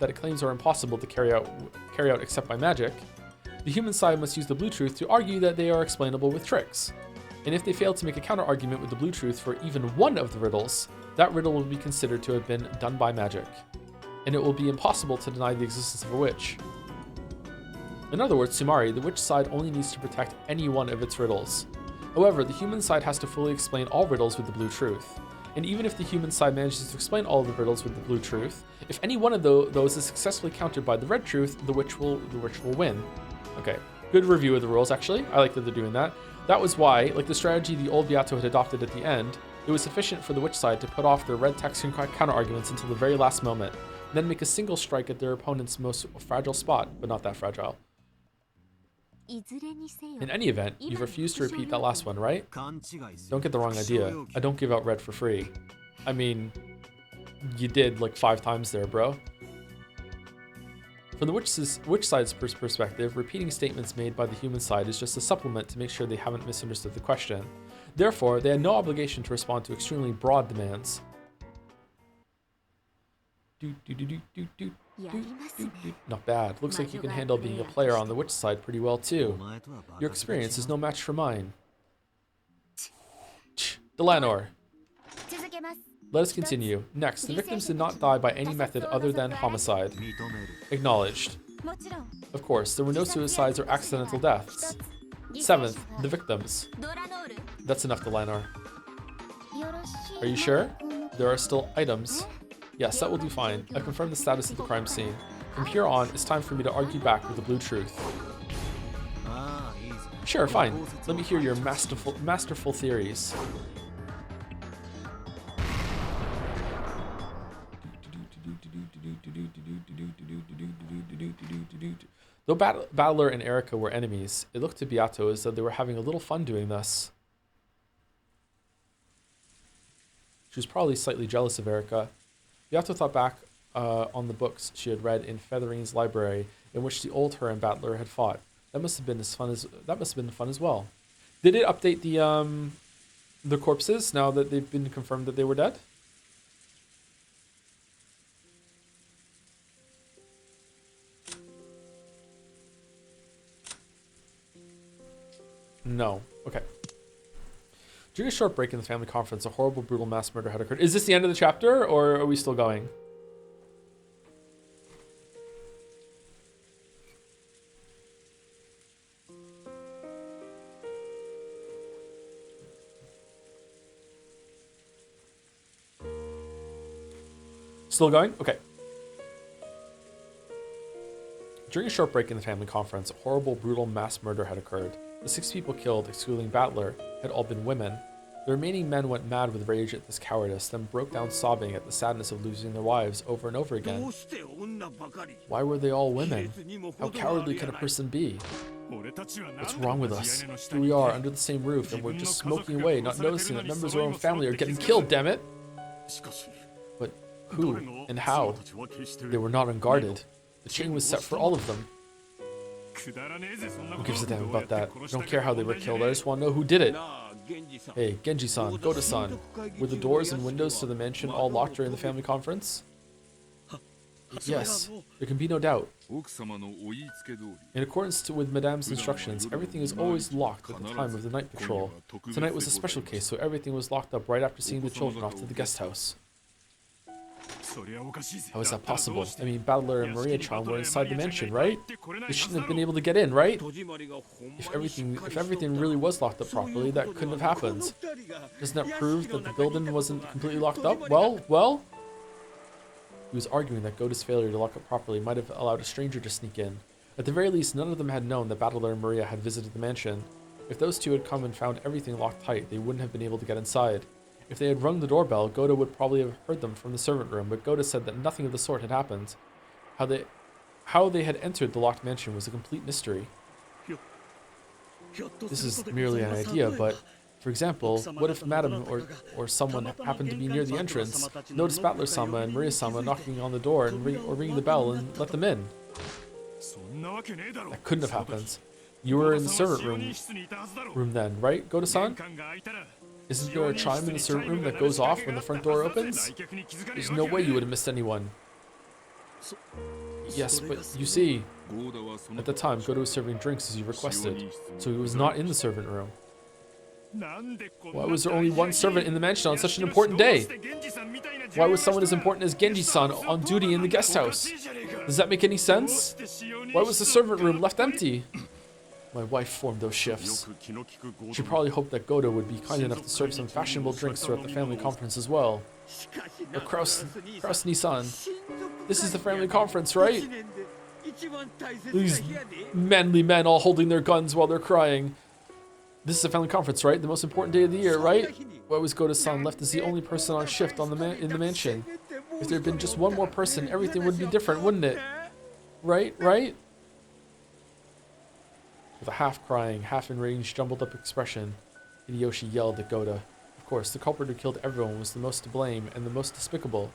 it claims are impossible to carry out except by magic. The human side must use the blue truth to argue that they are explainable with tricks. And if they fail to make a counter argument with the blue truth for even one of the riddles, that riddle will be considered to have been done by magic. And it will be impossible to deny the existence of a witch. In other words, Sumari, the witch side only needs to protect any one of its riddles. However, the human side has to fully explain all riddles with the blue truth. And even if the human side manages to explain all of the riddles with the blue truth, if any one of those is successfully countered by the red truth, the witch will win. Okay, good review of the rules actually. I like that they're doing that. That was why, like the strategy the old Beato had adopted at the end, it was sufficient for the witch side to put off their red text and counter arguments until the very last moment, and then make a single strike at their opponent's most fragile spot, but not that fragile. In any event, you've refused to repeat that last one, right? Don't get the wrong idea. I don't give out red for free. I mean, you did like 5 times there, bro. From the witch side's perspective, repeating statements made by the human side is just a supplement to make sure they haven't misunderstood the question. Therefore, they had no obligation to respond to extremely broad demands. Not bad. Looks like you can handle being a player on the witch side pretty well too. Your experience is no match for mine. Delanor. Let us continue. Next, the victims did not die by any method other than homicide. Acknowledged. Of course, there were no suicides or accidental deaths. 7th, the victims. That's enough, Delanor. Are you sure? There are still items. Yes, that will do fine. I confirm the status of the crime scene. From here on, it's time for me to argue back with the blue truth. Sure, fine. Let me hear your masterful theories. Though Bandle and Erica were enemies, it looked to Beato as though they were having a little fun doing this. She was probably slightly jealous of Erica. Beato thought back on the books she had read in Featherine's library, in which the old her and Bandle had fought. That must have been fun as well. Did it update the corpses now that they've been confirmed that they were dead? No. Okay. During a short break in the family conference, a horrible, brutal mass murder had occurred. Is this the end of the chapter, or are we still going? Still going? Okay. During a short break in the family conference, a horrible, brutal mass murder had occurred. The 6 people killed, excluding Bandle, had all been women. The remaining men went mad with rage at this cowardice, then broke down sobbing at the sadness of losing their wives over and over again. Why were they all women? How cowardly could a person be? What's wrong with us? Here we are, under the same roof, and we're just smoking away, not noticing that members of our own family are getting killed, damn it! But who and how? They were not unguarded. The chain was set for all of them. Who gives a damn about that? I don't care how they were killed, I just want to know who did it. Hey, Genji-san, Goda-san, were the doors and windows to the mansion all locked during the family conference? Yes, there can be no doubt. In accordance with Madame's instructions, everything is always locked at the time of the night patrol. Tonight was a special case, so everything was locked up right after seeing the children off to the guest house. How is that possible? I mean, Bandle and Maria-chan were inside the mansion, right? They shouldn't have been able to get in, right? If everything really was locked up properly, that couldn't have happened. Doesn't that prove that the building wasn't completely locked up? Well? He was arguing that Goda's failure to lock up properly might have allowed a stranger to sneak in. At the very least, none of them had known that Bandle and Maria had visited the mansion. If those two had come and found everything locked tight, they wouldn't have been able to get inside. If they had rung the doorbell, Goda would probably have heard them from the servant room, but Goda said that nothing of the sort had happened. How they had entered the locked mansion was a complete mystery. This is merely an idea, but, for example, what if Madame or someone happened to be near the entrance, noticed Bandle-sama and Maria-sama knocking on the door and ringing the bell and let them in? That couldn't have happened. You were in the servant room then, right, Goda-san? Isn't there a chime in the servant room that goes off when the front door opens? There's no way you would have missed anyone. Yes, but you see, at the time, Goda was serving drinks as you requested, so he was not in the servant room. Why was there only one servant in the mansion on such an important day? Why was someone as important as Genji-san on duty in the guest house? Does that make any sense? Why was the servant room left empty? My wife formed those shifts. She probably hoped that Goda would be kind enough to serve some fashionable drinks throughout the family conference as well. Or Kraus-Nissan. This is the family conference, right? These manly men all holding their guns while they're crying. This is a family conference, right? The most important day of the year, right? Why was Goda-san left as the only person on shift in the mansion? If there had been just one more person, everything would be different, wouldn't it? Right? With a half-crying, half-enraged, jumbled-up expression, Hideyoshi yelled at Goda. Of course, the culprit who killed everyone was the most to blame and the most despicable.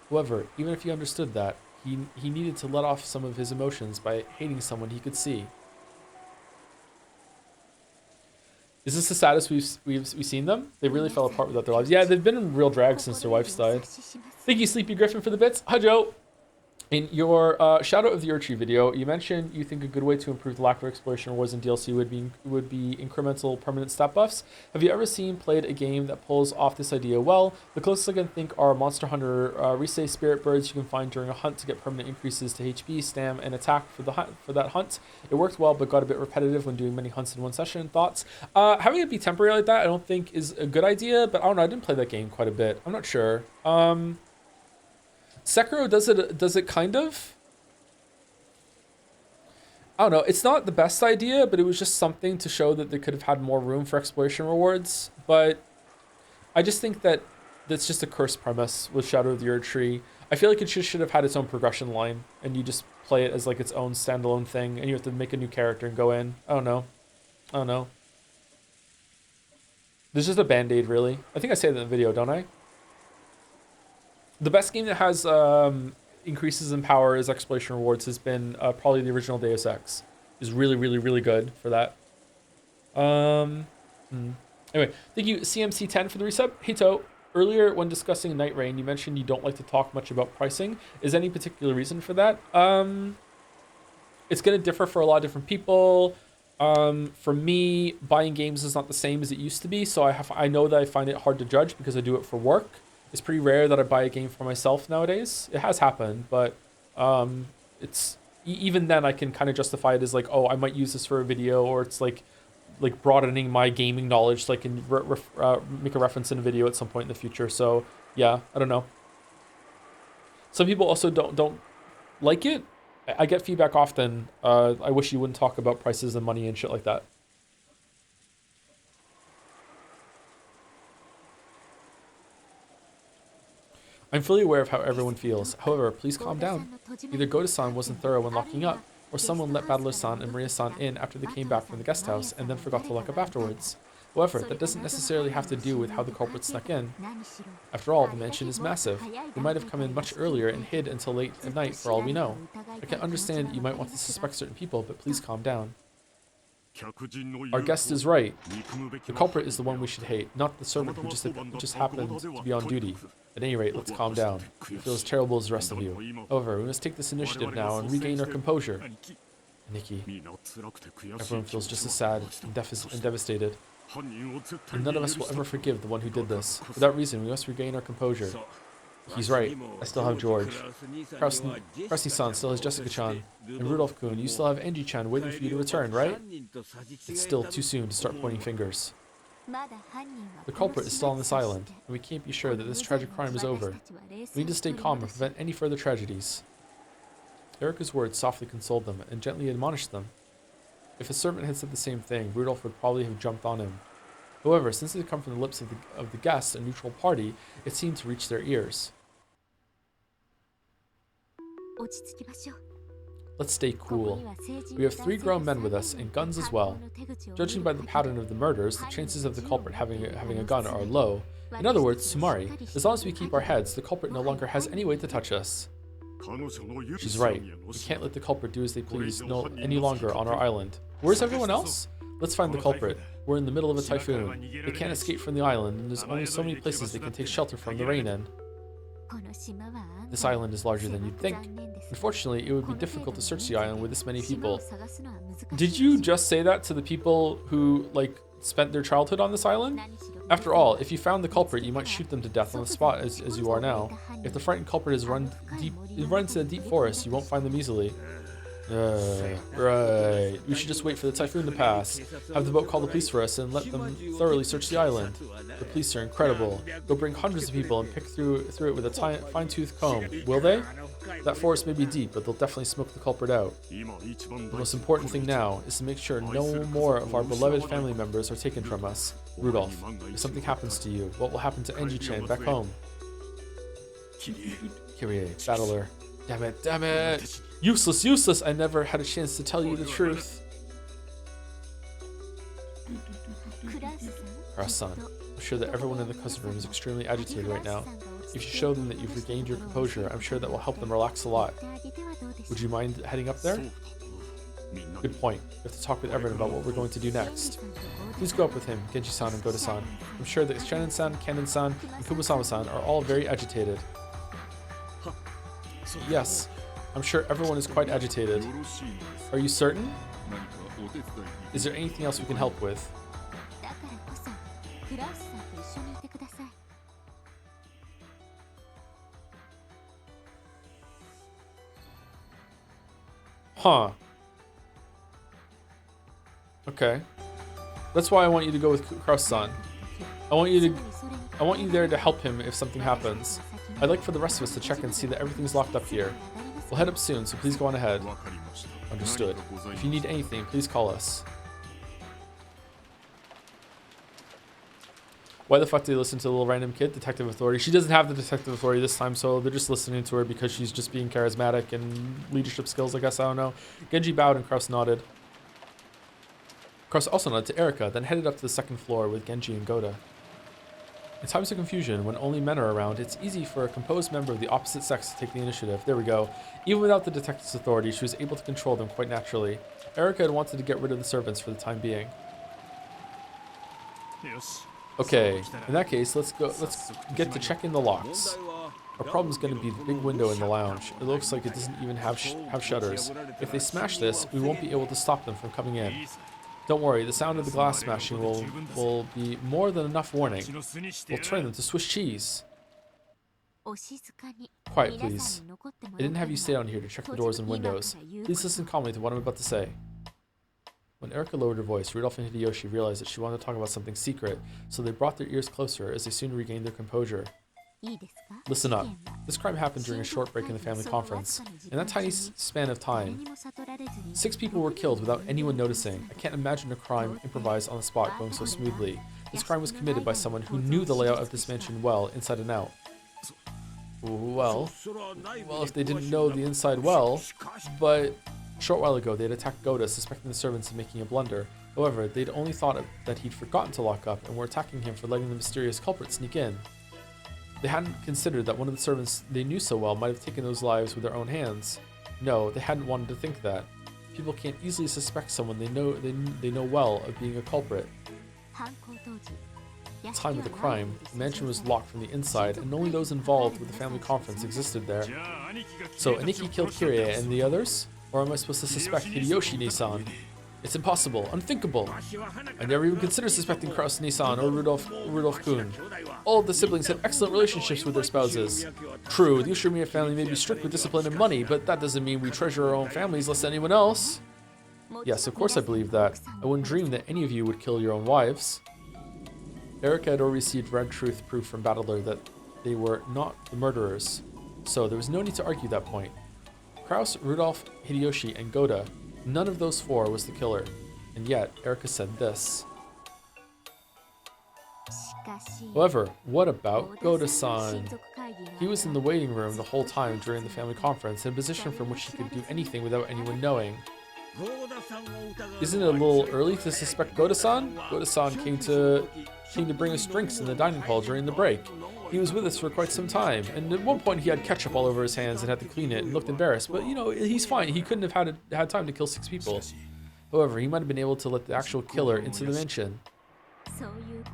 However, even if he understood that, he needed to let off some of his emotions by hating someone he could see. Is this the saddest we've seen them? They really fell apart without their lives. Yeah, they've been in real drag since their wives died. Thank you, Sleepy Griffin, for the bits. Hi, Joe. In your Shadow of the Erdtree video, you mentioned you think a good way to improve the lack of exploration rewards in DLC would be incremental permanent stat buffs. Have you ever played a game that pulls off this idea well? The closest I can think are Monster Hunter Risei spirit birds you can find during a hunt to get permanent increases to HP, stam, and attack for that hunt. It worked well, but got a bit repetitive when doing many hunts in one session. Thoughts? Having it be temporary like that, I don't think is a good idea, but I don't know. I didn't play that game quite a bit. I'm not sure. Sekiro does it kind of. I don't know. It's not the best idea, but it was just something to show that they could have had more room for exploration rewards. But I just think that that's just a cursed premise with Shadow of the Erdtree. I feel like it should have had its own progression line, and you just play it as like its own standalone thing, and you have to make a new character and go in. I don't know. There's just a band-aid, really. I think I say that in the video, don't I? The best game that has increases in power as exploration rewards has been probably the original Deus Ex. Is really, really, really good for that. Anyway, thank you, CMC10, for the resub. Hey, To, earlier when discussing Night Rain, you mentioned you don't like to talk much about pricing. Is there any particular reason for that? It's going to differ for a lot of different people. For me, buying games is not the same as it used to be, so I know that I find it hard to judge because I do it for work. It's pretty rare that I buy a game for myself nowadays. It has happened, but it's even then I can kind of justify it as like, oh, I might use this for a video, or it's like broadening my gaming knowledge so I can make a reference in a video at some point in the future. So yeah, I don't know. Some people also don't like it. I get feedback often. I wish you wouldn't talk about prices and money and shit like that. I'm fully aware of how everyone feels. However, please calm down. Either Goda-san wasn't thorough when locking up, or someone let Bandle-san and Maria-san in after they came back from the guest house and then forgot to lock up afterwards. However, that doesn't necessarily have to do with how the culprit snuck in. After all, the mansion is massive. They might have come in much earlier and hid until late at night for all we know. I can understand you might want to suspect certain people, but please calm down. Our guest is right. The culprit is the one we should hate, not the servant who just happened to be on duty. At any rate, let's calm down. I feel as terrible as the rest of you. However, we must take this initiative now and regain our composure. Nikki. Everyone feels just as sad and devastated. And none of us will ever forgive the one who did this. For that reason, we must regain our composure. He's right. I still have George. Krusty-san still has Jessica-chan. And Rudolph-kun, you still have Angie-chan waiting for you to return, right? It's still too soon to start pointing fingers. The culprit is still on this island, and we can't be sure that this tragic crime is over. We need to stay calm and prevent any further tragedies. Erika's words softly consoled them and gently admonished them. If a servant had said the same thing, Rudolph would probably have jumped on him. However, since it had come from the lips of the guests, a neutral party, it seemed to reach their ears. Let's stay cool. We have 3 grown men with us, and guns as well. Judging by the pattern of the murders, the chances of the culprit having a gun are low. In other words, Sumari, as long as we keep our heads, the culprit no longer has any way to touch us. She's right. We can't let the culprit do as they please any longer on our island. Where's everyone else? Let's find the culprit. We're in the middle of a typhoon. They can't escape from the island, and there's only so many places they can take shelter from the rain in. This island is larger than you'd think. Unfortunately, it would be difficult to search the island with this many people. Did you just say that to the people who, spent their childhood on this island? After all, if you found the culprit, you might shoot them to death on the spot as you are now. If the frightened culprit has run into the deep forest, you won't find them easily. Right. We should just wait for the typhoon to pass. Have the boat call the police for us and let them thoroughly search the island. The police are incredible. They'll bring hundreds of people and pick through it with a fine-tooth comb. Will they? That forest may be deep, but they'll definitely smoke the culprit out. The most important thing now is to make sure no more of our beloved family members are taken from us. Rudolph, if something happens to you, what will happen to Angie-chan back home? Kyrie, battler. Damn it. Useless. I never had a chance to tell you the truth. Cross-san, I'm sure that everyone in the cousin room is extremely agitated right now. If you show them that you've regained your composure, I'm sure that will help them relax a lot. Would you mind heading up there? Good point. We have to talk with Everett about what we're going to do next. Please go up with him, Genji-san and Goda-san. I'm sure that Shannon-san, Kanon-san, and Kumasama-san are all very agitated. Yes, I'm sure everyone is quite agitated. Are you certain? Is there anything else we can help with? Huh. Okay. That's why I want you to go with Kraus-san. I want you there to help him if something happens. I'd like for the rest of us to check and see that everything's locked up here. We'll head up soon, so please go on ahead. Understood. If you need anything, please call us. Why the fuck did they listen to the little random kid? Detective authority. She doesn't have the detective authority this time, so they're just listening to her because she's just being charismatic and leadership skills, I guess. I don't know. Genji bowed and Kraus nodded. Kraus also nodded to Erika, then headed up to the second floor with Genji and Goda. In times of confusion, when only men are around, it's easy for a composed member of the opposite sex to take the initiative. There we go. Even without the detective's authority, she was able to control them quite naturally. Erika had wanted to get rid of the servants for the time being. Okay, in that case, let's get to checking the locks. Our problem is going to be the big window in the lounge. It looks like it doesn't even have shutters. If they smash this, we won't be able to stop them from coming in. Don't worry, the sound of the glass smashing will be more than enough warning. We'll turn them to Swiss cheese. Quiet, please. I didn't have you stay down here to check the doors and windows. Please listen calmly to what I'm about to say. When Erika lowered her voice, Rudolph and Hideyoshi realized that she wanted to talk about something secret, so they brought their ears closer as they soon regained their composure. Listen up. This crime happened during a short break in the family conference. In that tiny span of time, 6 people were killed without anyone noticing. I can't imagine a crime improvised on the spot going so smoothly. This crime was committed by someone who knew the layout of this mansion well, inside and out. Well, if they didn't know the inside well, but a short while ago they'd attacked Goda, suspecting the servants of making a blunder. However, they'd only thought that he'd forgotten to lock up and were attacking him for letting the mysterious culprit sneak in. They hadn't considered that one of the servants they knew so well might have taken those lives with their own hands. No, they hadn't wanted to think that. People can't easily suspect someone they know well of being a culprit. At the time of the crime, the mansion was locked from the inside, and only those involved with the family conference existed there. So Aniki killed Kirie and the others? Or am I supposed to suspect Hideyoshi Nisan? It's impossible, unthinkable. I never even considered suspecting Kraus Nisan or Rudolph Kun. All of the siblings had excellent relationships with their spouses. True, the Ushinomiya family may be strict with discipline and money, but that doesn't mean we treasure our own families less than anyone else. Yes, of course I believe that. I wouldn't dream that any of you would kill your own wives. Erika had already received red truth proof from Bandle that they were not the murderers, so there was no need to argue that point. Kraus, Rudolph, Hideyoshi, and Goda, none of those four was the killer, and yet Erika said this. However, what about Goda-san? He was in the waiting room the whole time during the family conference, in a position from which he could do anything without anyone knowing. Isn't it a little early to suspect Goda-san? Goda-san came to bring us drinks in the dining hall during the break. He was with us for quite some time, and at one point he had ketchup all over his hands and had to clean it and looked embarrassed, but he's fine. He couldn't have had time to kill 6 people. However, he might have been able to let the actual killer into the mansion.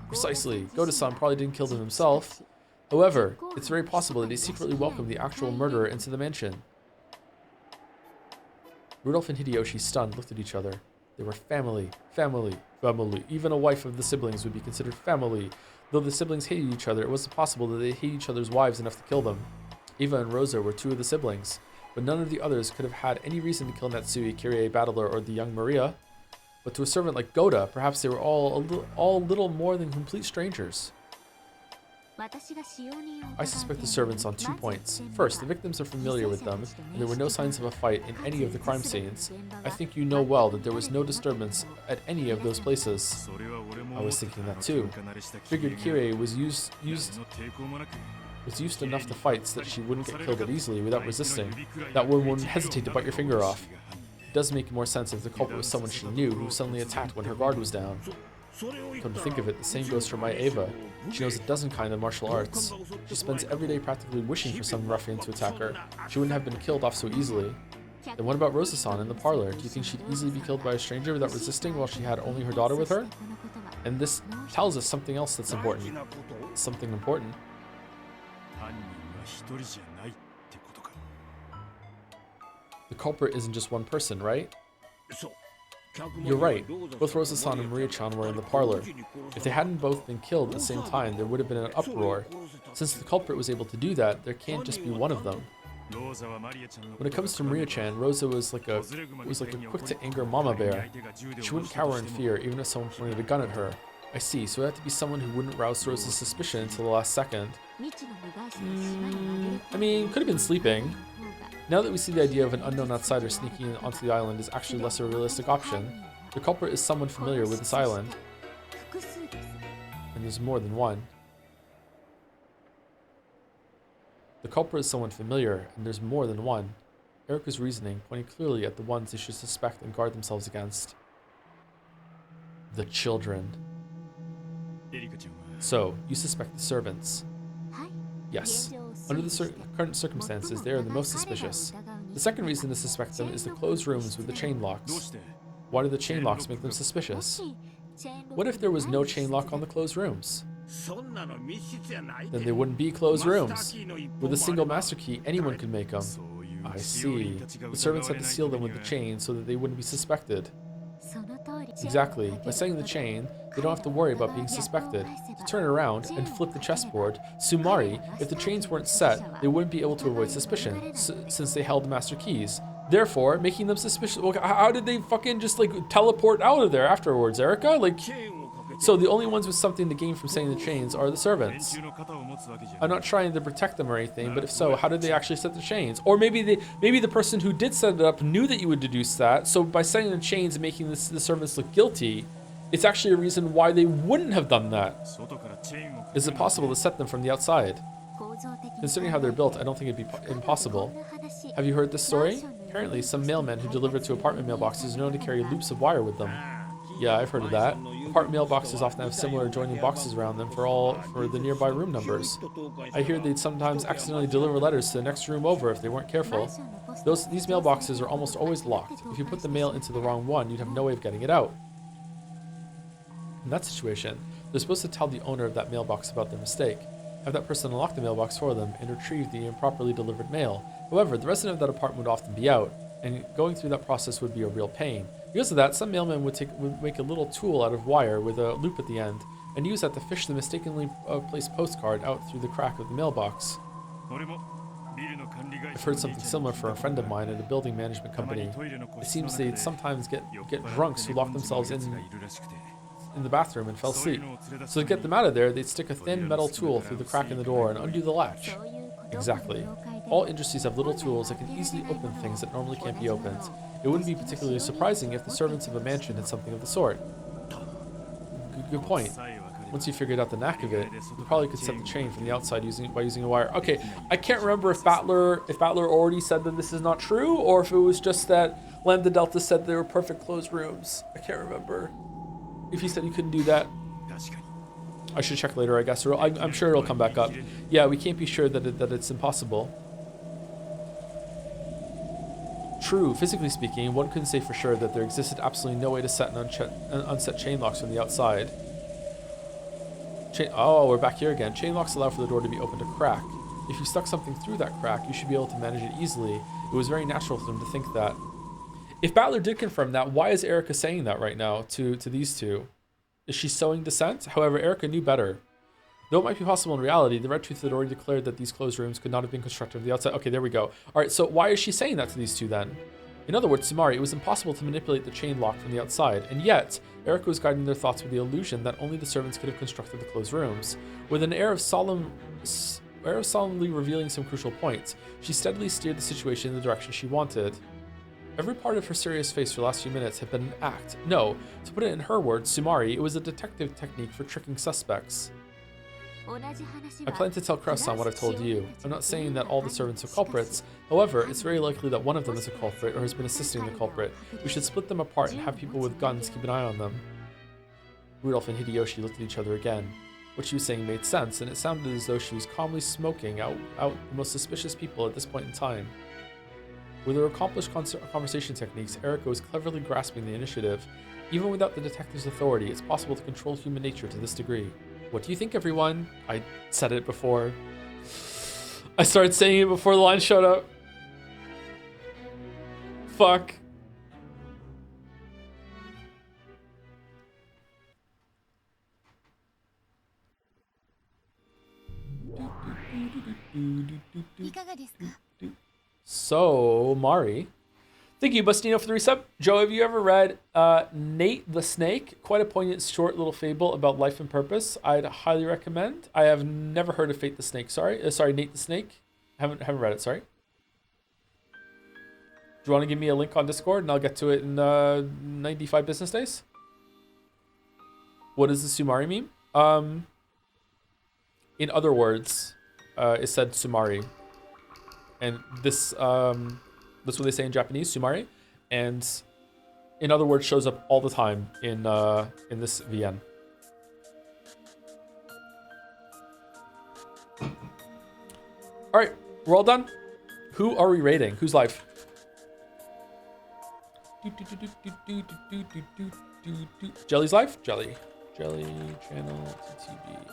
Precisely. Goda-san probably didn't kill them himself. However, it's very possible that he secretly welcomed the actual murderer into the mansion. Rudolph and Hideyoshi, stunned, looked at each other. They were family. Even a wife of the siblings would be considered family. Though the siblings hated each other, it wasn't possible that they hated each other's wives enough to kill them. Eva and Rosa were 2 of the siblings, but none of the others could have had any reason to kill Natsui, Kirie, Bandle, or the young Maria. But to a servant like Goda, perhaps they were all little more than complete strangers. I suspect the servants on 2 points. First, the victims are familiar with them, and there were no signs of a fight in any of the crime scenes. I think you know well that there was no disturbance at any of those places. I was thinking that too. Figured Kirie was used enough to fight so that she wouldn't get killed easily without resisting. That woman wouldn't hesitate to bite your finger off. It does make more sense if the culprit was someone she knew who suddenly attacked when her guard was down. Come to think of it, the same goes for my Eva. She knows a dozen kinds of martial arts. She spends every day practically wishing for some ruffian to attack her. She wouldn't have been killed off so easily. Then what about Rosa-san in the parlor? Do you think she'd easily be killed by a stranger without resisting while she had only her daughter with her? And this tells us something else that's important. Something important. The culprit isn't just one person, right? You're right. Both Rosa-san and Maria-chan were in the parlor. If they hadn't both been killed at the same time, there would have been an uproar. Since the culprit was able to do that, there can't just be one of them. When it comes to Maria-chan, Rosa was like a quick-to-anger mama bear. She wouldn't cower in fear, even if someone pointed a gun at her. I see, so it had to be someone who wouldn't rouse Rosa's suspicion until the last second. I mean, could have been sleeping. Now that we see the idea of an unknown outsider sneaking onto the island is actually less a realistic option, the culprit is someone familiar with this island. And there's more than one. The culprit is someone familiar, and there's more than one. Erika's reasoning pointed clearly at the ones they should suspect and guard themselves against. The children. So, you suspect the servants? Yes. Under the current circumstances, they are the most suspicious. The second reason to suspect them is the closed rooms with the chain locks. Why do the chain locks make them suspicious? What if there was no chain lock on the closed rooms? Then they wouldn't be closed rooms. With a single master key, anyone could make them. I see. The servants had to seal them with the chain so that they wouldn't be suspected. Exactly. By setting the chain, they don't have to worry about being suspected. To turn it around and flip the chessboard, Sumari, if the chains weren't set, they wouldn't be able to avoid suspicion, since they held the master keys. Therefore, making them suspicious. Well, how did they fucking just teleport out of there afterwards, Erika? So the only ones with something to gain from setting the chains are the servants. I'm not trying to protect them or anything, but if so, how did they actually set the chains? Or maybe the person who did set it up knew that you would deduce that, so by setting the chains and making the servants look guilty, it's actually a reason why they wouldn't have done that. Is it possible to set them from the outside? Considering how they're built, I don't think it'd be impossible. Have you heard this story? Apparently, some mailmen who deliver to apartment mailboxes are known to carry loops of wire with them. Yeah, I've heard of that. Apartment mailboxes often have similar adjoining boxes around them for the nearby room numbers. I hear they'd sometimes accidentally deliver letters to the next room over if they weren't careful. These mailboxes are almost always locked. If you put the mail into the wrong one, you'd have no way of getting it out. In that situation, they're supposed to tell the owner of that mailbox about their mistake, have that person unlock the mailbox for them, and retrieve the improperly delivered mail. However, the resident of that apartment would often be out, and going through that process would be a real pain. Because of that, some mailmen would make a little tool out of wire with a loop at the end, and use that to fish the mistakenly placed postcard out through the crack of the mailbox. I've heard something similar for a friend of mine at a building management company. It seems they'd sometimes get drunks who lock themselves in the bathroom and fell asleep. So to get them out of there, they'd stick a thin metal tool through the crack in the door and undo the latch. Exactly. All industries have little tools that can easily open things that normally can't be opened. It wouldn't be particularly surprising if the servants of a mansion had something of the sort. Good point. Once you figured out the knack of it, you probably could set the chain from the outside by using a wire. Okay, I can't remember if Bandle already said that this is not true, or if it was just that Lambda Delta said they were perfect closed rooms. I can't remember if he said you couldn't do that. I should check later, I guess. Or I'm sure it'll come back up. Yeah, we can't be sure that it's impossible. True, physically speaking, one couldn't say for sure that there existed absolutely no way to set and unset chain locks from the outside. Oh, we're back here again. Chain locks allow for the door to be opened a crack. If you stuck something through that crack, you should be able to manage it easily. It was very natural for them to think that. If Bandle did confirm that, why is Erica saying that right now to these two? Is she sowing dissent? However, Erica knew better. Though it might be possible in reality, the Red Truth had already declared that these closed rooms could not have been constructed from the outside. Okay, there we go. All right, so why is she saying that to these two then? In other words, Sumari, it was impossible to manipulate the chain lock from the outside, and yet, Erica was guiding their thoughts with the illusion that only the servants could have constructed the closed rooms. With an air of solemnly revealing some crucial points, she steadily steered the situation in the direction she wanted. Every part of her serious face for the last few minutes had been an act. No, to put it in her words, Sumari, it was a detective technique for tricking suspects. I plan to tell Kraus-san what I've told you. I'm not saying that all the servants are culprits. However, it's very likely that one of them is a culprit or has been assisting the culprit. We should split them apart and have people with guns keep an eye on them. Rudolph and Hideyoshi looked at each other again. What she was saying made sense, and it sounded as though she was calmly smoking out the most suspicious people at this point in time. With her accomplished conversation techniques, Erica was cleverly grasping the initiative. Even without the detective's authority, it's possible to control human nature to this degree. What do you think, everyone? I said it before. I started saying it before the line showed up. Fuck. So, Mari. Thank you, Bustino, for the resub. Joe, have you ever read Nate the Snake? Quite a poignant, short little fable about life and purpose. I'd highly recommend. I have never heard of Fate the Snake. Sorry, Nate the Snake. Haven't read it. Sorry. Do you want to give me a link on Discord and I'll get to it in 95 business days? What does the Sumari mean? In other words, it said Sumari, and this that's what they say in Japanese, Sumari, and in other words shows up all the time in this VN. All right, we're all done. Who are we rating? Who's live? Jelly's live? Jelly channel TV.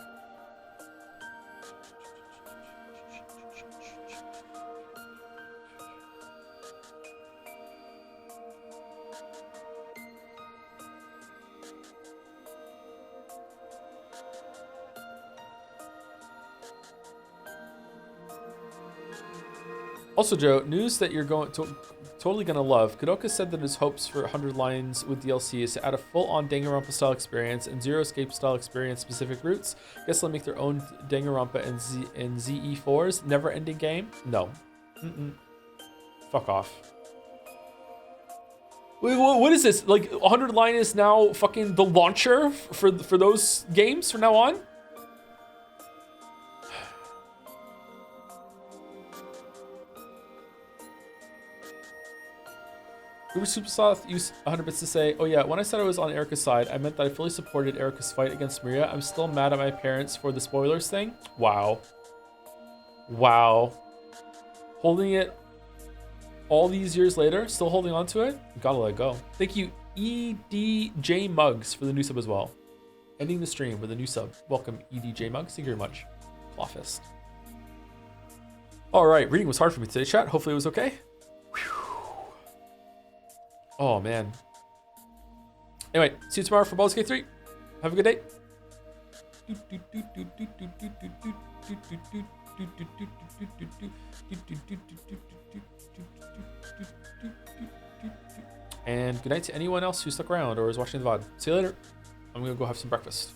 Also, Joe, news that you're totally gonna love. Kadoka said that his hopes for 100 lines with DLC is to add a full-on Danganronpa style experience and Zero Escape style experience specific routes. Guess they'll make their own Danganronpa and ZE4's never-ending game. No, fuck off. Wait, what is this? Like 100 line is now fucking the launcher for those games from now on? Uber Supersoft used 100 bits to say, oh yeah, when I said I was on Erica's side, I meant that I fully supported Erica's fight against Maria. I'm still mad at my parents for the spoilers thing. Wow. Wow. Holding it all these years later, still holding on to it? Gotta let it go. Thank you, EDJ Mugs, for the new sub as well. Ending the stream with a new sub. Welcome, EDJ Mugs. Thank you very much. Clawfist. All right, reading was hard for me today, chat. Hopefully it was okay. Whew. Oh, man. Anyway, see you tomorrow for Baldur's Gate 3. Have a good day. And good night to anyone else who stuck around or is watching the VOD. See you later. I'm gonna go have some breakfast.